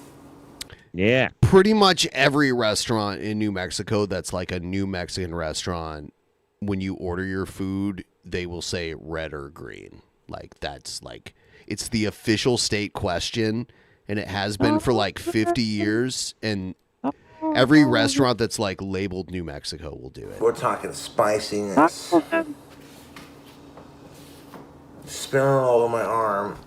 Speaker 9: Yeah.
Speaker 18: Pretty much every restaurant in New Mexico that's like a New Mexican restaurant, when you order your food, they will say red or green. Like, that's like, it's the official state question, and it has been for like 50 years. And Every restaurant that's like labeled New Mexico will do it.
Speaker 2: We're talking spiciness. Spilling all over my arm.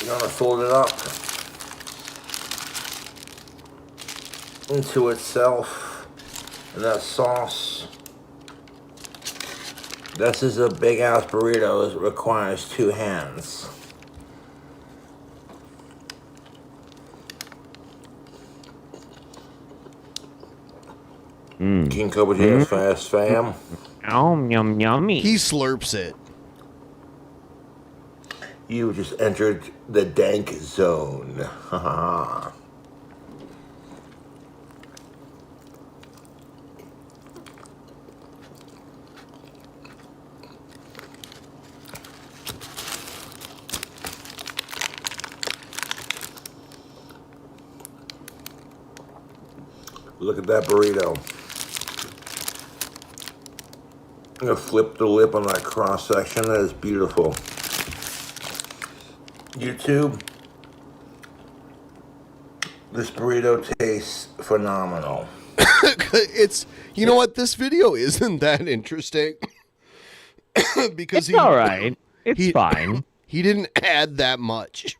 Speaker 2: Gonna fold it up into itself, and that sauce. This is a big ass burrito. It requires 2 hands. King Cobra JFS fam.
Speaker 9: Yum yummy.
Speaker 18: He slurps it.
Speaker 2: You just entered the dank zone. Haha. Look at that burrito. I'm gonna flip the lip on that cross section. That is beautiful. YouTube, this burrito tastes phenomenal.
Speaker 18: It's, you know what, this video isn't that interesting because
Speaker 9: it's all right. It's fine.
Speaker 18: He didn't add that much.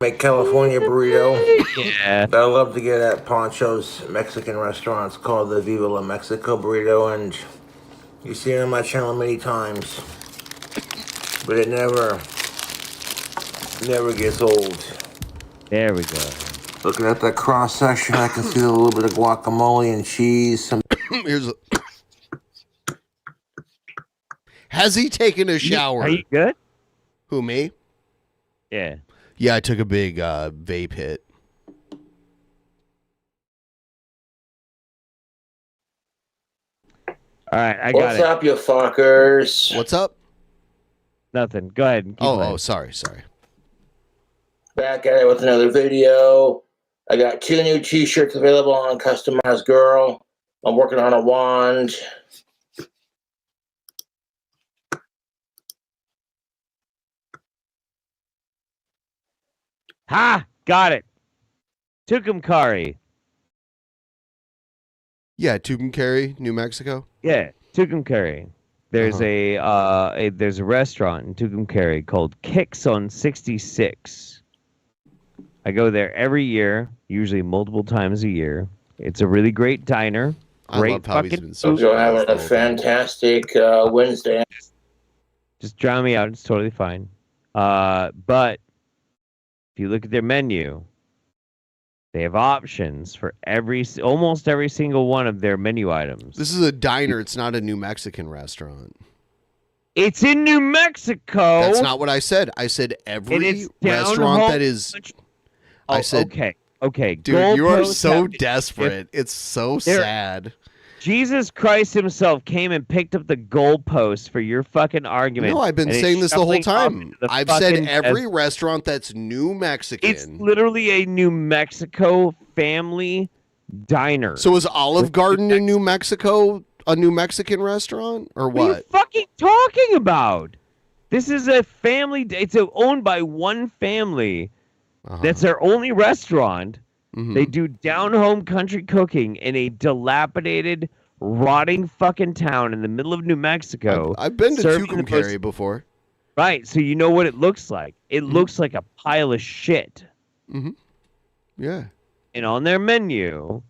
Speaker 2: Make California burrito.
Speaker 9: Yeah.
Speaker 2: I love to get at Poncho's Mexican restaurants called the Viva La Mexico burrito, and you see it on my channel many times. But it never gets old.
Speaker 9: There we go.
Speaker 2: Looking at that cross section, I can see a little bit of guacamole and cheese.
Speaker 18: Here's a... Has he taken a shower?
Speaker 9: Are you good?
Speaker 18: Who, me?
Speaker 9: Yeah.
Speaker 18: Yeah, I took a big vape hit.
Speaker 9: All right, I got
Speaker 2: What's
Speaker 9: it.
Speaker 2: up, you fuckers?
Speaker 18: What's up?
Speaker 9: Nothing. Go ahead. Keep playing.
Speaker 18: Sorry.
Speaker 2: Back at it with another video. I got 2 new t-shirts available on Customized Girl. I'm working on a wand.
Speaker 9: Ha! Got it. Tucumcari.
Speaker 18: Yeah, Tucumcari, New Mexico.
Speaker 9: Yeah, Tucumcari. There's there's a restaurant in Tucumcari called Kicks on 66. I go there every year, usually multiple times a year. It's a really great diner. Great fucking food.
Speaker 2: You're having a fantastic Wednesday.
Speaker 9: Just drown me out. It's totally fine. But if you look at their menu, they have options for almost every single one of their menu items.
Speaker 18: This is a diner. It's not a New Mexican restaurant.
Speaker 9: It's in New Mexico.
Speaker 18: That's not what I said. I said every restaurant that is. I said,
Speaker 9: okay,
Speaker 18: dude, you are
Speaker 9: goalposts
Speaker 18: so
Speaker 9: have-
Speaker 18: desperate. It's so
Speaker 9: They're-
Speaker 18: sad.
Speaker 9: Jesus Christ himself came and picked up the goalpost for your fucking argument.
Speaker 18: No, I've been
Speaker 9: and is
Speaker 18: saying this the whole
Speaker 9: shuffling off
Speaker 18: time.
Speaker 9: into the
Speaker 18: I've said
Speaker 9: fucking
Speaker 18: every
Speaker 9: desert.
Speaker 18: restaurant that's New Mexican.
Speaker 9: It's literally a New Mexico family diner.
Speaker 18: So is Olive Garden in New Mexico a New Mexican restaurant or
Speaker 9: What are you
Speaker 18: what?
Speaker 9: fucking talking about? This is a family. It's owned by one family. That's their only restaurant. They do down-home country cooking in a dilapidated, rotting fucking town in the middle of New Mexico.
Speaker 18: I've been to
Speaker 9: serving the
Speaker 18: Tucumcari
Speaker 9: most-
Speaker 18: before.
Speaker 9: Right, so you know what it looks like. It looks like a pile of shit.
Speaker 18: Yeah.
Speaker 9: And on their menu,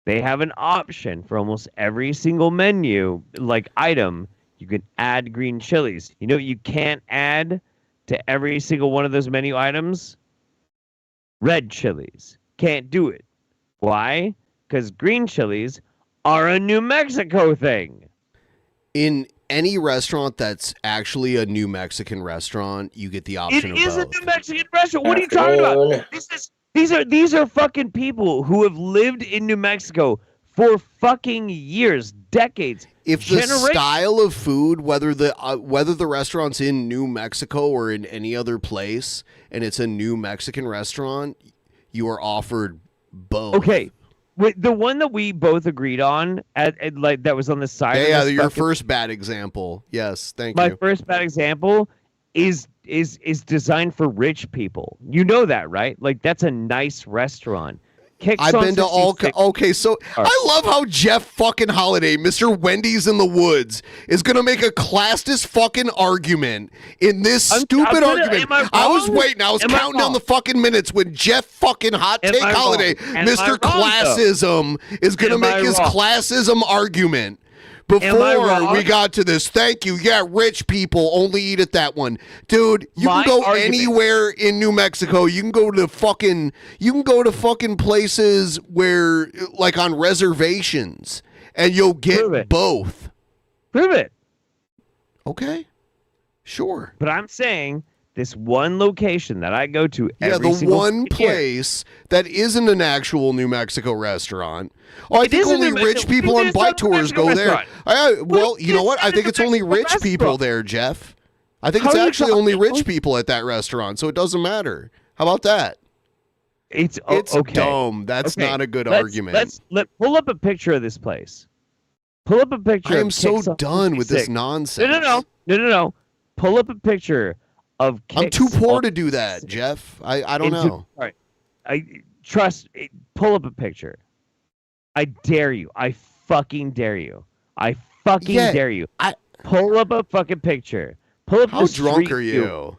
Speaker 9: they have an option for almost every single menu, like item, you can add green chilies. You know what you can't add to every single one of those menu items? Red chilies. Can't do it. Why? Because green chilies are a New Mexico thing.
Speaker 18: In any restaurant that's actually a New Mexican restaurant, you get the option
Speaker 9: It
Speaker 18: of
Speaker 9: is a
Speaker 18: both.
Speaker 9: New Mexican restaurant. What are you talking about? These are fucking people who have lived in New Mexico for fucking years, decades.
Speaker 18: If the style of food, whether the restaurant's in New Mexico or in any other place, and it's a New Mexican restaurant, you are offered both.
Speaker 9: Okay. Wait, the one that we both agreed on, at like that was on the side.
Speaker 18: Yeah,
Speaker 9: of
Speaker 18: your first bad example. Yes, thank you.
Speaker 9: My first bad example is designed for rich people. You know that, right? Like that's a nice restaurant.
Speaker 18: I've been to all. Okay, so I love how Jeff fucking Holiday, Mr. Wendy's in the Woods, is gonna make a classist fucking argument in this stupid argument. I was waiting. I was counting down the fucking minutes when Jeff fucking Hot Take Holiday, Mr. Classism, is gonna make his classism argument. Before we got to this, thank you. Yeah, rich people only eat at that one, dude. You can go anywhere in New Mexico. You can go to fucking places where, like, on reservations, and you'll get both.
Speaker 9: Prove it.
Speaker 18: Okay, sure.
Speaker 9: But I'm saying this one location that I go to.
Speaker 18: Yeah, the one place that isn't an actual New Mexico restaurant. Oh, I think only rich people on bike tours go there. Well, you know what? I think it's only rich people there, Jeff. I think it's actually only rich people at that restaurant, so it doesn't matter. How about that?
Speaker 9: It's okay.
Speaker 18: Dumb. That's not a good argument.
Speaker 9: Let's pull up a picture of this place. Pull up a picture.
Speaker 18: I am so done with this nonsense.
Speaker 9: No. Pull up a picture of.
Speaker 18: I'm too poor to do that, Jeff. I don't know.
Speaker 9: All right. Pull up a picture. I dare you. I fucking dare you. I fucking dare you. Pull up a fucking picture. Pull up.
Speaker 18: How drunk are you?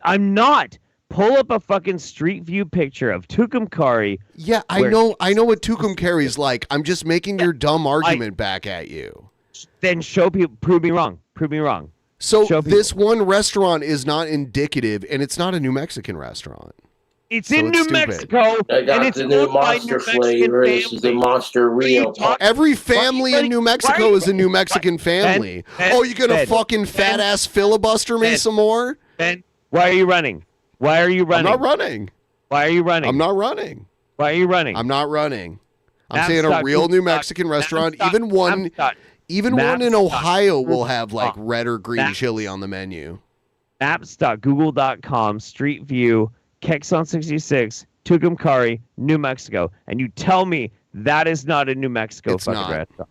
Speaker 9: I'm not. Pull up a fucking street view picture of Tucumcari.
Speaker 18: Yeah, I know what Tucumcari's like. I'm just making your dumb argument back at you.
Speaker 9: Then show people. Prove me wrong. Prove me wrong.
Speaker 18: So this one restaurant is not indicative, and it's not a New Mexican restaurant.
Speaker 9: It's in New Mexico, and it's
Speaker 2: the new monster flavor. This is the Monster Rio.
Speaker 18: Every family in New Mexico is a New Mexican family. Oh, you gonna fucking fat ass filibuster me some more?
Speaker 9: Ben, why are you running? Why are you running?
Speaker 18: I'm not running.
Speaker 9: Why are you running?
Speaker 18: I'm not running.
Speaker 9: Why are you running?
Speaker 18: I'm not running. I'm saying a real New Mexican restaurant, even one in Ohio will have like red or green chili on the menu.
Speaker 9: Maps.google.com, Street View, Kexon 66, Tucumcari, New Mexico, and you tell me that is not a New Mexico fucking restaurant.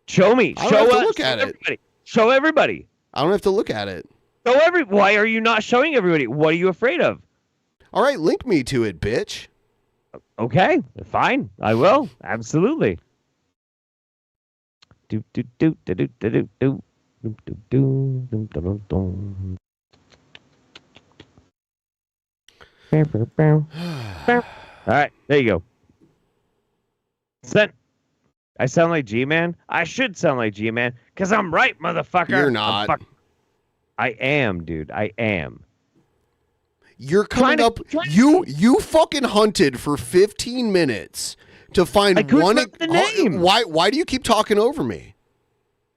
Speaker 9: Show me.
Speaker 18: I don't have to look at it.
Speaker 9: Show everybody.
Speaker 18: I don't have to look at it.
Speaker 9: Why are you not showing everybody? What are you afraid of?
Speaker 18: All right, link me to it, bitch.
Speaker 9: Okay, fine. I will. Absolutely. Do do do do do do do do do do do do. All right, there you go. Sent. I sound like G-Man? I should sound like G-Man, because I'm right, motherfucker.
Speaker 18: You're not.
Speaker 9: I am, dude. I am.
Speaker 18: You're coming up. You fucking hunted for 15 minutes to find one.
Speaker 9: The name.
Speaker 18: Why do you keep talking over me?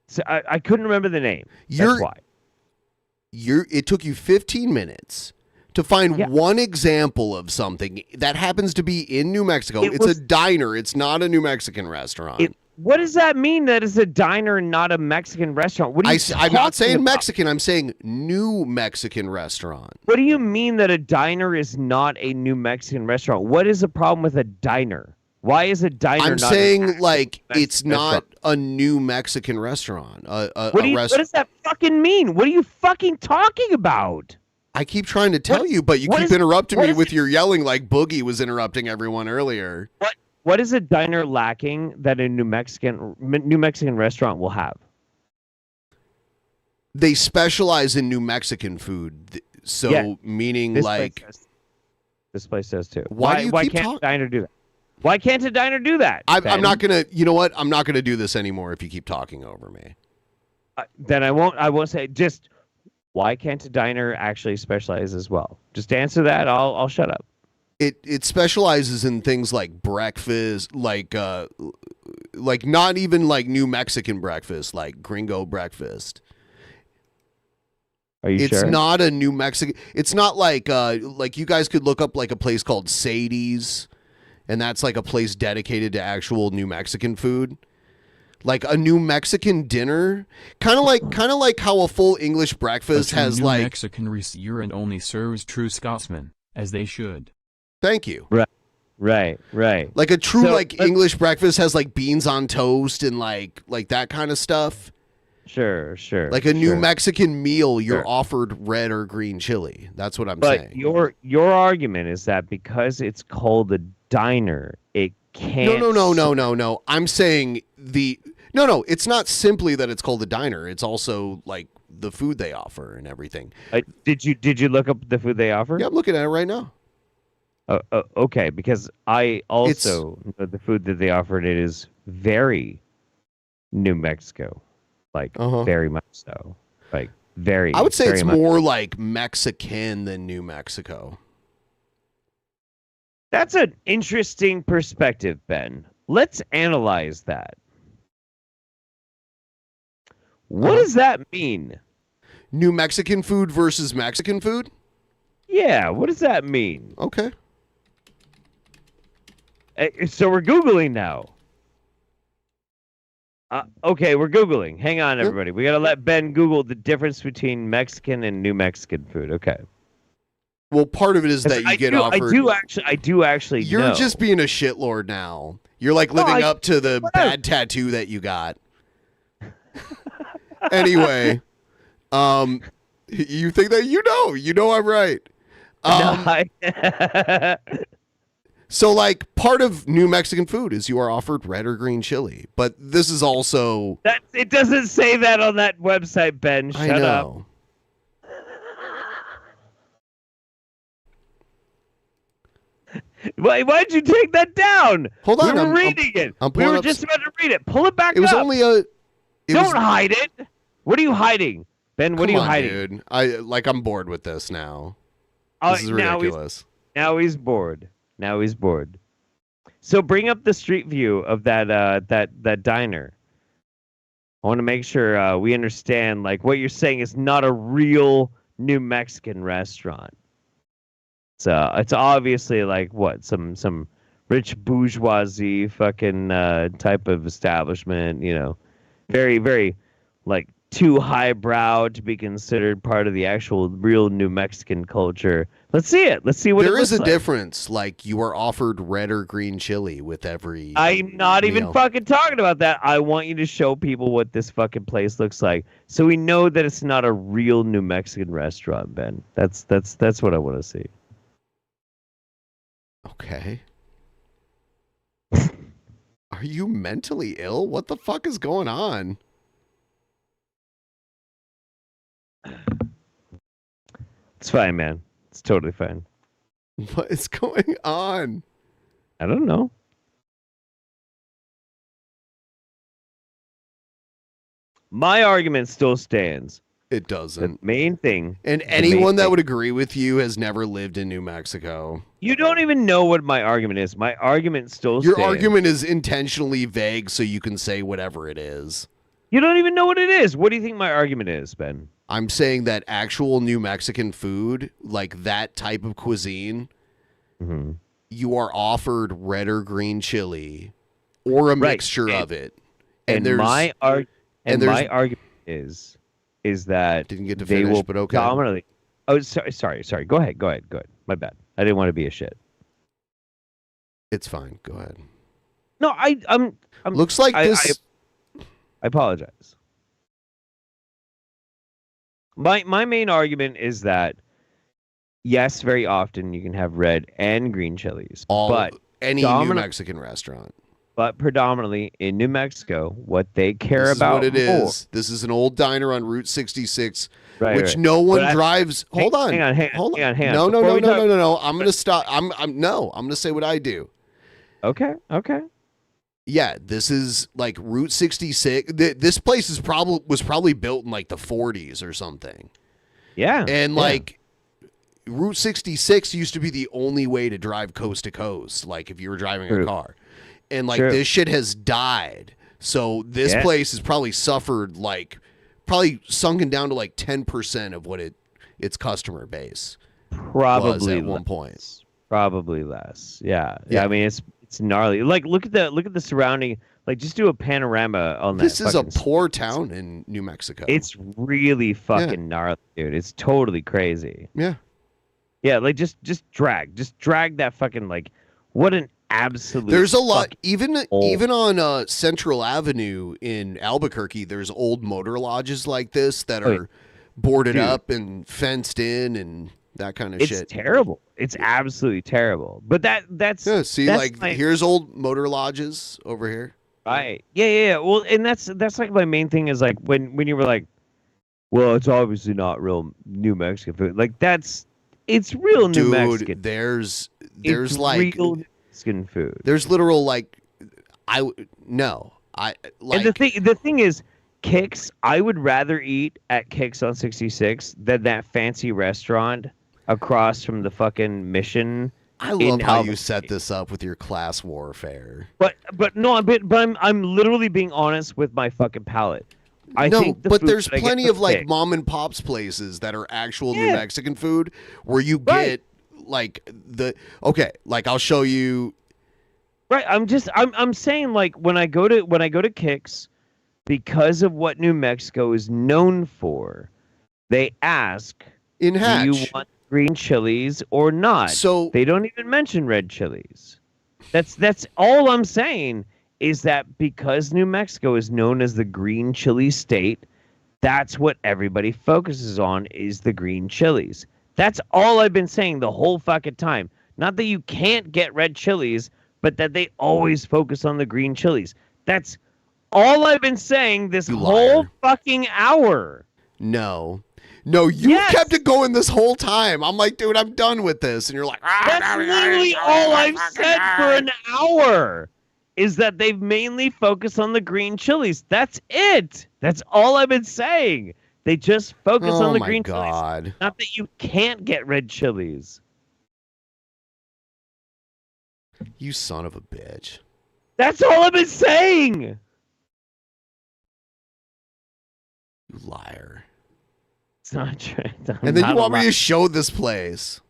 Speaker 9: So I couldn't remember the name. That's why.
Speaker 18: It took you 15 minutes to find one example of something that happens to be in New Mexico. It's a diner. It's not a New Mexican restaurant.
Speaker 9: What does that mean that it's a diner and not a Mexican restaurant? What are you
Speaker 18: I'm not saying Mexican. I'm saying New Mexican restaurant.
Speaker 9: What do you mean that a diner is not a New Mexican restaurant? What is the problem with a diner? Why is a diner
Speaker 18: I'm
Speaker 9: not
Speaker 18: saying, like, it's not a New Mexican restaurant.
Speaker 9: What does that fucking mean? What are you fucking talking about?
Speaker 18: I keep trying to tell you, but you keep interrupting me with your yelling like Boogie was interrupting everyone earlier.
Speaker 9: What is a diner lacking that a New Mexican restaurant will have?
Speaker 18: They specialize in New Mexican food, so meaning
Speaker 9: this place does too.
Speaker 18: Why
Speaker 9: can't a diner do that? Why can't a diner do that?
Speaker 18: I'm not gonna. You know what? I'm not gonna do this anymore if you keep talking over me.
Speaker 9: Then I won't. I won't say just. Why can't a diner actually specialize as well? Just answer that. I'll shut up.
Speaker 18: It specializes in things like breakfast, like not even like New Mexican breakfast, like gringo breakfast.
Speaker 9: Are you
Speaker 18: It's
Speaker 9: sure?
Speaker 18: not a New Mexican. It's not like you guys could look up like a place called Sadie's, and that's like a place dedicated to actual New Mexican food. Like a New Mexican dinner, kind of like how a full English breakfast
Speaker 10: But your
Speaker 18: has
Speaker 10: New
Speaker 18: like.
Speaker 10: Mexican restaurant only serves true Scotsmen, as they should.
Speaker 18: Thank you.
Speaker 9: Right.
Speaker 18: Like a true
Speaker 9: So,
Speaker 18: English breakfast has like beans on toast and like that kind of stuff.
Speaker 9: Sure.
Speaker 18: Like a New
Speaker 9: sure.
Speaker 18: Mexican meal, you're
Speaker 9: Sure.
Speaker 18: offered red or green chili. That's what I'm
Speaker 9: But
Speaker 18: saying.
Speaker 9: your argument is that because it's called a diner, it can't.
Speaker 18: No. I'm saying no. It's not simply that it's called a diner. It's also like the food they offer and everything.
Speaker 9: Did you look up the food they offer?
Speaker 18: Yeah, I'm looking at it right now.
Speaker 9: Okay, because I also know the food that they offered. It is very New Mexico, like very much so, like very.
Speaker 18: I would say
Speaker 9: very
Speaker 18: it's
Speaker 9: much.
Speaker 18: more like Mexican than New Mexico.
Speaker 9: That's an interesting perspective, Ben. Let's analyze that. What does that mean?
Speaker 18: New Mexican food versus Mexican food?
Speaker 9: Yeah, what does that mean?
Speaker 18: Okay.
Speaker 9: So we're Googling now. Okay, we're Googling. Hang on, everybody. We got to let Ben Google the difference between Mexican and New Mexican food. Okay.
Speaker 18: Well, part of it is that you get offered.
Speaker 9: I do actually
Speaker 18: You're
Speaker 9: know.
Speaker 18: just being a shitlord now. You're like living up to the bad tattoo that you got. Anyway, you think that you know I'm right. So like part of New Mexican food is you are offered red or green chili, but this is also
Speaker 9: it doesn't say that on that website, Ben. Shut up. Why'd you take that down?
Speaker 18: Hold on,
Speaker 9: we were
Speaker 18: I'm
Speaker 9: reading it.
Speaker 18: I'm
Speaker 9: We
Speaker 18: pulling
Speaker 9: were
Speaker 18: up
Speaker 9: just about to read it. Pull it back up.
Speaker 18: It was only a.
Speaker 9: Don't hide it. What are you hiding, Ben? What are you
Speaker 18: Come on,
Speaker 9: hiding?
Speaker 18: dude. I'm bored with this now. This is ridiculous.
Speaker 9: Now he's bored. So bring up the street view of that diner. I want to make sure we understand. Like what you're saying is not a real New Mexican restaurant. So it's obviously like what some rich bourgeoisie fucking type of establishment. You know, very very like too highbrow to be considered part of the actual real New Mexican culture. Let's see it. Let's see what
Speaker 18: There
Speaker 9: it
Speaker 18: is a
Speaker 9: looks like.
Speaker 18: difference. Like you are offered red or green chili with every.
Speaker 9: I'm not even
Speaker 18: meal.
Speaker 9: fucking talking about that. I want you to show people what this fucking place looks like, so we know that it's not a real New Mexican restaurant, Ben. That's what I want to see.
Speaker 18: Okay. Are you mentally ill? What the fuck is going on?
Speaker 9: It's fine, man. It's totally fine.
Speaker 18: What is going on?
Speaker 9: I don't know. My argument still stands.
Speaker 18: It doesn't.
Speaker 9: The main thing.
Speaker 18: And
Speaker 9: the
Speaker 18: anyone
Speaker 9: main
Speaker 18: that
Speaker 9: thing-
Speaker 18: would agree with you has never lived in New Mexico.
Speaker 9: You don't even know what my argument is. My argument still
Speaker 18: Your
Speaker 9: stands.
Speaker 18: argument is intentionally vague so you can say whatever it is.
Speaker 9: You don't even know what it is. What do you think my argument is, Ben?
Speaker 18: I'm saying that actual New Mexican food, like that type of cuisine, you are offered red or green chili or a
Speaker 9: Right.
Speaker 18: mixture of it.
Speaker 9: And
Speaker 18: there's
Speaker 9: my
Speaker 18: there's-
Speaker 9: my argument is that
Speaker 18: didn't get to
Speaker 9: they
Speaker 18: finish,
Speaker 9: will
Speaker 18: but okay.
Speaker 9: predominantly. Oh, sorry. Go ahead. My bad. I didn't want to be a shit.
Speaker 18: It's fine. Go ahead.
Speaker 9: No, I'm
Speaker 18: Looks like this.
Speaker 9: I apologize. My main argument is that yes, very often you can have red and green chilies, but
Speaker 18: Any New
Speaker 9: dominant-
Speaker 18: Mexican restaurant.
Speaker 9: But predominantly in New Mexico, what they care
Speaker 18: This
Speaker 9: about
Speaker 18: is what it
Speaker 9: more-
Speaker 18: is. This is an old diner on Route 66,
Speaker 9: Right,
Speaker 18: which
Speaker 9: right.
Speaker 18: no one
Speaker 9: But
Speaker 18: drives. Hold on.
Speaker 9: hang on.
Speaker 18: Hold
Speaker 9: hang on.
Speaker 18: No.
Speaker 9: Before we talk-
Speaker 18: No. I'm gonna stop. I'm gonna say what I do.
Speaker 9: Okay.
Speaker 18: Yeah, this is like Route 66. This place was probably built in like the 40s or something.
Speaker 9: Yeah.
Speaker 18: And
Speaker 9: yeah.
Speaker 18: like Route 66 used to be the only way to drive coast to coast, like if you were driving a
Speaker 9: True.
Speaker 18: car. And like
Speaker 9: True.
Speaker 18: this shit has died. So this
Speaker 9: Yeah.
Speaker 18: place has probably suffered like probably sunken down to like 10% of what its customer base
Speaker 9: Probably
Speaker 18: was at one point.
Speaker 9: Probably less. Yeah. I mean, it's gnarly. Like, look at the surrounding. Like, just do a panorama on that.
Speaker 18: This is a poor town in New Mexico.
Speaker 9: It's really fucking gnarly, dude. It's totally crazy.
Speaker 18: Yeah.
Speaker 9: Yeah, like just drag that fucking, like, what an absolute.
Speaker 18: There's a lot, even on Central Avenue in Albuquerque. There's old motor lodges like this that are boarded up and fenced in and that kind of shit.
Speaker 9: It's terrible. It's absolutely terrible. But that's
Speaker 18: here's old motor lodges over here.
Speaker 9: Right. Yeah. Well, and that's like my main thing is like when you were like, well, it's obviously not real New Mexican food. Like it's real New Mexican.
Speaker 18: There's
Speaker 9: it's
Speaker 18: like
Speaker 9: real Mexican food.
Speaker 18: There's literal like and
Speaker 9: the thing is, Kicks. I would rather eat at Kicks on 66 than that fancy restaurant across from the fucking Mission.
Speaker 18: I love how you set this up with your class warfare.
Speaker 9: But I'm literally being honest with my fucking palate.
Speaker 18: But there's plenty of like mom and pops places that are actual New Mexican food where you get like I'll show you.
Speaker 9: Right, I'm saying like when I go to Kicks, because of what New Mexico is known for, they ask,
Speaker 18: in Hatch,
Speaker 9: do you want green chilies or not?
Speaker 18: So
Speaker 9: they don't even mention red chilies. That's all I'm saying is that because New Mexico is known as the green chili state, that's what everybody focuses on is the green chilies. That's all I've been saying the whole fucking time. Not that you can't get red chilies, but that they always focus on the green chilies. That's all I've been saying this whole fucking hour.
Speaker 18: No, you kept it going this whole time. I'm like, dude, I'm done with this. And you're like,
Speaker 9: that's literally all I've said for an hour is that they've mainly focused on the green chilies. That's it. That's all I've been saying. They just focus on the green chilies. Not that you can't get red chilies.
Speaker 18: You son of a bitch.
Speaker 9: That's all I've been saying.
Speaker 18: You liar.
Speaker 9: It's not true.
Speaker 18: And then you want me to show this place.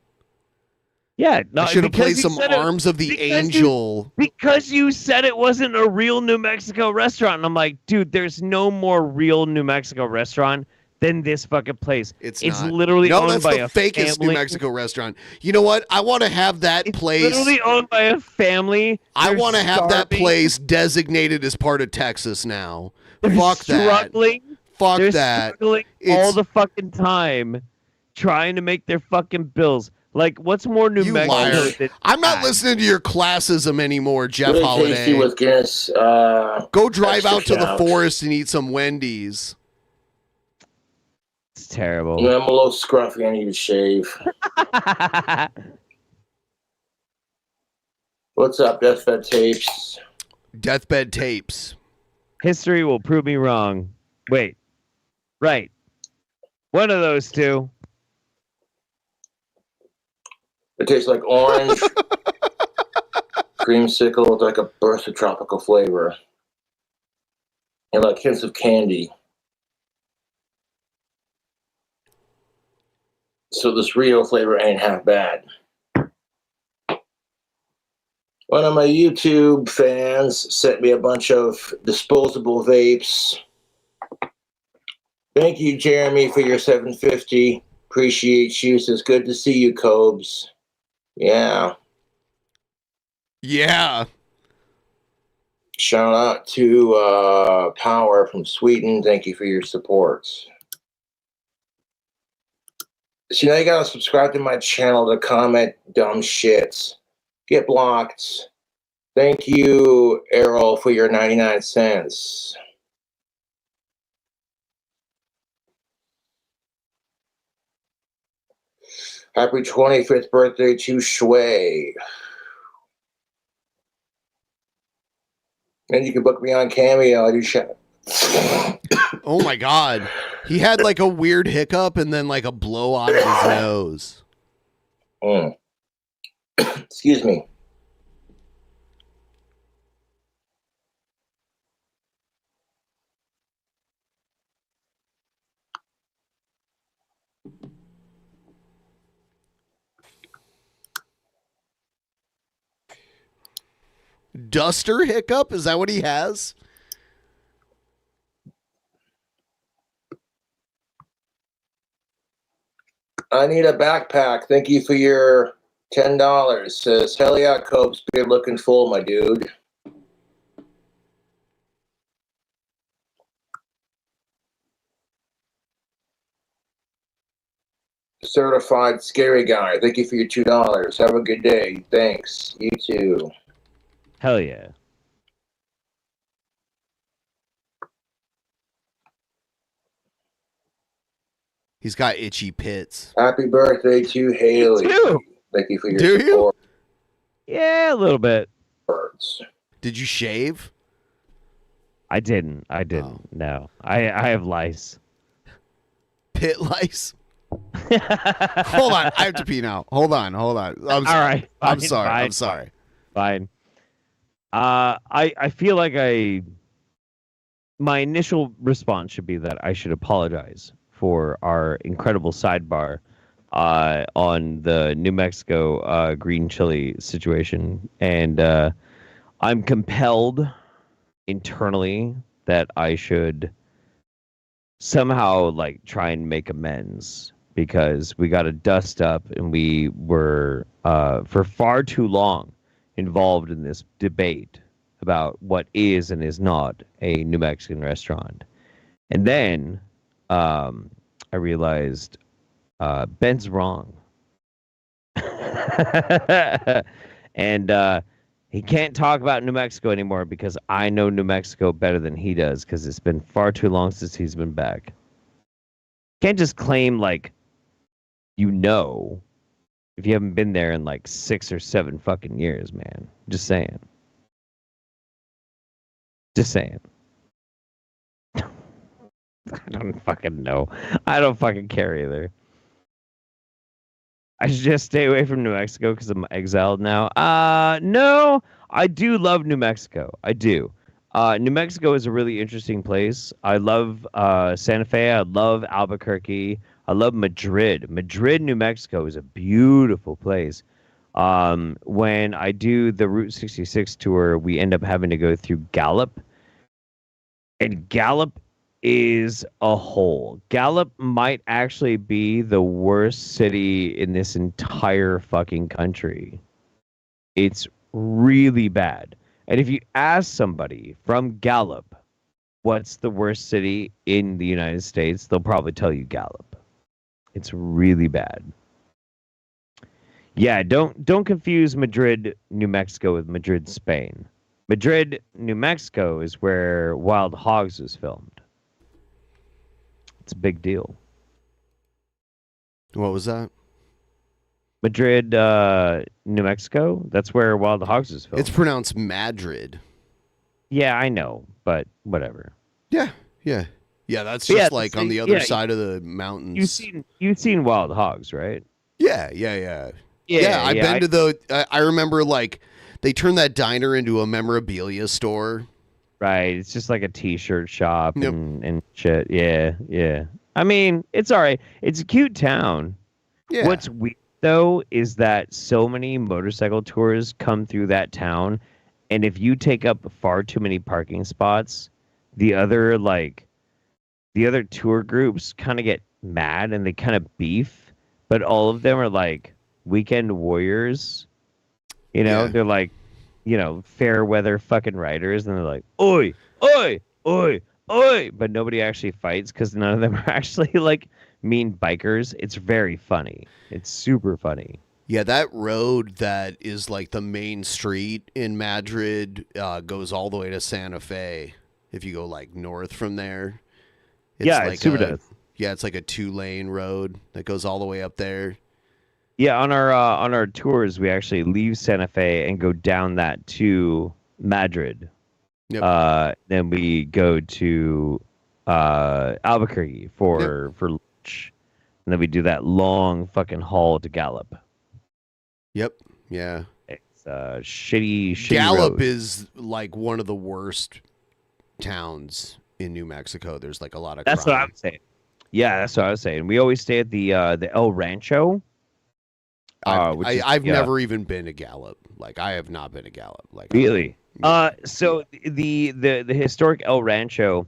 Speaker 9: Yeah, no,
Speaker 18: I should have played some Arms of the Angel.
Speaker 9: Because you said it wasn't a real New Mexico restaurant. And I'm like, dude, there's no more real New Mexico restaurant than this fucking place. It's
Speaker 18: not.
Speaker 9: Literally owned
Speaker 18: that's
Speaker 9: by
Speaker 18: the
Speaker 9: a
Speaker 18: fakest
Speaker 9: family.
Speaker 18: New Mexico restaurant. You know what? I want to have that place.
Speaker 9: Literally owned by a family.
Speaker 18: I want to have that place designated as part of Texas now. Fuck
Speaker 9: struggling.
Speaker 18: that. Fuck
Speaker 9: They're
Speaker 18: that.
Speaker 9: Struggling all the fucking time, trying to make their fucking bills. Like, what's more New Mexico than
Speaker 18: I'm not listening to your classism anymore, Jeff
Speaker 2: Really
Speaker 18: Holiday.
Speaker 2: tasty with Guinness.
Speaker 18: Go drive out to the
Speaker 2: couch.
Speaker 18: forest and eat some Wendy's.
Speaker 9: It's terrible.
Speaker 2: Yeah, I'm a little scruffy. I need to shave. What's up, Deathbed Tapes?
Speaker 18: Deathbed Tapes.
Speaker 9: History will prove me wrong. Wait. Right. One of those two.
Speaker 2: It tastes like orange, creamsicle with like a burst of tropical flavor, and like hints of candy. So this Rio flavor ain't half bad. One of my YouTube fans sent me a bunch of disposable vapes. Thank you, Jeremy, for your $7.50. Appreciate you. Says good to see you, Cobes. Yeah.
Speaker 18: Yeah.
Speaker 2: Shout out to Power from Sweden. Thank you for your support. See, now you gotta subscribe to my channel to comment dumb shit. Get blocked. Thank you, Errol, for your 99 cents. Happy 25th birthday to Shui. And you can book me on Cameo. I do shit.
Speaker 18: Oh my God. He had like a weird hiccup and then like a blow out of his nose.
Speaker 2: Excuse me.
Speaker 18: Duster hiccup? Is that what he has?
Speaker 2: I need a backpack. Thank you for your $10. Says, hell yeah, Copes, beard looking full, my dude. Certified scary guy. Thank you for your $2. Have a good day. Thanks. You too.
Speaker 9: Hell yeah.
Speaker 18: He's got itchy pits.
Speaker 2: Happy birthday to Haley. Thank you for your
Speaker 18: Do
Speaker 2: support.
Speaker 9: Yeah, a little bit.
Speaker 18: Did you shave?
Speaker 9: I didn't. No. I have lice.
Speaker 18: Pit lice? Hold on. I have to pee now. Hold on.
Speaker 9: All right.
Speaker 18: I'm sorry.
Speaker 9: Fine. I feel like my initial response should be that I should apologize for our incredible sidebar on the New Mexico green chili situation. And I'm compelled internally that I should somehow like try and make amends, because we got to dust up and we were for far too long involved in this debate about what is and is not a New Mexican restaurant. And then I realized Ben's wrong. And he can't talk about New Mexico anymore because I know New Mexico better than he does, because it's been far too long since he's been back. Can't just claim like you know if you haven't been there in like 6 or 7 fucking years, man. Just saying. I don't fucking know. I don't fucking care either. I should just stay away from New Mexico because I'm exiled now. No, I do love New Mexico. I do. New Mexico is a really interesting place. I love Santa Fe. I love Albuquerque. I love Madrid. Madrid, New Mexico is a beautiful place. When I do the Route 66 tour, we end up having to go through Gallup. And Gallup is a hole. Gallup might actually be the worst city in this entire fucking country. It's really bad. And if you ask somebody from Gallup what's the worst city in the United States, they'll probably tell you Gallup. It's really bad. Yeah, don't confuse Madrid, New Mexico with Madrid, Spain. Madrid, New Mexico is where Wild Hogs was filmed. It's a big deal.
Speaker 18: What was that?
Speaker 9: Madrid, New Mexico. That's where Wild Hogs is filmed.
Speaker 18: It's pronounced Madrid.
Speaker 9: Yeah, I know, but whatever.
Speaker 18: Yeah. That's just like on the other side of the mountains.
Speaker 9: You've seen Wild Hogs, right?
Speaker 18: Yeah. I've been to the. I remember like they turned that diner into a memorabilia store.
Speaker 9: Right, it's just like a T-shirt shop and shit. Yeah. I mean, it's all right. It's a cute town.
Speaker 18: Yeah.
Speaker 9: What's weird though is that so many motorcycle tours come through that town, and if you take up far too many parking spots, the other tour groups kind of get mad and they kind of beef. But all of them are like weekend warriors. You know, they're like, fair weather fucking riders, and they're like, oi, oi, oi, oi, but nobody actually fights because none of them are actually like mean bikers. It's very funny. It's super funny.
Speaker 18: Yeah, that road that is like the main street in Madrid goes all the way to Santa Fe. If you go like north from there,
Speaker 9: it's super does.
Speaker 18: Yeah, it's like a 2-lane road that goes all the way up there.
Speaker 9: Yeah, on our tours, we actually leave Santa Fe and go down that to Madrid. Yep. Then we go to Albuquerque for lunch, and then we do that long fucking haul to Gallup.
Speaker 18: Yep. Yeah.
Speaker 9: It's shitty.
Speaker 18: Gallup
Speaker 9: road.
Speaker 18: is like one of the worst towns in New Mexico. There's like a lot of.
Speaker 9: That's
Speaker 18: crime.
Speaker 9: what I'm saying. Yeah, that's what I was saying. We always stay at the El Rancho.
Speaker 18: I've never even been to Gallup. Like I have not been to Gallup. Like
Speaker 9: really? So the historic El Rancho,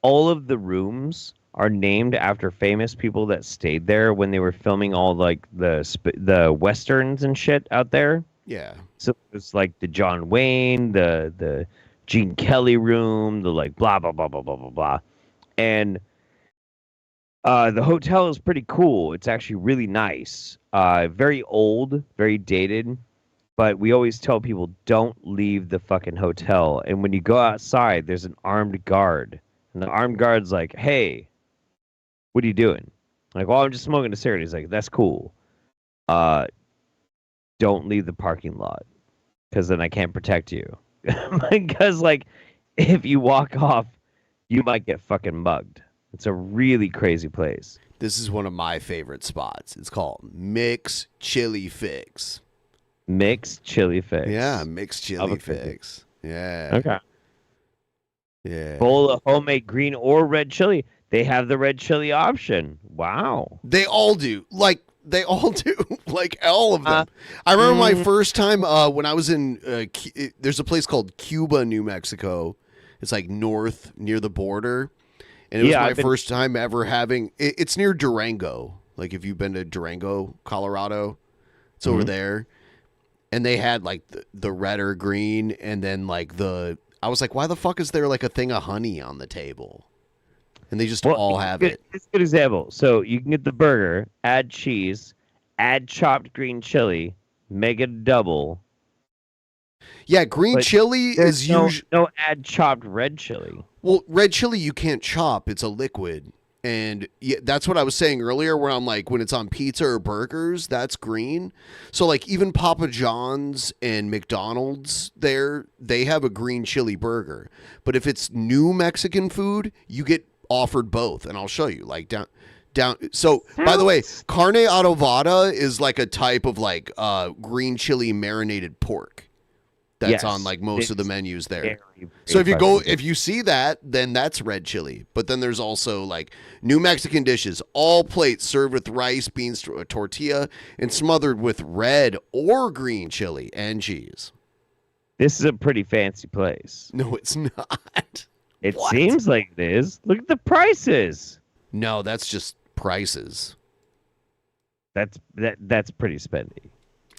Speaker 9: all of the rooms are named after famous people that stayed there when they were filming all like the westerns and shit out there.
Speaker 18: Yeah.
Speaker 9: So it's like the John Wayne, the Gene Kelly room, the like blah blah blah blah blah blah blah, and the hotel is pretty cool. It's actually really nice. Very old, very dated. But we always tell people don't leave the fucking hotel. And when you go outside, there's an armed guard. And the armed guard's like, hey, what are you doing? I'm like, well, I'm just smoking a cigarette. He's like, that's cool. Don't leave the parking lot. Because then I can't protect you. Because, like, if you walk off, you might get fucking mugged. It's a really crazy place.
Speaker 18: This is one of my favorite spots. It's called Mix Chili Fix.
Speaker 9: Mixed chili fix.
Speaker 18: Yeah, mixed chili fix. Yeah.
Speaker 9: Okay.
Speaker 18: Yeah.
Speaker 9: Bowl of homemade green or red chili. They have the red chili option. Wow.
Speaker 18: They all do. Like, they all do. Like, all of them. I remember my first time when I was in, there's a place called Cuba, New Mexico. It's like north near the border. And it was my first time ever having, it's near Durango. Like, if you've been to Durango, Colorado, it's over there. And they had like the red or green, and then like I was like, why the fuck is there like a thing of honey on the table? And they just all have it.
Speaker 9: It's a good example. So you can get the burger, add cheese, add chopped green chili, make it a double.
Speaker 18: Yeah, green chili is usually
Speaker 9: no add chopped red chili.
Speaker 18: Well, red chili you can't chop; it's a liquid. And yeah, that's what I was saying earlier, where I'm like, when it's on pizza or burgers, that's green. So like even Papa John's and McDonald's they have a green chili burger. But if it's new Mexican food, you get offered both. And I'll show you like down. So by the way, carne adobada is like a type of like green chili marinated pork. That's on like most of the menus there. So if you see that, then that's red chili. But then there's also like new Mexican dishes, all plates served with rice, beans, tortilla, and smothered with red or green chili and cheese.
Speaker 9: This is a pretty fancy place.
Speaker 18: No, it's not.
Speaker 9: It seems like it is. Look at the prices.
Speaker 18: No, that's just prices.
Speaker 9: That's pretty spendy.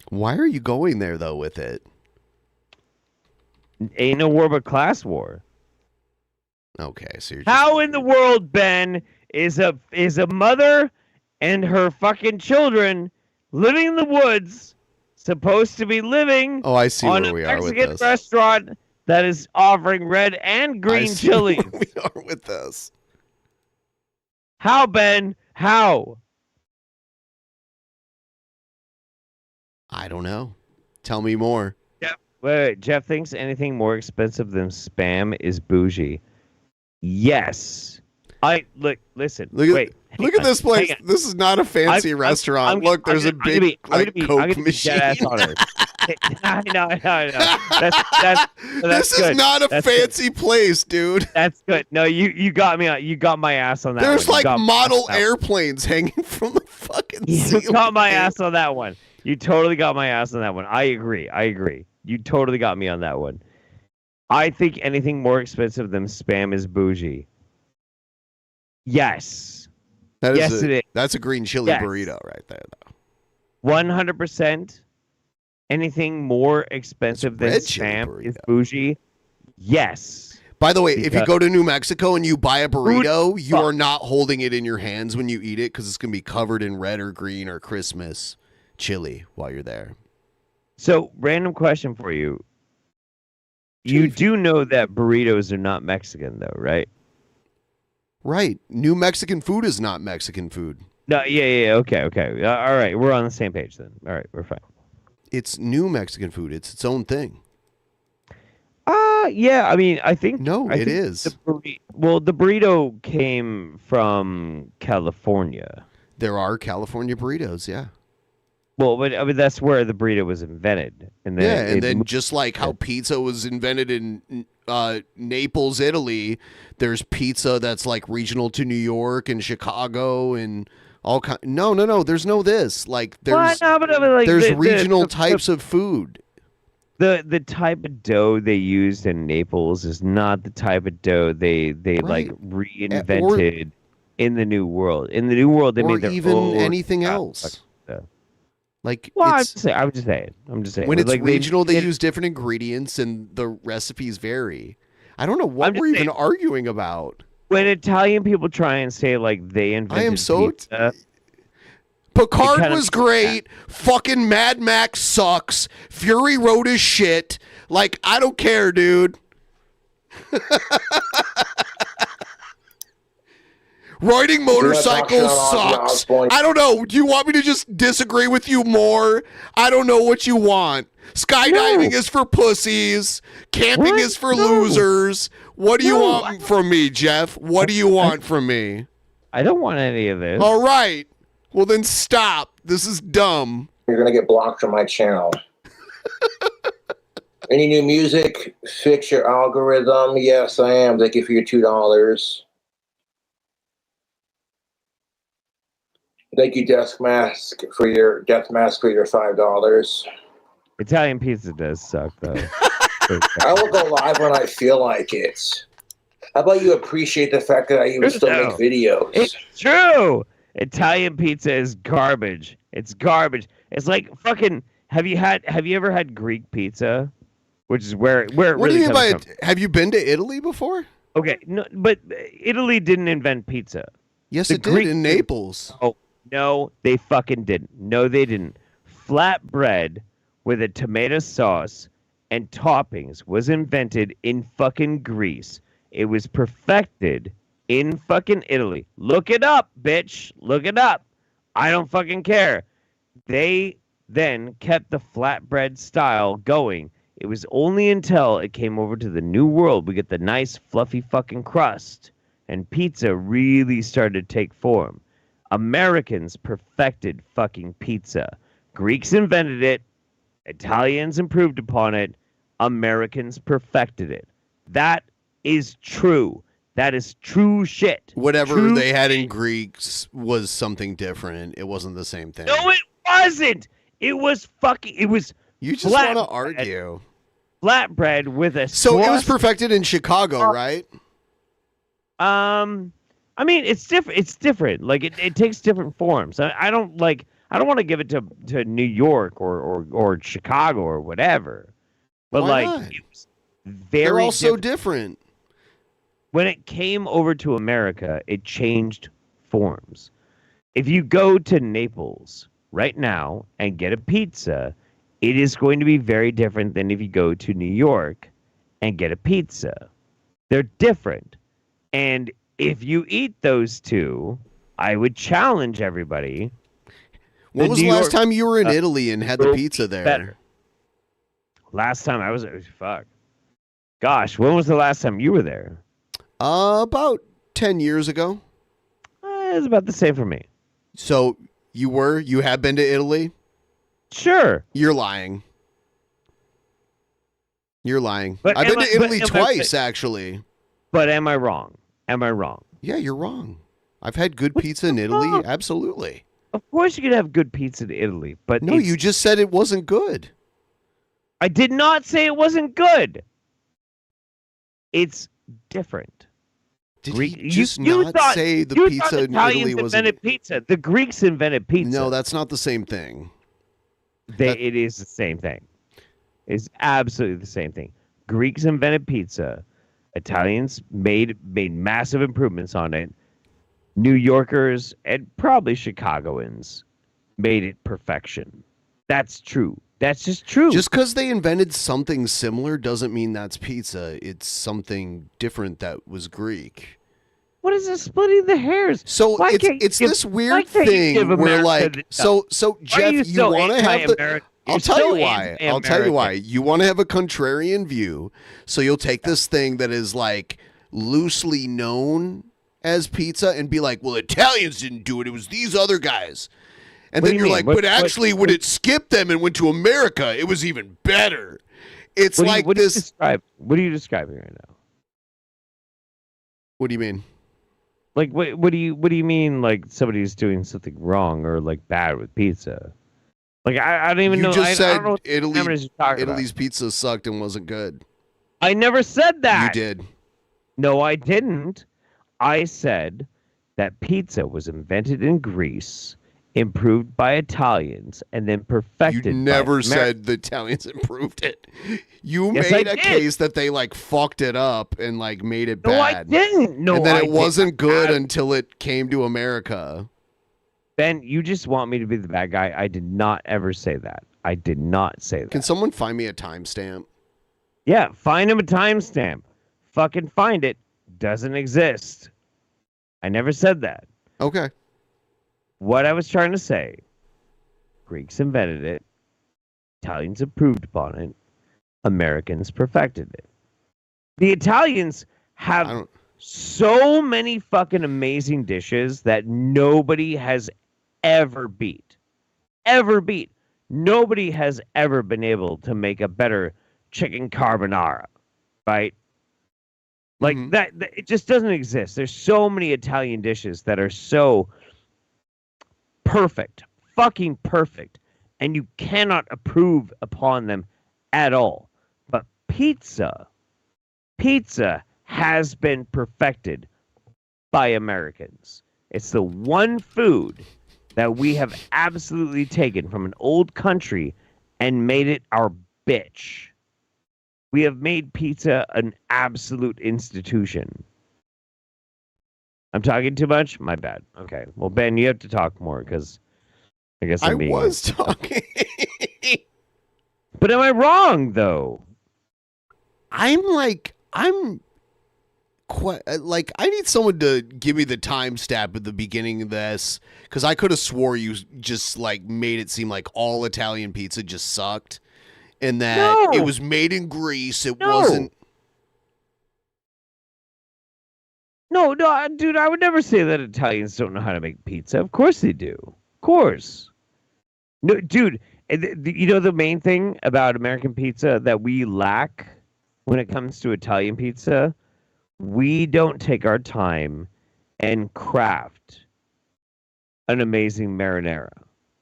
Speaker 18: Why are you going there though with it?
Speaker 9: Ain't no war but class war.
Speaker 18: Okay, so you're
Speaker 9: how in the world, Ben, is a mother and her fucking children living in the woods supposed to be living
Speaker 18: I see
Speaker 9: on
Speaker 18: where
Speaker 9: a
Speaker 18: we are with
Speaker 9: Mexican
Speaker 18: this.
Speaker 9: restaurant that is offering red and green chili?
Speaker 18: We are with this.
Speaker 9: How, Ben? How?
Speaker 18: I don't know. Tell me more.
Speaker 9: Wait, Jeff thinks anything more expensive than Spam is bougie. Yes. Listen.
Speaker 18: Look at this place. This is not a fancy restaurant. Look, there's a big Coke machine.
Speaker 9: I know.
Speaker 18: This is not a fancy place, dude.
Speaker 9: That's good. No, you got me. You got my ass on that.
Speaker 18: There's
Speaker 9: one.
Speaker 18: like model airplanes hanging from the fucking ceiling.
Speaker 9: You got my ass on that one. You totally got my ass on that one. I agree. You totally got me on that one. I think anything more expensive than Spam is bougie. Yes.
Speaker 18: It is.
Speaker 9: That's
Speaker 18: a green chili burrito right there, though.
Speaker 9: 100%. Anything more expensive than Spam is bougie. Yes.
Speaker 18: By the way, if you go to New Mexico and you buy a burrito, you are not holding it in your hands when you eat it because it's going to be covered in red or green or Christmas chili while you're there.
Speaker 9: So, random question for you. You do know that burritos are not Mexican, though, right?
Speaker 18: Right. New Mexican food is not Mexican food.
Speaker 9: No, yeah. Okay. All right, we're on the same page then. All right, we're fine.
Speaker 18: It's new Mexican food. It's its own thing.
Speaker 9: Yeah. I mean, I think
Speaker 18: it is.
Speaker 9: The burrito came from California.
Speaker 18: There are California burritos, yeah.
Speaker 9: Well, but I mean, that's where the burrito was invented, and then
Speaker 18: just like how pizza was invented in Naples, Italy, there's pizza that's like regional to New York and Chicago and all kind. No. There's no this. Like there's regional types of food.
Speaker 9: the type of dough they used in Naples is not the type of dough they like reinvented in the New World. In the New World, they made their
Speaker 18: even
Speaker 9: own
Speaker 18: anything else. Like,
Speaker 9: well, I'm just saying.
Speaker 18: When it's
Speaker 9: like
Speaker 18: regional, they use different ingredients and the recipes vary. I don't know what we're even arguing about.
Speaker 9: When Italian people try and say like they invented pizza,
Speaker 18: Picard was great. Fucking Mad Max sucks. Fury Road is shit. Like, I don't care, dude. Riding motorcycles sucks. I don't know. Do you want me to just disagree with you more? I don't know what you want. Skydiving is for pussies. Camping is for losers. What do you want from me, Jeff? What do you want from me?
Speaker 9: I don't want any of this.
Speaker 18: All right. Well, then stop. This is dumb.
Speaker 2: You're going to get blocked from my channel. Any new music? Fix your algorithm. Yes, I am. Thank you for your $2. Thank you, Death Mask, for your $5.
Speaker 9: Italian pizza does suck, though.
Speaker 2: I will go live when I feel like it. How about you appreciate the fact that I even still make videos?
Speaker 9: It's true. Italian pizza is garbage. It's garbage. It's like fucking. Have you ever had Greek pizza? Which is where it
Speaker 18: what
Speaker 9: really
Speaker 18: do you mean by
Speaker 9: comes from.
Speaker 18: Have you been to Italy before?
Speaker 9: Okay, no, but Italy didn't invent pizza.
Speaker 18: Yes, it did in Naples.
Speaker 9: Oh no, they fucking didn't. No, they didn't. Flatbread with a tomato sauce and toppings was invented in fucking Greece. It was perfected in fucking Italy. Look it up, bitch. Look it up. I don't fucking care. They then kept the flatbread style going. It was only until it came over to the New World we get the nice fluffy fucking crust and pizza really started to take form. Americans perfected fucking pizza. Greeks invented it. Italians improved upon it. Americans perfected it. That is true. That is true shit.
Speaker 18: Whatever they had in Greeks was something different. It wasn't the same thing.
Speaker 9: No, it wasn't. It was fucking. It was.
Speaker 18: You just want to argue.
Speaker 9: Flatbread with a.
Speaker 18: So it was perfected in Chicago, right?
Speaker 9: I mean, it's different. It's different. Like it takes different forms. I don't like. I don't want to give it to New York or Chicago or whatever. But
Speaker 18: Why
Speaker 9: like,
Speaker 18: not?
Speaker 9: it was very.
Speaker 18: They're all so different.
Speaker 9: When it came over to America, it changed forms. If you go to Naples right now and get a pizza, it is going to be very different than if you go to New York and get a pizza. They're different. And if you eat those two, I would challenge everybody.
Speaker 18: When was the last time you were in Italy and had the pizza there?
Speaker 9: Better. Last time I was fuck. Gosh, when was the last time you were there?
Speaker 18: About 10 years ago.
Speaker 9: It's about the same for me.
Speaker 18: So you have been to Italy?
Speaker 9: Sure.
Speaker 18: You're lying. You're lying.
Speaker 9: But
Speaker 18: I've been to Italy twice, actually.
Speaker 9: But am I wrong? Am I wrong?
Speaker 18: Yeah, you're wrong. I've had good pizza in Italy. Absolutely.
Speaker 9: Of course you could have good pizza in Italy, but
Speaker 18: no, you just said it wasn't good.
Speaker 9: I did not say it wasn't good. It's different.
Speaker 18: Did he just not say the pizza in Italy wasn't?
Speaker 9: Invented pizza. The Greeks invented pizza.
Speaker 18: No, that's not the same thing.
Speaker 9: It is the same thing. It's absolutely the same thing. Greeks invented pizza. Italians made massive improvements on it. New Yorkers and probably Chicagoans made it perfection. That's true. That's just true.
Speaker 18: Just because they invented something similar doesn't mean that's pizza. It's something different that was Greek.
Speaker 9: What is this splitting the hairs?
Speaker 18: So it's this weird thing where like so Jeff, you want to have the. I'll tell you why. I'll tell you why. You want to have a contrarian view, so you'll take this thing that is like loosely known as pizza and be like, well, Italians didn't do it. It was these other guys. And then you're like, but actually, when it skipped them and went to America, it was even better. It's like this.
Speaker 9: What are you describing right now?
Speaker 18: What do you mean?
Speaker 9: Like, what do you mean? Like somebody's doing something wrong or like bad with pizza? Like I don't even
Speaker 18: You
Speaker 9: know.
Speaker 18: just
Speaker 9: I
Speaker 18: said
Speaker 9: don't know what cameras you're talking about.
Speaker 18: Italy's pizza sucked and wasn't good.
Speaker 9: I never said that.
Speaker 18: You did.
Speaker 9: No, I didn't. I said that pizza was invented in Greece, improved by Italians, and then perfected.
Speaker 18: You never
Speaker 9: by
Speaker 18: said the Italians improved it. You
Speaker 9: Yes,
Speaker 18: made
Speaker 9: I
Speaker 18: a
Speaker 9: did.
Speaker 18: case that they like fucked it up and like made it
Speaker 9: No, I
Speaker 18: bad.
Speaker 9: didn't. No,
Speaker 18: and then
Speaker 9: I
Speaker 18: it wasn't
Speaker 9: didn't.
Speaker 18: good until it came to America.
Speaker 9: Ben, you just want me to be the bad guy. I did not ever say that. I did not say that.
Speaker 18: Can someone find me a timestamp?
Speaker 9: Yeah, find him a timestamp. Fucking find it. Doesn't exist. I never said that.
Speaker 18: Okay.
Speaker 9: What I was trying to say, Greeks invented it, Italians improved upon it, Americans perfected it. The Italians have so many fucking amazing dishes that nobody has ever beat. Ever beat. Nobody has ever been able to make a better chicken carbonara, right? Like that, it just doesn't exist. There's so many Italian dishes that are so perfect, fucking perfect, and you cannot improve upon them at all. But pizza has been perfected by Americans. It's the one food that we have absolutely taken from an old country and made it our bitch. We have made pizza an absolute institution. I'm talking too much? My bad. Okay. Well, Ben, you have to talk more because I guess I'm being...
Speaker 18: was talking.
Speaker 9: But am I wrong, though?
Speaker 18: I'm quite like, I need someone to give me the timestamp at the beginning of this, because I could have swore you just like made it seem like all Italian pizza just sucked, and that it was made in Greece. It wasn't.
Speaker 9: No, dude, I would never say that Italians don't know how to make pizza. Of course they do. Of course. No, dude, you know the main thing about American pizza that we lack when it comes to Italian pizza? We don't take our time and craft an amazing marinara.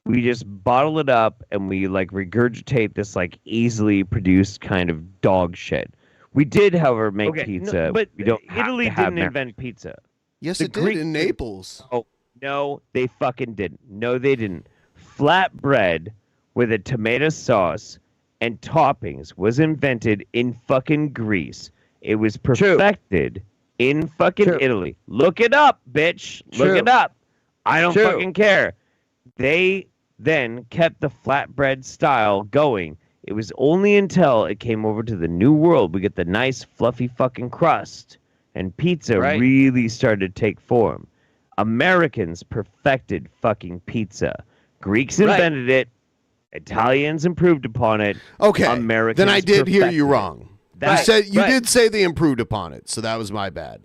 Speaker 9: We just bottle it up and we like regurgitate this like easily produced kind of dog shit. We did, however, make pizza.
Speaker 3: but
Speaker 9: we don't
Speaker 3: Italy
Speaker 9: have to have
Speaker 3: didn't invent pizza.
Speaker 18: Yes,
Speaker 9: The
Speaker 18: it did
Speaker 9: Greek-
Speaker 18: in Naples.
Speaker 9: Oh, no, they fucking didn't. No, they didn't. Flatbread with a tomato sauce and toppings was invented in fucking Greece. It was perfected in fucking Italy. Look it up, bitch. Look it up. I don't fucking care. They then kept the flatbread style going. It was only until it came over to the New World we get the nice fluffy fucking crust and pizza really started to take form. Americans perfected fucking pizza. Greeks invented it. Italians improved upon it.
Speaker 18: Okay,
Speaker 9: Americans
Speaker 18: then I did hear you
Speaker 9: perfected it.
Speaker 18: wrong. You said you did say they improved upon it, so that was my bad.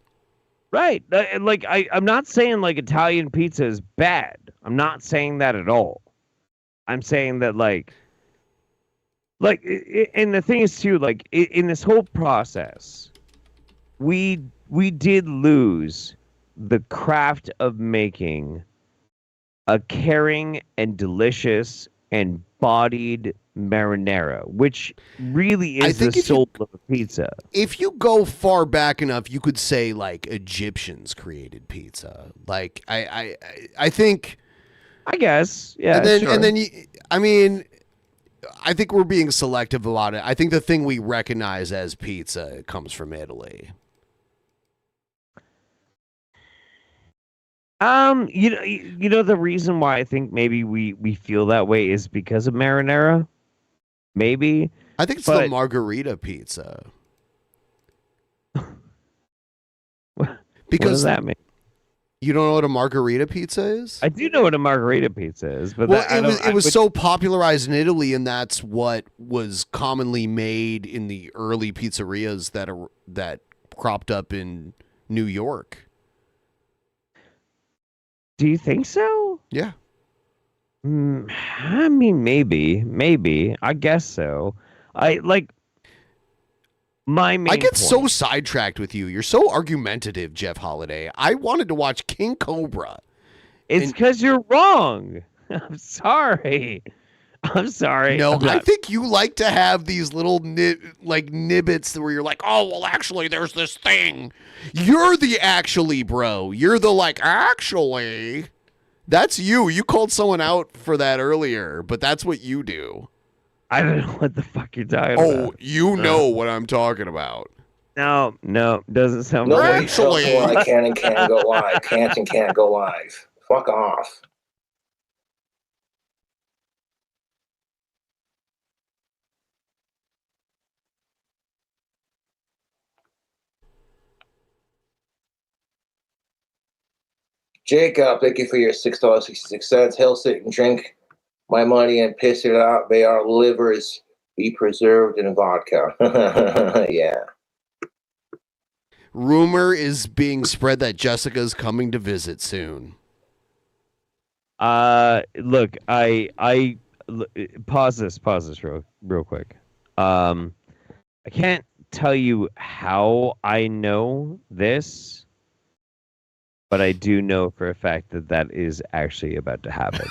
Speaker 9: Right. Like I'm not saying like Italian pizza is bad. I'm not saying that at all. I'm saying that like and the thing is too, like in this whole process, we did lose the craft of making a caring and delicious and bodied marinara, which really is the soul of a pizza.
Speaker 18: If you go far back enough, you could say like Egyptians created pizza. Like I think.
Speaker 9: I guess, yeah.
Speaker 18: And then I mean, I think we're being selective about it. I think the thing we recognize as pizza comes from Italy.
Speaker 9: You know the reason why I think maybe we feel that way is because of marinara. Maybe.
Speaker 18: I think it's the margarita pizza.
Speaker 9: What does that mean?
Speaker 18: You don't know what a margarita pizza is?
Speaker 9: I do know what a margarita pizza is, but
Speaker 18: Well, it was so popularized in Italy, and that's what was commonly made in the early pizzerias that cropped up in New York.
Speaker 9: Do you think so?
Speaker 18: Yeah.
Speaker 9: I mean, maybe. I guess so. I
Speaker 18: get so sidetracked with you. You're so argumentative, Jeff Holiday. I wanted to watch King Cobra.
Speaker 9: It's because you're wrong. I'm sorry. I'm sorry.
Speaker 18: No, I think you like to have these little nibbits where you're like, oh, well, actually, there's this thing. You're the actually, bro. You're the like, actually. That's you. You called someone out for that earlier, but that's what you do.
Speaker 9: I don't know what the fuck you're talking about.
Speaker 18: Oh, you know what I'm talking about.
Speaker 9: No, doesn't sound
Speaker 2: Nobody
Speaker 9: right.
Speaker 2: tells me when I can and can't go live. Can't and can't go live. Fuck off. Jacob, thank you for your $6.66. He'll sit and drink my money and piss it out. May our livers be preserved in vodka. Yeah.
Speaker 18: Rumor is being spread that Jessica's coming to visit soon.
Speaker 9: Look, I pause this real quick. I can't tell you how I know this, but I do know for a fact that that is actually about to happen.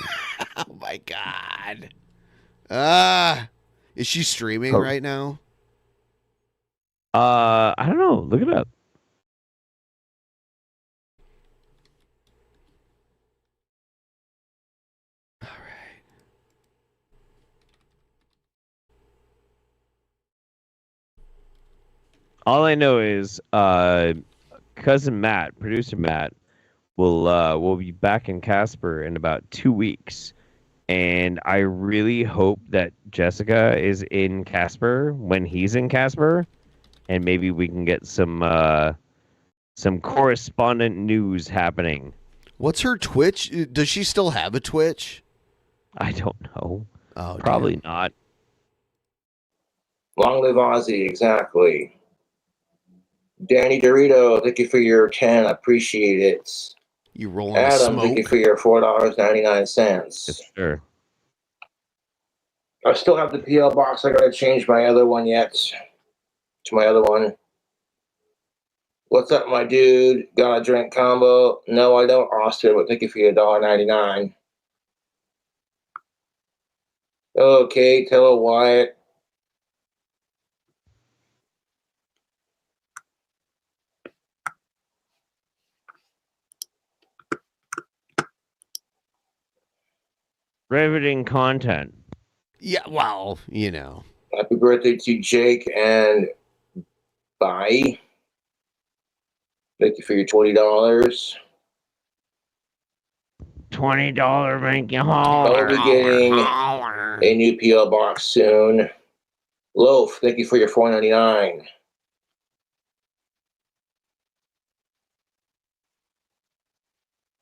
Speaker 18: Oh my god. Is she streaming right now?
Speaker 9: I don't know. Look it up. All I know is cousin Matt, producer Matt, will be back in Casper in about 2 weeks. And I really hope that Jessica is in Casper when he's in Casper, and maybe we can get some correspondent news happening.
Speaker 18: What's her Twitch? Does she still have a Twitch?
Speaker 9: I don't know.
Speaker 18: Oh,
Speaker 9: probably not.
Speaker 2: Long live Ozzy, exactly. Danny Dorito, thank you for your 10. I appreciate it.
Speaker 18: You rolling
Speaker 2: Adam, thank you for your $4.99.
Speaker 9: Sure.
Speaker 2: I still have the PL box. I gotta change my other one yet. To my other one. What's up, my dude? Got a drink combo? No, I don't, Austin, but thank you for your $1.99. Okay, tell Wyatt.
Speaker 9: Riveting content.
Speaker 18: Yeah, well, you know.
Speaker 2: Happy birthday to Jake and Bye. Thank you for your $20.
Speaker 9: $20 make you holler.
Speaker 2: I'll be getting a new PL box soon. Loaf, thank you for your $4.99.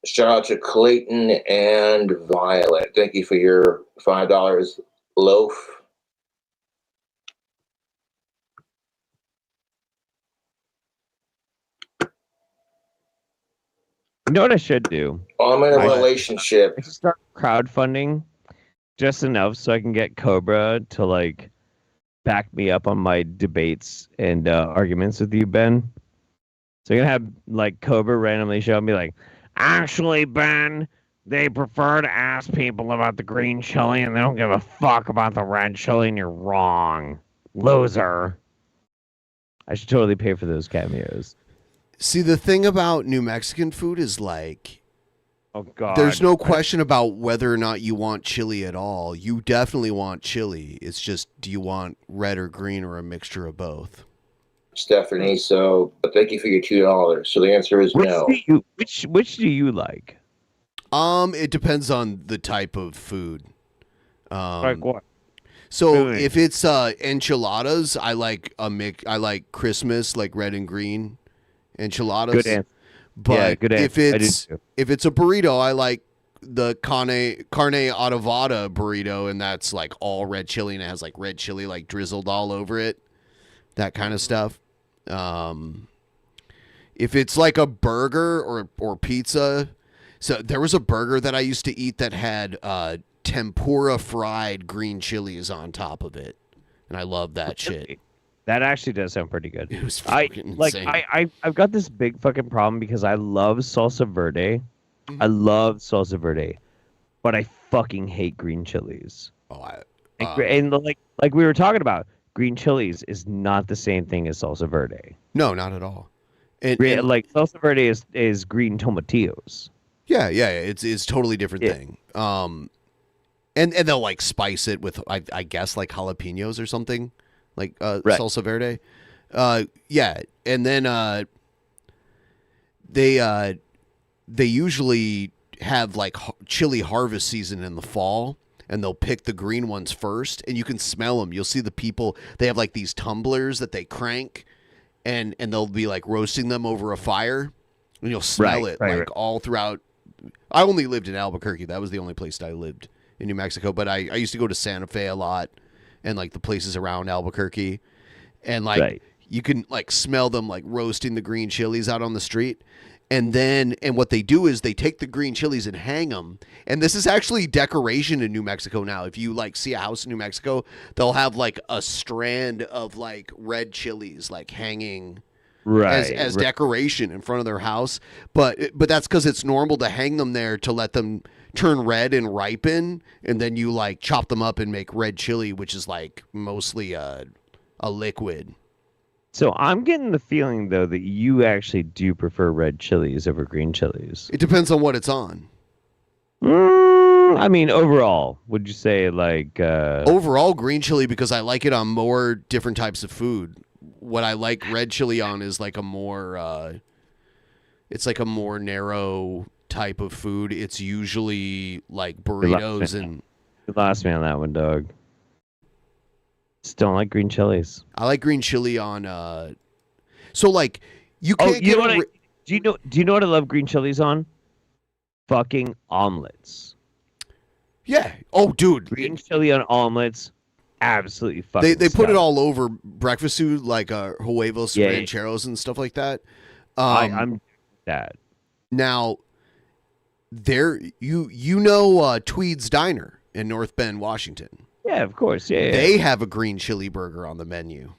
Speaker 2: Shout out to Clayton and Violet. Thank you for your $5. Loaf.
Speaker 9: You know what I should do?
Speaker 2: I'm in a relationship.
Speaker 9: I should start crowdfunding just enough so I can get Cobra to like back me up on my debates and arguments with you, Ben. So you're gonna have like Cobra randomly show me like, actually, Ben, they prefer to ask people about the green chili and they don't give a fuck about the red chili, and you're wrong. Loser. I should totally pay for those cameos.
Speaker 18: See, the thing about New Mexican food is like,
Speaker 9: oh god,
Speaker 18: there's no question about whether or not you want chili at all. You definitely want chili. It's just, do you want red or green or a mixture of both?
Speaker 2: Stephanie, so but thank you for your $2. So the answer is no.
Speaker 9: Which do you like?
Speaker 18: It depends on the type of food.
Speaker 9: Like what?
Speaker 18: So if it's enchiladas, I like I like Christmas, like red and green enchiladas.
Speaker 9: Good answer.
Speaker 18: But
Speaker 9: Yeah, good
Speaker 18: if
Speaker 9: answer.
Speaker 18: it's a burrito, I like the carne adobada burrito, and that's like all red chili, and it has like red chili like drizzled all over it. That kind of stuff. If it's like a burger or pizza, so there was a burger that I used to eat that had tempura fried green chilies on top of it, and I love that shit.
Speaker 9: That actually does sound pretty good.
Speaker 18: It was fucking insane.
Speaker 9: I've got this big fucking problem because I love salsa verde. I love salsa verde, but I fucking hate green chilies. And like we were talking about, green chilies is not the same thing as salsa verde.
Speaker 18: No, not at all.
Speaker 9: Like salsa verde is green tomatillos.
Speaker 18: Yeah, it's totally different thing. And they'll like spice it with I guess like jalapenos or something, like salsa verde. Yeah, and then they usually have like chili harvest season in the fall, and they'll pick the green ones first, and you can smell them. You'll see the people, they have like these tumblers that they crank, and they'll be like roasting them over a fire, and you'll smell it all throughout. I only lived in Albuquerque. That was the only place I lived in New Mexico, but I used to go to Santa Fe a lot, and like the places around Albuquerque, and like you can like smell them like roasting the green chilies out on the street. And what they do is they take the green chilies and hang them. And this is actually decoration in New Mexico now. If you like see a house in New Mexico, they'll have like a strand of like red chilies like hanging as decoration in front of their house. But that's because it's normal to hang them there to let them turn red and ripen. And then you like chop them up and make red chili, which is like mostly a liquid.
Speaker 9: So I'm getting the feeling, though, that you actually do prefer red chilies over green chilies.
Speaker 18: It depends on what it's on.
Speaker 9: I mean, overall, would you say like...
Speaker 18: Overall, green chili, because I like it on more different types of food. What I like red chili on is like a more... it's like a more narrow type of food. It's usually like burritos and...
Speaker 9: You lost me on that one, dog. Just don't like green chilies.
Speaker 18: I like green chili on so like you can't
Speaker 9: do you know what I love green chilies on? Fucking omelets.
Speaker 18: Yeah. Oh dude.
Speaker 9: Green chili on omelets. Absolutely fucking
Speaker 18: They put it all over breakfast food like huevos rancheros and stuff like that.
Speaker 9: I'm that.
Speaker 18: Now there you know Tweed's Diner in North Bend, Washington.
Speaker 9: Yeah, of course. Yeah.
Speaker 18: They have a green chili burger on the menu.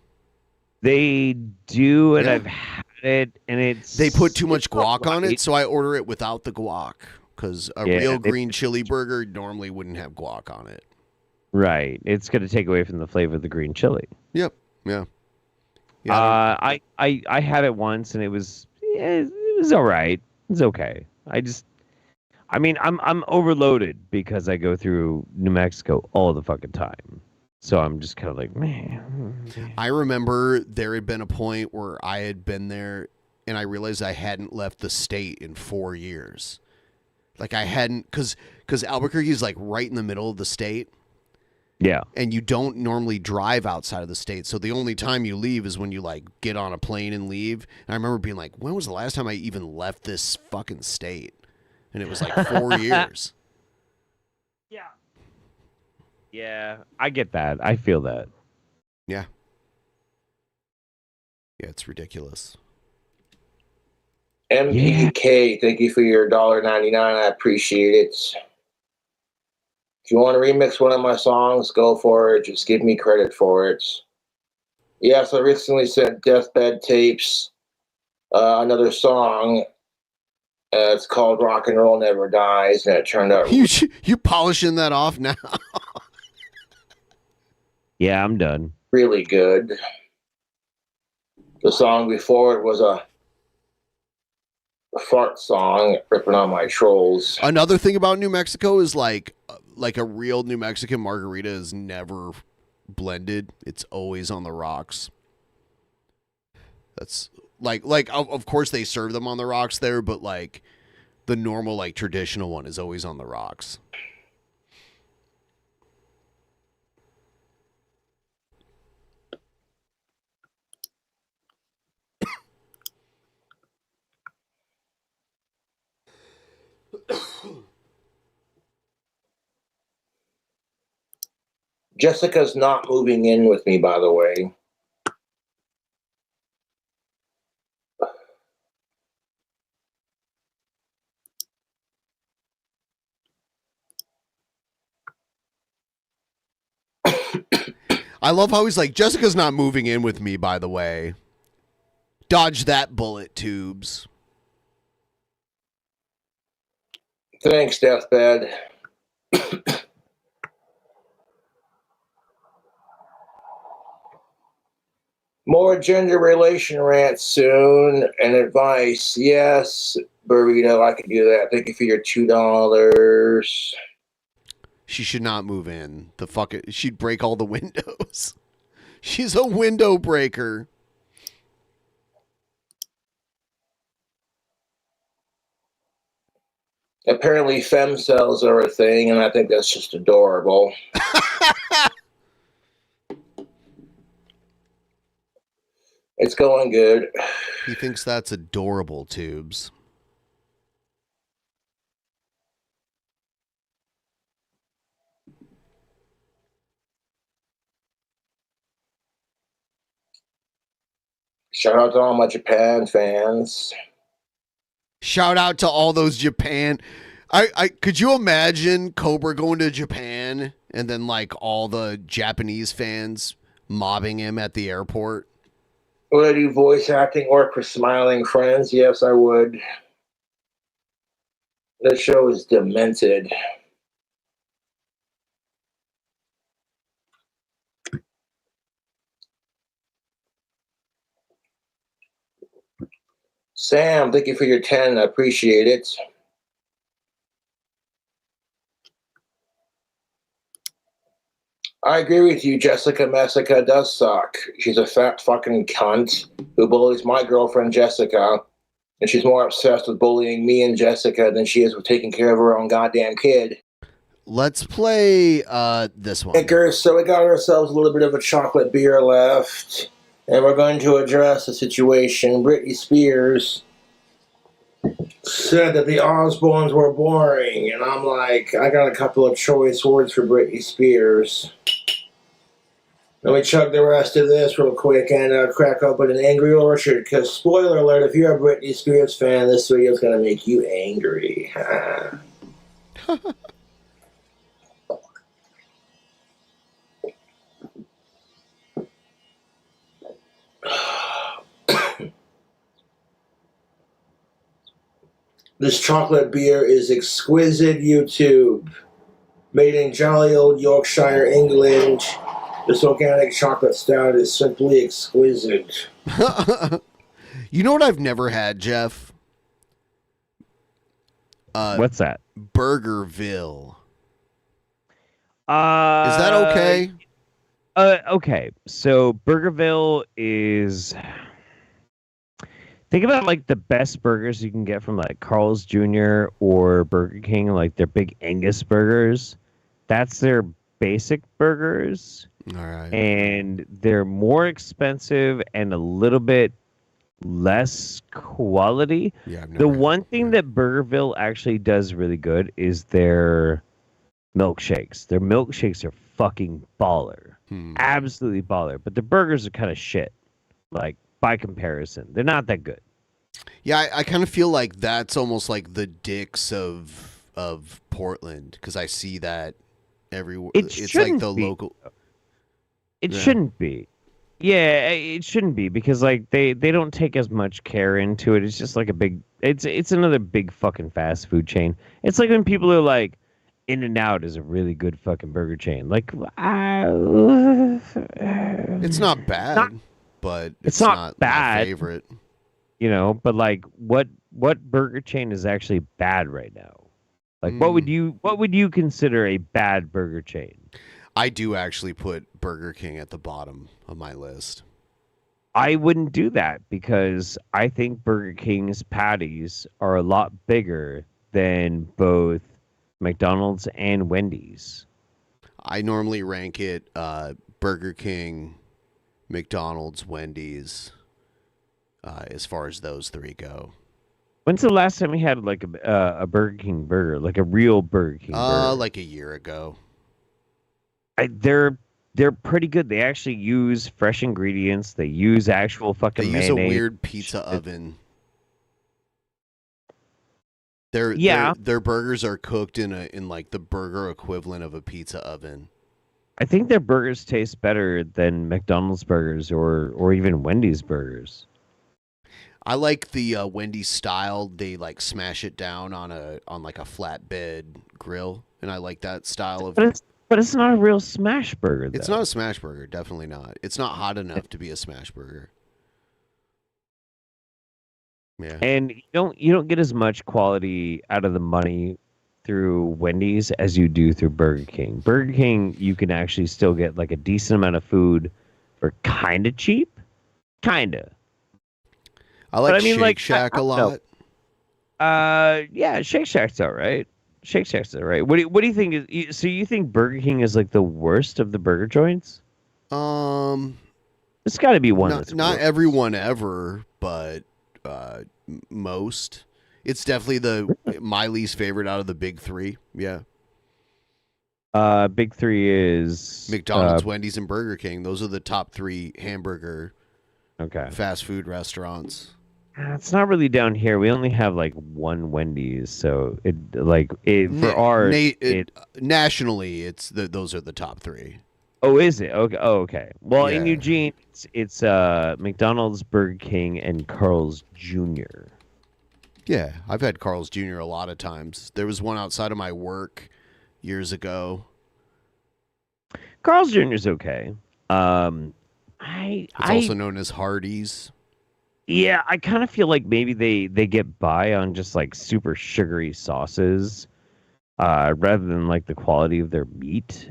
Speaker 9: They do, and I've had it, and
Speaker 18: they put too much guac on it, so I order it without the guac because a real green chili burger normally wouldn't have guac on it.
Speaker 9: Right. It's going to take away from the flavor of the green chili.
Speaker 18: Yep. Yeah.
Speaker 9: I had it once, and it was all right. It's okay. I mean, I'm overloaded because I go through New Mexico all the fucking time. So I'm just kind of like, man.
Speaker 18: I remember there had been a point where I had been there and I realized I hadn't left the state in 4 years. Like I hadn't, because Albuquerque is like right in the middle of the state.
Speaker 9: Yeah.
Speaker 18: And you don't normally drive outside of the state. So the only time you leave is when you like get on a plane and leave. And I remember being like, when was the last time I even left this fucking state? And it was like 4 years.
Speaker 9: Yeah. Yeah, I get that. I feel that.
Speaker 18: Yeah. Yeah, it's ridiculous.
Speaker 2: MEK, thank you for your $1.99. I appreciate it. If you want to remix one of my songs, go for it. Just give me credit for it. Yes, I recently sent Deathbed Tapes another song. It's called Rock and Roll Never Dies, and it turned out...
Speaker 18: You polishing that off now?
Speaker 9: Yeah, I'm done.
Speaker 2: Really good. The song before it was a fart song, ripping on my trolls.
Speaker 18: Another thing about New Mexico is like a real New Mexican margarita is never blended. It's always on the rocks. That's... Like of course they serve them on the rocks there, but like the normal like traditional one is always on the rocks.
Speaker 2: Jessica's not moving in with me, by the way.
Speaker 18: I love how he's like, Jessica's not moving in with me, by the way. Dodge that bullet, Tubes.
Speaker 2: Thanks, Deathbed. More gender relation rants soon and advice. Yes, Burrito, I can do that. Thank you for your $2.
Speaker 18: She should not move in. She'd break all the windows. She's a window breaker.
Speaker 2: Apparently, fem cells are a thing, and I think that's just adorable. It's going good.
Speaker 18: He thinks that's adorable, Tubes.
Speaker 2: Shout out to all my Japan fans.
Speaker 18: Shout out to all those Japan. I could you imagine Cobra going to Japan and then like all the Japanese fans mobbing him at the airport?
Speaker 2: Would I do voice acting work for Smiling Friends? Yes, I would. That show is demented. Sam, thank you for your 10. I appreciate it. I agree with you. Jessica Messica does suck. She's a fat fucking cunt who bullies my girlfriend Jessica, and she's more obsessed with bullying me and Jessica than she is with taking care of her own goddamn kid.
Speaker 18: Let's play this one.
Speaker 2: So we got ourselves a little bit of a chocolate beer left, and we're going to address the situation. Britney Spears said that the Osbournes were boring, and I'm like, I got a couple of choice words for Britney Spears. Let me chug the rest of this real quick and crack open an Angry Orchard, because spoiler alert, if you're a Britney Spears fan, this video is going to make you angry. This chocolate beer is exquisite, YouTube. Made in jolly old Yorkshire, England. This organic chocolate stout is simply exquisite.
Speaker 18: You know what I've never had, Jeff?
Speaker 9: What's that?
Speaker 18: Burgerville. Is that okay?
Speaker 9: Okay. So Burgerville is... Think about like the best burgers you can get from like Carl's Jr. or Burger King, like their big Angus burgers. That's their basic burgers.
Speaker 18: All right.
Speaker 9: And they're more expensive and a little bit less quality.
Speaker 18: Yeah,
Speaker 9: the one thing that Burgerville actually does really good is their milkshakes. Their milkshakes are fucking baller. Absolutely baller. But the burgers are kind of shit. Like, by comparison, they're not that good.
Speaker 18: Yeah, I kind of feel like that's almost like the Dick's of Portland, because I see that everywhere. It's like the local.
Speaker 9: It shouldn't be. Yeah, it shouldn't be, because like they don't take as much care into it. It's just like a big. It's another big fucking fast food chain. It's like when people are like, In-N-Out is a really good fucking burger chain. Like,
Speaker 18: it's not bad. But
Speaker 9: it's not
Speaker 18: my
Speaker 9: bad.
Speaker 18: favorite.
Speaker 9: You know, but like what burger chain is actually bad right now? Like what would you consider a bad burger chain?
Speaker 18: I do actually put Burger King at the bottom of my list.
Speaker 9: I wouldn't do that, because I think Burger King's patties are a lot bigger than both McDonald's and Wendy's.
Speaker 18: I normally rank it Burger King, McDonald's, Wendy's, as far as those three go.
Speaker 9: When's the last time we had like a Burger King burger, like a real Burger King burger?
Speaker 18: Like a year ago.
Speaker 9: They're pretty good. They actually use fresh ingredients. They use actual fucking mayonnaise.
Speaker 18: They use a weird pizza oven. Their burgers are cooked in like the burger equivalent of a pizza oven.
Speaker 9: I think their burgers taste better than McDonald's burgers or even Wendy's burgers.
Speaker 18: I like the Wendy's style. They like smash it down on like a flatbed grill, and I like that style of.
Speaker 9: But But it's not a real smash burger. Though.
Speaker 18: It's not a smash burger. Definitely not. It's not hot enough to be a smash burger. Yeah.
Speaker 9: And you don't get as much quality out of the money through Wendy's as you do through Burger King. Burger King, you can actually still get like a decent amount of food for kind of cheap. Kind of.
Speaker 18: I like Shake Shack a lot.
Speaker 9: Yeah, Shake Shack's all right. Shake Shack's all right. What do you think is? So you think Burger King is like the worst of the burger joints? It's got to be one.
Speaker 18: Not everyone ever, but most. It's definitely my least favorite out of the big three. Yeah.
Speaker 9: Big three is
Speaker 18: McDonald's, Wendy's, and Burger King. Those are the top 3 hamburger
Speaker 9: Okay.
Speaker 18: fast food restaurants.
Speaker 9: It's not really down here. We only have like one Wendy's, so for ours.
Speaker 18: Nationally, those are the top 3.
Speaker 9: Oh, is it? Okay. Oh, okay. Well, in
Speaker 18: Yeah.
Speaker 9: Eugene, it's McDonald's, Burger King, and Carl's Jr.
Speaker 18: Yeah, I've had Carl's Jr. a lot of times. There was one outside of my work years ago.
Speaker 9: Carl's Jr. is okay.
Speaker 18: It's also known as Hardee's.
Speaker 9: Yeah, I kind of feel like maybe they get by on just like super sugary sauces, rather than like the quality of their meat.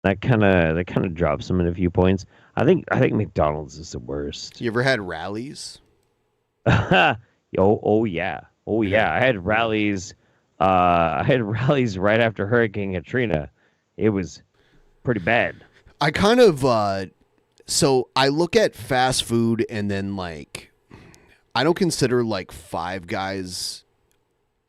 Speaker 9: That kind of drops them in a few points. I think McDonald's is the worst.
Speaker 18: You ever had Rallies?
Speaker 9: Oh yeah. I had rallies. Right after Hurricane Katrina. It was pretty bad.
Speaker 18: I kind of so I look at fast food and then like I don't consider like Five Guys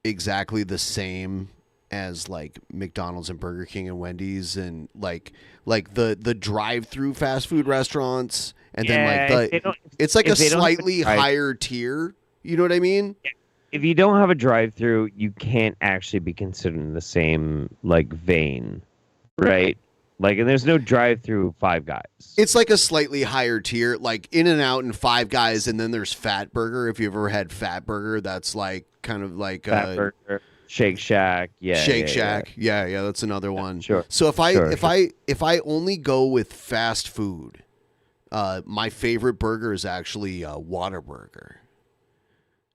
Speaker 18: exactly the same as like McDonald's and Burger King and Wendy's and like the drive-through fast food restaurants and then like it's like a slightly higher tier. You know what I mean?
Speaker 9: If you don't have a drive-through, you can't actually be considered in the same like vein, right? Like, and there's no drive-through Five Guys.
Speaker 18: It's like a slightly higher tier, like In-N-Out and Five Guys, and then there's Fat Burger. If you've ever had Fat Burger, that's like kind of like
Speaker 9: Fat Burger, Shake Shack,
Speaker 18: Shake Shack, yeah, that's another one.
Speaker 9: Sure.
Speaker 18: So if I only go with fast food, my favorite burger is actually Whataburger.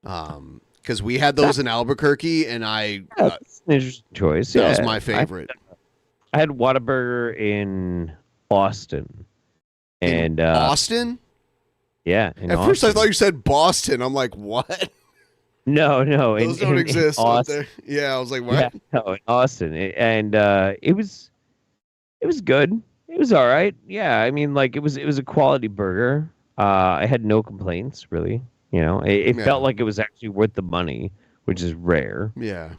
Speaker 18: Because we had those in Albuquerque, and
Speaker 9: that's an interesting choice.
Speaker 18: That was my favorite.
Speaker 9: I had Whataburger in Austin. And
Speaker 18: Austin?
Speaker 9: Yeah.
Speaker 18: At first I thought you said Boston. I'm like, what?
Speaker 9: No.
Speaker 18: Those don't exist.
Speaker 9: In
Speaker 18: Austin. Yeah, I was like, what?
Speaker 9: Yeah, no, in Austin. It was good. It was all right. Yeah, I mean, like, it was a quality burger. I had no complaints, really. You know, it felt like it was actually worth the money, which is rare.
Speaker 18: Yeah.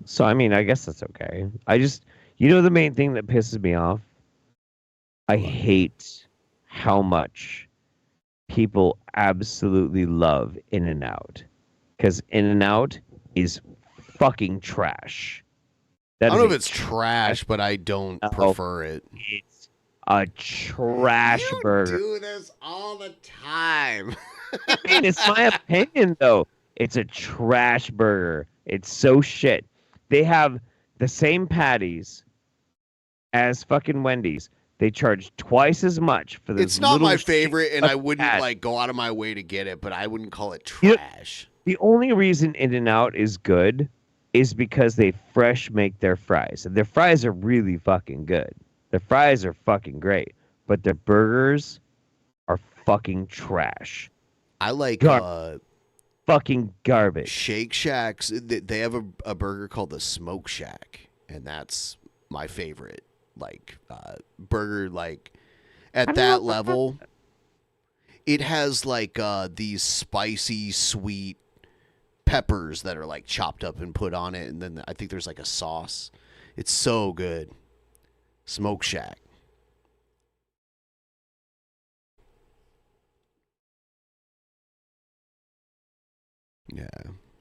Speaker 9: So, I mean, I guess that's okay. The main thing that pisses me off, I hate how much people absolutely love In-N-Out. Because In-N-Out is fucking trash.
Speaker 18: I don't know if it's trash, but I don't prefer it.
Speaker 9: It's a trash burger.
Speaker 18: You do this all the time.
Speaker 9: I mean, it's my opinion, though. It's a trash burger. It's so shit. They have the same patties as fucking Wendy's. They charge twice as much for this.
Speaker 18: It's not my favorite, and I wouldn't like go out of my way to get it, but I wouldn't call it trash.
Speaker 9: The only reason In-N-Out is good is because they fresh make their fries. And their fries are really fucking good. Their fries are fucking great, but their burgers are fucking trash.
Speaker 18: I like
Speaker 9: fucking garbage.
Speaker 18: Shake Shacks. They have a burger called the Smoke Shack, and that's my favorite. Like burger, like at that level. It has like these spicy, sweet peppers that are like chopped up and put on it, and then I think there's like a sauce. It's so good. Smoke Shack. Yeah.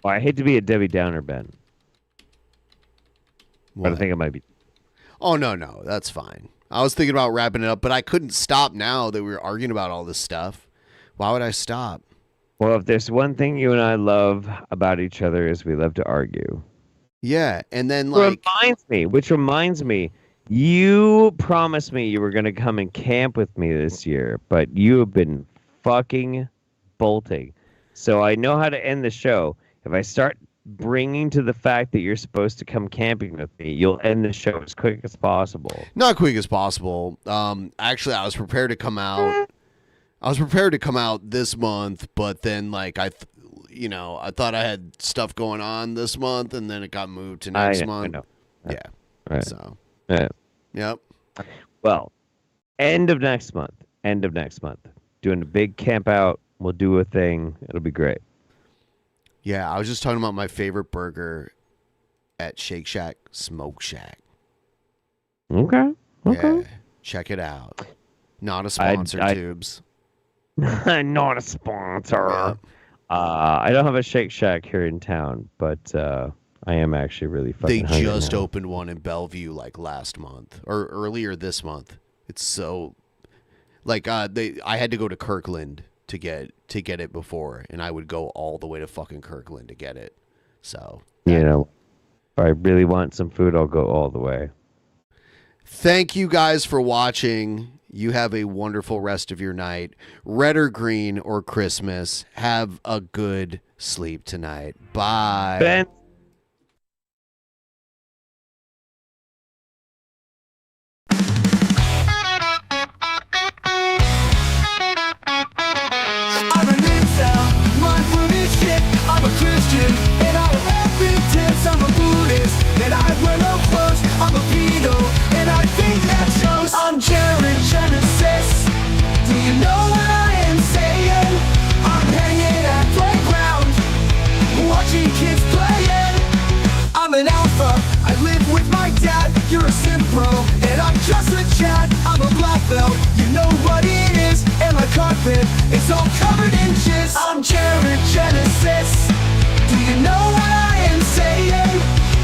Speaker 9: Well, I hate to be a Debbie Downer, Ben. But I think it might be.
Speaker 18: Oh, no. That's fine. I was thinking about wrapping it up, but I couldn't stop now that we were arguing about all this stuff. Why would I stop?
Speaker 9: Well, if there's one thing you and I love about each other is we love to argue.
Speaker 18: Yeah, and then like...
Speaker 9: Which reminds me, You promised me you were going to come and camp with me this year, but you have been fucking bolting. So I know how to end the show. If I start bringing to the fact that you're supposed to come camping with me, you'll end the show as quick as possible.
Speaker 18: Not quick as possible. Actually, I was prepared to come out. This month, but then like I thought I had stuff going on this month, and then it got moved to next month.
Speaker 9: I know.
Speaker 18: Yeah.
Speaker 9: Right.
Speaker 18: So.
Speaker 9: Yeah.
Speaker 18: Yep.
Speaker 9: Well, end of next month. Doing a big camp out. We'll do a thing. It'll be great.
Speaker 18: Yeah, I was just talking about my favorite burger at Shake Shack, Smoke Shack.
Speaker 9: Okay.
Speaker 18: Yeah, check it out. Not a sponsor, Tubes.
Speaker 9: Not a sponsor.
Speaker 18: Yeah.
Speaker 9: I don't have a Shake Shack here in town, but I am actually really fucking
Speaker 18: They
Speaker 9: hungry
Speaker 18: just
Speaker 9: now.
Speaker 18: opened one in Bellevue like last month or earlier this month. It's so like I had to go to Kirkland to get it before, and I would go all the way to fucking Kirkland to get it. So,
Speaker 9: you know, if I really want some food, I'll go all the way.
Speaker 18: thank you guys for watching. You have a wonderful rest of your night. Red or green or Christmas. Have a good sleep tonight. Bye.
Speaker 9: Ben.
Speaker 1: I'm an incel, mindfulness shit. I'm a Christian, and I have big tips. I'm a Buddhist, and I wear no clothes. I'm a pedo, and I think that shows. I'm Jared Genesis. Do you know what I am saying? I'm hanging at playground, watching kids playing. I'm an alpha, I live with my dad. You're a simp bro, and I'm just a chat. I'm a black belt, you know what it is. And my carpet is all covered in jizz. I'm Jared Genesis. Do you know what I am saying?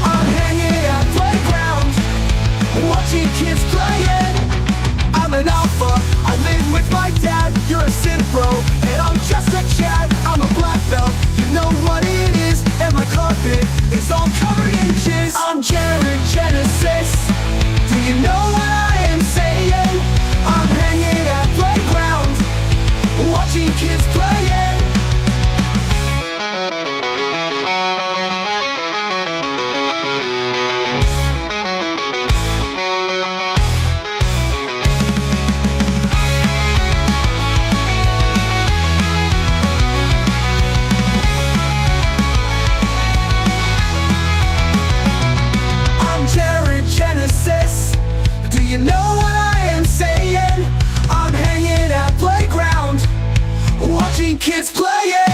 Speaker 1: I'm hanging at playground, watching kids playing. I'm an alpha, I live with my dad. You're a simp bro, and I'm just a chat. I'm a black belt, you know what it is. And my carpet is all covered in jizz. I'm Jared Genesis. Do you know what I am saying? I'm hanging at playground, watching kids playing. I'm Jared Genesis. Do you know what I am saying? I'm hanging at playground, watching kids playing.